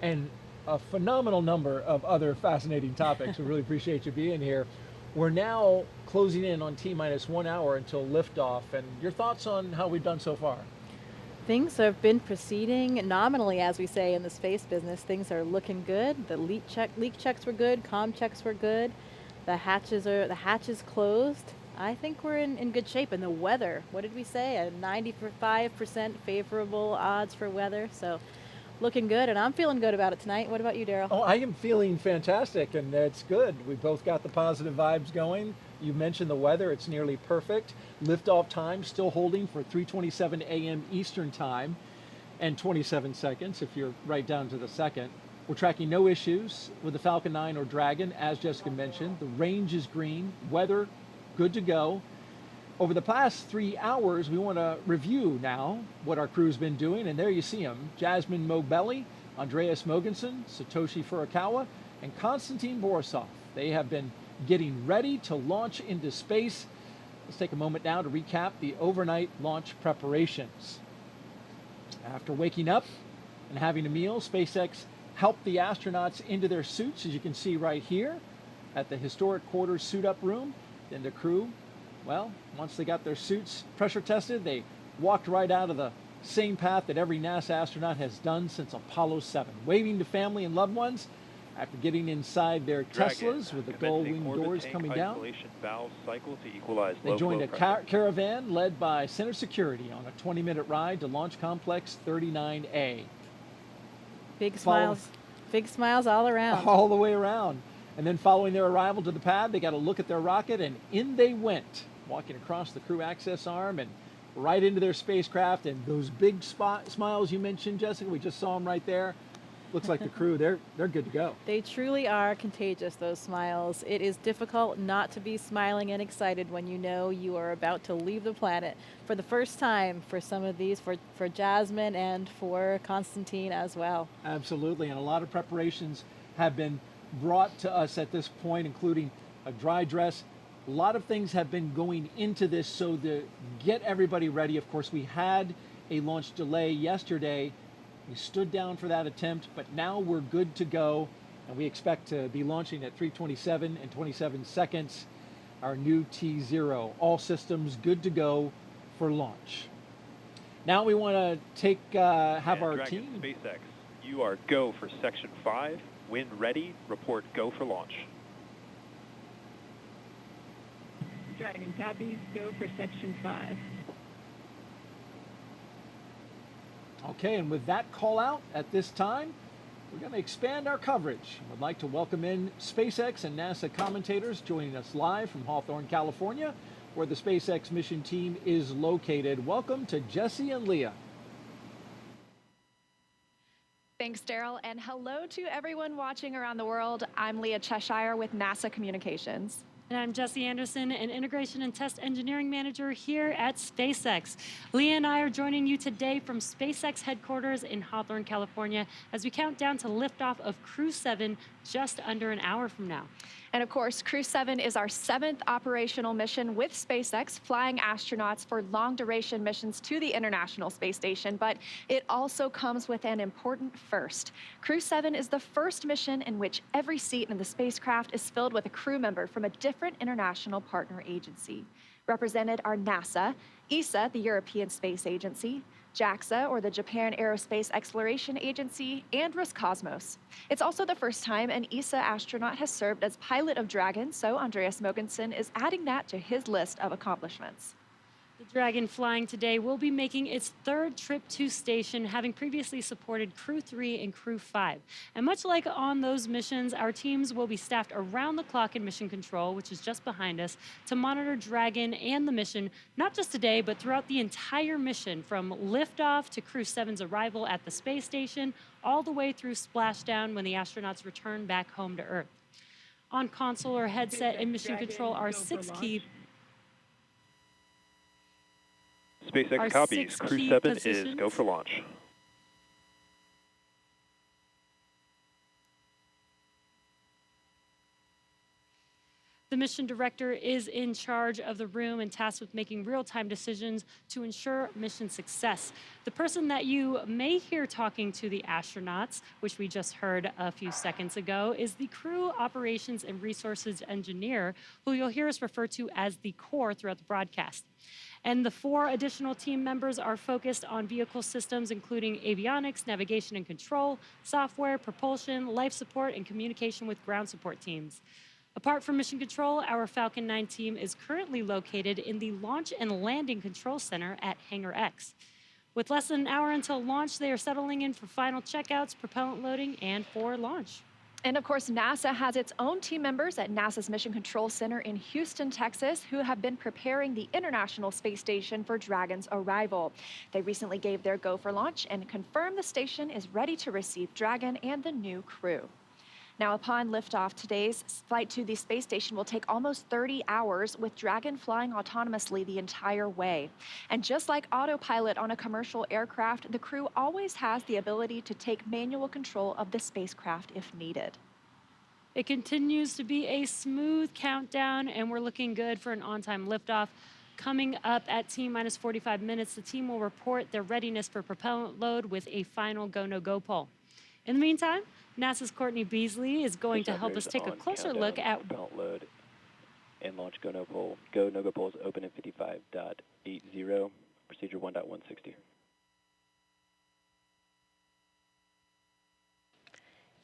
and a phenomenal number of other fascinating topics. We really appreciate you being here. We're now closing in on T-minus 1 hour until liftoff, and your thoughts on how we've done so far? Things have been proceeding nominally, as we say in the space business. Things are looking good. The leak checks were good. Comm checks were good. The hatches closed. I think we're in good shape. And the weather, what did we say? A 95% favorable odds for weather. So looking good, and I'm feeling good about it tonight. What about you, Daryl? Oh, I am feeling fantastic, and it's good. We both got the positive vibes going. You mentioned the weather. It's nearly perfect. Liftoff time still holding for 3:27 a.m. Eastern time and 27 seconds if you're right down to the second. We're tracking no issues with the Falcon 9 or Dragon, as Jessica mentioned. The range is green. Weather, good to go. Over the past 3 hours, we want to review now what our crew's been doing, and there you see them. Jasmine Mogbelli, Andreas Mogensen, Satoshi Furukawa, and Konstantin Borisov. They have been getting ready to launch into space. Let's take a moment now to recap the overnight launch preparations. After waking up and having a meal, SpaceX helped the astronauts into their suits, as you can see right here at the historic quarters suit-up room. Then the crew, well, once they got their suits pressure tested, they walked right out of the same path that every NASA astronaut has done since Apollo 7, waving to family and loved ones after getting inside their Teslas with the gull-wing doors coming down. Valve cycle to equalize They joined a caravan led by Center Security on a 20-minute ride to Launch Complex 39A. Big smiles. Big smiles all around. All the way around. And then following their arrival to the pad, they got a look at their rocket, and in they went, walking across the crew access arm and right into their spacecraft. And those big smiles you mentioned, Jessica, we just saw them right there. Looks like the crew, they're good to go. They truly are contagious, those smiles. It is difficult not to be smiling and excited when you know you are about to leave the planet for the first time for some of these, for Jasmine and for Konstantin as well. Absolutely, and a lot of preparations have been brought to us at this point, including a dry dress. A lot of things have been going into this so to get everybody ready. Of course, we had a launch delay yesterday. We stood down for that attempt, but now we're good to go, and we expect to be launching at 3:27 and 27 seconds, our new T0. All systems good to go for launch. Now we want to have our Dragon team. SpaceX, you are go for Section 5. When ready, report go for launch. Dragon copies, go for Section 5. Okay, and with that call out at this time, we're going to expand our coverage. I'd like to welcome in SpaceX and NASA commentators joining us live from Hawthorne, California, where the SpaceX mission team is located. Welcome to Jesse and Leah. Thanks, Daryl, and hello to everyone watching around the world. I'm Leah Cheshire with NASA Communications. And I'm Jesse Anderson, an Integration and Test Engineering Manager here at SpaceX. Leah and I are joining you today from SpaceX headquarters in Hawthorne, California, as we count down to liftoff of Crew-7 just under an hour from now. And of course, Crew-7 is our 7th operational mission with SpaceX, flying astronauts for long-duration missions to the International Space Station, but it also comes with an important first. Crew-7 is the first mission in which every seat in the spacecraft is filled with a crew member from a different international partner agency. Represented are NASA, ESA, the European Space Agency, JAXA, or the Japan Aerospace Exploration Agency, and Roscosmos. It's also the first time an ESA astronaut has served as pilot of Dragon, so Andreas Mogensen is adding that to his list of accomplishments. The Dragon flying today will be making its 3rd trip to station, having previously supported Crew-3 and Crew-5. And much like on those missions, our teams will be staffed around the clock in mission control, which is just behind us, to monitor Dragon and the mission, not just today, but throughout the entire mission, from liftoff to Crew-7's arrival at the space station, all the way through splashdown when the astronauts return back home to Earth. On console or headset and mission control are 6 key SpaceX Our copies. 6 Crew key 7 is positions. go for launch. The mission director is in charge of the room and tasked with making real-time decisions to ensure mission success. The person that you may hear talking to the astronauts, which we just heard a few seconds ago, is the Crew Operations and Resources Engineer, who you'll hear us refer to as the core throughout the broadcast. And the 4 additional team members are focused on vehicle systems, including avionics, navigation and control, software, propulsion, life support, and communication with ground support teams. Apart from Mission Control, our Falcon 9 team is currently located in the Launch and Landing Control Center at Hangar X. With less than an hour until launch, they are settling in for final checkouts, propellant loading, and for launch. And of course, NASA has its own team members at NASA's Mission Control Center in Houston, Texas, who have been preparing the International Space Station for Dragon's arrival. They recently gave their go for launch and confirmed the station is ready to receive Dragon and the new crew. Now, upon liftoff, today's flight to the space station will take almost 30 hours, with Dragon flying autonomously the entire way. And just like autopilot on a commercial aircraft, the crew always has the ability to take manual control of the spacecraft if needed. It continues to be a smooth countdown, and we're looking good for an on-time liftoff. Coming up at T-minus 45 minutes, the team will report their readiness for propellant load with a final go-no-go poll. In the meantime, NASA's Courtney Beasley is going to help us take a closer look at propellant load and launch go-no poll. Go-no-go polls open at 55.80, procedure 1.160.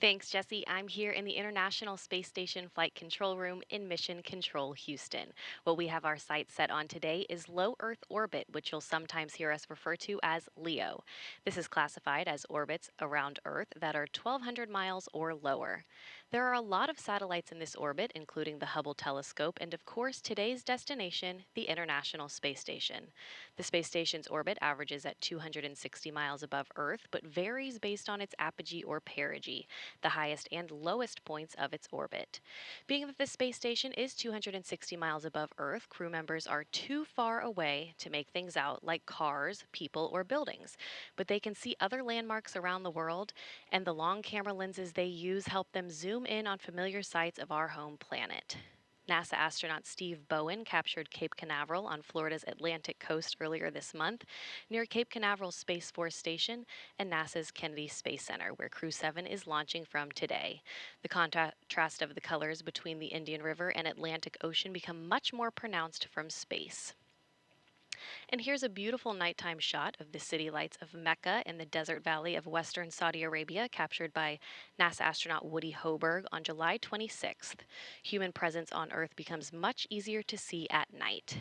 Thanks, Jesse. I'm here in the International Space Station Flight Control Room in Mission Control, Houston. What we have our sights set on today is low Earth orbit, which you'll sometimes hear us refer to as LEO. This is classified as orbits around Earth that are 1,200 miles or lower. There are a lot of satellites in this orbit, including the Hubble telescope and, of course, today's destination, the International Space Station. The space station's orbit averages at 260 miles above Earth, but varies based on its apogee or perigee, the highest and lowest points of its orbit. Being that the space station is 260 miles above Earth, crew members are too far away to make things out like cars, people, or buildings, but they can see other landmarks around the world, and the long camera lenses they use help them zoom in on familiar sights of our home planet. NASA astronaut Steve Bowen captured Cape Canaveral on Florida's Atlantic coast earlier this month, near Cape Canaveral's Space Force Station and NASA's Kennedy Space Center, where Crew-7 is launching from today. The contrast of the colors between the Indian River and Atlantic Ocean become much more pronounced from space. And here's a beautiful nighttime shot of the city lights of Mecca in the desert valley of western Saudi Arabia, captured by NASA astronaut Woody Hoberg on July 26th. Human presence on Earth becomes much easier to see at night.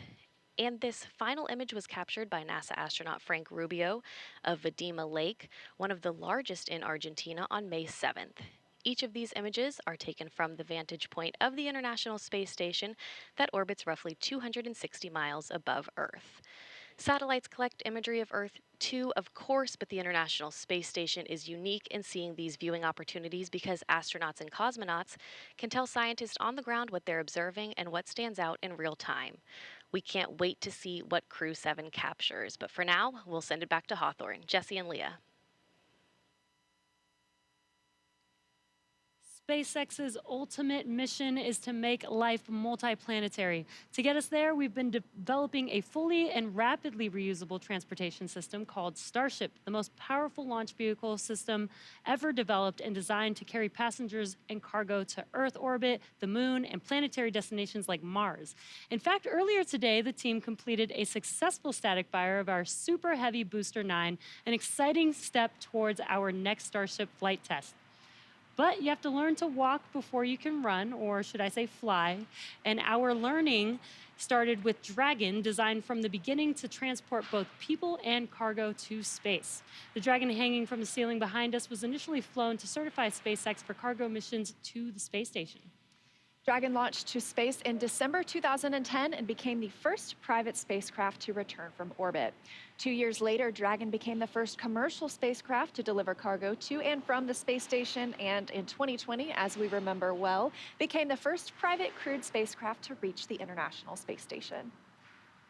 And this final image was captured by NASA astronaut Frank Rubio of Vadima Lake, one of the largest in Argentina, on May 7th. Each of these images are taken from the vantage point of the International Space Station that orbits roughly 260 miles above Earth. Satellites collect imagery of Earth too, of course, but the International Space Station is unique in seeing these viewing opportunities because astronauts and cosmonauts can tell scientists on the ground what they're observing and what stands out in real time. We can't wait to see what Crew-7 captures, but for now, we'll send it back to Hawthorne. Jesse and Leah. SpaceX's ultimate mission is to make life multiplanetary. To get us there, we've been developing a fully and rapidly reusable transportation system called Starship, the most powerful launch vehicle system ever developed and designed to carry passengers and cargo to Earth orbit, the Moon, and planetary destinations like Mars. In fact, earlier today, the team completed a successful static fire of our Super Heavy Booster 9, an exciting step towards our next Starship flight test. But you have to learn to walk before you can run, or should I say fly. And our learning started with Dragon, designed from the beginning to transport both people and cargo to space. The Dragon hanging from the ceiling behind us was initially flown to certify SpaceX for cargo missions to the space station. Dragon launched to space in December 2010 and became the first private spacecraft to return from orbit. 2 years later, Dragon became the first commercial spacecraft to deliver cargo to and from the space station, and in 2020, as we remember well, became the first private crewed spacecraft to reach the International Space Station.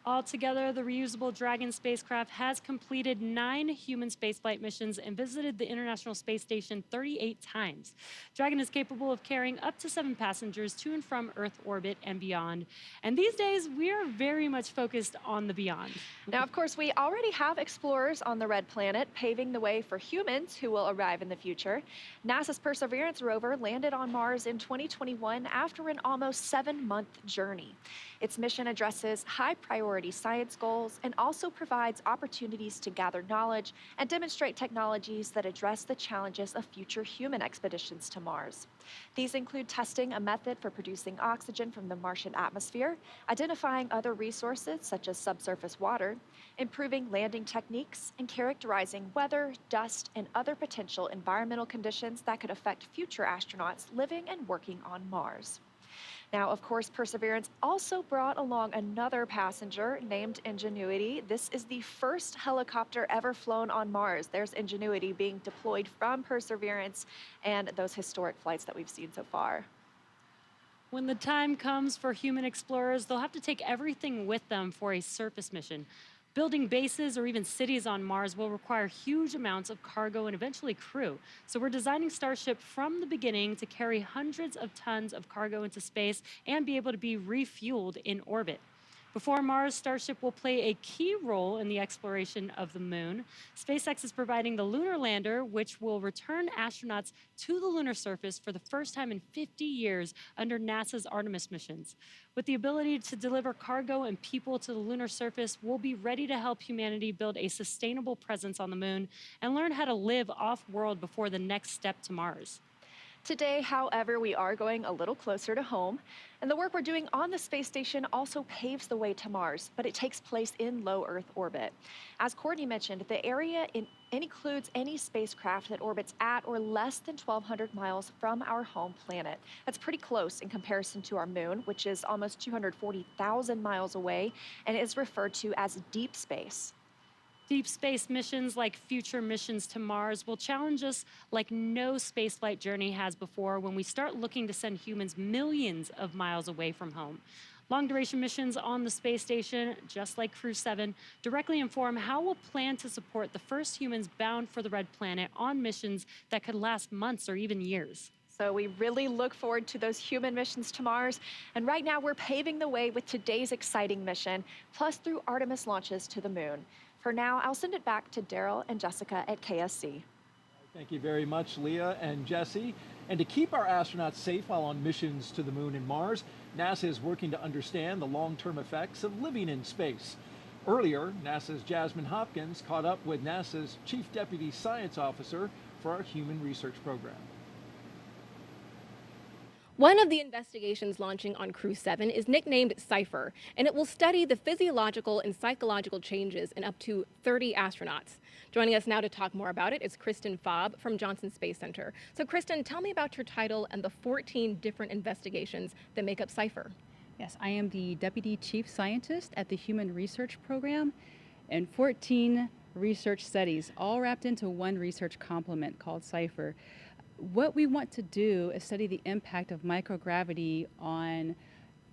Altogether, the reusable Dragon spacecraft has completed 9 human spaceflight missions and visited the International Space Station 38 times. Dragon is capable of carrying up to 7 passengers to and from Earth orbit and beyond. And these days, we are very much focused on the beyond. Now, of course, we already have explorers on the Red Planet, paving the way for humans who will arrive in the future. NASA's Perseverance rover landed on Mars in 2021 after an almost 7-month journey. Its mission addresses high-priority science goals and also provides opportunities to gather knowledge and demonstrate technologies that address the challenges of future human expeditions to Mars. These include testing a method for producing oxygen from the Martian atmosphere, identifying other resources such as subsurface water, improving landing techniques, and characterizing weather, dust, and other potential environmental conditions that could affect future astronauts living and working on Mars. Now, of course, Perseverance also brought along another passenger named Ingenuity. This is the first helicopter ever flown on Mars. There's Ingenuity being deployed from Perseverance and those historic flights that we've seen so far. When the time comes for human explorers, they'll have to take everything with them for a surface mission. Building bases or even cities on Mars will require huge amounts of cargo and eventually crew. So we're designing Starship from the beginning to carry hundreds of tons of cargo into space and be able to be refueled in orbit. Before Mars, Starship will play a key role in the exploration of the moon. SpaceX is providing the lunar lander, which will return astronauts to the lunar surface for the first time in 50 years under NASA's Artemis missions. With the ability to deliver cargo and people to the lunar surface, we'll be ready to help humanity build a sustainable presence on the moon and learn how to live off-world before the next step to Mars. Today, however, we are going a little closer to home, and the work we're doing on the space station also paves the way to Mars, but it takes place in low Earth orbit. As Courtney mentioned, the area includes any spacecraft that orbits at or less than 1,200 miles from our home planet. That's pretty close in comparison to our moon, which is almost 240,000 miles away and is referred to as deep space. Deep space missions like future missions to Mars will challenge us like no spaceflight journey has before when we start looking to send humans millions of miles away from home. Long-duration missions on the space station, just like Crew-7, directly inform how we'll plan to support the first humans bound for the Red Planet on missions that could last months or even years. So we really look forward to those human missions to Mars. And right now we're paving the way with today's exciting mission, plus through Artemis launches to the moon. For now, I'll send it back to Daryl and Jessica at KSC. Thank you very much, Leah and Jesse. And to keep our astronauts safe while on missions to the moon and Mars, NASA is working to understand the long-term effects of living in space. Earlier, NASA's Jasmine Hopkins caught up with NASA's Chief Deputy Science Officer for our Human Research Program. One of the investigations launching on Crew-7 is nicknamed CIPHER, and it will study the physiological and psychological changes in up to 30 astronauts. Joining us now to talk more about it is Kristen Faub from Johnson Space Center. So Kristen, tell me about your title and the 14 different investigations that make up CIPHER. Yes, I am the Deputy Chief Scientist at the Human Research Program, and 14 research studies, all wrapped into one research complement called CIPHER. What we want to do is study the impact of microgravity on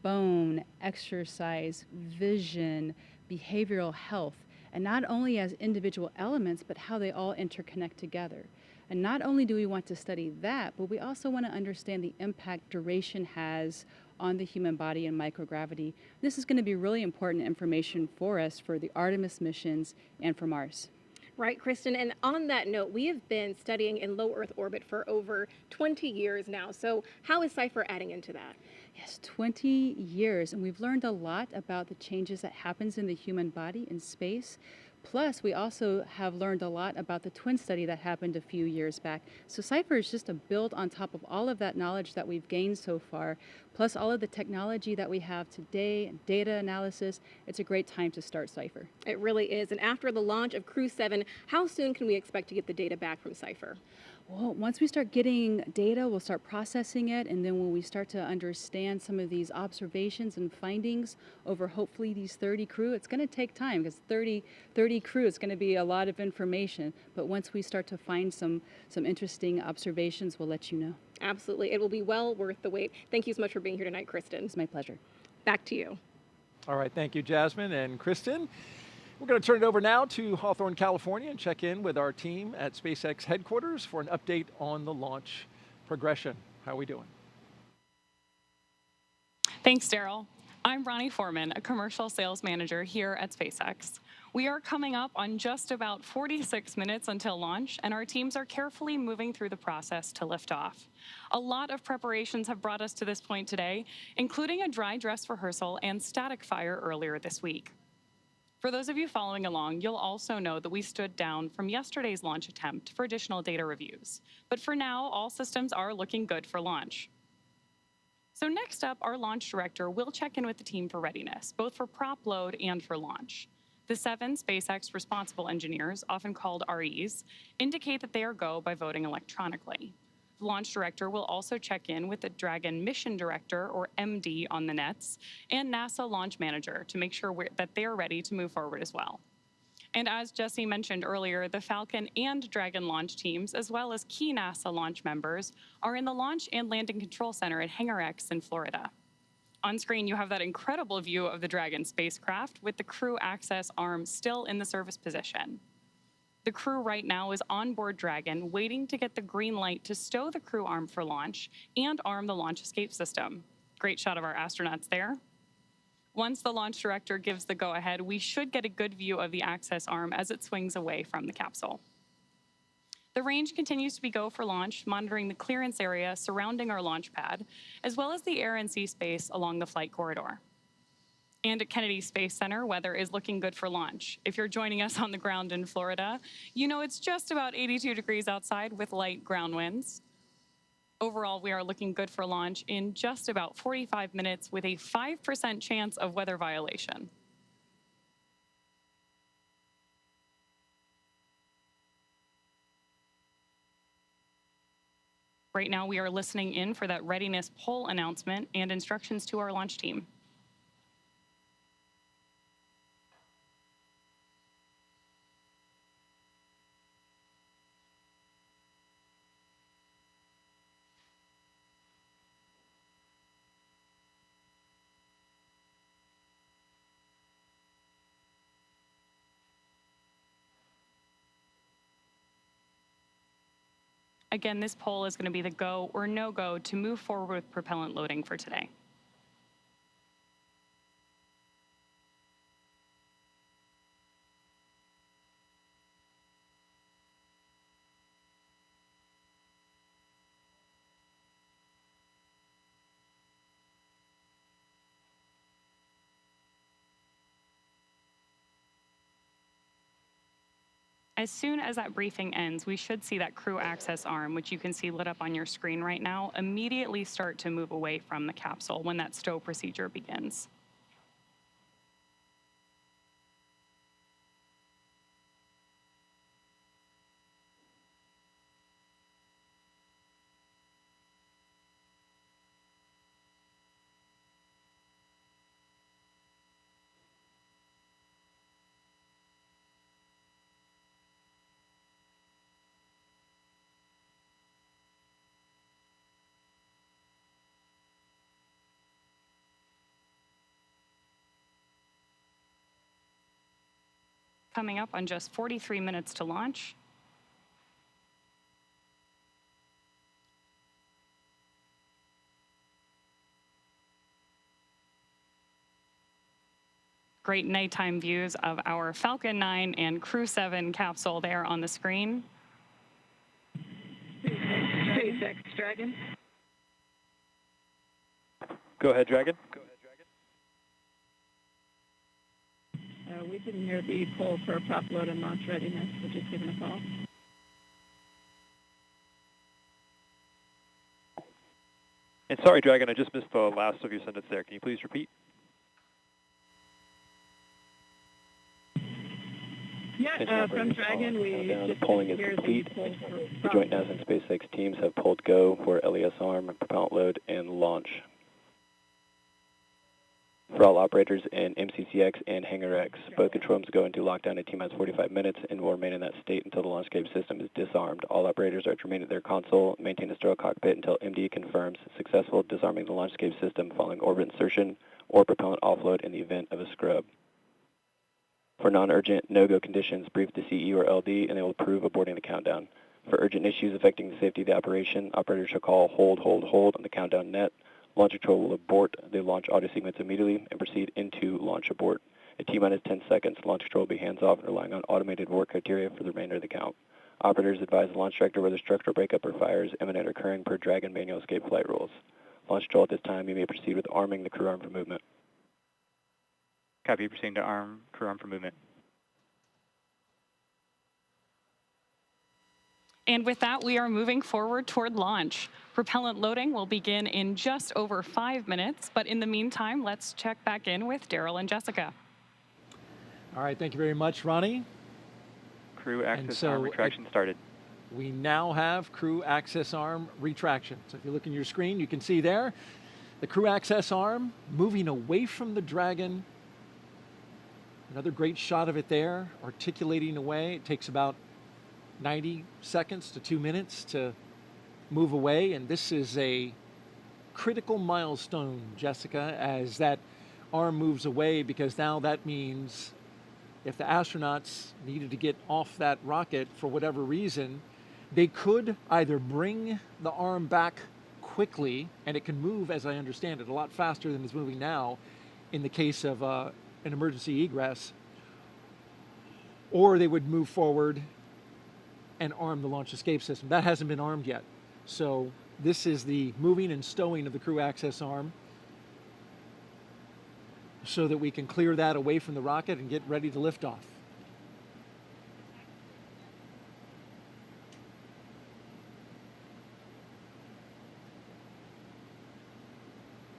bone, exercise, vision, behavioral health, and not only as individual elements, but how they all interconnect together. And not only do we want to study that, but we also want to understand the impact duration has on the human body and microgravity. This is going to be really important information for us for the Artemis missions and for Mars. Right, Kristen, and on that note, we have been studying in low Earth orbit for over 20 years now. So how is CIPHER adding into that? Yes, 20 years, and we've learned a lot about the changes that happens in the human body in space. Plus, we also have learned a lot about the twin study that happened a few years back. So CIPHER is just a build on top of all of that knowledge that we've gained so far, plus all of the technology that we have today, and data analysis. It's a great time to start CIPHER. It really is. And after the launch of Crew-7, how soon can we expect to get the data back from CIPHER? Well, once we start getting data, we'll start processing it, and then when we start to understand some of these observations and findings over hopefully these 30 crew, it's going to take time because 30 crew is going to be a lot of information. But once we start to find some interesting observations, we'll let you know. Absolutely. It will be well worth the wait. Thank you so much for being here tonight, Kristen. It's my pleasure. Back to you. All right, thank you, Jasmine and Kristen. We're going to turn it over now to Hawthorne, California, and check in with our team at SpaceX headquarters for an update on the launch progression. How are we doing? Thanks, Daryl. I'm Ronnie Foreman, a commercial sales manager here at SpaceX. We are coming up on just about 46 minutes until launch, and our teams are carefully moving through the process to lift off. A lot of preparations have brought us to this point today, including a dry dress rehearsal and static fire earlier this week. For those of you following along, you'll also know that we stood down from yesterday's launch attempt for additional data reviews. But for now, all systems are looking good for launch. So next up, our launch director will check in with the team for readiness, both for prop load and for launch. The 7 SpaceX responsible engineers, often called REs, indicate that they are go by voting electronically. The launch director will also check in with the Dragon mission director, or MD, on the nets, and NASA launch manager to make sure that they are ready to move forward as well. And as Jesse mentioned earlier, the Falcon and Dragon launch teams, as well as key NASA launch members, are in the Launch and Landing Control Center at Hangar X in Florida. On screen, you have that incredible view of the Dragon spacecraft with the crew access arm still in the service position. The crew right now is on board Dragon, waiting to get the green light to stow the crew arm for launch and arm the launch escape system. Great shot of our astronauts there. Once the launch director gives the go-ahead, we should get a good view of the access arm as it swings away from the capsule. The range continues to be go for launch, monitoring the clearance area surrounding our launch pad, as well as the air and sea space along the flight corridor. And at Kennedy Space Center, weather is looking good for launch. If you're joining us on the ground in Florida, you know it's just about 82 degrees outside with light ground winds. Overall, we are looking good for launch in just about 45 minutes with a 5% chance of weather violation. Right now, we are listening in for that readiness poll announcement and instructions to our launch team. Again, this poll is going to be the go or no go to move forward with propellant loading for today. As soon as that briefing ends, we should see that crew access arm, which you can see lit up on your screen right now, immediately start to move away from the capsule when that stow procedure begins. Coming up on just 43 minutes to launch. Great nighttime views of our Falcon 9 and Crew-7 capsule there on the screen. SpaceX Dragon. Go ahead, Dragon. We didn't hear the poll for prop load and launch readiness. We're just giving a call. And sorry, Dragon, I just missed the last of your sentence there. Can you please repeat? Yeah, from Dragon, we just polling didn't is hear complete. the poll for The prop joint load. NASA and SpaceX teams have pulled go for LES arm, propellant load, and launch. For all operators in MCCX and Hangar X, both control rooms go into lockdown at T-minus 45 minutes and will remain in that state until the launch escape system is disarmed. All operators are to remain at their console, maintain a sterile cockpit until MD confirms successful disarming the launch escape system following orbit insertion or propellant offload in the event of a scrub. For non-urgent, no-go conditions, brief the CE or LD and they will approve aborting the countdown. For urgent issues affecting the safety of the operation, operators shall call hold on the countdown net. Launch control will abort the launch audio sequence immediately and proceed into launch abort. At T-minus 10 seconds, launch control will be hands-off and relying on automated abort criteria for the remainder of the count. Operators advise the launch director whether structural breakup or fires imminent or occurring per Dragon manual escape flight rules. Launch control at this time, you may proceed with arming the crew arm for movement. Copy, proceeding to arm crew arm for movement. And with that, we are moving forward toward launch. Propellant loading will begin in just over 5 minutes, but in the meantime, let's check back in with Daryl and Jessica. All right, thank you very much, Ronnie. Crew access arm retraction started. We now have crew access arm retraction. So if you look in your screen, you can see there the crew access arm moving away from the Dragon. Another great shot of it there, articulating away. It takes about 90 seconds to 2 minutes to move away, and this is a critical milestone, Jessica, as that arm moves away, because now that means if the astronauts needed to get off that rocket for whatever reason, they could either bring the arm back quickly, and it can move, as I understand it, a lot faster than it's moving now in the case of an emergency egress, or they would move forward and arm the launch escape system. That hasn't been armed yet. So this is the moving and stowing of the crew access arm so that we can clear that away from the rocket and get ready to lift off.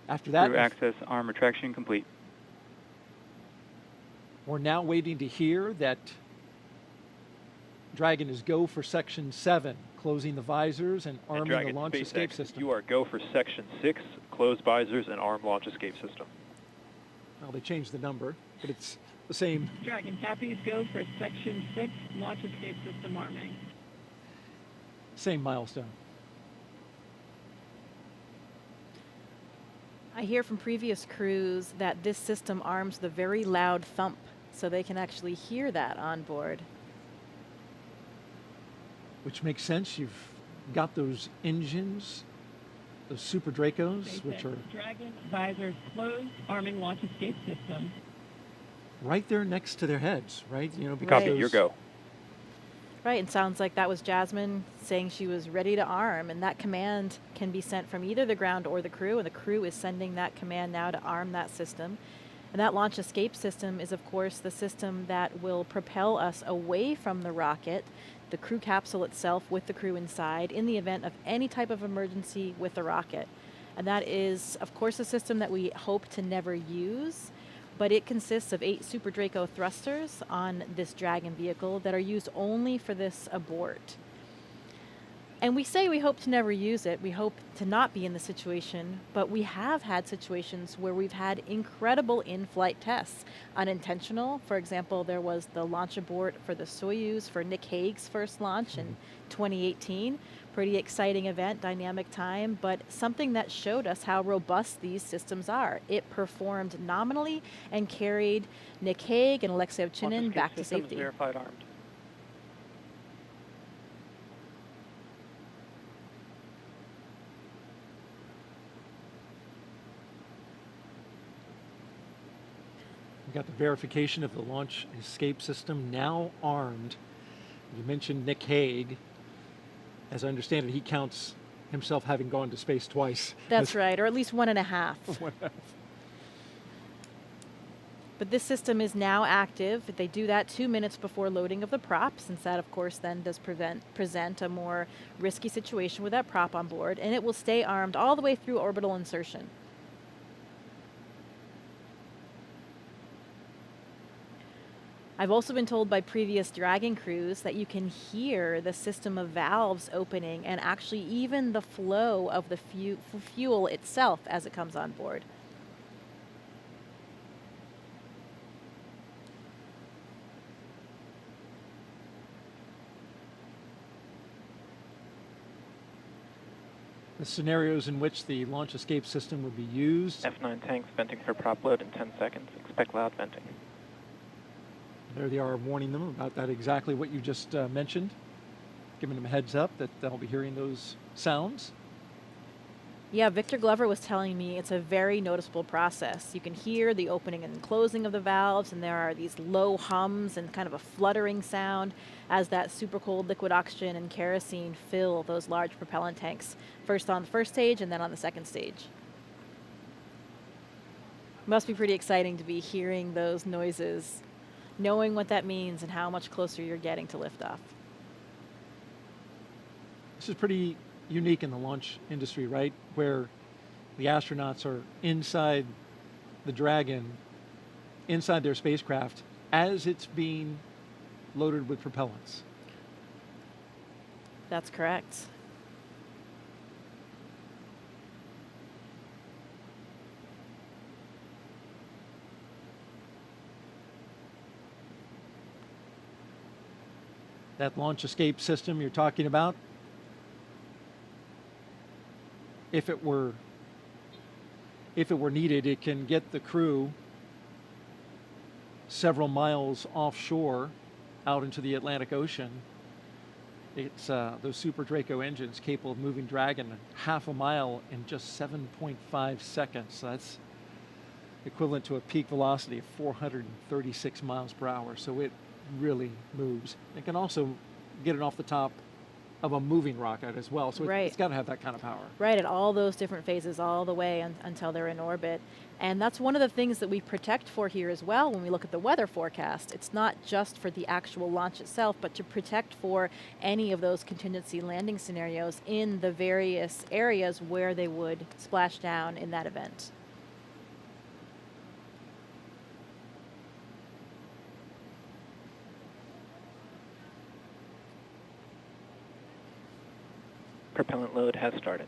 After that, Crew access arm retraction complete. We're now waiting to hear that Dragon is go for Section 7, closing the visors and arming Dragon, the launch SpaceX, escape system. You are go for Section 6, close visors and arm launch escape system. Well, they changed the number, but it's the same. Dragon copies, go for Section 6, launch escape system arming. Same milestone. I hear from previous crews that this system arms the very loud thump, so they can actually hear that on board. Which makes sense. You've got those engines, those Super Dracos, SpaceX, which are Dragon visors closed, arming launch escape system. right there next to their heads, right? You know, because Copy, your go. Right, and sounds like that was Jasmine saying she was ready to arm, and that command can be sent from either the ground or the crew, and the crew is sending that command now to arm that system. And that launch escape system is, of course, the system that will propel us away from the rocket, the crew capsule itself with the crew inside, in the event of any type of emergency with the rocket. And that is, of course, a system that we hope to never use, but it consists of 8 Super Draco thrusters on this Dragon vehicle that are used only for this abort. And we say we hope to never use it. We hope to not be in the situation, but we have had situations where we've had incredible in-flight tests. Unintentional, for example, there was the launch abort for the Soyuz for Nick Hague's first launch in 2018. Pretty exciting event, dynamic time, but something that showed us how robust these systems are. It performed nominally and carried Nick Hague and Alexei Ovchinin back to safety. Verified armed. we got the verification of the launch escape system now armed. You mentioned Nick Hague. As I understand it, he counts himself having gone to space twice. That's right, or at least 1.5. But this system is now active. They do that 2 minutes before loading of the prop, since that, of course, then does present a more risky situation with that prop on board, and it will stay armed all the way through orbital insertion. I've also been told by previous Dragon crews that you can hear the system of valves opening and actually even the flow of the fuel itself as it comes on board. The scenarios in which the launch escape system would be used. F9 tanks venting for prop load in 10 seconds. Expect loud venting. There they are warning them about that, exactly what you just mentioned, giving them a heads up that they'll be hearing those sounds. Yeah, Victor Glover was telling me it's a very noticeable process. You can hear the opening and closing of the valves, and there are these low hums and kind of a fluttering sound as that super cold liquid oxygen and kerosene fill those large propellant tanks, first on the first stage and then on the second stage. Must be pretty exciting to be hearing those noises, knowing what that means and how much closer you're getting to liftoff. This is pretty unique in the launch industry, right? Where the astronauts are inside the Dragon, inside their spacecraft, as it's being loaded with propellants. That's correct. That launch escape system you're talking about, if it were needed, it can get the crew several miles offshore out into the Atlantic Ocean. It's those Super Draco engines capable of moving Dragon half a mile in just 7.5 seconds. So that's equivalent to a peak velocity of 436 miles per hour. So it really moves. It can also get it off the top of a moving rocket as well. So right. It's got to have that kind of power. Right, at all those different phases, all the way until they're in orbit. And that's one of the things that we protect for here as well when we look at the weather forecast. It's not just for the actual launch itself, but to protect for any of those contingency landing scenarios in the various areas where they would splash down in that event. Propellant load has started.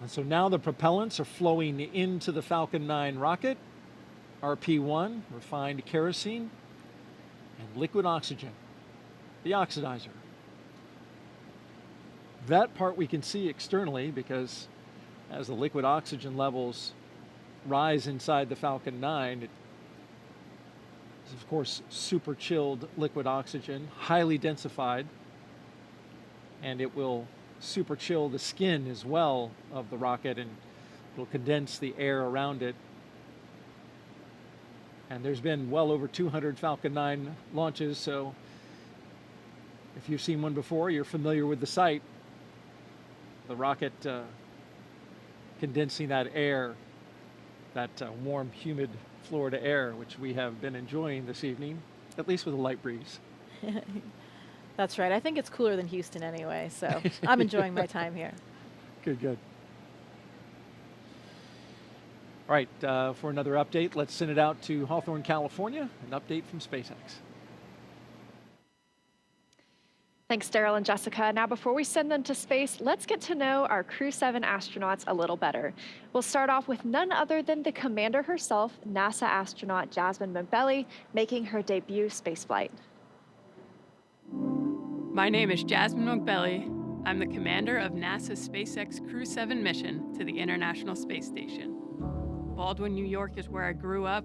And so now the propellants are flowing into the Falcon 9 rocket, RP-1, refined kerosene, and liquid oxygen, the oxidizer. That part we can see externally because as the liquid oxygen levels rise inside the Falcon 9, it is of course super chilled liquid oxygen, highly densified, and it will super chill the skin as well of the rocket, and it'll condense the air around it. And there's been well over 200 Falcon 9 launches, so if you've seen one before, you're familiar with the sight. The rocket condensing that air, that warm, humid Florida air, which we have been enjoying this evening, at least with a light breeze. That's right. I think it's cooler than Houston anyway, so I'm enjoying my time here. Good, good. All right, for another update, let's send it out to Hawthorne, California, an update from SpaceX. Thanks, Daryl and Jessica. Now, before we send them to space, let's get to know our Crew-7 astronauts a little better. We'll start off with none other than the commander herself, NASA astronaut Jasmine McBelly, making her debut spaceflight. My name is Jasmine McBelly. I'm the commander of NASA's SpaceX Crew-7 mission to the International Space Station. Baldwin, New York is where I grew up.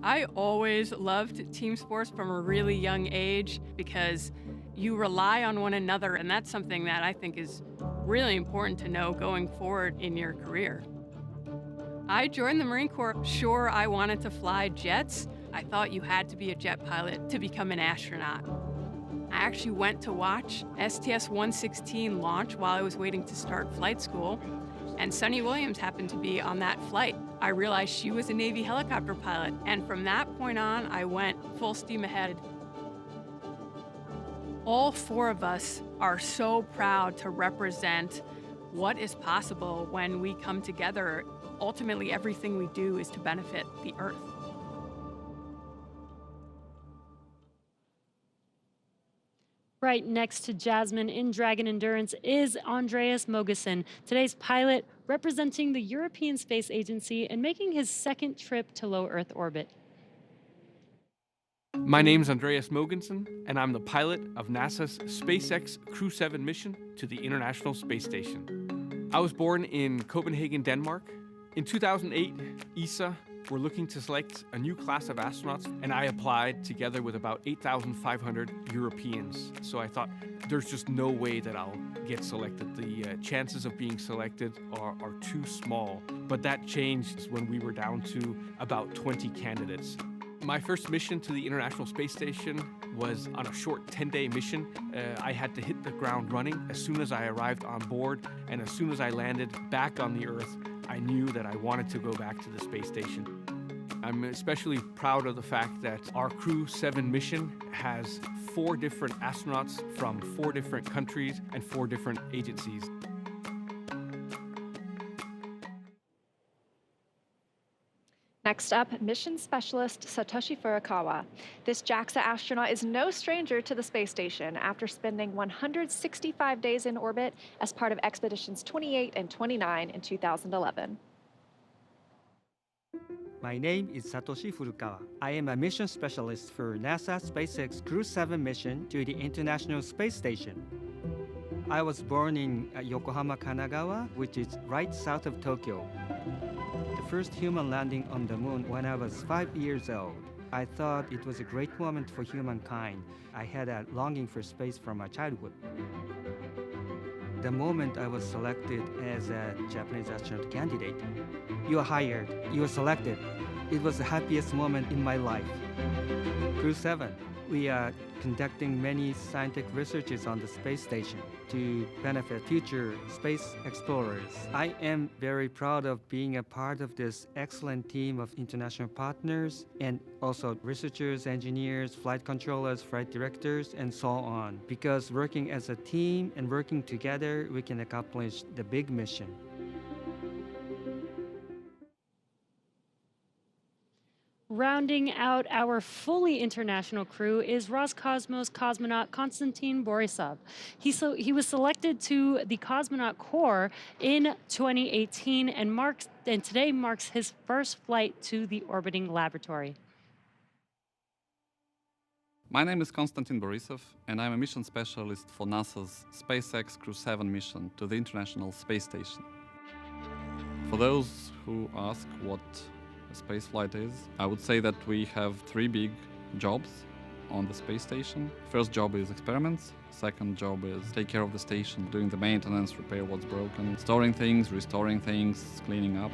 I always loved team sports from a really young age because you rely on one another, and that's something that I think is really important to know going forward in your career. I joined the Marine Corps. Sure, I wanted to fly jets. I thought you had to be a jet pilot to become an astronaut. I actually went to watch STS-116 launch while I was waiting to start flight school, and Sunny Williams happened to be on that flight. I realized she was a Navy helicopter pilot, and from that point on, I went full steam ahead. All four of us are so proud to represent what is possible when we come together. Ultimately, everything we do is to benefit the Earth. Right next to Jasmine in Dragon Endurance is Andreas Mogensen, today's pilot representing the European Space Agency and making his second trip to low Earth orbit. My name's Andreas Mogensen, and I'm the pilot of NASA's SpaceX Crew-7 mission to the International Space Station. I was born in Copenhagen, Denmark. In 2008, ESA were looking to select a new class of astronauts, and I applied together with about 8,500 Europeans. So I thought, there's just no way that I'll get selected. The chances of being selected are too small. But that changed when we were down to about 20 candidates. My first mission to the International Space Station was on a short 10-day mission. I had to hit the ground running as soon as I arrived on board, and as soon as I landed back on the Earth, I knew that I wanted to go back to the space station. I'm especially proud of the fact that our Crew-7 mission has 4 different astronauts from 4 different countries and 4 different agencies. Next up, mission specialist Satoshi Furukawa. This JAXA astronaut is no stranger to the space station after spending 165 days in orbit as part of expeditions 28 and 29 in 2011. My name is Satoshi Furukawa. I am a mission specialist for NASA SpaceX Crew-7 mission to the International Space Station. I was born in Yokohama, Kanagawa, which is right south of Tokyo. The first human landing on the moon when I was 5 years old. I thought it was a great moment for humankind. I had a longing for space from my childhood. The moment I was selected as a Japanese astronaut candidate, you are hired, you are selected. It was the happiest moment in my life. Crew-7, we are conducting many scientific researches on the space station to benefit future space explorers. I am very proud of being a part of this excellent team of international partners and also researchers, engineers, flight controllers, flight directors, and so on. Because working as a team and working together, we can accomplish the big mission. Rounding out our fully international crew is Roscosmos cosmonaut Konstantin Borisov. He was selected to the Cosmonaut Corps in 2018 and today marks his first flight to the orbiting laboratory. My name is Konstantin Borisov, and I'm a mission specialist for NASA's SpaceX Crew-7 mission to the International Space Station. For those who ask what space flight is, I would say that we have 3 big jobs on the space station. First job is experiments. Second job is take care of the station, doing the maintenance, repair what's broken, storing things, restoring things, cleaning up.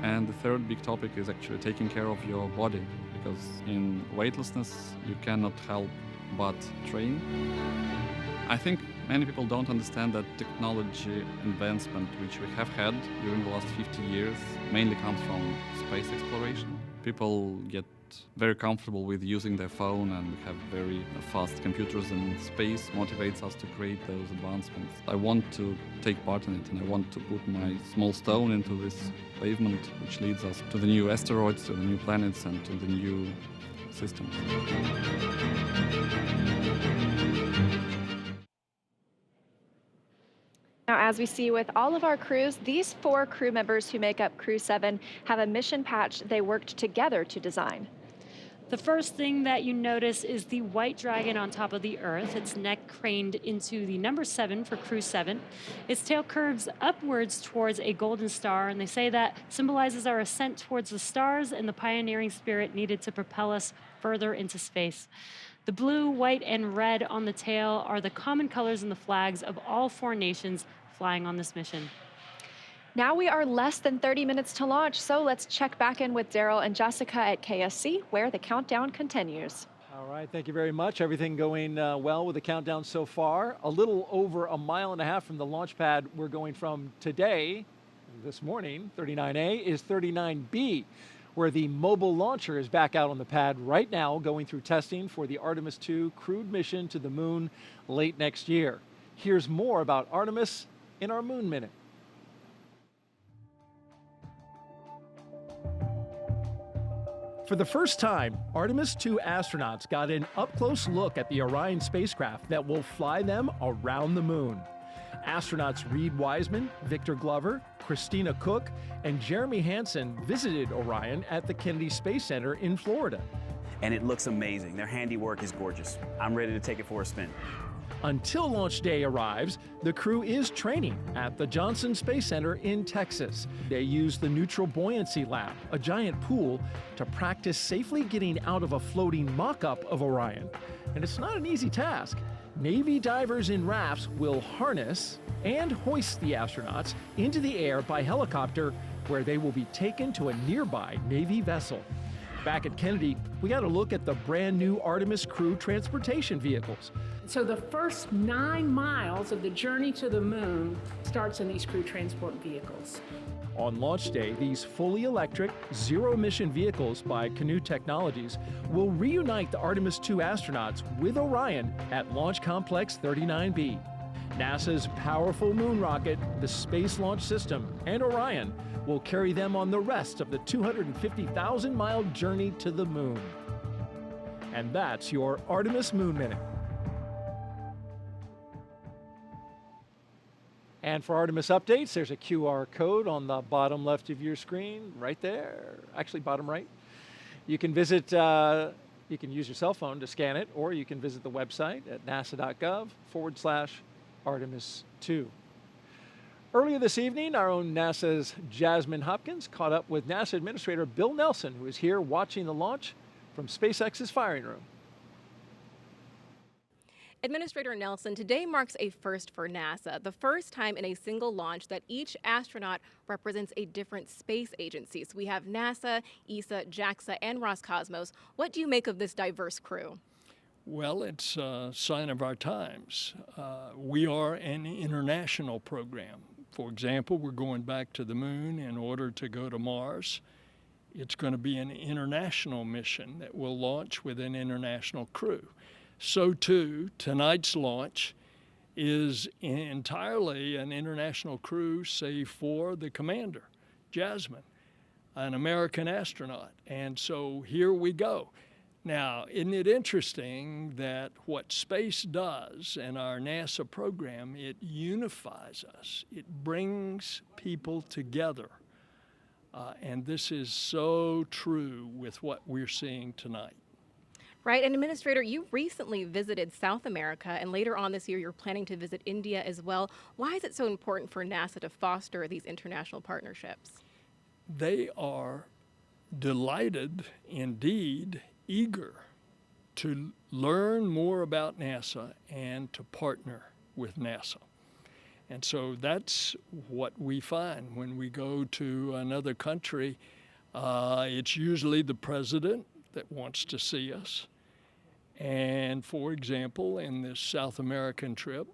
And the third big topic is actually taking care of your body, because in weightlessness you cannot help but train. I think many people don't understand that technology advancement which we have had during the last 50 years mainly comes from space exploration. People get very comfortable with using their phone, and we have very fast computers in space motivates us to create those advancements. I want to take part in it, and I want to put my small stone into this pavement which leads us to the new asteroids, to the new planets, and to the new systems. Now, as we see with all of our crews, these 4 crew members who make up Crew-7 have a mission patch they worked together to design. The first thing that you notice is the white dragon on top of the Earth, its neck craned into the number 7 for Crew-7. Its tail curves upwards towards a golden star, and they say that symbolizes our ascent towards the stars and the pioneering spirit needed to propel us further into space. The blue, white, and red on the tail are the common colors in the flags of all 4 nations flying on this mission. Now we are less than 30 minutes to launch, so let's check back in with Daryl and Jessica at KSC, where the countdown continues. All right, thank you very much. Everything going well with the countdown so far. A little over 1.5 miles from the launch pad we're going from today, this morning, 39A, is 39B, where the mobile launcher is back out on the pad right now, going through testing for the Artemis II crewed mission to the moon late next year. Here's more about Artemis in our Moon Minute. For the first time, Artemis II astronauts got an up-close look at the Orion spacecraft that will fly them around the moon. Astronauts Reed Wiseman, Victor Glover, Christina Cook, and Jeremy Hansen visited Orion at the Kennedy Space Center in Florida. and it looks amazing. Their handiwork is gorgeous. I'm ready to take it for a spin. Until launch day arrives, the crew is training at the Johnson Space Center in Texas. They use the Neutral Buoyancy Lab, a giant pool, to practice safely getting out of a floating mock-up of Orion. And it's not an easy task. Navy divers in rafts will harness and hoist the astronauts into the air by helicopter, where they will be taken to a nearby Navy vessel. Back at Kennedy, we got a look at the brand new Artemis crew transportation vehicles. So the first 9 miles of the journey to the moon starts in these crew transport vehicles. On launch day, these fully electric, zero-emission vehicles by Canoe Technologies will reunite the Artemis II astronauts with Orion at Launch Complex 39B. NASA's powerful moon rocket, the Space Launch System, and Orion will carry them on the rest of the 250,000-mile journey to the moon. And that's your Artemis Moon Minute. And for Artemis updates, there's a QR code on the bottom left of your screen, right there. Actually, bottom right. You can visit, you can use your cell phone to scan it, or you can visit the website at nasa.gov/Artemis2. Earlier this evening, our own NASA's Jasmine Hopkins caught up with NASA Administrator Bill Nelson, who is here watching the launch from SpaceX's firing room. Administrator Nelson, today marks a first for NASA, the first time in a single launch that each astronaut represents a different space agency. So we have NASA, ESA, JAXA, and Roscosmos. What do you make of this diverse crew? Well, it's a sign of our times. We are an international program. For example, we're going back to the moon in order to go to Mars. It's going to be an international mission that will launch with an international crew. So too, tonight's launch is entirely an international crew, save for the commander, Jasmine, an American astronaut. And so here we go. Now, isn't it interesting that what space does in our NASA program, it unifies us. It brings people together. And this is so true with what we're seeing tonight. Right, and Administrator, you recently visited South America, and later on this year you're planning to visit India as well. Why is it so important for NASA to foster these international partnerships? They are delighted, indeed, eager to learn more about NASA and to partner with NASA. And so that's what we find when we go to another country. It's usually the president that wants to see us. And for example, in this South American trip,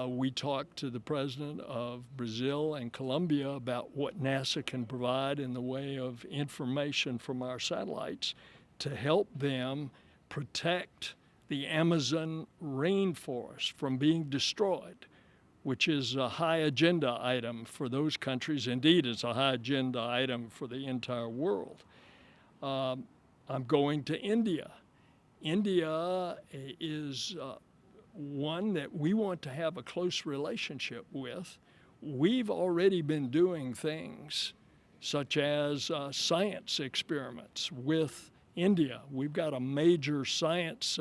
we talked to the president of Brazil and Colombia about what NASA can provide in the way of information from our satellites to help them protect the Amazon rainforest from being destroyed, which is a high agenda item for those countries. Indeed, it's a high agenda item for the entire world. I'm going to India. India is one that we want to have a close relationship with. We've already been doing things such as science experiments with India. We've got a major science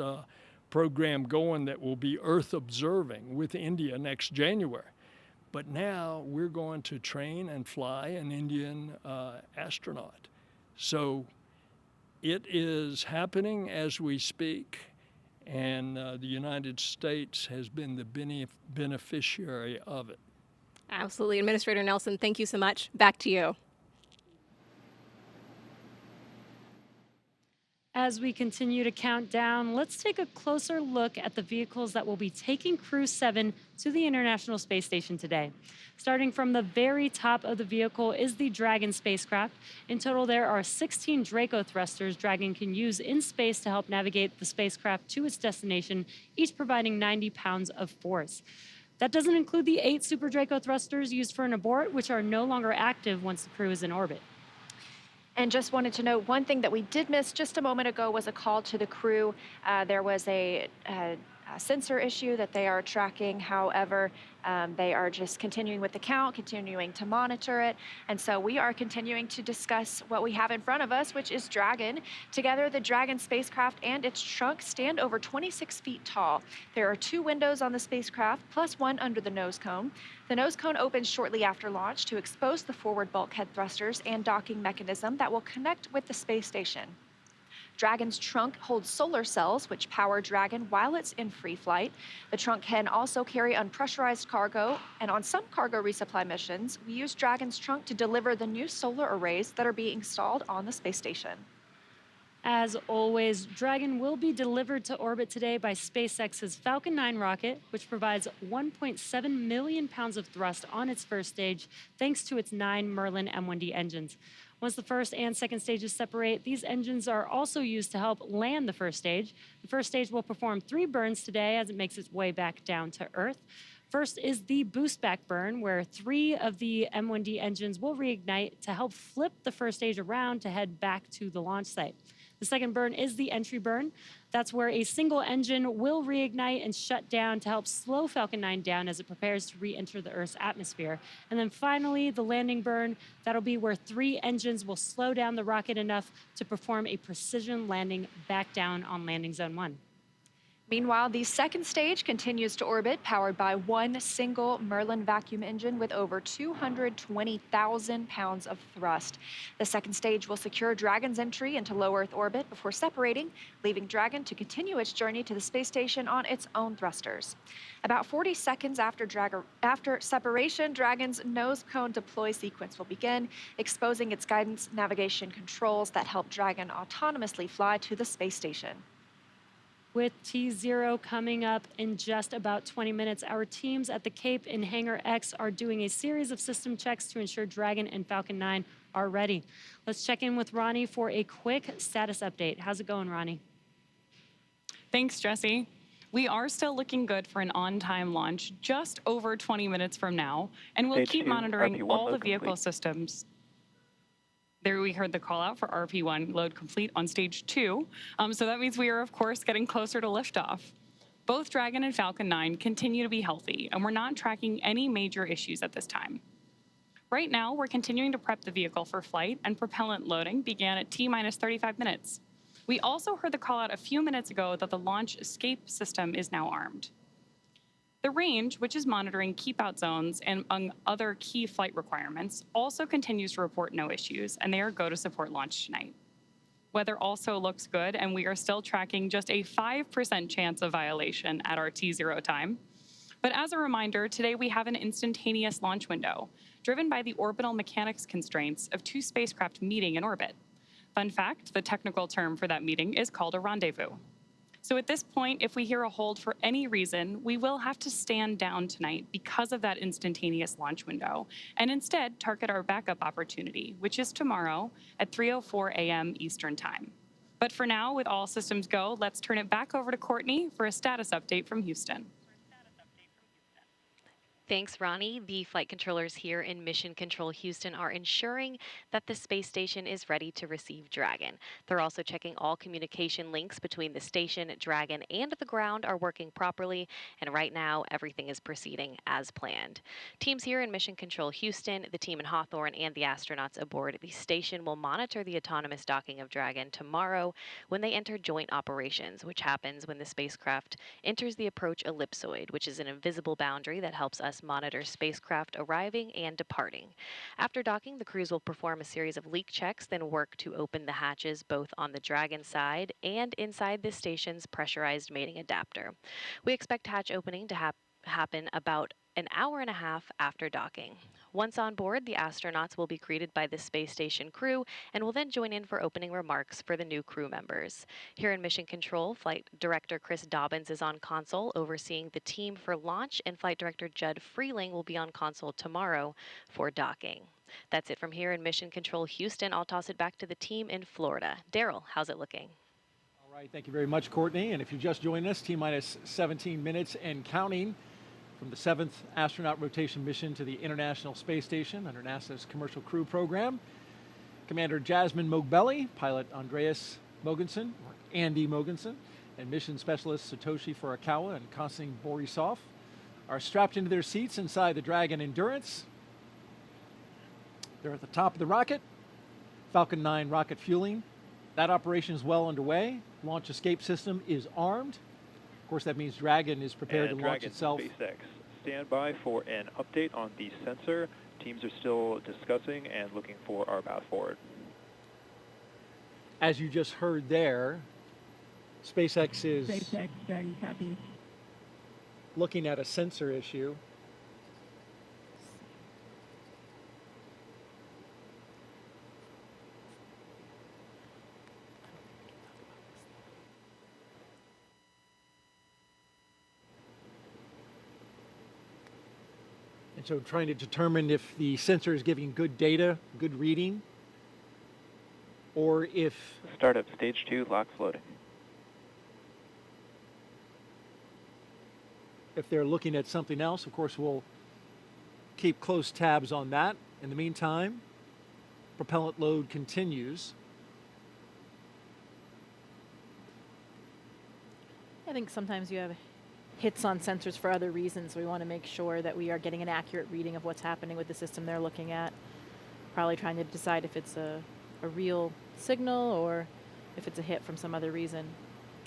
program going that will be Earth observing with India next January. But now we're going to train and fly an Indian astronaut. So it is happening as we speak, and the United States has been the beneficiary of it. Absolutely. Administrator Nelson, thank you so much. Back to you. As we continue to count down, let's take a closer look at the vehicles that will be taking Crew-7 to the International Space Station today. Starting from the very top of the vehicle is the Dragon spacecraft. In total, there are 16 Draco thrusters Dragon can use in space to help navigate the spacecraft to its destination, each providing 90 pounds of force. That doesn't include the 8 Super Draco thrusters used for an abort, which are no longer active once the crew is in orbit. And just wanted to note, one thing that we did miss just a moment ago was a call to the crew. There was a sensor issue that they are tracking. However, they are just continuing with the count, continuing to monitor it. And so we are continuing to discuss what we have in front of us, which is Dragon. Together, the Dragon spacecraft and its trunk stand over 26 feet tall. There are 2 windows on the spacecraft, plus 1 under the nose cone. The nose cone opens shortly after launch to expose the forward bulkhead thrusters and docking mechanism that will connect with the space station. Dragon's trunk holds solar cells, which power Dragon while it's in free flight. The trunk can also carry unpressurized cargo, and on some cargo resupply missions, we use Dragon's trunk to deliver the new solar arrays that are being installed on the space station. As always, Dragon will be delivered to orbit today by SpaceX's Falcon 9 rocket, which provides 1.7 million pounds of thrust on its first stage, thanks to its 9 Merlin M1D engines. Once the first and second stages separate, these engines are also used to help land the first stage. The first stage will perform 3 burns today as it makes its way back down to Earth. First is the boost back burn, where 3 of the M1D engines will reignite to help flip the first stage around to head back to the launch site. The second burn is the entry burn. That's where a single engine will reignite and shut down to help slow Falcon 9 down as it prepares to re-enter the Earth's atmosphere. And then finally, the landing burn. That'll be where 3 engines will slow down the rocket enough to perform a precision landing back down on landing zone 1. Meanwhile, the second stage continues to orbit, powered by 1 single Merlin vacuum engine with over 220,000 pounds of thrust. The second stage will secure Dragon's entry into low Earth orbit before separating, leaving Dragon to continue its journey to the space station on its own thrusters. About 40 seconds after separation, Dragon's nose cone deploy sequence will begin, exposing its guidance navigation controls that help Dragon autonomously fly to the space station. With T0 coming up in just about 20 minutes, our teams at the Cape in Hangar X are doing a series of system checks to ensure Dragon and Falcon 9 are ready. Let's check in with Ronnie for a quick status update. How's it going, Ronnie? Thanks, Jesse. We are still looking good for an on-time launch just over 20 minutes from now, and we'll keep monitoring all the vehicle systems. There we heard the call out for RP1 load complete on stage 2. So that means we are, of course, getting closer to liftoff. Both Dragon and Falcon 9 continue to be healthy, and we're not tracking any major issues at this time. Right now, we're continuing to prep the vehicle for flight, and propellant loading began at T-minus 35 minutes. We also heard the call out a few minutes ago that the launch escape system is now armed. The range, which is monitoring keep-out zones and among other key flight requirements, also continues to report no issues, and they are go to support launch tonight. Weather also looks good, and we are still tracking just a 5% chance of violation at our T0 time. But as a reminder, today we have an instantaneous launch window, driven by the orbital mechanics constraints of 2 spacecraft meeting in orbit. Fun fact, the technical term for that meeting is called a rendezvous. So at this point, if we hear a hold for any reason, we will have to stand down tonight because of that instantaneous launch window, and instead target our backup opportunity, which is tomorrow at 3:04 a.m. Eastern Time. But for now, with all systems go, let's turn it back over to Courtney for a status update from Houston. Thanks, Ronnie. The flight controllers here in Mission Control Houston are ensuring that the space station is ready to receive Dragon. They're also checking all communication links between the station, Dragon, and the ground are working properly, and right now everything is proceeding as planned. Teams here in Mission Control Houston, the team in Hawthorne, and the astronauts aboard the station will monitor the autonomous docking of Dragon tomorrow when they enter joint operations, which happens when the spacecraft enters the approach ellipsoid, which is an invisible boundary that helps us monitor spacecraft arriving and departing. After docking, the crews will perform a series of leak checks, then work to open the hatches both on the Dragon side and inside the station's pressurized mating adapter. We expect hatch opening to happen about an hour and a half after docking. Once on board, the astronauts will be greeted by the space station crew and will then join in for opening remarks for the new crew members. Here in Mission Control, Flight Director Chris Dobbins is on console overseeing the team for launch, and Flight Director Judd Freeling will be on console tomorrow for docking. That's it from here in Mission Control Houston. I'll toss it back to the team in Florida. Daryl, how's it looking? All right, thank you very much, Courtney. And if you just joined us, T-minus 17 minutes and counting from the 7th astronaut rotation mission to the International Space Station under NASA's Commercial Crew Program. Commander Jasmine Mogbelli, pilot Andreas Mogensen, or Andy Mogensen, and mission specialists Satoshi Furukawa and Konstantin Borisov are strapped into their seats inside the Dragon Endurance. They're at the top of the rocket. Falcon 9 rocket fueling. That operation is well underway. Launch escape system is armed. Of course, that means Dragon is prepared to launch itself. SpaceX, stand by for an update on the sensor. Teams are still discussing and looking for our path forward. As you just heard there, SpaceX is Dragon copy. looking at a sensor issue. And so trying to determine if the sensor is giving good data, good reading, or if... Startup stage 2, lock floating. If they're looking at something else. Of course, we'll keep close tabs on that. In the meantime, propellant load continues. I think sometimes you have hits on sensors for other reasons. We want to make sure that we are getting an accurate reading of what's happening with the system they're looking at. Probably trying to decide if it's a real signal or if it's a hit from some other reason.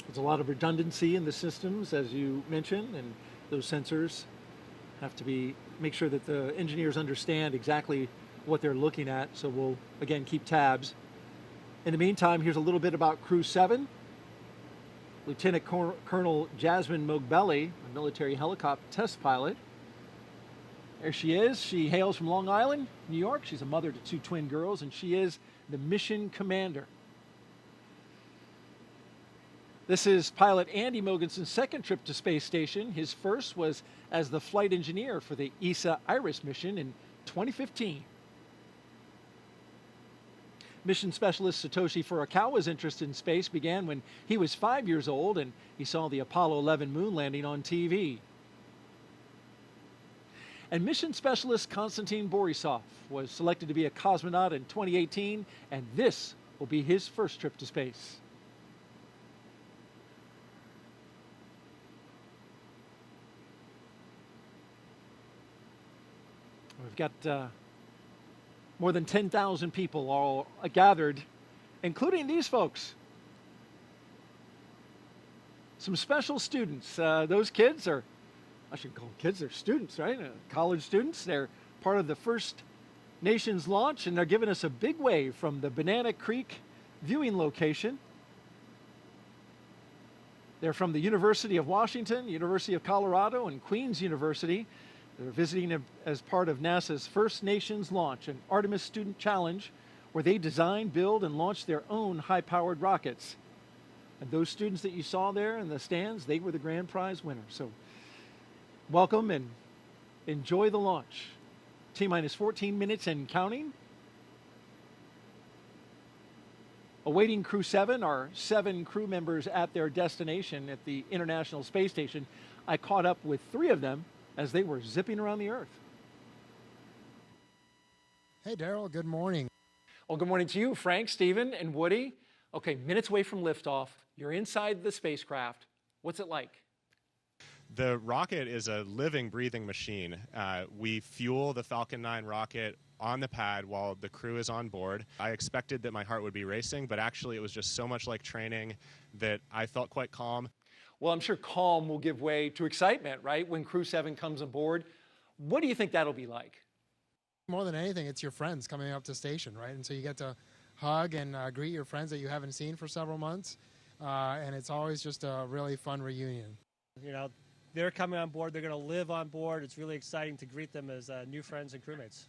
There's a lot of redundancy in the systems, as you mentioned, and those sensors have to make sure that the engineers understand exactly what they're looking at. So we'll, again, keep tabs. In the meantime, here's a little bit about Crew-7. Lieutenant Colonel Jasmine Mogbelli, a military helicopter test pilot. There she is. She hails from Long Island, New York. She's a mother to 2 twin girls, and she is the mission commander. This is pilot Andy Mogensen's second trip to space station. His first was as the flight engineer for the ESA IRIS mission in 2015. Mission specialist Satoshi Furukawa's interest in space began when he was 5 years old and he saw the Apollo 11 moon landing on TV. And mission specialist Konstantin Borisov was selected to be a cosmonaut in 2018, and this will be his first trip to space. We've got more than 10,000 people all gathered, including these folks. Some special students. Those kids are, I should call them kids, they're students, right? College students. They're part of the First Nations launch, and they're giving us a big wave from the Banana Creek viewing location. They're from the University of Washington, University of Colorado, and Queen's University. They're visiting as part of NASA's First Nations launch, an Artemis Student Challenge, where they design, build, and launch their own high-powered rockets. And those students that you saw there in the stands, they were the grand prize winners. So welcome and enjoy the launch. T-minus 14 minutes and counting. Awaiting Crew-7 are 7 crew members at their destination at the International Space Station. I caught up with 3 of them as they were zipping around the Earth. Hey, Daryl, good morning. Well, good morning to you, Frank, Stephen, and Woody. Okay, minutes away from liftoff. You're inside the spacecraft. What's it like? The rocket is a living, breathing machine. We fuel the Falcon 9 rocket on the pad while the crew is on board. I expected that my heart would be racing, but actually it was just so much like training that I felt quite calm. Well, I'm sure calm will give way to excitement, right, when Crew-7 comes aboard. What do you think that'll be like? More than anything, it's your friends coming up to station, right? And so you get to hug and greet your friends that you haven't seen for several months. And it's always just a really fun reunion. You know, they're coming on board. They're going to live on board. It's really exciting to greet them as new friends and crewmates.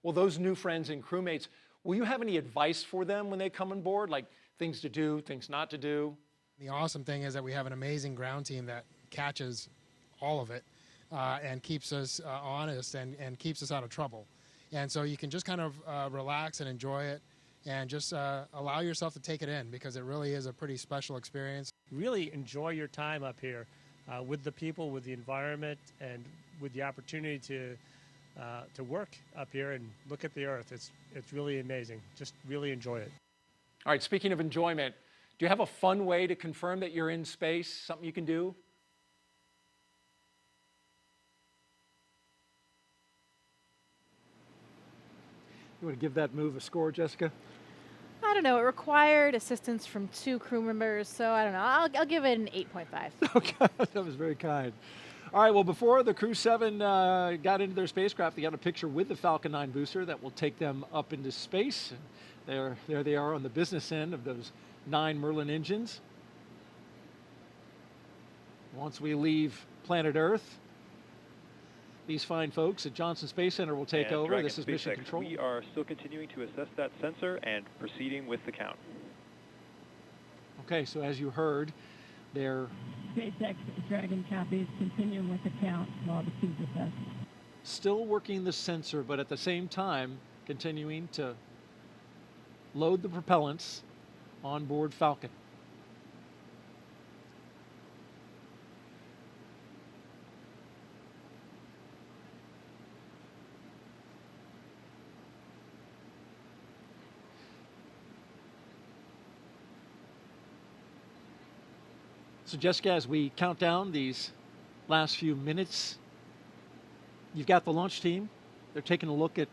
Well, those new friends and crewmates, will you have any advice for them when they come on board, like things to do, things not to do? The awesome thing is that we have an amazing ground team that catches all of it and keeps us honest and keeps us out of trouble. And so you can just kind of relax and enjoy it and just allow yourself to take it in, because it really is a pretty special experience. Really enjoy your time up here with the people, with the environment, and with the opportunity to work up here and look at the Earth. It's really amazing. Just really enjoy it. All right, speaking of enjoyment, Do you have a fun way to confirm that you're in space, something you can do? You want to give that move a score, Jessica? I don't know. It required assistance from 2 crew members, so I don't know. I'll give it an 8.5. Okay, that was very kind. All right, well, before the Crew-7 got into their spacecraft, they got a picture with the Falcon 9 booster that will take them up into space. And there they are on the business end of those 9 Merlin engines. Once we leave planet Earth, these fine folks at Johnson Space Center will take over. Dragon This is mission SpaceX, control. we are still continuing to assess that sensor and proceeding with the count. Okay, so as you heard, they're SpaceX Dragon copies, continuing with the count while the tubes assess. still working the sensor, but at the same time continuing to load the propellants on board Falcon. So Jessica, as we count down these last few minutes, you've got the launch team. They're taking a look at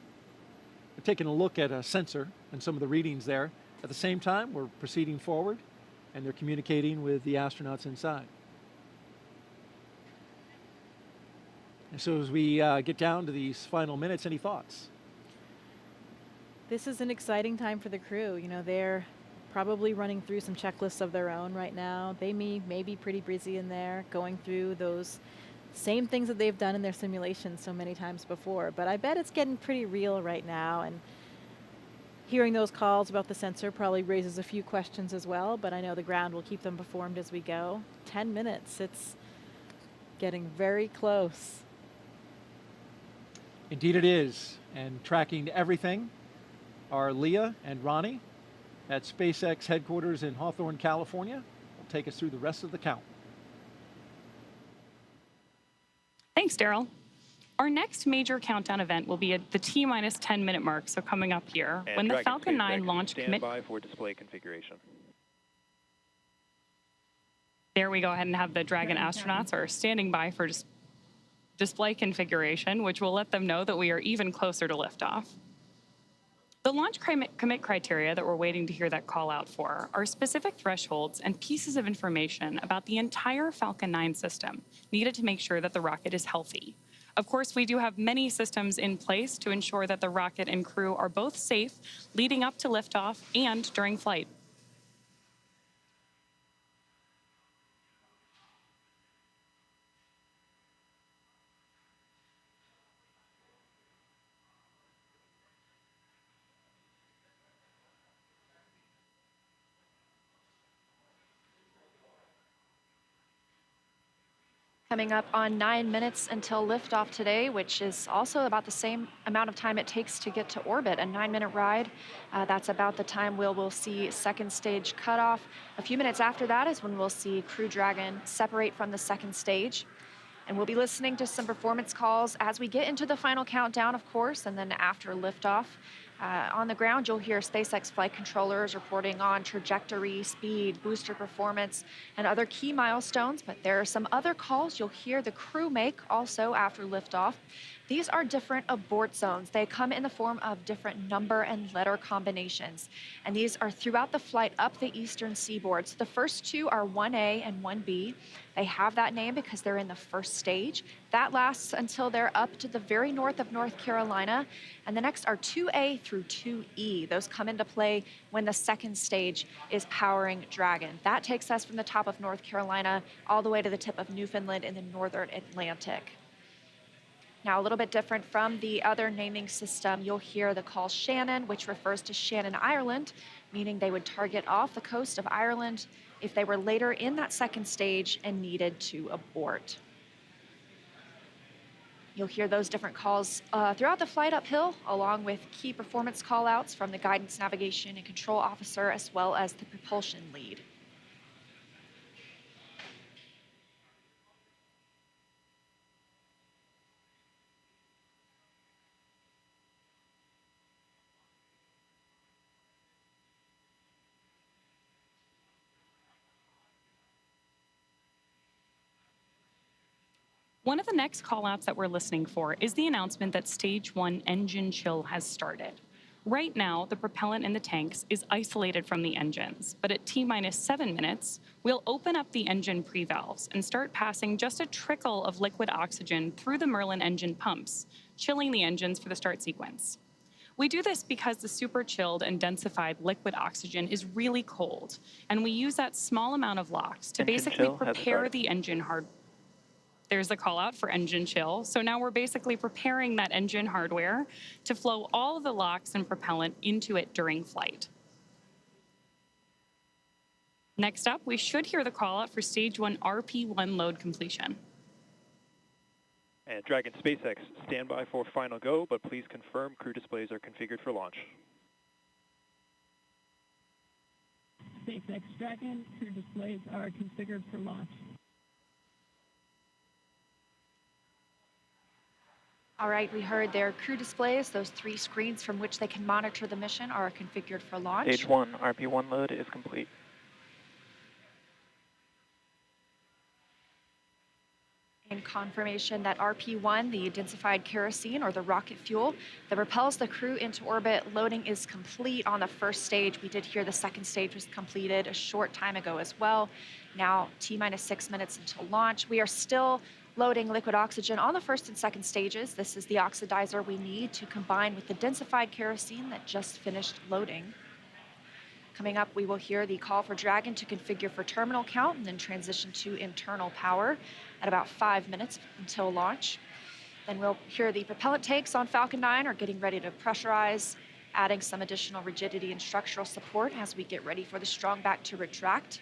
a sensor and some of the readings there. At the same time, we're proceeding forward, and they're communicating with the astronauts inside. And so as we get down to these final minutes, any thoughts? This is an exciting time for the crew. You know, they're probably running through some checklists of their own right now. They may be pretty busy in there, going through those same things that they've done in their simulations so many times before. But I bet it's getting pretty real right now, and hearing those calls about the sensor probably raises a few questions as well, but I know the ground will keep them informed as we go. 10 minutes, it's getting very close. Indeed it is. And tracking everything are Leah and Ronnie at SpaceX headquarters in Hawthorne, California. Will take us through the rest of the count. Thanks, Daryl. Our next major countdown event will be at the T-minus 10-minute mark, so coming up here, And when the Dragon Falcon 9 SpaceX, launch stand by for display configuration. There we go ahead and have the Dragon astronauts are standing by for display configuration, which will let them know that we are even closer to liftoff. The launch commit criteria that we're waiting to hear that call out for are specific thresholds and pieces of information about the entire Falcon 9 system needed to make sure that the rocket is healthy. Of course, we do have many systems in place to ensure that the rocket and crew are both safe leading up to liftoff and during flight. Coming up on 9 minutes until liftoff today, which is also about the same amount of time it takes to get to orbit, a 9-minute ride. That's about the time we'll see second stage cutoff. A few minutes after that is when we'll see Crew Dragon separate from the second stage. And we'll be listening to some performance calls as we get into the final countdown, of course, and then after liftoff. On the ground, you'll hear SpaceX flight controllers reporting on trajectory, speed, booster performance, and other key milestones. But there are some other calls you'll hear the crew make also after liftoff. These are different abort zones. They come in the form of different number and letter combinations. And these are throughout the flight up the eastern seaboard. So the first two are 1A and 1B. They have that name because they're in the first stage. That lasts until they're up to the very north of North Carolina. And the next are 2A through 2E. Those come into play when the second stage is powering Dragon. That takes us from the top of North Carolina all the way to the tip of Newfoundland in the northern Atlantic. Now, a little bit different from the other naming system, you'll hear the call Shannon, which refers to Shannon, Ireland, meaning they would target off the coast of Ireland if they were later in that second stage and needed to abort. You'll hear those different calls throughout the flight uphill, along with key performance callouts from the guidance, navigation, and control officer, as well as the propulsion lead. One of the next callouts that we're listening for is the announcement that Stage 1 engine chill has started. Right now, the propellant in the tanks is isolated from the engines, but at T-minus 7 minutes, we'll open up the engine pre-valves and start passing just a trickle of liquid oxygen through the Merlin engine pumps, chilling the engines for the start sequence. We do this because the super chilled and densified liquid oxygen is really cold, and we use that small amount of LOX to Engine basically chill has prepare started. the engine hardware. There's the call out for engine chill. So now we're basically preparing that engine hardware to flow all of the LOX and propellant into it during flight. Next up, we should hear the call out for Stage 1 RP1 load completion. And Dragon SpaceX, stand by for final go, but please confirm crew displays are configured for launch. SpaceX Dragon, crew displays are configured for launch. All right, we heard their crew displays. Those 3 screens from which they can monitor the mission are configured for launch. Stage 1 RP1 load is complete. And confirmation that RP1, the densified kerosene or the rocket fuel that propels the crew into orbit, loading is complete on the first stage. We did hear the second stage was completed a short time ago as well. Now T-minus 6 minutes until launch. We are still loading liquid oxygen on the first and second stages. This is the oxidizer we need to combine with the densified kerosene that just finished loading. Coming up, we will hear the call for Dragon to configure for terminal count and then transition to internal power at about 5 minutes until launch. Then we'll hear the propellant tanks on Falcon 9 are getting ready to pressurize, adding some additional rigidity and structural support as we get ready for the strong back to retract.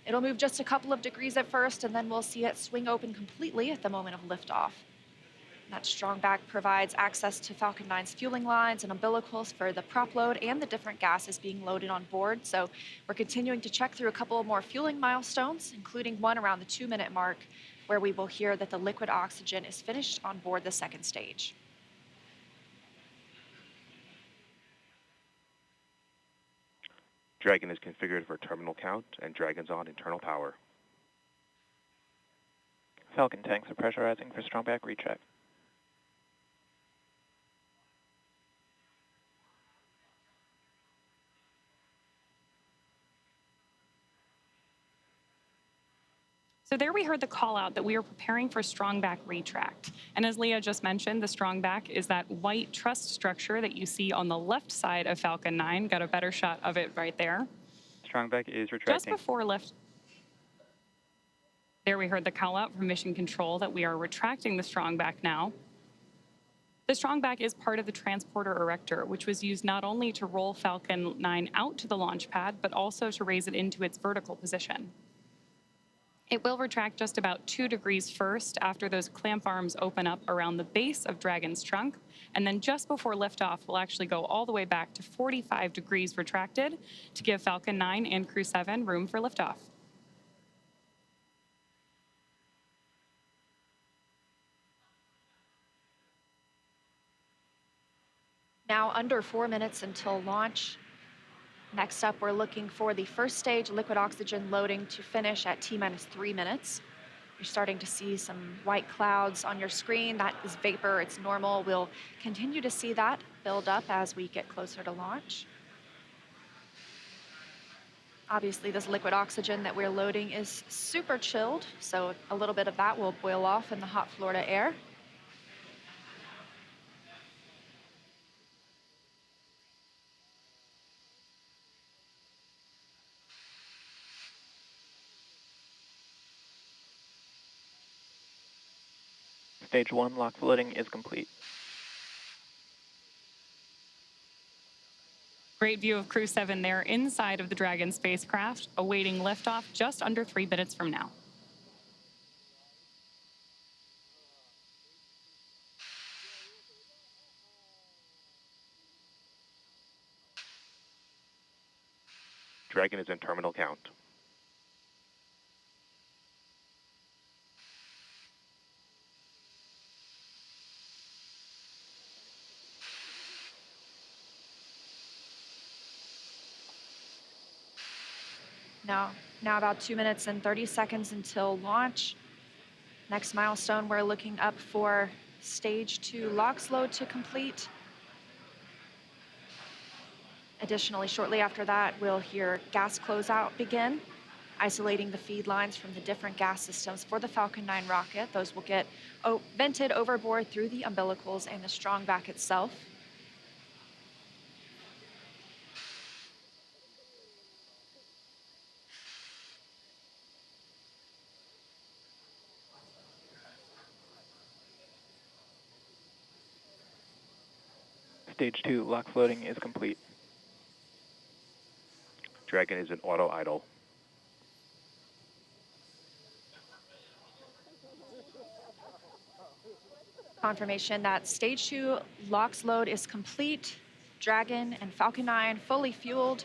It'll move just a couple of degrees at first, and then we'll see it swing open completely at the moment of liftoff. That strong back provides access to Falcon 9's fueling lines and umbilicals for the prop load and the different gases being loaded on board. So we're continuing to check through a couple more fueling milestones, including one around the 2-minute mark, where we will hear that the liquid oxygen is finished on board the second stage. Dragon is configured for terminal count, and Dragon's on internal power. Falcon tanks are pressurizing for strong back recheck. So there we heard the call out that we are preparing for strong back retract. And as Leah just mentioned, the strong back is that white truss structure that you see on the left side of Falcon 9. Got a better shot of it right there. Strong back is retracting. Just before lift. There we heard the call out from Mission Control that we are retracting the strong back now. The strong back is part of the transporter erector, which was used not only to roll Falcon 9 out to the launch pad, but also to raise it into its vertical position. It will retract just about 2 degrees first after those clamp arms open up around the base of Dragon's trunk, and then just before liftoff, we'll actually go all the way back to 45 degrees retracted to give Falcon 9 and Crew-7 room for liftoff. Now under 4 minutes until launch. Next up, we're looking for the first stage liquid oxygen loading to finish at T-minus 3 minutes. You're starting to see some white clouds on your screen. That is vapor, it's normal. We'll continue to see that build up as we get closer to launch. Obviously, this liquid oxygen that we're loading is super chilled, so a little bit of that will boil off in the hot Florida air. Stage 1 lock flooding is complete. Great view of Crew-7 there inside of the Dragon spacecraft, awaiting liftoff just under 3 minutes from now. Dragon is in terminal count. Now about 2 minutes and 30 seconds until launch. Next milestone, we're looking up for stage 2 LOX load to complete. Additionally, shortly after that, we'll hear gas closeout begin, isolating the feed lines from the different gas systems for the Falcon 9 rocket. Those will get vented overboard through the umbilicals and the strong back itself. Stage 2 LOX loading is complete. Dragon is in auto idle. Confirmation that stage 2 LOX load is complete. Dragon and Falcon 9 fully fueled.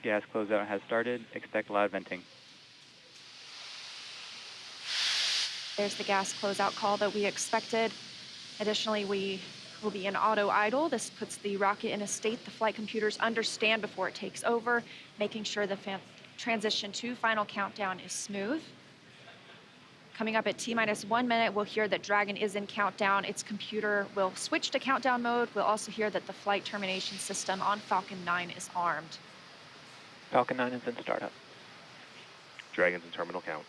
Gas closeout has started. Expect loud venting. There's the gas closeout call that we expected. Additionally, we will be in auto idle. This puts the rocket in a state the flight computers understand before it takes over, making sure the transition to final countdown is smooth. Coming up at T-minus 1 minute, we'll hear that Dragon is in countdown. Its computer will switch to countdown mode. We'll also hear that the flight termination system on Falcon 9 is armed. Falcon 9 is in startup. Dragon's in terminal count.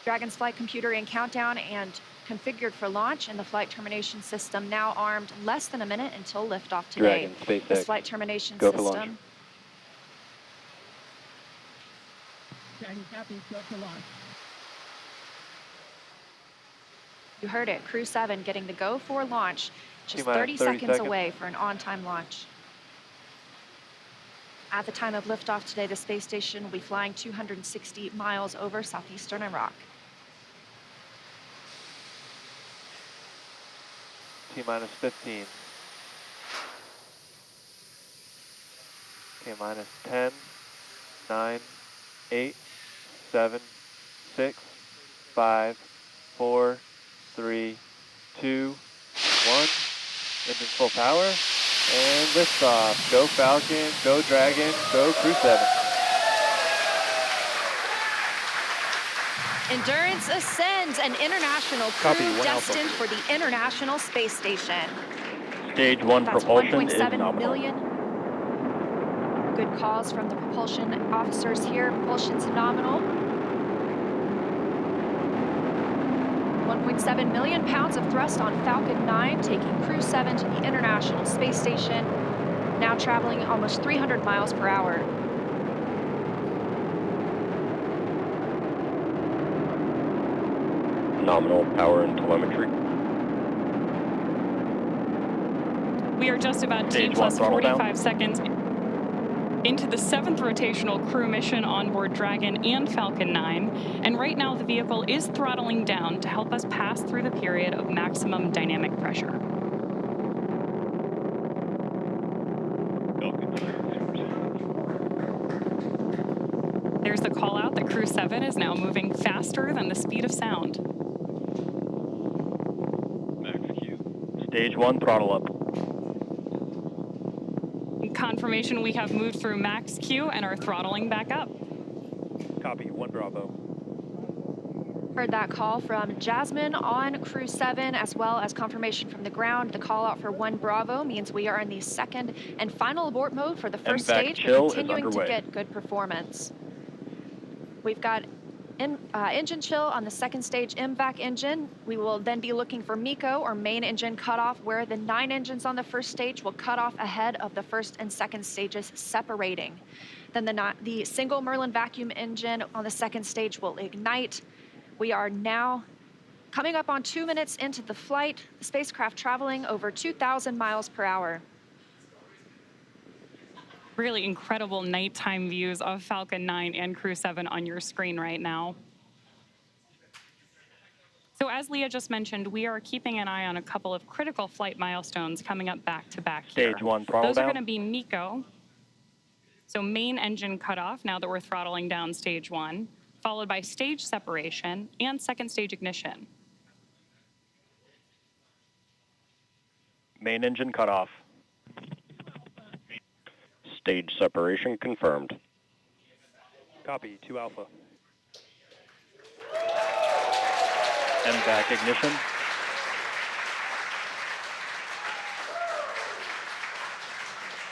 Dragon's flight computer in countdown and configured for launch, and the flight termination system now armed. Less than a minute until liftoff today. Dragon, SpaceX, this flight termination go for system. launch. Dragon copies, go for launch. You heard it, Crew-7 getting the go for launch, just T-minus 30 seconds away for an on-time launch. At the time of liftoff today, the space station will be flying 260 miles over southeastern Iraq. T-minus 15. T-minus 10, 9, 8, 7, 6, 5, 4, 3, 2, 1. Engine full power. And liftoff. Go Falcon, go Dragon, go Crew-7. Endurance ascends, an international Copy, crew 1 Alpha. destined for the International Space Station. Stage 1 That's propulsion is 1.7 nominal. million. Good calls from the propulsion officers here. Propulsion's nominal. 1.7 million pounds of thrust on Falcon 9, taking Crew-7 to the International Space Station, now traveling almost 300 miles per hour. Nominal power and telemetry. We are just about T Stage plus 1 throttle 45 down. seconds into the 7th rotational crew mission on board Dragon and Falcon 9, and right now the vehicle is throttling down to help us pass through the period of maximum dynamic pressure. There's the call out that Crew-7 is now moving faster than the speed of sound. Max Q. Stage 1 throttle up. Confirmation we have moved through max Q and are throttling back up. Copy, 1 Bravo. Heard that call from Jasmine on Crew-7, as well as confirmation from the ground. The call out for 1 Bravo means we are in the second and final abort mode for the first MVAC stage, chill is continuing to underway. get good performance. We've got engine chill on the second stage MVAC engine. We will then be looking for MECO, or main engine cutoff, where the 9 engines on the first stage will cut off ahead of the first and second stages, separating. Then the single Merlin vacuum engine on the second stage will ignite. We are now coming up on 2 minutes into the flight, the spacecraft traveling over 2,000 miles per hour. Really incredible nighttime views of Falcon 9 and Crew-7 on your screen right now. So as Leah just mentioned, we are keeping an eye on a couple of critical flight milestones coming up back to back here. Stage 1 throttle Those down. are going to be MECO, so main engine cutoff now that we're throttling down stage 1, followed by stage separation and second stage ignition. Main engine cutoff. Stage separation confirmed. Copy, 2 Alpha. MVAC ignition.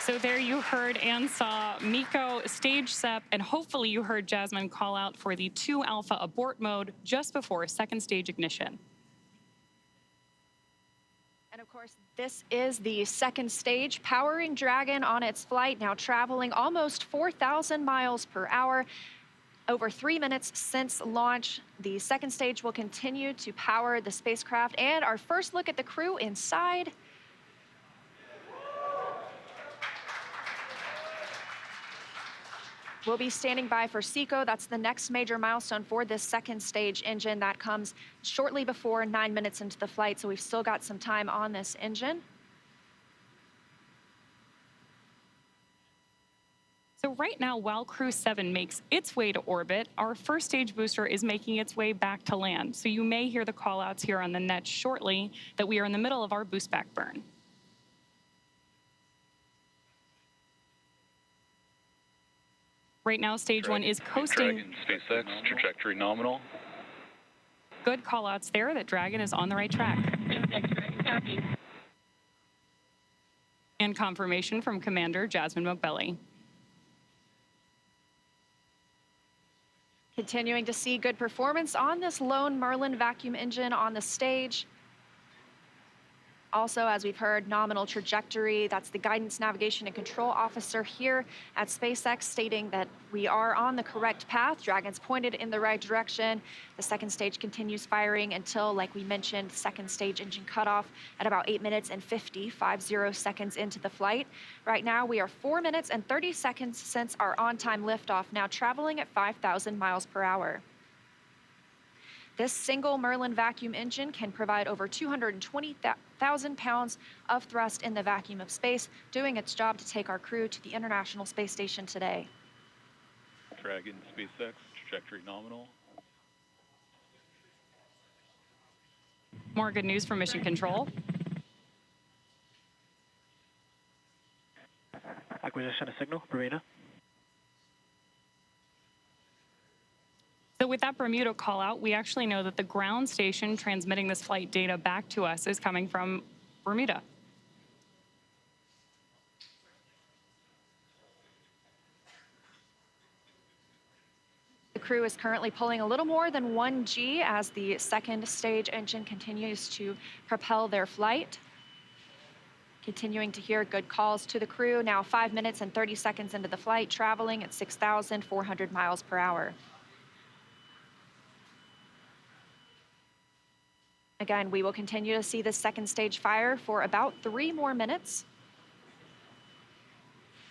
So there you heard and saw Miko stage SEP, and hopefully you heard Jasmine call out for the 2 Alpha abort mode just before second stage ignition. And of course, this is the second stage, powering Dragon on its flight, now traveling almost 4,000 miles per hour. Over 3 minutes since launch, the second stage will continue to power the spacecraft. And our first look at the crew inside. We'll be standing by for SECO. That's the next major milestone for this second stage engine. That comes shortly before 9 minutes into the flight, so we've still got some time on this engine. So right now, while Crew-7 makes its way to orbit, our first stage booster is making its way back to land. So you may hear the call-outs here on the net shortly that we are in the middle of our boost back burn. Right now, stage 1 is coasting. Dragon, SpaceX, trajectory nominal. Good call-outs there that Dragon is on the right track. And confirmation from Commander Jasmine Mogbelli. Continuing to see good performance on this lone Merlin vacuum engine on the stage. Also, as we've heard, nominal trajectory. That's the guidance, navigation, and control officer here at SpaceX stating that we are on the correct path. Dragon's pointed in the right direction. The second stage continues firing until, like we mentioned, second stage engine cutoff at about 8 minutes and 50 seconds into the flight. Right now, we are 4 minutes and 30 seconds since our on-time liftoff, now traveling at 5,000 miles per hour. This single Merlin vacuum engine can provide over 220,000 pounds of thrust in the vacuum of space, doing its job to take our crew to the International Space Station today. Dragon, SpaceX, trajectory nominal. More good news from Mission Control. Acquisition of signal, Bermuda. So with that Bermuda call out, we actually know that the ground station transmitting this flight data back to us is coming from Bermuda. The crew is currently pulling a little more than 1 G as the second stage engine continues to propel their flight. Continuing to hear good calls to the crew, now 5 minutes and 30 seconds into the flight, traveling at 6,400 miles per hour. Again, we will continue to see this second stage fire for about 3 more minutes.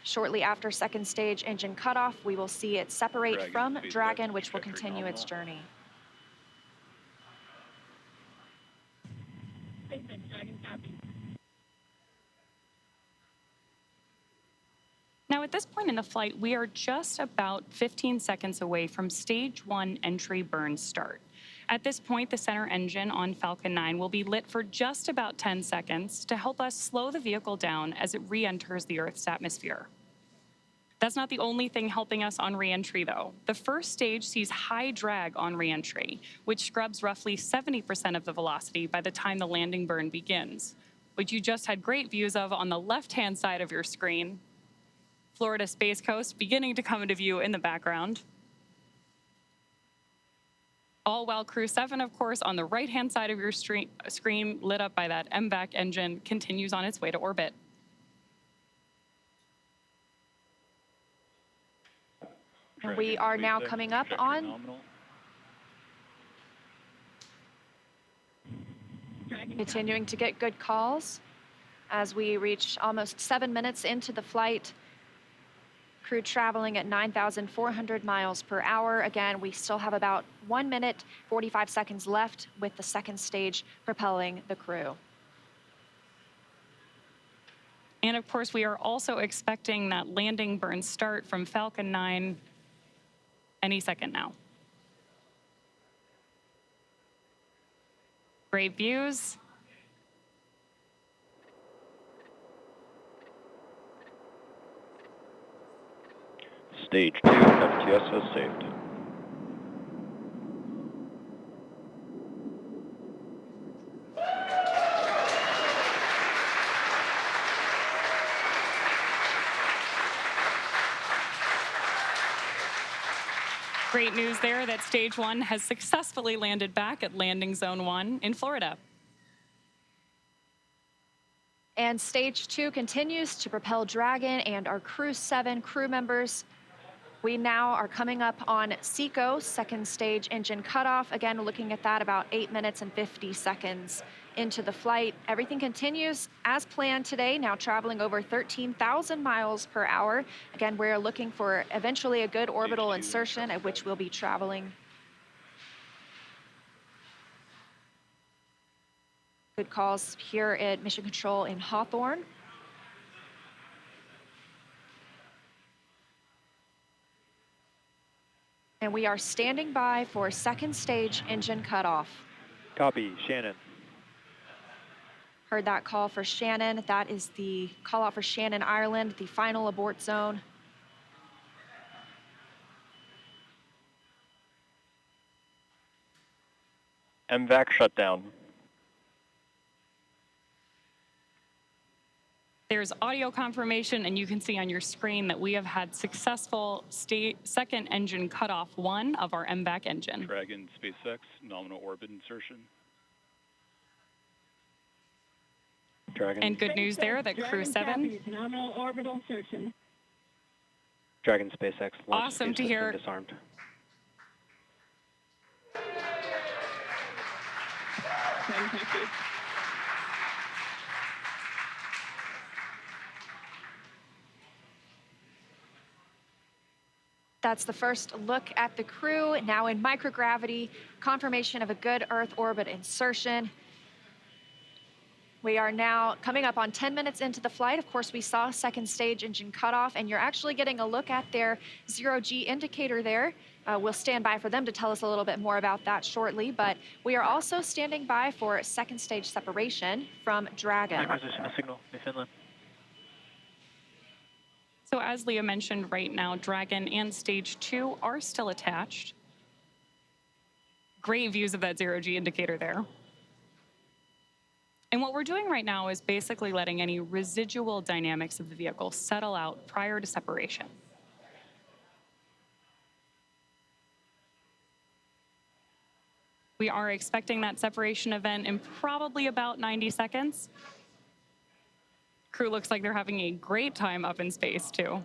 Shortly after second stage engine cutoff, we will see it separate from Dragon, which will continue its journey. Now, at this point in the flight, we are just about 15 seconds away from stage 1 entry burn start. At this point, the center engine on Falcon 9 will be lit for just about 10 seconds to help us slow the vehicle down as it re-enters the Earth's atmosphere. That's not the only thing helping us on re-entry, though. The first stage sees high drag on re-entry, which scrubs roughly 70% of the velocity by the time the landing burn begins, which you just had great views of on the left-hand side of your screen. Florida Space Coast beginning to come into view in the background. All while Crew-7, of course, on the right-hand side of your screen, lit up by that MVAC engine, continues on its way to orbit. And we are now coming up on continuing to get good calls as we reach almost 7 minutes into the flight. Crew traveling at 9,400 miles per hour. Again, we still have about 1 minute, 45 seconds left with the second stage propelling the crew. And of course, we are also expecting that landing burn start from Falcon 9 any second now. Great views. Stage 2 FTS has saved. Great news there that Stage 1 has successfully landed back at Landing Zone 1 in Florida. And Stage 2 continues to propel Dragon and our Crew-7 crew members. We now are coming up on SECO, second stage engine cutoff. Again, looking at that about 8 minutes and 50 seconds into the flight. Everything continues as planned today, now traveling over 13,000 miles per hour. Again, we're looking for eventually a good orbital insertion at which we'll be traveling. Good calls here at Mission Control in Hawthorne. And we are standing by for second stage engine cutoff. Copy, Shannon. Heard that call for Shannon. That is the call out for Shannon, Ireland, the final abort zone. MVAC shutdown. There's audio confirmation, and you can see on your screen that we have had successful second engine cutoff 1 of our MVAC engine. Dragon SpaceX, nominal orbit insertion. Dragon. And good news there that Crew-7. Nominal orbital insertion. Dragon SpaceX launch Awesome to hear. Disarmed. Fantastic. That's the first look at the crew, now in microgravity, confirmation of a good Earth orbit insertion. We are now coming up on 10 minutes into the flight. Of course, we saw second stage engine cutoff, and you're actually getting a look at their zero-G indicator there. We'll stand by for them to tell us a little bit more about that shortly, but we are also standing by for second stage separation from Dragon. Acquisition of signal in Finland. So as Leah mentioned, right now, Dragon and Stage 2 are still attached. Great views of that zero-G indicator there. And what we're doing right now is basically letting any residual dynamics of the vehicle settle out prior to separation. We are expecting that separation event in probably about 90 seconds. Crew looks like they're having a great time up in space, too.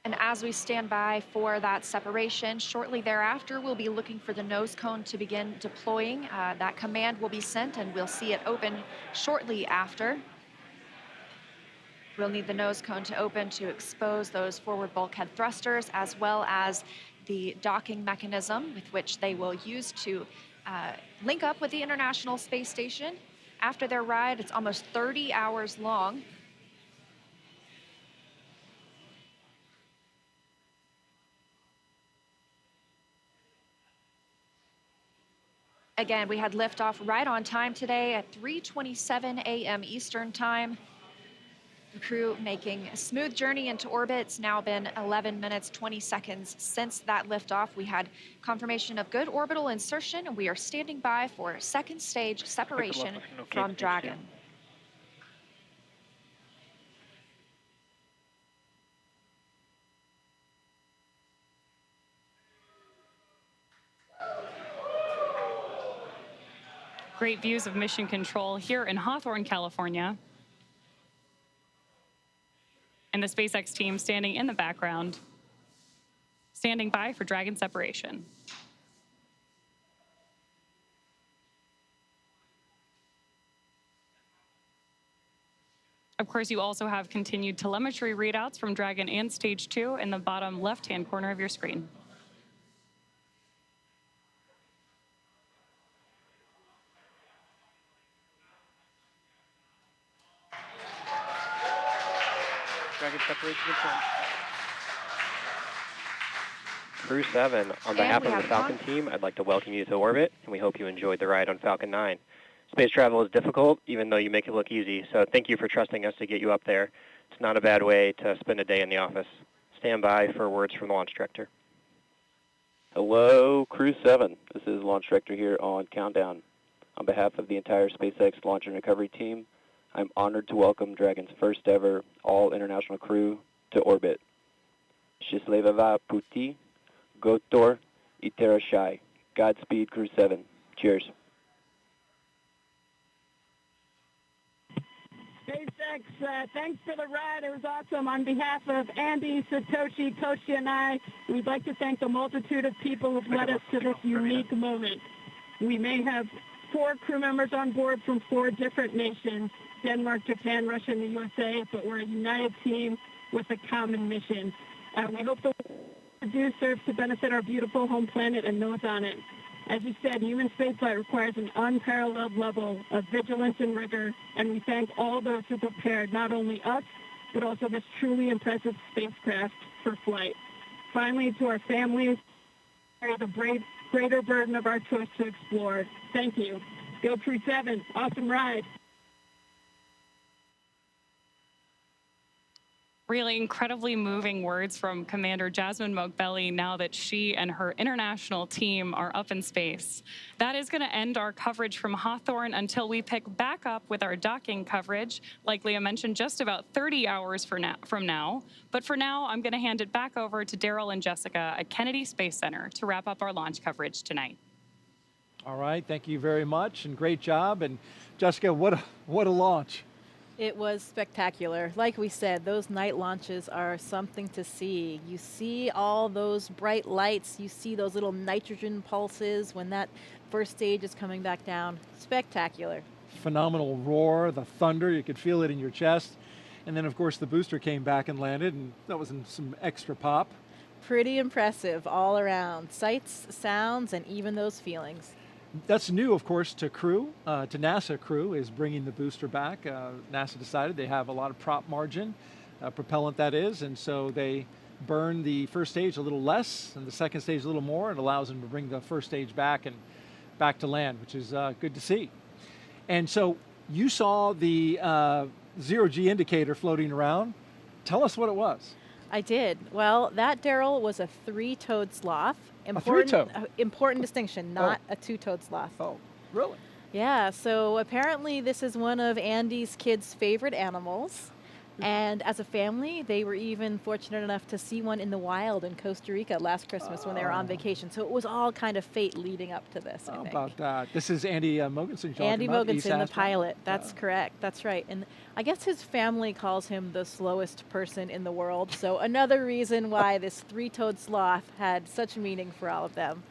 And as we stand by for that separation, shortly thereafter, we'll be looking for the nose cone to begin deploying. That command will be sent, and we'll see it open shortly after. We'll need the nose cone to open to expose those forward bulkhead thrusters, as well as the docking mechanism with which they will use to link up with the International Space Station. After their ride, it's almost 30 hours long. Again, we had liftoff right on time today at 3:27 a.m. Eastern Time. The crew making a smooth journey into orbit. It's now been 11 minutes, 20 seconds since that liftoff. We had confirmation of good orbital insertion, and we are standing by for second stage separation from Dragon. Great views of Mission Control here in Hawthorne, California. And the SpaceX team standing in the background, standing by for Dragon separation. Of course, you also have continued telemetry readouts from Dragon and Stage 2 in the bottom left-hand corner of your screen. Dragon separation confirmed. Crew-7, on behalf of the Falcon team, I'd like to welcome you to orbit, and we hope you enjoyed the ride on Falcon 9. Space travel is difficult, even though you make it look easy, so thank you for trusting us to get you up there. It's not a bad way to spend a day in the office. Stand by for words from the launch director. Hello, Crew-7. This is Launch Director here on Countdown. On behalf of the entire SpaceX Launch and Recovery team, I'm honored to welcome Dragon's first ever all-international crew to orbit. Счастливого пути, Gotor, Iterashai. Godspeed, Crew-7. Cheers. SpaceX, thanks for the ride. It was awesome. On behalf of Andy, Satoshi, Koshi, and I, we'd like to thank the multitude of people who've led us to this unique moment. We may have 4 crew members on board from 4 different nations, Denmark, Japan, Russia, and the USA, but we're a united team with a common mission. We hope the work we do serves to benefit our beautiful home planet and those on it. As you said, human spaceflight requires an unparalleled level of vigilance and rigor, and we thank all those who prepared not only us, but also this truly impressive spacecraft for flight. Finally, to our families, carry the greater burden of our choice to explore. Thank you. Go Crew-7. Awesome ride. Really incredibly moving words from Commander Jasmine Moghbeli now that she and her international team are up in space. That is going to end our coverage from Hawthorne until we pick back up with our docking coverage, like Leah mentioned, just about 30 hours from now. But for now, I'm going to hand it back over to Daryl and Jessica at Kennedy Space Center to wrap up our launch coverage tonight. All right, thank you very much, and great job. And Jessica, what a launch. It was spectacular. Like we said, those night launches are something to see. You see all those bright lights. You see those little nitrogen pulses when that first stage is coming back down. Spectacular. Phenomenal roar, the thunder, you could feel it in your chest. And then, of course, the booster came back and landed, and that was some extra pop. Pretty impressive all around. Sights, sounds, and even those feelings. That's new, of course, to Crew, to NASA. Crew is bringing the booster back. NASA decided they have a lot of prop margin, propellant that is, and so they burn the first stage a little less and the second stage a little more. It allows them to bring the first stage back and back to land, which is good to see. And so you saw the zero-G indicator floating around. Tell us what it was. I did. Well, that, Daryl, was a 3-toed sloth. Important distinction, not a 2-toed sloth. Oh, really? Yeah, so apparently this is one of Andy's kids' favorite animals. And as a family, they were even fortunate enough to see one in the wild in Costa Rica last Christmas when they were on vacation. So it was all kind of fate leading up to this, I think. How about that? This is Andy Mogensen. Andy Mogensen, the pilot. That's correct. That's right. And I guess his family calls him the slowest person in the world. So another reason why this 3-toed sloth had such meaning for all of them.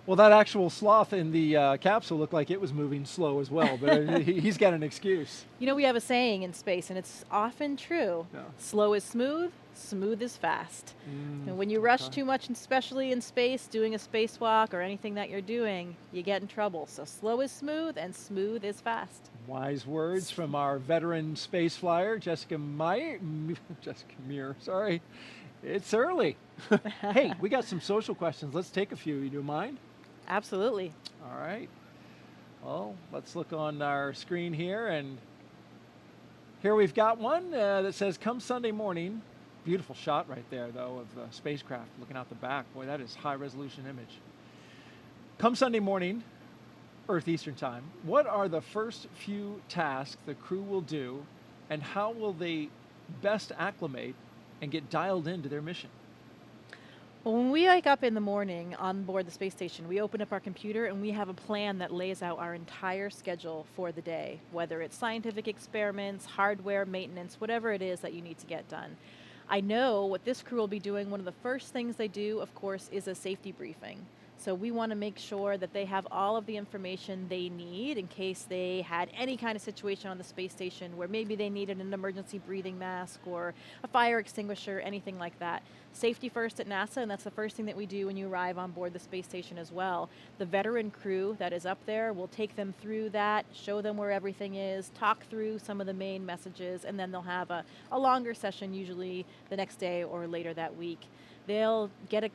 Well, that actual sloth in the capsule looked like it was moving slow as well, but he's got an excuse. You know, we have a saying in space, and it's often true. Yeah. Slow is smooth, smooth is fast. And when you rush too much, especially in space, doing a spacewalk or anything that you're doing, you get in trouble. So slow is smooth, and smooth is fast. Wise words from our veteran space flyer, Jessica Meir, sorry. It's early. Hey, we got some social questions. Let's take a few. You do mind? Absolutely. All right. Well, let's look on our screen here, and here we've got one that says, come Sunday morning. Beautiful shot right there, though, of the spacecraft looking out the back. Boy, that is high-resolution image. Come Sunday morning, Earth Eastern Time, what are the first few tasks the crew will do, and how will they best acclimate and get dialed into their mission? Well, when we wake up in the morning on board the space station, we open up our computer and we have a plan that lays out our entire schedule for the day, whether it's scientific experiments, hardware, maintenance, whatever it is that you need to get done. I know what this crew will be doing. One of the first things they do, of course, is a safety briefing. So we want to make sure that they have all of the information they need in case they had any kind of situation on the space station where maybe they needed an emergency breathing mask or a fire extinguisher, anything like that. Safety first at NASA, and that's the first thing that we do when you arrive on board the space station as well. The veteran crew that is up there will take them through that, show them where everything is, talk through some of the main messages, and then they'll have a longer session usually the next day or later that week. They'll get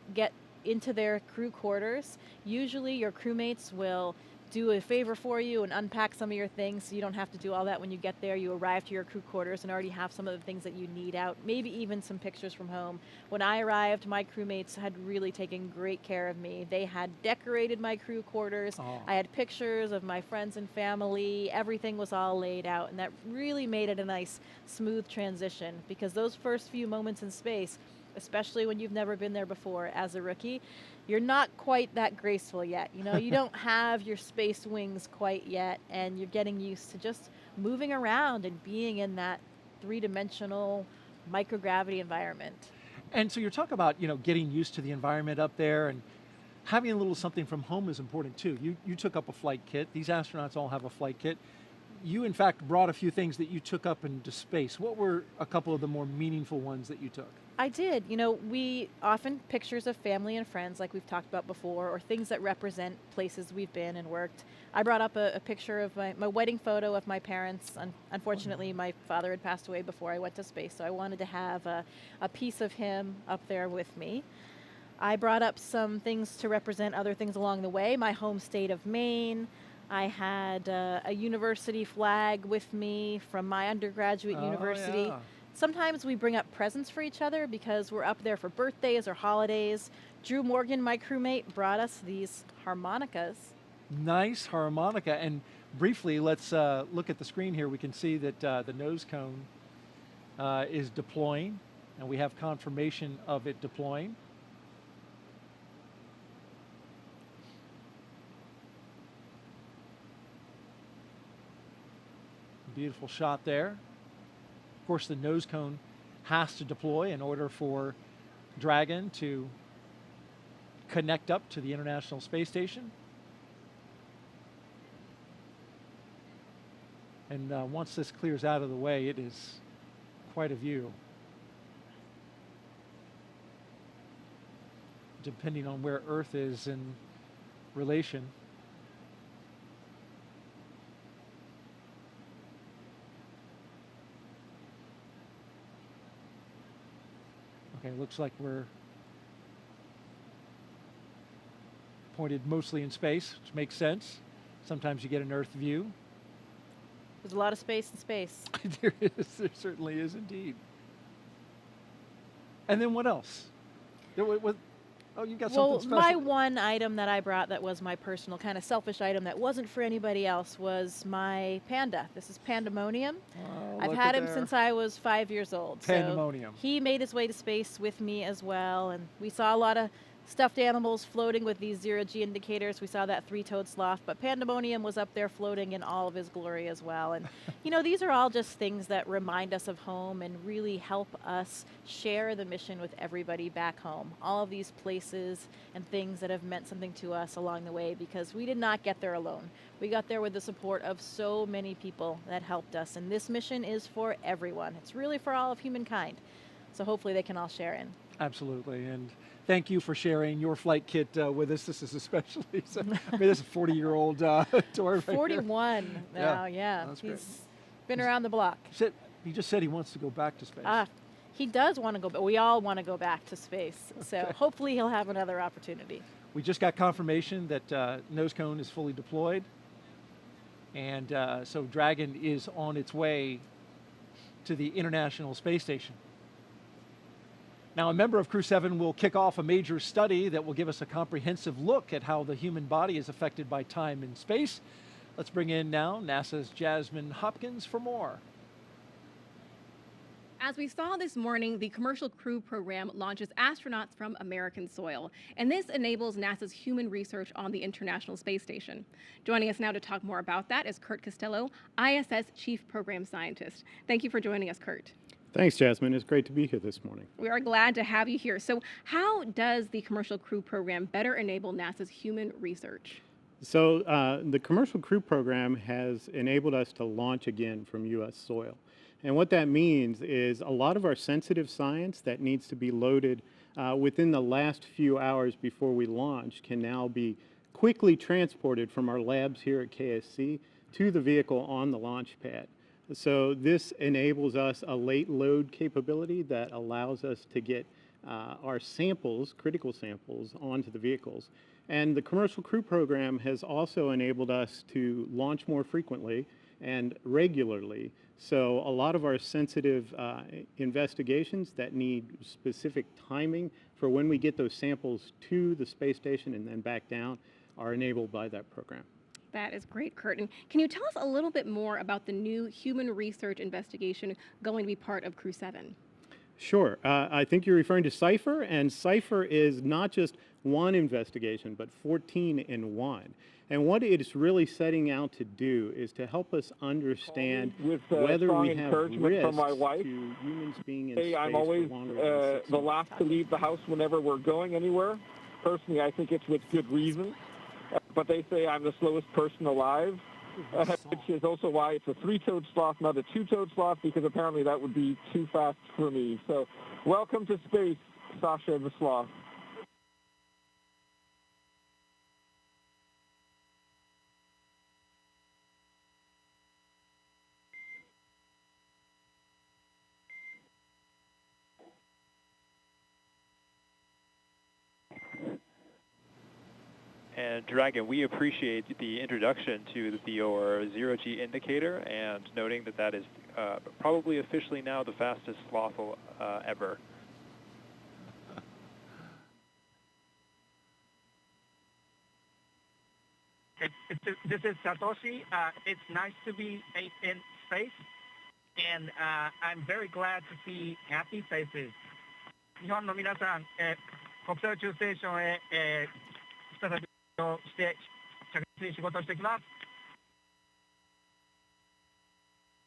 into their crew quarters. Usually your crewmates will do a favor for you and unpack some of your things so you don't have to do all that when you get there. You arrive to your crew quarters and already have some of the things that you need out, maybe even some pictures from home. When I arrived, my crewmates had really taken great care of me. They had decorated my crew quarters. I had pictures of my friends and family. Everything was all laid out, and that really made it a nice, smooth transition, because those first few moments in space, especially when you've never been there before as a rookie, you're not quite that graceful yet. You know, you don't have your space wings quite yet, and you're getting used to just moving around and being in that three-dimensional microgravity environment. And so you're talking about, you know, getting used to the environment up there, and having a little something from home is important too. You took up a flight kit. These astronauts all have a flight kit. You, in fact, brought a few things that you took up into space. What were a couple of the more meaningful ones that you took? I did. You know, we often pictures of family and friends, like we've talked about before, or things that represent places we've been and worked. I brought up a picture of my wedding photo of my parents. Unfortunately, my father had passed away before I went to space, so I wanted to have a piece of him up there with me. I brought up some things to represent other things along the way. My home state of Maine. I had a university flag with me from my undergraduate university. Yeah. Sometimes we bring up presents for each other because we're up there for birthdays or holidays. Drew Morgan, my crewmate, brought us these harmonicas. Nice harmonica. And briefly, let's look at the screen here. We can see that the nose cone is deploying, and we have confirmation of it deploying. Beautiful shot there. Of course, the nose cone has to deploy in order for Dragon to connect up to the International Space Station. And once this clears out of the way, it is quite a view. Depending on where Earth is in relation. Okay, looks like we're pointed mostly in space, which makes sense. Sometimes you get an Earth view. There's a lot of space in space. There is. There certainly is indeed. And then what else? Oh, you got something special. My one item that I brought that was my personal kind of selfish item that wasn't for anybody else was my panda. This is Pandemonium. Oh, I've had him since I was 5 years old. Pandemonium. So he made his way to space with me as well, and we saw a lot of stuffed animals floating with these zero-G indicators. We saw that three-toed sloth, but Pandemonium was up there floating in all of his glory as well. And, you know, these are all just things that remind us of home and really help us share the mission with everybody back home. All of these places and things that have meant something to us along the way, because we did not get there alone. We got there with the support of so many people that helped us. And this mission is for everyone. It's really for all of humankind. So hopefully they can all share in. Absolutely. And thank you for sharing your flight kit with us. This is especially, I mean, this is a 40-year-old tour. Right 41 here. now, yeah. That's He's great. been around the block. He just said he wants to go back to space. He does want to go, but we all want to go back to space. So hopefully he'll have another opportunity. We just got confirmation that nose cone is fully deployed. And so Dragon is on its way to the International Space Station. Now, a member of Crew-7 will kick off a major study that will give us a comprehensive look at how the human body is affected by time and space. Let's bring in now NASA's Jasmine Hopkins for more. As we saw this morning, the Commercial Crew program launches astronauts from American soil, and this enables NASA's human research on the International Space Station. Joining us now to talk more about that is Kurt Costello, ISS Chief Program Scientist. Thank you for joining us, Kurt. Thanks, Jasmine. It's great to be here this morning. We are glad to have you here. So how does the Commercial Crew program better enable NASA's human research? So the Commercial Crew program has enabled us to launch again from U.S. soil. And what that means is a lot of our sensitive science that needs to be loaded within the last few hours before we launch can now be quickly transported from our labs here at KSC to the vehicle on the launch pad. So this enables us a late load capability that allows us to get our samples, critical samples, onto the vehicles. And the Commercial Crew Program has also enabled us to launch more frequently and regularly. So a lot of our sensitive investigations that need specific timing for when we get those samples to the space station and then back down are enabled by that program. That is great, Kurt. And can you tell us a little bit more about the new human research investigation going to be part of Crew-7? Sure. I think you're referring to CIPHER, and CIPHER is not just one investigation, but 14 in one. And what it is really setting out to do is to help us understand whether we have risk from my wife. to humans being in Hey, space I'm always for longer than 6 the months. last to leave the house whenever we're going anywhere. Personally, I think it's with good reason. But they say I'm the slowest person alive, which is also why it's a three-toed sloth, not a two-toed sloth, because apparently that would be too fast for me. So welcome to space, Sasha the sloth. And Dragon, we appreciate the introduction to your zero-G indicator and noting that that is probably officially now the fastest sloth ever. This is Satoshi. It's nice to be in space, and I'm very glad to see happy faces. 日本の皆さん、国際宇宙ステーションへ、再びして着実に仕事をしてきます。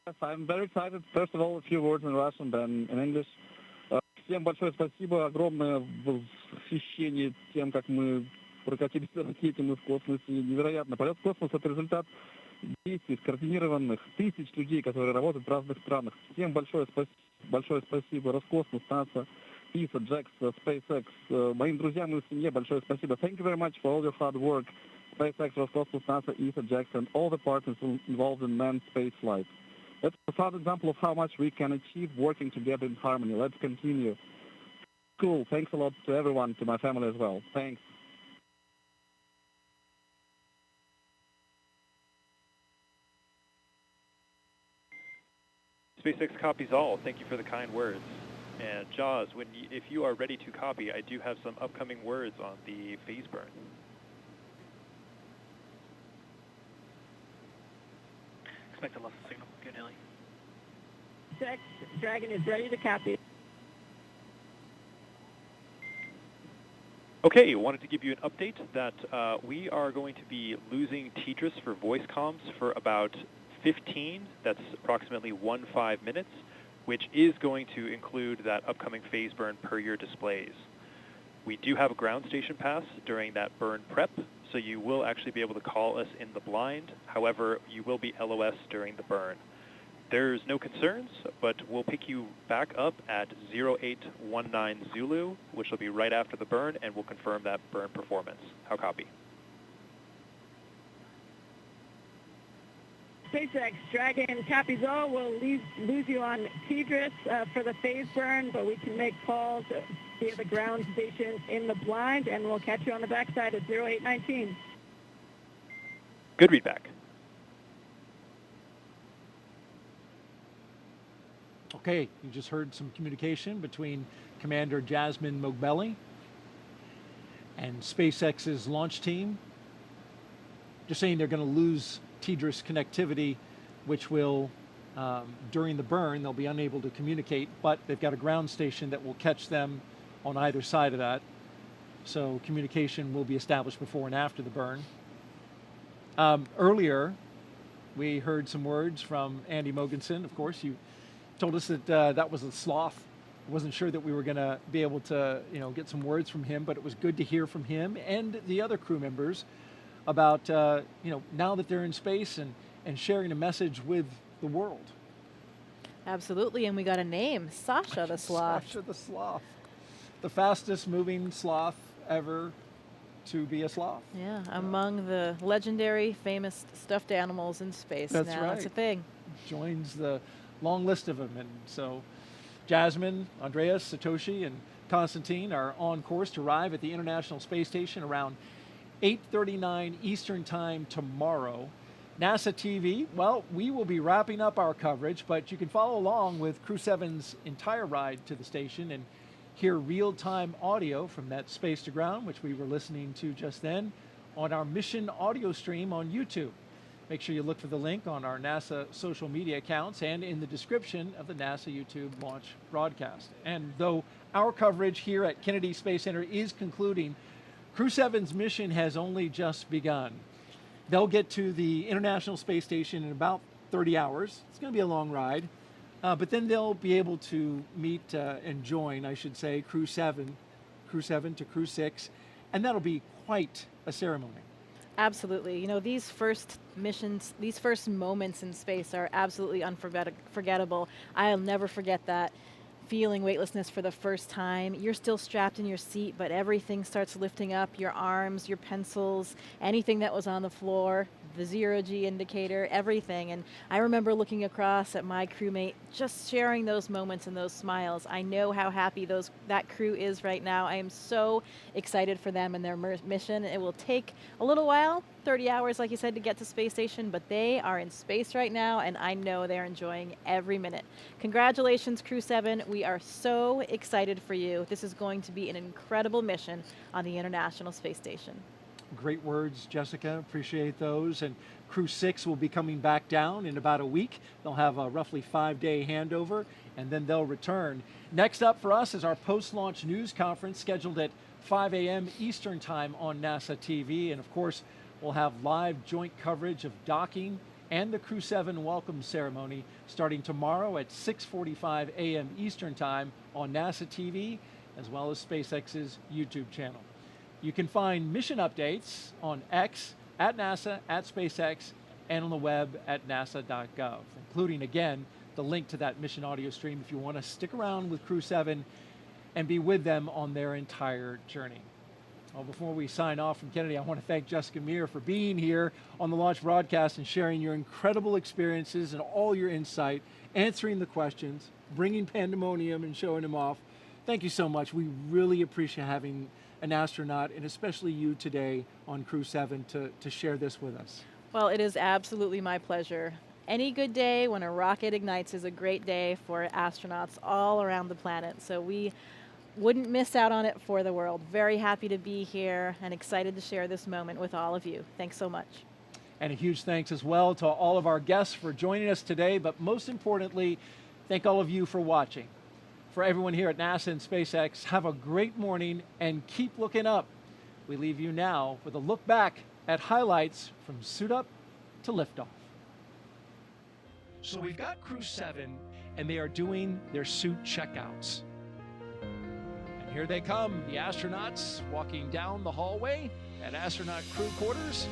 Yes, I'm very excited. First of all, a few words in Russian, then in English. Всем большое спасибо, огромное восхищение тем, как мы прокатились на ракете, мы в космосе. Невероятно. Полет в космос — это результат действий скоординированных тысяч людей, которые работают в разных странах. Всем большое спасибо. Роскосмос, НАСА, ESA, JAXA, SpaceX. Моим друзьям и семье большое спасибо. Thank you very much for all your hard work. SpaceX, Roscosmos, NASA, ESA, JAXA, and all the partners involved in manned space flight. That's a proud example of how much we can achieve working together in harmony. Let's continue. Cool. Thanks a lot to everyone, to my family as well. Thanks. SpaceX copies all. Thank you for the kind words. And Jaws, if you are ready to copy, I do have some upcoming words on the phase burn. Expect a loss of signal. Good, Haley. Check. Dragon is ready to copy. Okay, wanted to give you an update that we are going to be losing TDRS for voice comms for about 15, that's approximately 15 minutes, which is going to include that upcoming phase burn per your displays. We do have a ground station pass during that burn prep, so you will actually be able to call us in the blind. However, you will be LOS during the burn. There's no concerns, but we'll pick you back up at 0819 Zulu, which will be right after the burn, and we'll confirm that burn performance. How copy? SpaceX, Dragon copies all. We'll lose you on TDRS for the phase burn, but we can make calls via the ground station in the blind, and we'll catch you on the backside at 0819. Good readback. Okay, you just heard some communication between Commander Jasmine Mogbelli and SpaceX's launch team. Just saying they're going to lose TDRS connectivity, which will, during the burn, they'll be unable to communicate, but they've got a ground station that will catch them on either side of that. So communication will be established before and after the burn. Earlier, we heard some words from Andy Mogensen. Of course, you told us that that was a sloth. Wasn't sure that we were going to be able to, get some words from him, but it was good to hear from him and the other crew members about, now that they're in space and sharing a message with the world. Absolutely, and we got a name, Sasha the sloth. Sasha the sloth. The fastest moving sloth ever to be a sloth. Yeah, among the legendary, famous stuffed animals in space. That's now right. It's a thing. Joins the long list of them, and so Jasmine, Andreas, Satoshi, and Konstantin are on course to arrive at the International Space Station around 8:39 Eastern Time tomorrow. NASA TV, well, we will be wrapping up our coverage, but you can follow along with Crew-7's entire ride to the station and hear real-time audio from that space to ground, which we were listening to just then, on our mission audio stream on YouTube. Make sure you look for the link on our NASA social media accounts and in the description of the NASA YouTube launch broadcast. And though our coverage here at Kennedy Space Center is concluding, Crew-7's mission has only just begun. They'll get to the International Space Station in about 30 hours. It's going to be a long ride. But then they'll be able to meet and join, I should say, Crew-7 to Crew-6, and that'll be quite a ceremony. Absolutely. You know, these first missions, these first moments in space are absolutely unforgettable. I'll never forget that. Feeling weightlessness for the first time. You're still strapped in your seat, but everything starts lifting up, your arms, your pencils, anything that was on the floor, the zero-G indicator, everything. And I remember looking across at my crewmate, just sharing those moments and those smiles. I know how happy that crew is right now. I am so excited for them and their mission. It will take a little while, 30 hours, like you said, to get to space station, but they are in space right now, and I know they're enjoying every minute. Congratulations, Crew-7. We are so excited for you. This is going to be an incredible mission on the International Space Station. Great words, Jessica. Appreciate those. And Crew-6 will be coming back down in about a week. They'll have a roughly 5-day handover, and then they'll return. Next up for us is our post-launch news conference scheduled at 5 a.m. Eastern Time on NASA TV. And of course, we'll have live joint coverage of docking and the Crew-7 welcome ceremony starting tomorrow at 6:45 a.m. Eastern Time on NASA TV, as well as SpaceX's YouTube channel. You can find mission updates on X, at NASA, at SpaceX, and on the web at nasa.gov, including, again, the link to that mission audio stream if you want to stick around with Crew-7 and be with them on their entire journey. Well, before we sign off from Kennedy, I want to thank Jessica Meir for being here on the launch broadcast and sharing your incredible experiences and all your insight, answering the questions, bringing pandemonium and showing them off. Thank you so much. We really appreciate having an astronaut, and especially you today on Crew-7 to share this with us. Well, it is absolutely my pleasure. Any good day when a rocket ignites is a great day for astronauts all around the planet. So we wouldn't miss out on it for the world. Very happy to be here and excited to share this moment with all of you. Thanks so much. And a huge thanks as well to all of our guests for joining us today, but most importantly, thank all of you for watching. For everyone here at NASA and SpaceX, have a great morning and keep looking up. We leave you now with a look back at highlights from suit up to liftoff. So we've got Crew-7, and they are doing their suit checkouts. And here they come, the astronauts walking down the hallway at astronaut crew quarters.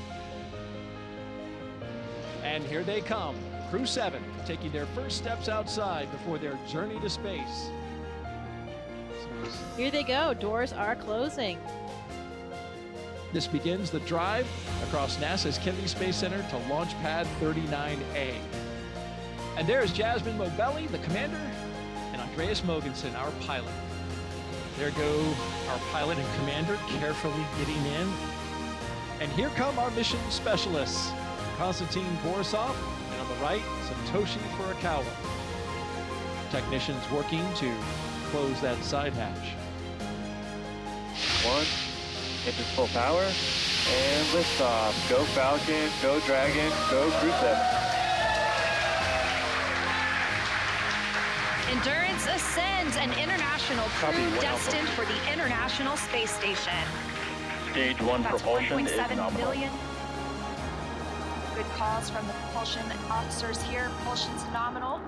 And here they come, Crew-7, taking their first steps outside before their journey to space. Here they go, doors are closing. This begins the drive across NASA's Kennedy Space Center to Launch Pad 39A. And there's Jasmine Mobelli, the commander, and Andreas Mogensen, our pilot. There go our pilot and commander carefully getting in. And here come our mission specialists, Konstantin Borisov, and on the right, Satoshi Furukawa. Technicians working to close that side hatch. 1, engines full power, and liftoff. Go Falcon, go Dragon, go Crew-7. Endurance ascends, an international crew destined for the International Space Station. Stage 1 That's propulsion is 1.7 nominal. million. Good calls from the propulsion officers here. Propulsion's nominal.